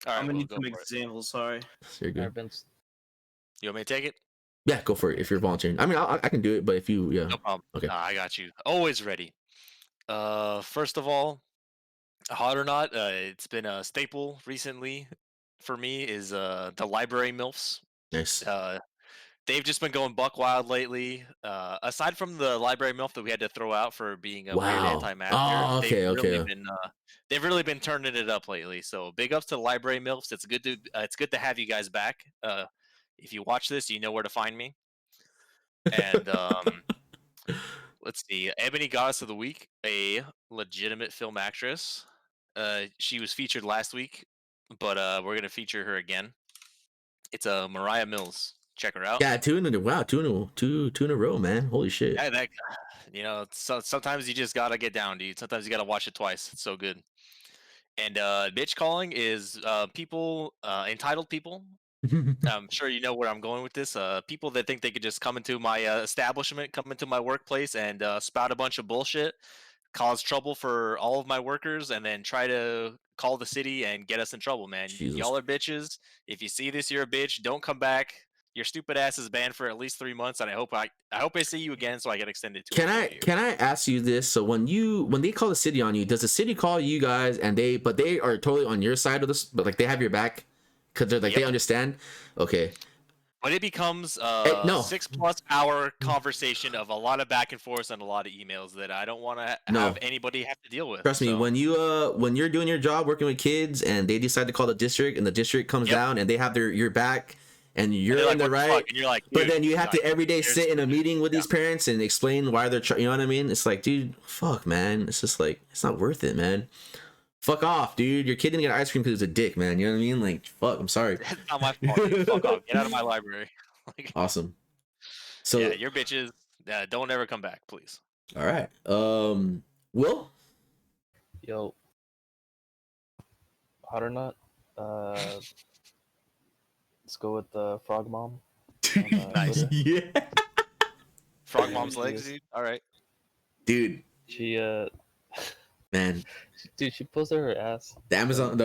Speaker 3: All right, I'm gonna need some examples. Sorry.
Speaker 1: You're good.
Speaker 2: You want me to take it?
Speaker 1: Yeah, go for it. If you're volunteering, I mean, I can do it, but if you, yeah,
Speaker 2: no problem.
Speaker 1: Okay,
Speaker 2: I got you. Always ready. First of all, hot or not, it's been a staple recently for me. Is the library milfs.
Speaker 1: Nice.
Speaker 2: They've just been going buck wild lately. Aside from the library milf that we had to throw out for being a weird anti-masker, they've really been turning it up lately. So big ups to the library milfs. It's good to have you guys back. If you watch this, you know where to find me. And let's see, Ebony Goddess of the Week, a legitimate film actress. She was featured last week, but we're gonna feature her again. It's a Mariah Mills. Check her out.
Speaker 1: Yeah, two in a row, man. Holy shit.
Speaker 2: Yeah, that, so sometimes you just gotta get down, dude. Sometimes you gotta watch it twice. It's so good. And bitch calling is people, entitled people. I'm sure you know where I'm going with this. People that think they could just come into my establishment, come into my workplace, and spout a bunch of bullshit, cause trouble for all of my workers, and then try to call the city and get us in trouble, man.
Speaker 1: Jesus.
Speaker 2: Y'all are bitches. If you see this, you're a bitch. Don't come back. Your stupid ass is banned for at least 3 months, and I hope I see you again so I get extended to.
Speaker 1: Can I ask you this? So when they call the city on you, does the city call you guys and they are totally on your side of this, but like they have your back because they're like they understand? Okay.
Speaker 2: But it becomes
Speaker 1: no.
Speaker 2: 6+ hour conversation of a lot of back and forth and a lot of emails that I don't want to have anybody have to deal with.
Speaker 1: Trust me, when you're doing your job working with kids and they decide to call the district and the district comes down and they have your back and you're in the right, and
Speaker 2: you're like,
Speaker 1: but then you have to every day sit in a meeting with these parents and explain why they're you know what I mean? It's like, dude, fuck, man. It's just like it's not worth it, man. Fuck off, dude. Your kid didn't get ice cream because he's a dick, man. You know what I mean? Like, fuck, I'm sorry.
Speaker 2: It's not my fault. Dude. Fuck off. Get out of my library.
Speaker 1: Awesome. So
Speaker 2: yeah, your bitches, don't ever come back, please.
Speaker 1: All right. Will?
Speaker 4: Yo. Hot or not? Let's go with the Frog Mom.
Speaker 2: Nice.
Speaker 1: Yeah.
Speaker 2: Frog Mom's legs, dude. All right.
Speaker 1: Dude.
Speaker 4: She
Speaker 1: man.
Speaker 4: Dude, she posted her ass.
Speaker 1: The Amazon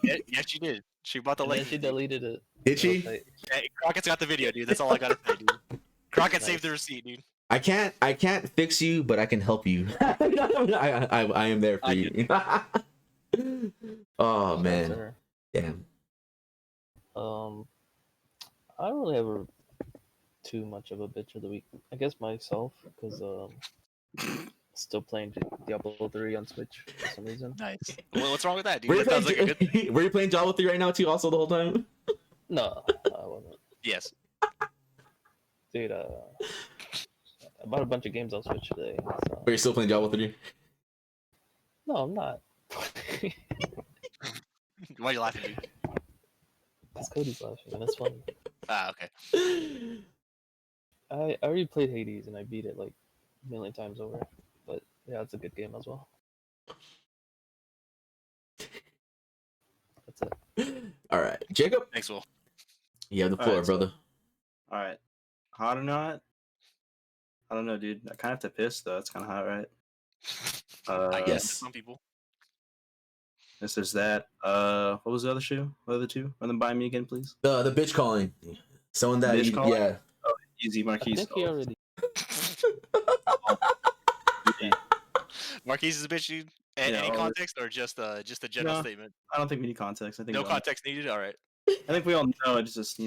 Speaker 2: yeah, she did. She bought the legs.
Speaker 4: She deleted it.
Speaker 1: Did she?
Speaker 2: Yeah, Crockett's got the video, dude. That's all I gotta say, dude. Crockett saved the receipt, dude.
Speaker 1: I can't fix you, but I can help you. I am there for you. Oh man. Damn.
Speaker 4: I don't really have too much of a bitch of the week. I guess myself, because still playing Diablo 3 on Switch for some reason.
Speaker 2: Nice. Well, what's wrong with that, dude?
Speaker 1: Were
Speaker 2: Were
Speaker 1: you playing Diablo 3 right now too? Also the whole time?
Speaker 4: No, I wasn't.
Speaker 2: Yes.
Speaker 4: Dude, I bought a bunch of games on Switch today. So.
Speaker 1: But you're still playing Diablo 3?
Speaker 4: No, I'm not.
Speaker 2: Why are you laughing, dude?
Speaker 4: It's Cody's laughing, and it's funny.
Speaker 2: Ah, okay.
Speaker 4: I already played Hades, and I beat it like a million times over. But yeah, it's a good game as well. That's it.
Speaker 1: All right, Jacob.
Speaker 2: Thanks, Will.
Speaker 1: You have the floor, brother.
Speaker 3: All right. Hot or not? I don't know, dude. I kind of have to piss though. It's kind of hot, right?
Speaker 2: I guess some people.
Speaker 3: This is that. What was the other shoe? What are the two? Run them by me again, please.
Speaker 1: The bitch calling. Someone that
Speaker 3: bitch calling?
Speaker 1: yeah.
Speaker 3: Oh, easy, Marquise.
Speaker 4: I think he already.
Speaker 2: Marquise is a bitch, dude. Any context or just a general statement?
Speaker 3: I don't think we need context. I think
Speaker 2: no context needed. All right.
Speaker 3: I think we all know. It's just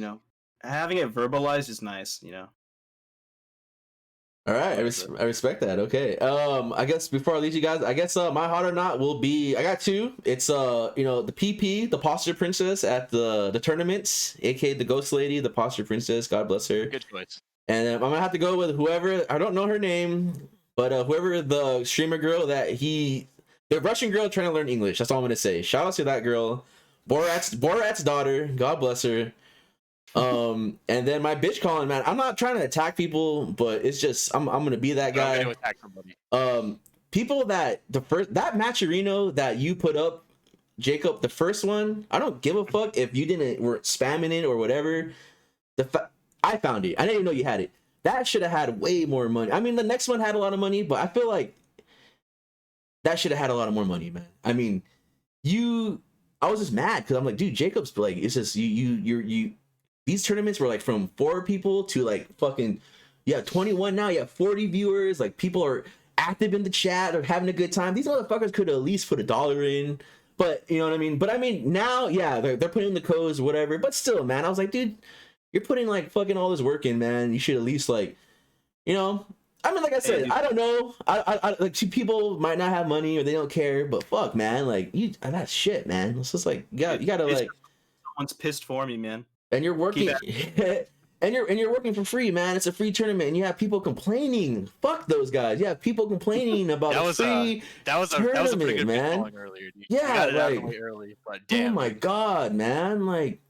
Speaker 3: having it verbalized is nice.
Speaker 1: All right, I respect that. Okay. I guess before I leave you guys, I guess my hot or not will be I got two. It's the PP, the posture princess at the tournaments, aka the ghost lady, the posture princess. God bless her.
Speaker 2: Good choice.
Speaker 1: And I'm gonna have to go with whoever, I don't know her name, but whoever the streamer girl the Russian girl trying to learn English. That's all I'm gonna say. Shout out to that girl, Borat's daughter. God bless her. And then my bitch calling, man. I'm not trying to attack people, but it's just I'm gonna be that guy.
Speaker 2: I'm gonna attack somebody.
Speaker 1: People that that Matcherino that you put up, Jacob, the first one, I don't give a fuck if you were spamming it or whatever. I found it. I didn't even know you had it. That should have had way more money. I mean, the next one had a lot of money, but I feel like that should have had a lot of more money, man. I mean, I was just mad because I'm like, dude, Jacob's like, it's just you. These tournaments were like from 4 people to like fucking, you have 21 now, you have 40 viewers, like people are active in the chat or having a good time. These motherfuckers could at least put $1 in, but you know what I mean? But I mean, now, yeah, they're putting in the codes or whatever, but still, man, I was like, dude, you're putting like fucking all this work in, man. You should at least like, I mean, like I said, I don't know. I like people might not have money or they don't care, but fuck, man, like that's shit, man. It's just like, you gotta like.
Speaker 3: Someone's pissed for me, man.
Speaker 1: And you're working, and you're working for free, man. It's a free tournament, and you have people complaining. Fuck those guys. You have people complaining about
Speaker 2: that was
Speaker 1: free
Speaker 2: that was a pretty good man. Earlier, dude.
Speaker 1: Yeah,
Speaker 2: like early, but damn,
Speaker 1: oh my god, man, like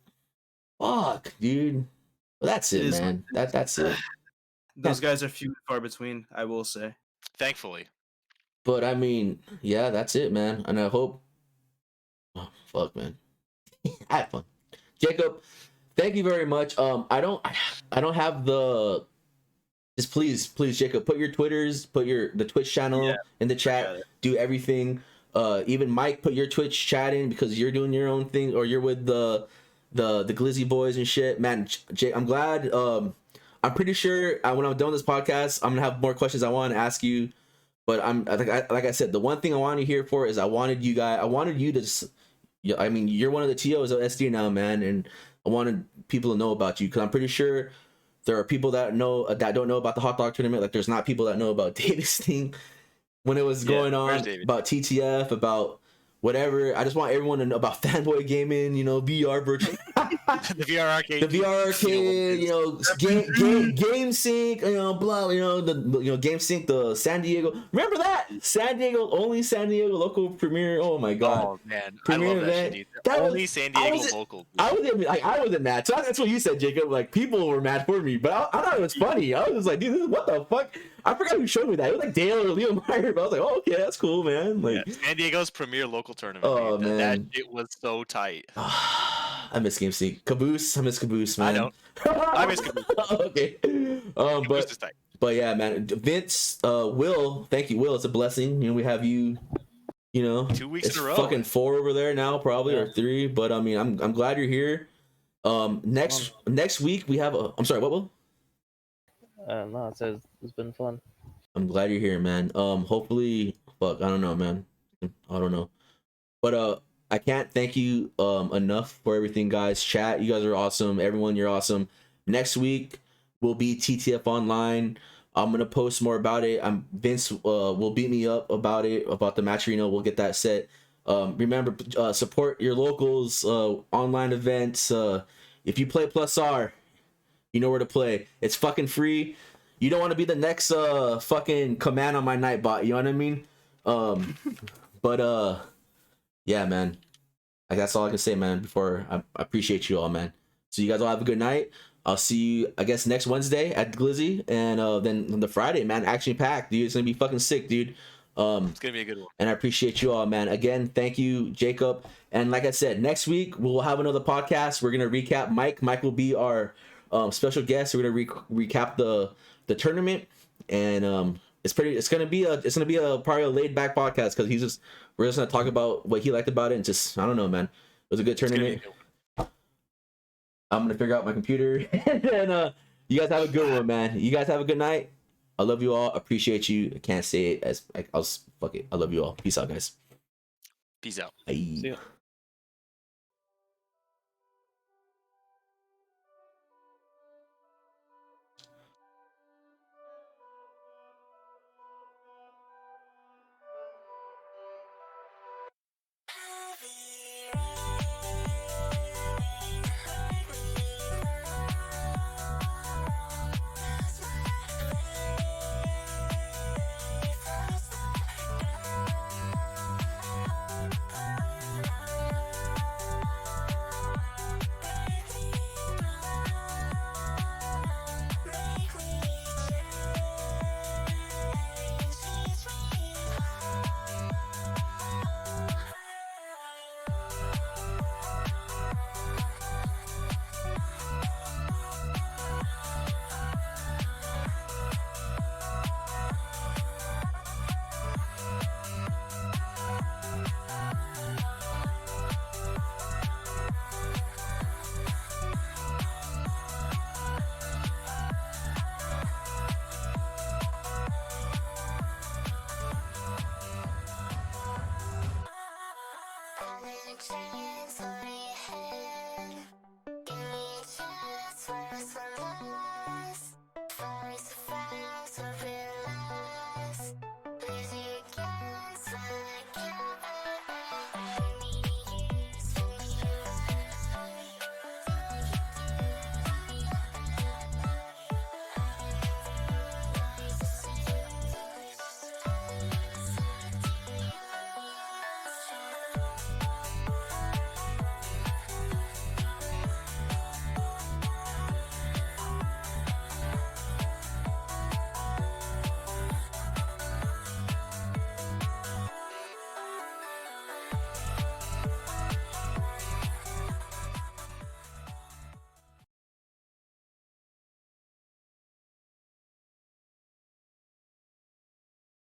Speaker 1: Fuck, dude. Well, that's it, man. That's it.
Speaker 3: Those guys are few and far between, I will say.
Speaker 2: Thankfully.
Speaker 1: But I mean, yeah, that's it, man. And I hope. Oh, fuck, man. I had fun. Jacob, thank you very much. I don't have the. Just please, Jacob, put your Twitters, put the Twitch channel in the chat. Do everything. Even Mike, put your Twitch chat in because you're doing your own thing, or you're with the Glizzy boys and shit. Man, I'm glad. I'm pretty sure when I'm done with this podcast, I'm gonna have more questions I want to ask you. But like I said, the one thing I wanted you here for is I wanted you to. I mean, you're one of the TOs of SD now, man, and I wanted people to know about you because I'm pretty sure there are people that don't know about the hot dog tournament. Like, there's not people that know about Davis thing when it was going on, about TTF, about whatever. I just want everyone to know about Fanboy Gaming, VR virtual,
Speaker 2: the VR arcade,
Speaker 1: Game Sync, blah, Game Sync, the San Diego. Remember that San Diego local premiere? Oh my god!
Speaker 2: Oh man, premiere I love that shit. Only San Diego local.
Speaker 1: I wasn't mad. So that's what you said, Jacob. Like, people were mad for me, but I thought it was funny. I was just like, dude, what the fuck? I forgot who showed me that. It was like Dale or Leo Meyer, but I was like, oh, okay, that's cool, man. Like,
Speaker 2: San Diego's premier local tournament.
Speaker 1: Oh man,
Speaker 2: that shit was so tight.
Speaker 1: I miss Game Sync. Caboose, I miss Caboose, man.
Speaker 2: I know. I miss Caboose.
Speaker 1: Okay.
Speaker 2: Caboose is tight.
Speaker 1: But yeah, man. Vince, Will, thank you, Will. It's a blessing. We have you.
Speaker 2: 2 weeks in a row.
Speaker 1: Fucking 4 over there now, probably, or 3. But I mean, I'm glad you're here. Next week we have I'm sorry, what, Will?
Speaker 4: No, it says it's been fun.
Speaker 1: I'm glad you're here, man. Hopefully, fuck, I don't know, man. I don't know, but I can't thank you enough for everything, guys. Chat, you guys are awesome. Everyone, you're awesome. Next week will be TTF Online. I'm gonna post more about it. Vince will beat me up about the match. We'll get that set. Remember, support your locals, online events. If you play Plus R, you know where to play. It's fucking free. You don't want to be the next fucking command on my Nightbot. You know what I mean? But yeah, man. That's all I can say, man. Before I appreciate you all, man. So you guys all have a good night. I'll see you, I guess, next Wednesday at Glizzy, and then the Friday, man, action packed, dude. It's gonna be fucking sick, dude.
Speaker 2: It's gonna be a good one.
Speaker 1: And I appreciate you all, man. Again, thank you, Jacob. And like I said, next week we'll have another podcast. We're gonna recap. Mike will be our special guest. We're gonna recap the tournament, and it's gonna be probably a laid back podcast because we're just gonna talk about what he liked about it, and just, I don't know, man. It was a good tournament. I'm gonna figure out my computer, and then you guys have a good one, man. You guys have a good night. I love you all. Appreciate you. I can't say it as fuck it. I love you all. Peace out, guys.
Speaker 2: Peace out.
Speaker 1: Bye.
Speaker 4: See ya.